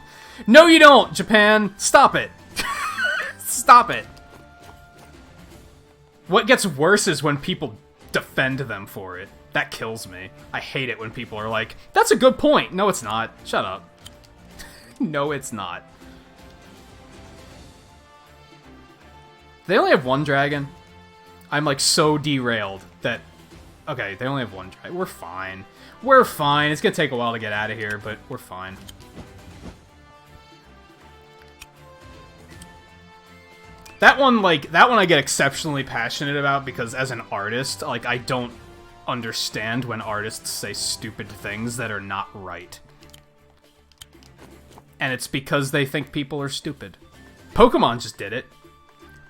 No, you don't, Japan! Stop it. Stop it. What gets worse is when people defend them for it. That kills me. I hate it when people are like, that's a good point. No, it's not. Shut up. No, it's not. They only have one dragon? I'm like so derailed that... Okay, they only have one dragon. We're fine. We're fine. It's gonna take a while to get out of here, but we're fine. That one I get exceptionally passionate about because as an artist, like, I don't understand when artists say stupid things that are not right. And it's because they think people are stupid. Pokemon just did it.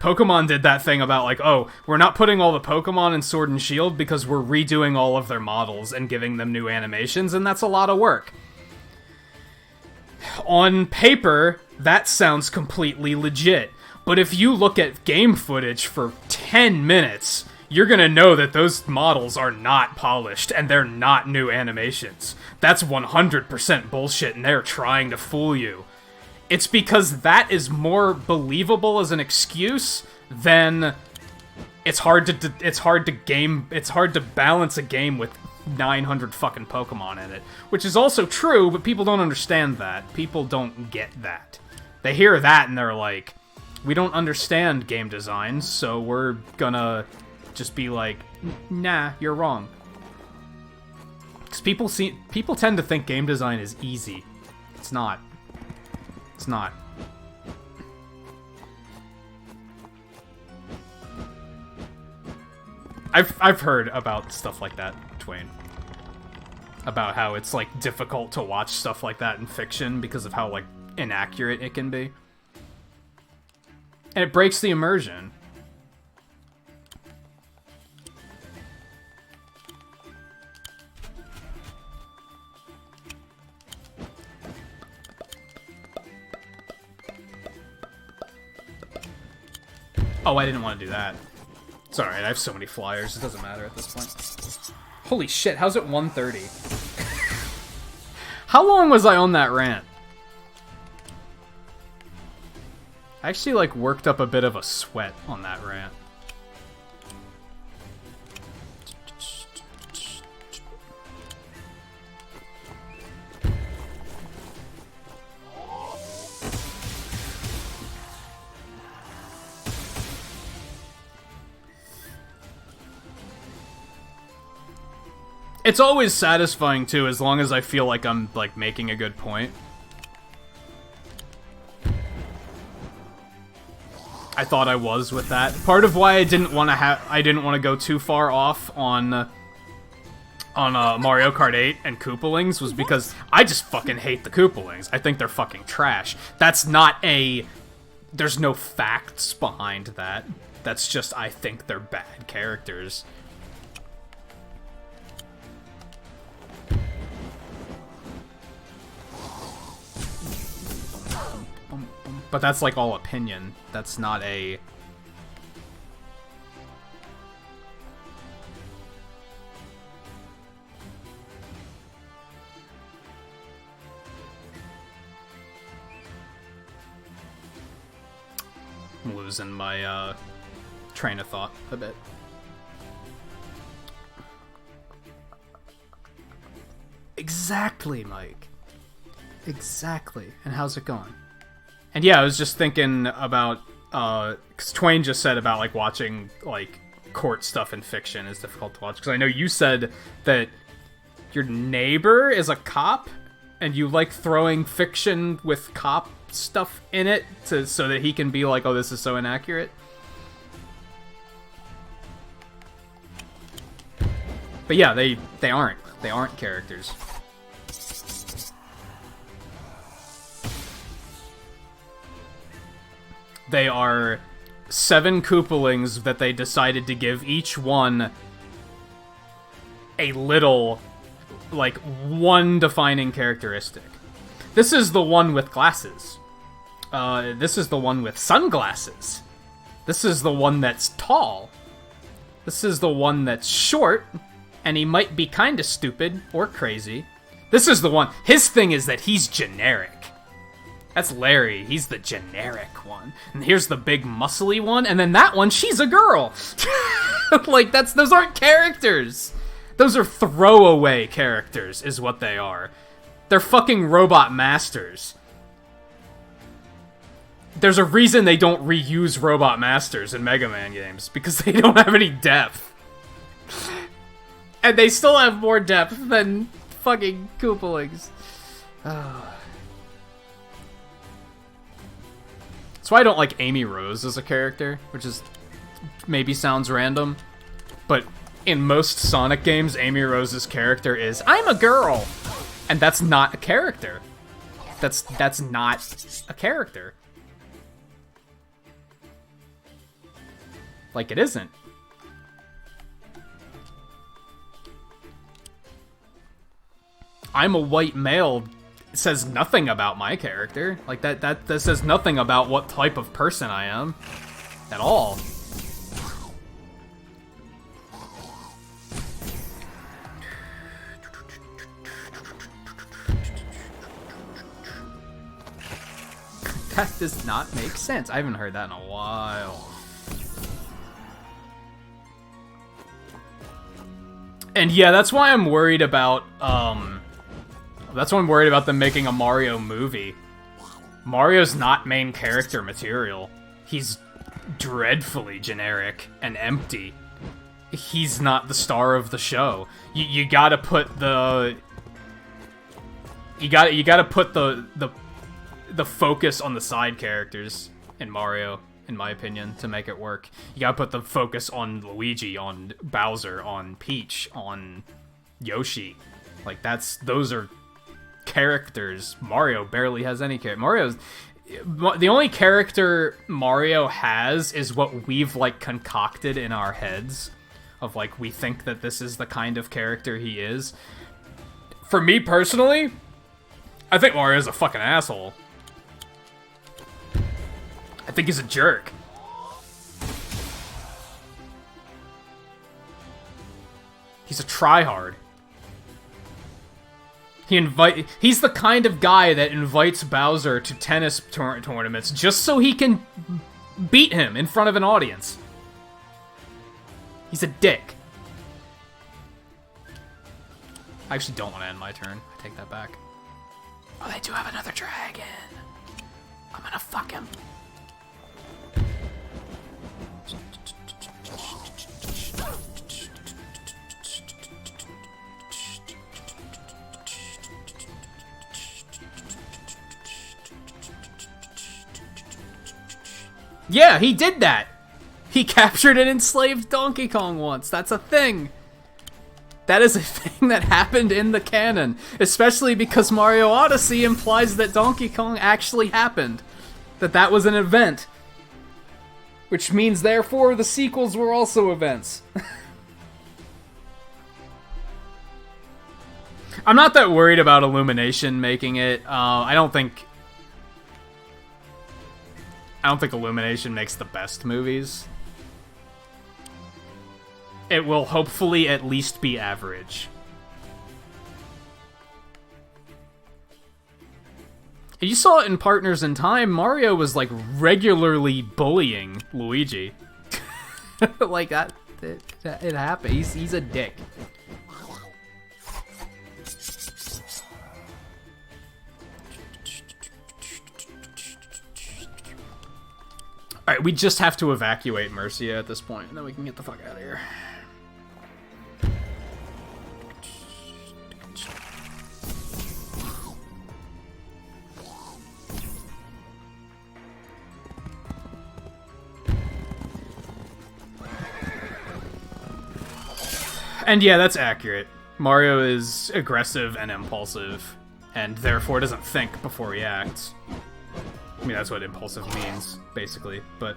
Pokemon did that thing about, like, oh, we're not putting all the Pokemon in Sword and Shield because we're redoing all of their models and giving them new animations, and that's a lot of work. On paper, that sounds completely legit. But if you look at game footage for 10 minutes, you're gonna know that those models are not polished and they're not new animations. That's 100% bullshit and they're trying to fool you. It's because that is more believable as an excuse than it's hard to balance a game with 900 fucking Pokemon in it, which is also true, but people don't understand that. People don't get that. They hear that and they're like, we don't understand game design, so we're gonna just be like, nah, you're wrong. Because people tend to think game design is easy. It's not. It's not. I've heard about stuff like that, Twain. About how it's, like, difficult to watch stuff like that in fiction because of how, like, inaccurate it can be. And it breaks the immersion. Oh, I didn't want to do that. It's alright, I have so many flyers, it doesn't matter at this point. Holy shit, how's it 1:30? How long was I on that rant? I actually, like, worked up a bit of a sweat on that rant. It's always satisfying, too, as long as I feel like I'm, like, making a good point. I thought I was with that. Part of why I didn't want to go too far off on Mario Kart 8 and Koopalings was because I just fucking hate the Koopalings. I think they're fucking trash. That's not a... There's no facts behind that. That's just, I think they're bad characters. But that's, like, all opinion. That's not a... I'm losing my train of thought a bit. Exactly, Mike. Exactly. And how's it going? And yeah, I was just thinking about, because Twain just said about, like, watching, like, court stuff in fiction is difficult to watch. Because I know you said that your neighbor is a cop, and you like throwing fiction with cop stuff in it so that he can be like, oh, this is so inaccurate. But yeah, they aren't. They aren't characters. They are 7 Koopalings that they decided to give each one a little, like, one defining characteristic. This is the one with glasses. This is the one with sunglasses. This is the one that's tall. This is the one that's short, and he might be kinda stupid or crazy. This is the one, his thing is that he's generic. That's Larry, he's the generic one. And here's the big muscly one, and then that one, she's a girl! Like, those aren't characters! Those are throwaway characters, is what they are. They're fucking robot masters. There's a reason they don't reuse robot masters in Mega Man games, because they don't have any depth. And they still have more depth than fucking Koopalings. That's why I don't like Amy Rose as a character, which is maybe sounds random, but in most Sonic games, Amy Rose's character is, I'm a girl! And that's not a character. That's not a character. Like, it isn't. I'm a white male says nothing about my character. Like, that says nothing about what type of person I am. At all. That does not make sense. I haven't heard that in a while. And yeah, that's why I'm worried about, that's why I'm worried about them making a Mario movie. Mario's not main character material. He's dreadfully generic and empty. He's not the star of the show. You gotta put the... You gotta put the focus on the side characters in Mario, in my opinion, to make it work. You gotta put the focus on Luigi, on Bowser, on Peach, on Yoshi. Like, those are characters. Mario barely has any character. The only character Mario has is what we've, like, concocted in our heads. Of, like, we think that this is the kind of character he is. For me, personally, I think Mario's a fucking asshole. I think he's a jerk. He's a tryhard. He's the kind of guy that invites Bowser to tennis tournaments just so he can beat him in front of an audience. He's a dick. I actually don't want to end my turn. I take that back. Oh, they do have another dragon. I'm gonna fuck him. Yeah, he did that! He captured and enslaved Donkey Kong once. That's a thing. That is a thing that happened in the canon. Especially because Mario Odyssey implies that Donkey Kong actually happened. That was an event. Which means, therefore, the sequels were also events. I'm not that worried about Illumination making it. I don't think Illumination makes the best movies. It will hopefully at least be average. You saw it in Partners in Time. Mario was, like, regularly bullying Luigi. Like, it happened. He's a dick. Alright, we just have to evacuate Mercia at this point, and then we can get the fuck out of here. And yeah, that's accurate. Mario is aggressive and impulsive, and therefore doesn't think before he acts. I mean, that's what impulsive means, basically, but...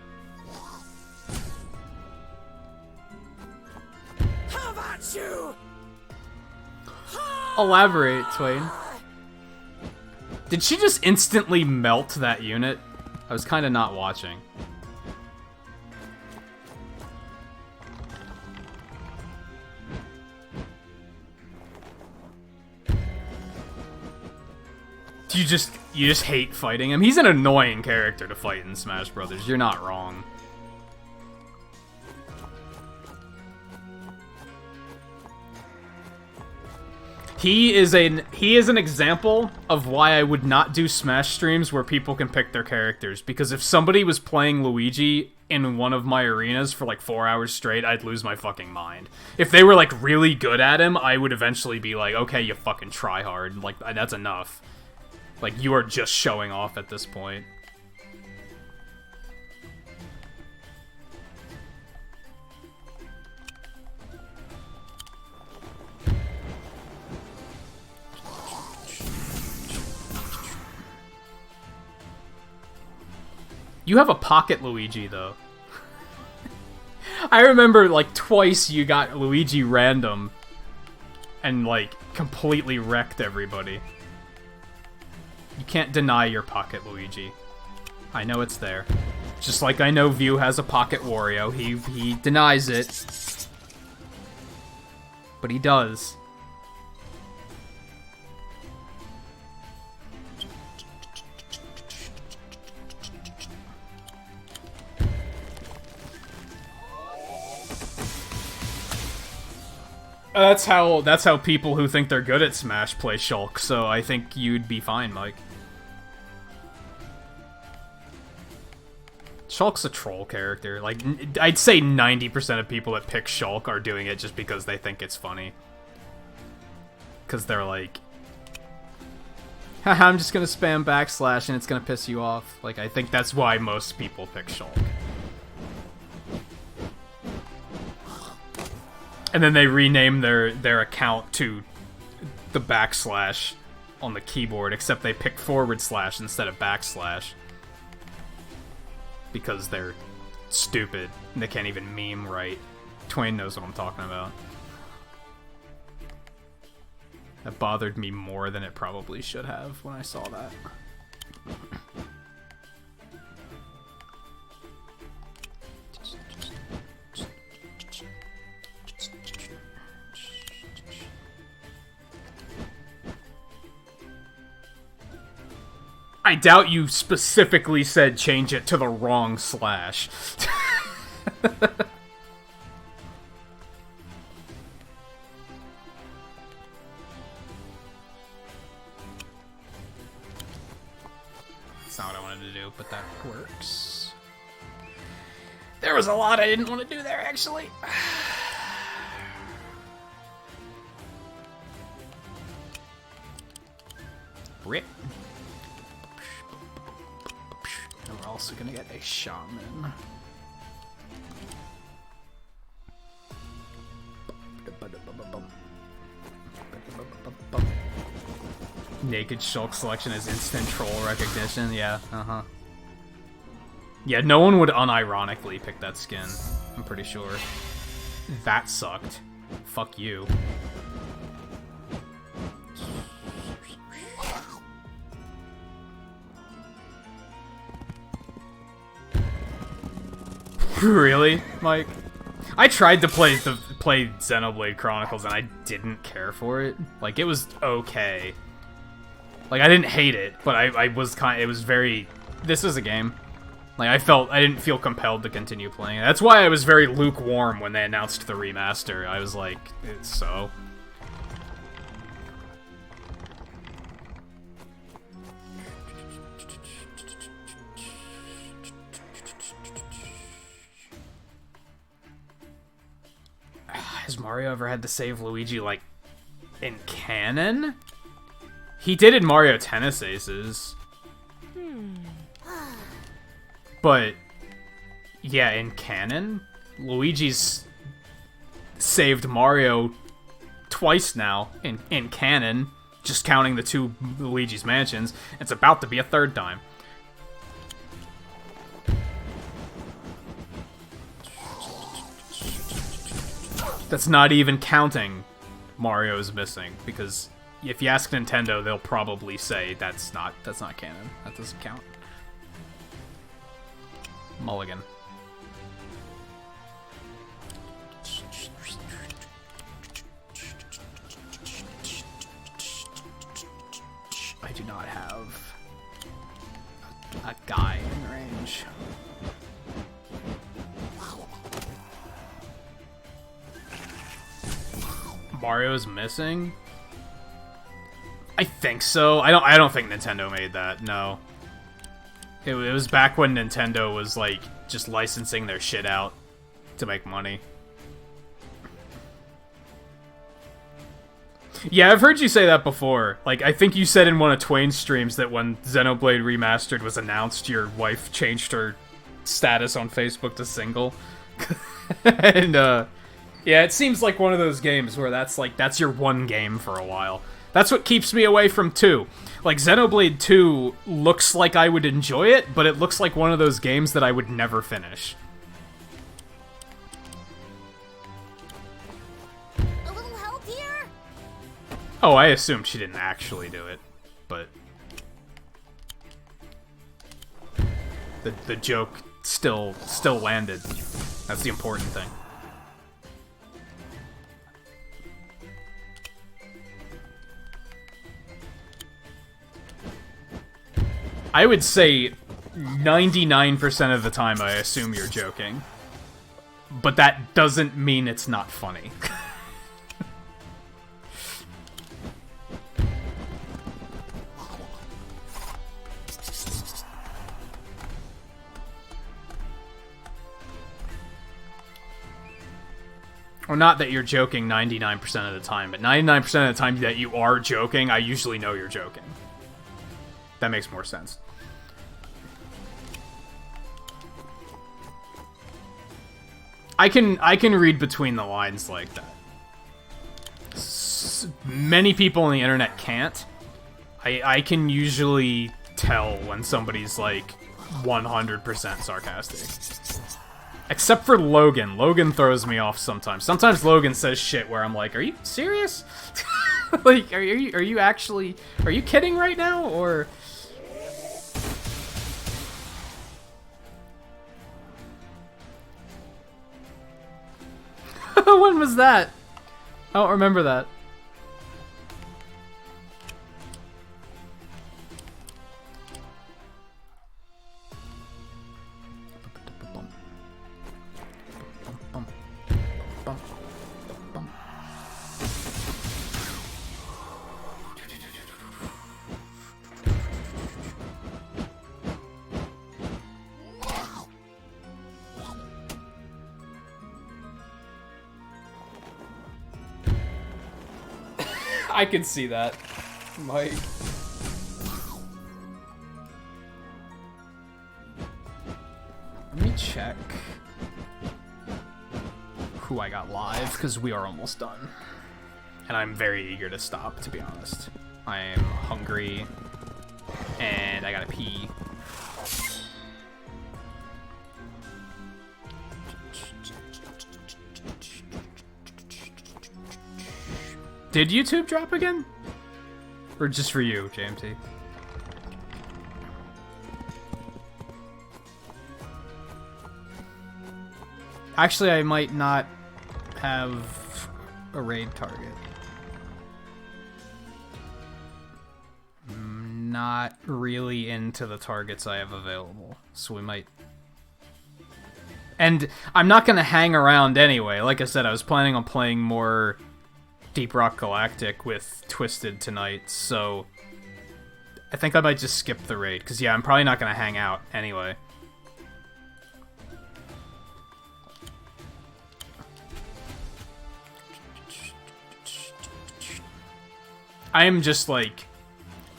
How about you? Elaborate, Twain. Did she just instantly melt that unit? I was kind of not watching. You just hate fighting him. He's an annoying character to fight in Smash Brothers. You're not wrong. He is an example of why I would not do Smash streams where people can pick their characters, because if somebody was playing Luigi in one of my arenas for like 4 hours straight, I'd lose my fucking mind. If they were like really good at him, I would eventually be like, okay, you fucking try hard. Like, that's enough. Like, you are just showing off at this point. You have a pocket Luigi, though. I remember, like, twice you got Luigi random and, like, completely wrecked everybody. You can't deny your pocket Luigi. I know it's there. Just like I know View has a pocket Wario. He denies it. But he does. That's how people who think they're good at Smash play Shulk, so I think you'd be fine, Mike. Shulk's a troll character. Like, I'd say 90% of people that pick Shulk are doing it just because they think it's funny. Because they're like, haha, I'm just gonna spam backslash and it's gonna piss you off. Like, I think that's why most people pick Shulk. And then they rename their account to the backslash on the keyboard, except they pick forward slash instead of backslash. Because they're stupid and they can't even meme right. Twain knows what I'm talking about. That bothered me more than it probably should have when I saw that. I doubt you specifically said change it to the wrong slash. That's not what I wanted to do, but that works. There was a lot I didn't want to do there, actually. Rip. And we're also gonna get a shaman. Naked Shulk selection is instant troll recognition. Yeah, Yeah, no one would unironically pick that skin. I'm pretty sure. That sucked. Fuck you. Really, Mike? I tried to play Xenoblade Chronicles and I didn't care for it. Like, it was okay. Like, I didn't hate it, but I was it was very... This is a game. Like, I didn't feel compelled to continue playing it. That's why I was very lukewarm when they announced the remaster. I was like, it's so... Has Mario ever had to save Luigi, like, in canon? He did in Mario Tennis Aces. But, yeah, in canon, Luigi's saved Mario twice now in canon, just counting the 2 Luigi's Mansions. It's about to be a 3rd time. That's not even counting Mario's missing, because if you ask Nintendo, they'll probably say that's not canon. That doesn't count. Mulligan. I do not have a guy in range. Mario's missing? I think so. I don't think Nintendo made that. No. It was back when Nintendo was like just licensing their shit out to make money. Yeah, I've heard you say that before. Like, I think you said in one of Twain's streams that when Xenoblade Remastered was announced, your wife changed her status on Facebook to single. And yeah, it seems like one of those games where that's your one game for a while. That's what keeps me away from 2. Like, Xenoblade 2 looks like I would enjoy it, but it looks like one of those games that I would never finish. A little help here? Oh, I assumed she didn't actually do it, but... The joke still landed. That's the important thing. I would say 99% of the time I assume you're joking. But that doesn't mean it's not funny. Or not that you're joking 99% of the time, but 99% of the time that you are joking, I usually know you're joking. That makes more sense. I can read between the lines like that. Many people on the internet can't. I can usually tell when somebody's like 100% sarcastic. Except for Logan. Logan throws me off sometimes. Sometimes Logan says shit where I'm like, "Are you serious? Like, are you actually, are you kidding right now, or?" When was that? I don't remember that. I can see that. Mike. Let me check who I got live, because we are almost done. And I'm very eager to stop, to be honest. I am hungry, and I gotta pee. Did YouTube drop again? Or just for you, JMT? Actually, I might not have a raid target. not really into the targets I have available, so we might... And I'm not going to hang around anyway. Like I said, I was planning on playing more Deep Rock Galactic with Twisted tonight, so I think I might just skip the raid, because yeah, I'm probably not going to hang out anyway. I am just like...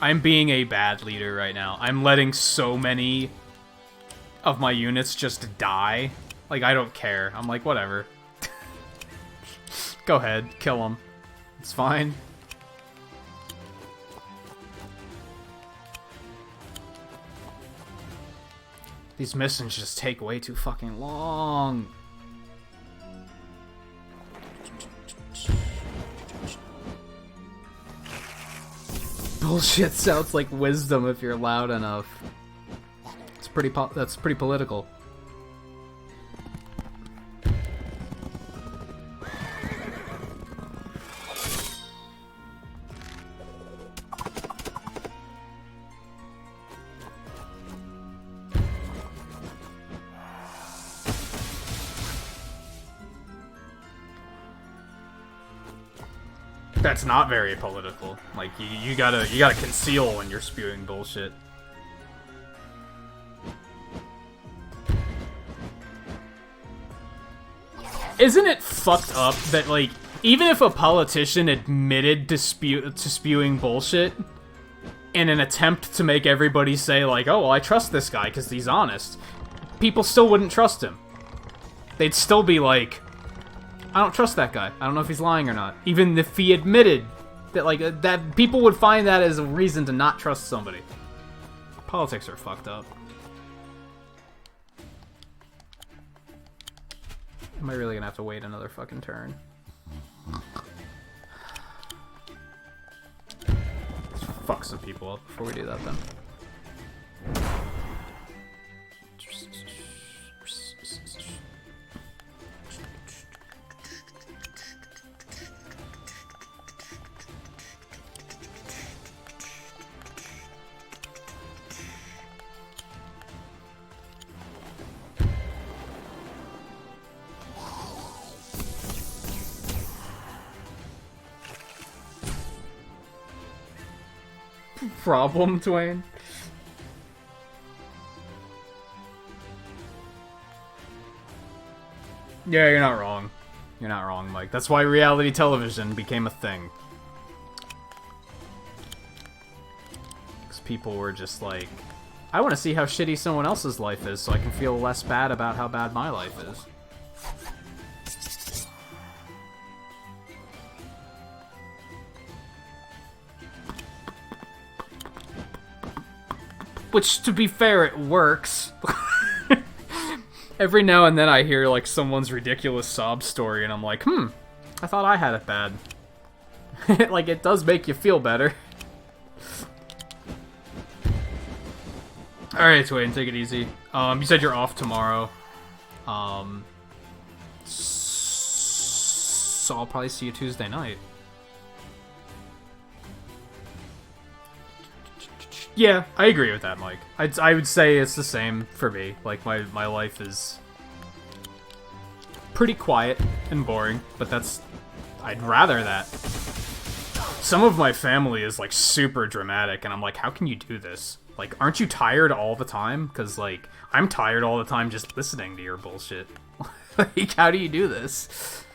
I'm being a bad leader right now. I'm letting so many of my units just die. Like, I don't care. I'm like, whatever. Go ahead, kill them. It's fine. These missions just take way too fucking long. Bullshit sounds like wisdom if you're loud enough. It's that's pretty political. That's not very political. Like, you gotta conceal when you're spewing bullshit. Isn't it fucked up that, like, even if a politician admitted to spewing bullshit in an attempt to make everybody say, like, oh, well, I trust this guy because he's honest, people still wouldn't trust him. They'd still be like, I don't trust that guy. I don't know if he's lying or not. Even if he admitted that, like, that people would find that as a reason to not trust somebody. Politics are fucked up. Am I really gonna have to wait another fucking turn? Let's fuck some people up before we do that then. Problem, Dwayne? Yeah, you're not wrong. You're not wrong, Mike. That's why reality television became a thing. Because people were just like, I want to see how shitty someone else's life is so I can feel less bad about how bad my life is. Which, to be fair, it works. Every now and then I hear, like, someone's ridiculous sob story, and I'm like, I thought I had it bad. Like, it does make you feel better. Alright, Dwayne, take it easy. You said you're off tomorrow. So I'll probably see you Tuesday night. Yeah, I agree with that, Mike. I would say it's the same for me. Like, my life is pretty quiet and boring, but I'd rather that. Some of my family is, like, super dramatic, and I'm like, how can you do this? Like, aren't you tired all the time? Because, like, I'm tired all the time just listening to your bullshit. Like, how do you do this?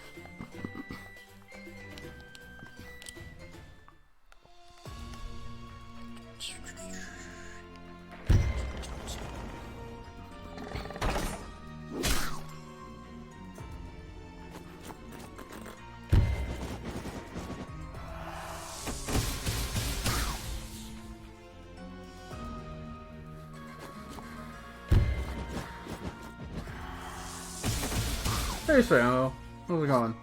Hey Sam, how's it going?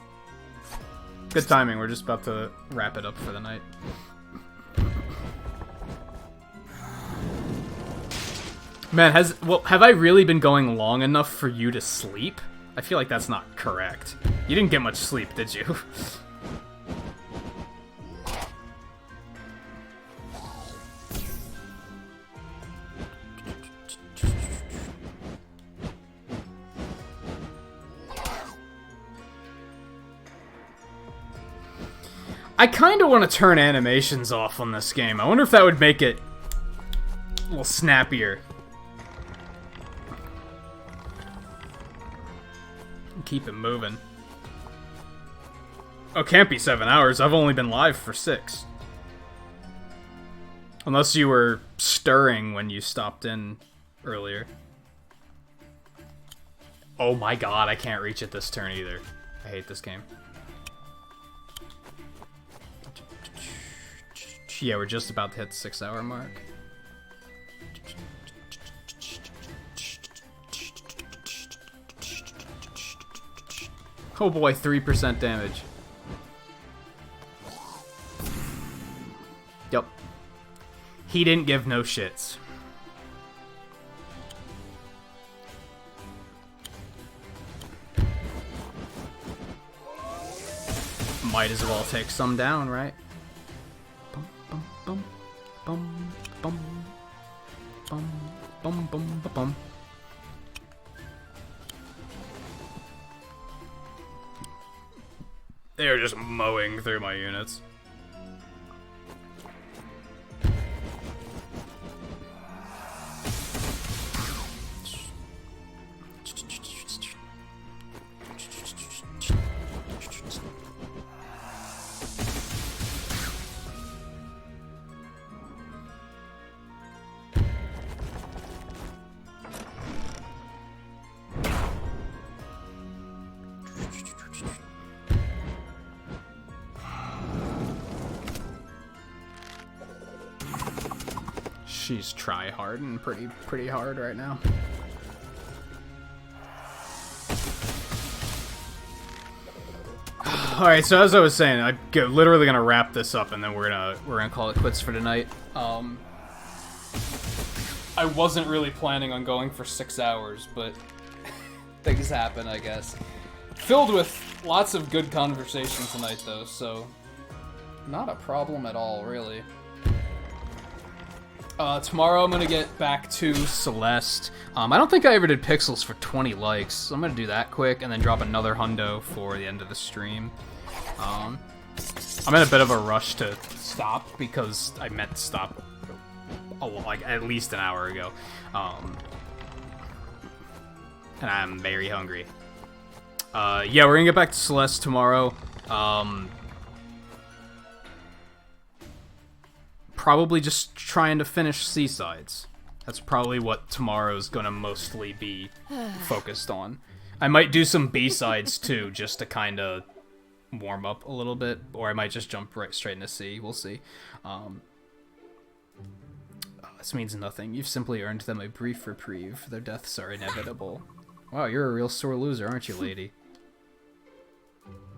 Good timing, we're just about to wrap it up for the night. Man, have I really been going long enough for you to sleep? I feel like that's not correct. You didn't get much sleep, did you? I kind of want to turn animations off on this game. I wonder if that would make it a little snappier. Keep it moving. Oh, can't be 7 hours. I've only been live for 6. Unless you were stirring when you stopped in earlier. Oh my god, I can't reach it this turn either. I hate this game. Yeah, we're just about to hit the 6 hour mark. Oh boy, 3% damage. Yup. He didn't give no shits. Might as well take some down, right? Bum, bum, bum, bum, bum, bum, bum, bum, bum, bum. They're just mowing through my units. She's try-harding pretty hard right now. All right, so as I was saying, I'm literally gonna wrap this up, and then we're gonna call it quits for tonight. I wasn't really planning on going for 6 hours, but things happen, I guess. Filled with lots of good conversation tonight, though, so not a problem at all, really. Tomorrow I'm gonna get back to Celeste. I don't think I ever did Pixels for 20 likes, so I'm gonna do that quick and then drop another hundo for the end of the stream. I'm in a bit of a rush to stop because I meant to stop like at least an hour ago. And I'm very hungry. Yeah, we're gonna get back to Celeste tomorrow. Probably just trying to finish Seasides. That's probably what tomorrow's gonna mostly be focused on. I might do some B-sides too, just to kind of warm up a little bit, or I might just jump right straight into C. We'll see. This means nothing. You've simply earned them a brief reprieve. Their deaths are inevitable. Wow, you're a real sore loser, aren't you, lady?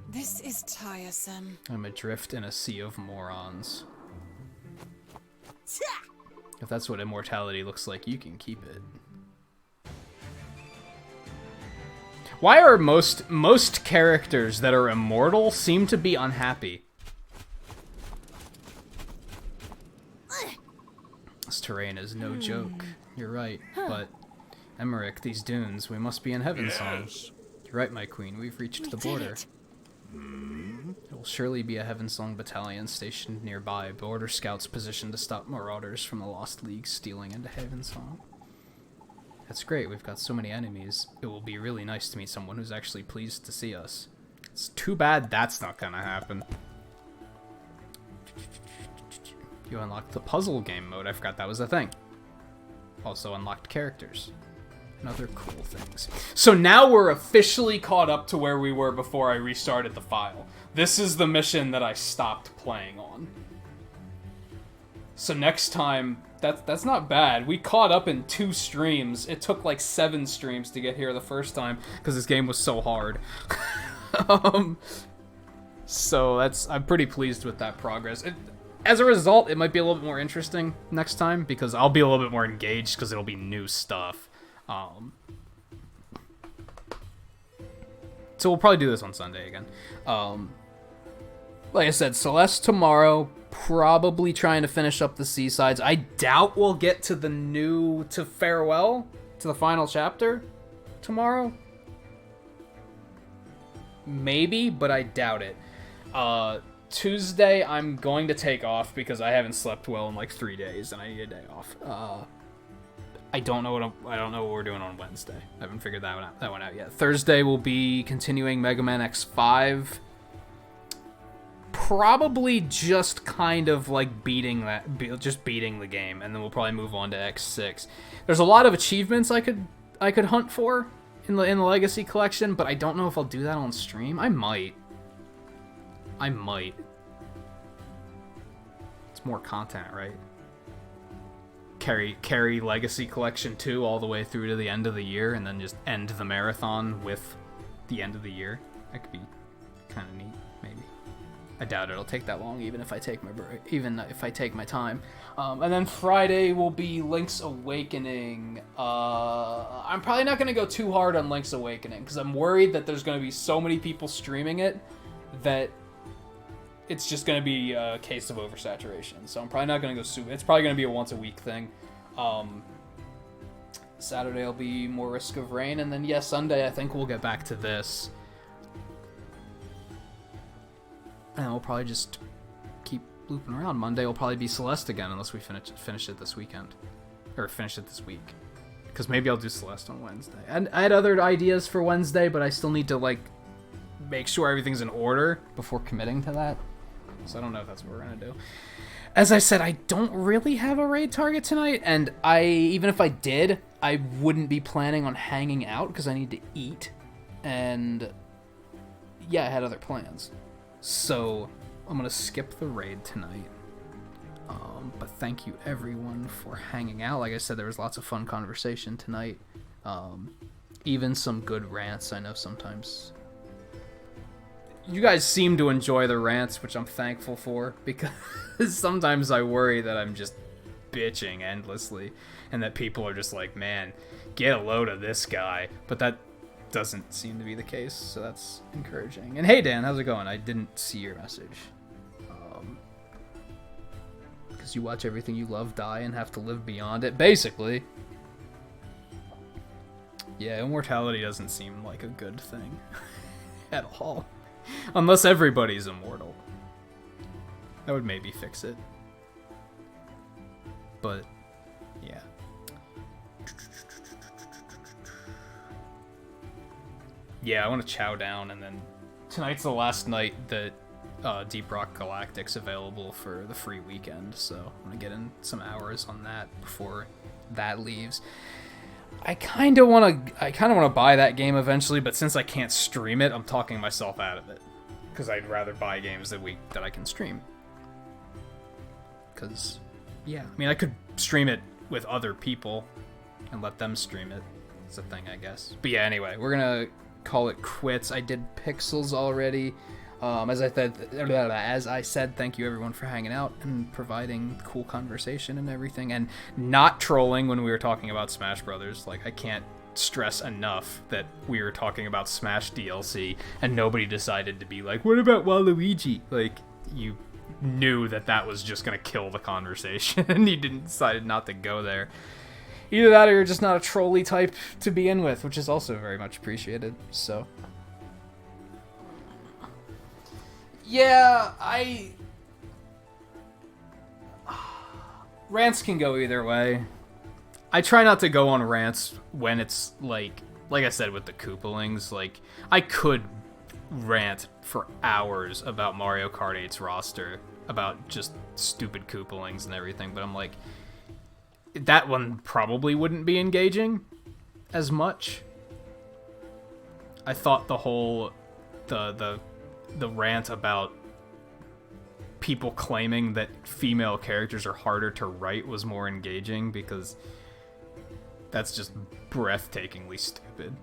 This is tiresome. I'm adrift in a sea of morons. If that's what immortality looks like, you can keep it. Why are most characters that are immortal seem to be unhappy? This terrain is no joke. You're right, but Emmerich, these dunes, we must be in Heavensong. You're right, my queen. We've reached the border. There will surely be a Heavensong battalion stationed nearby, border scouts positioned to stop marauders from the Lost League stealing into Heavensong. That's great, we've got so many enemies. It will be really nice to meet someone who's actually pleased to see us. It's too bad that's not gonna happen. You unlocked the puzzle game mode, I forgot that was a thing. Also unlocked characters. And other cool things. So now we're officially caught up to where we were before I restarted the file. This is the mission that I stopped playing on. So next time, that's not bad. We caught up in 2 streams. It took like 7 streams to get here the first time because this game was so hard. So I'm pretty pleased with that progress. As a result, it might be a little bit more interesting next time because I'll be a little bit more engaged because it'll be new stuff. So we'll probably do this on Sunday again. Like I said, Celeste tomorrow, probably trying to finish up the Seasides. I doubt we'll get to to Farewell, to the final chapter tomorrow. Maybe, but I doubt it. Tuesday, I'm going to take off because I haven't slept well in like 3 days and I need a day off. I don't know what we're doing on Wednesday. I haven't figured that one out yet. Thursday will be continuing Mega Man X5. Probably just kind of like beating the game, and then we'll probably move on to X6. There's a lot of achievements I could hunt for in the Legacy Collection, but I don't know if I'll do that on stream. I might. It's more content, right? Carry Legacy Collection 2 all the way through to the end of the year, and then just end the marathon with the end of the year. That could be kind of neat, maybe. I doubt it'll take that long, even if I take my time. And then Friday will be Link's Awakening. I'm probably not going to go too hard on Link's Awakening, because I'm worried that there's going to be so many people streaming it that it's just going to be a case of oversaturation. So I'm probably not going to go super... It's probably going to be a once-a-week thing. Saturday will be more Risk of Rain, and then, Sunday I think we'll get back to this. And we'll probably just keep looping around. Monday will probably be Celeste again, unless we finish it this weekend. Or finish it this week. Because maybe I'll do Celeste on Wednesday. And I had other ideas for Wednesday, but I still need to, like, make sure everything's in order before committing to that. So I don't know if that's what we're going to do. As I said, I don't really have a raid target tonight, and even if I did, I wouldn't be planning on hanging out, because I need to eat. And, I had other plans. So, I'm going to skip the raid tonight. But thank you everyone for hanging out. Like I said, there was lots of fun conversation tonight. Even some good rants. I know sometimes you guys seem to enjoy the rants, which I'm thankful for, because sometimes I worry that I'm just bitching endlessly and that people are just like, man, get a load of this guy. But that doesn't seem to be the case, so that's encouraging. And hey Dan, how's it going? I didn't see your message. Because you watch everything you love die and have to live beyond it, basically. Yeah, immortality doesn't seem like a good thing at all. Unless everybody's immortal. That would maybe fix it. But, yeah. Yeah, I want to chow down, and then tonight's the last night that Deep Rock Galactic's available for the free weekend, so I'm going to get in some hours on that before that leaves. I kind of want to buy that game eventually, but since I can't stream it, I'm talking myself out of it. Because I'd rather buy games that I can stream. Because, I mean, I could stream it with other people and let them stream it. It's a thing, I guess. But anyway, we're going to call it quits. I did Pixels already. As I said, thank you everyone for hanging out and providing cool conversation and everything, and not trolling when we were talking about Smash Brothers. Like, I can't stress enough that we were talking about Smash DLC and nobody decided to be like, what about Waluigi? Like, you knew that was just gonna kill the conversation and you decided not to go there. Either that or you're just not a trolly type to begin with, which is also very much appreciated. So rants can go either way. I try not to go on rants when it's like I said with the Koopalings, like, I could rant for hours about Mario Kart 8's roster, about just stupid Koopalings and everything, but I'm like, that one probably wouldn't be engaging as much. I thought the whole the rant about people claiming that female characters are harder to write was more engaging, because that's just breathtakingly stupid.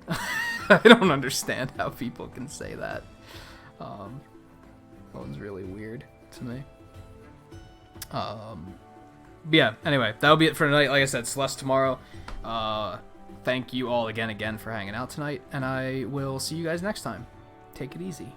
I don't understand how people can say that. That one's really weird to me. Anyway, that'll be it for tonight. Like I said, Celeste tomorrow. Thank you all again for hanging out tonight, and I will see you guys next time. Take it easy.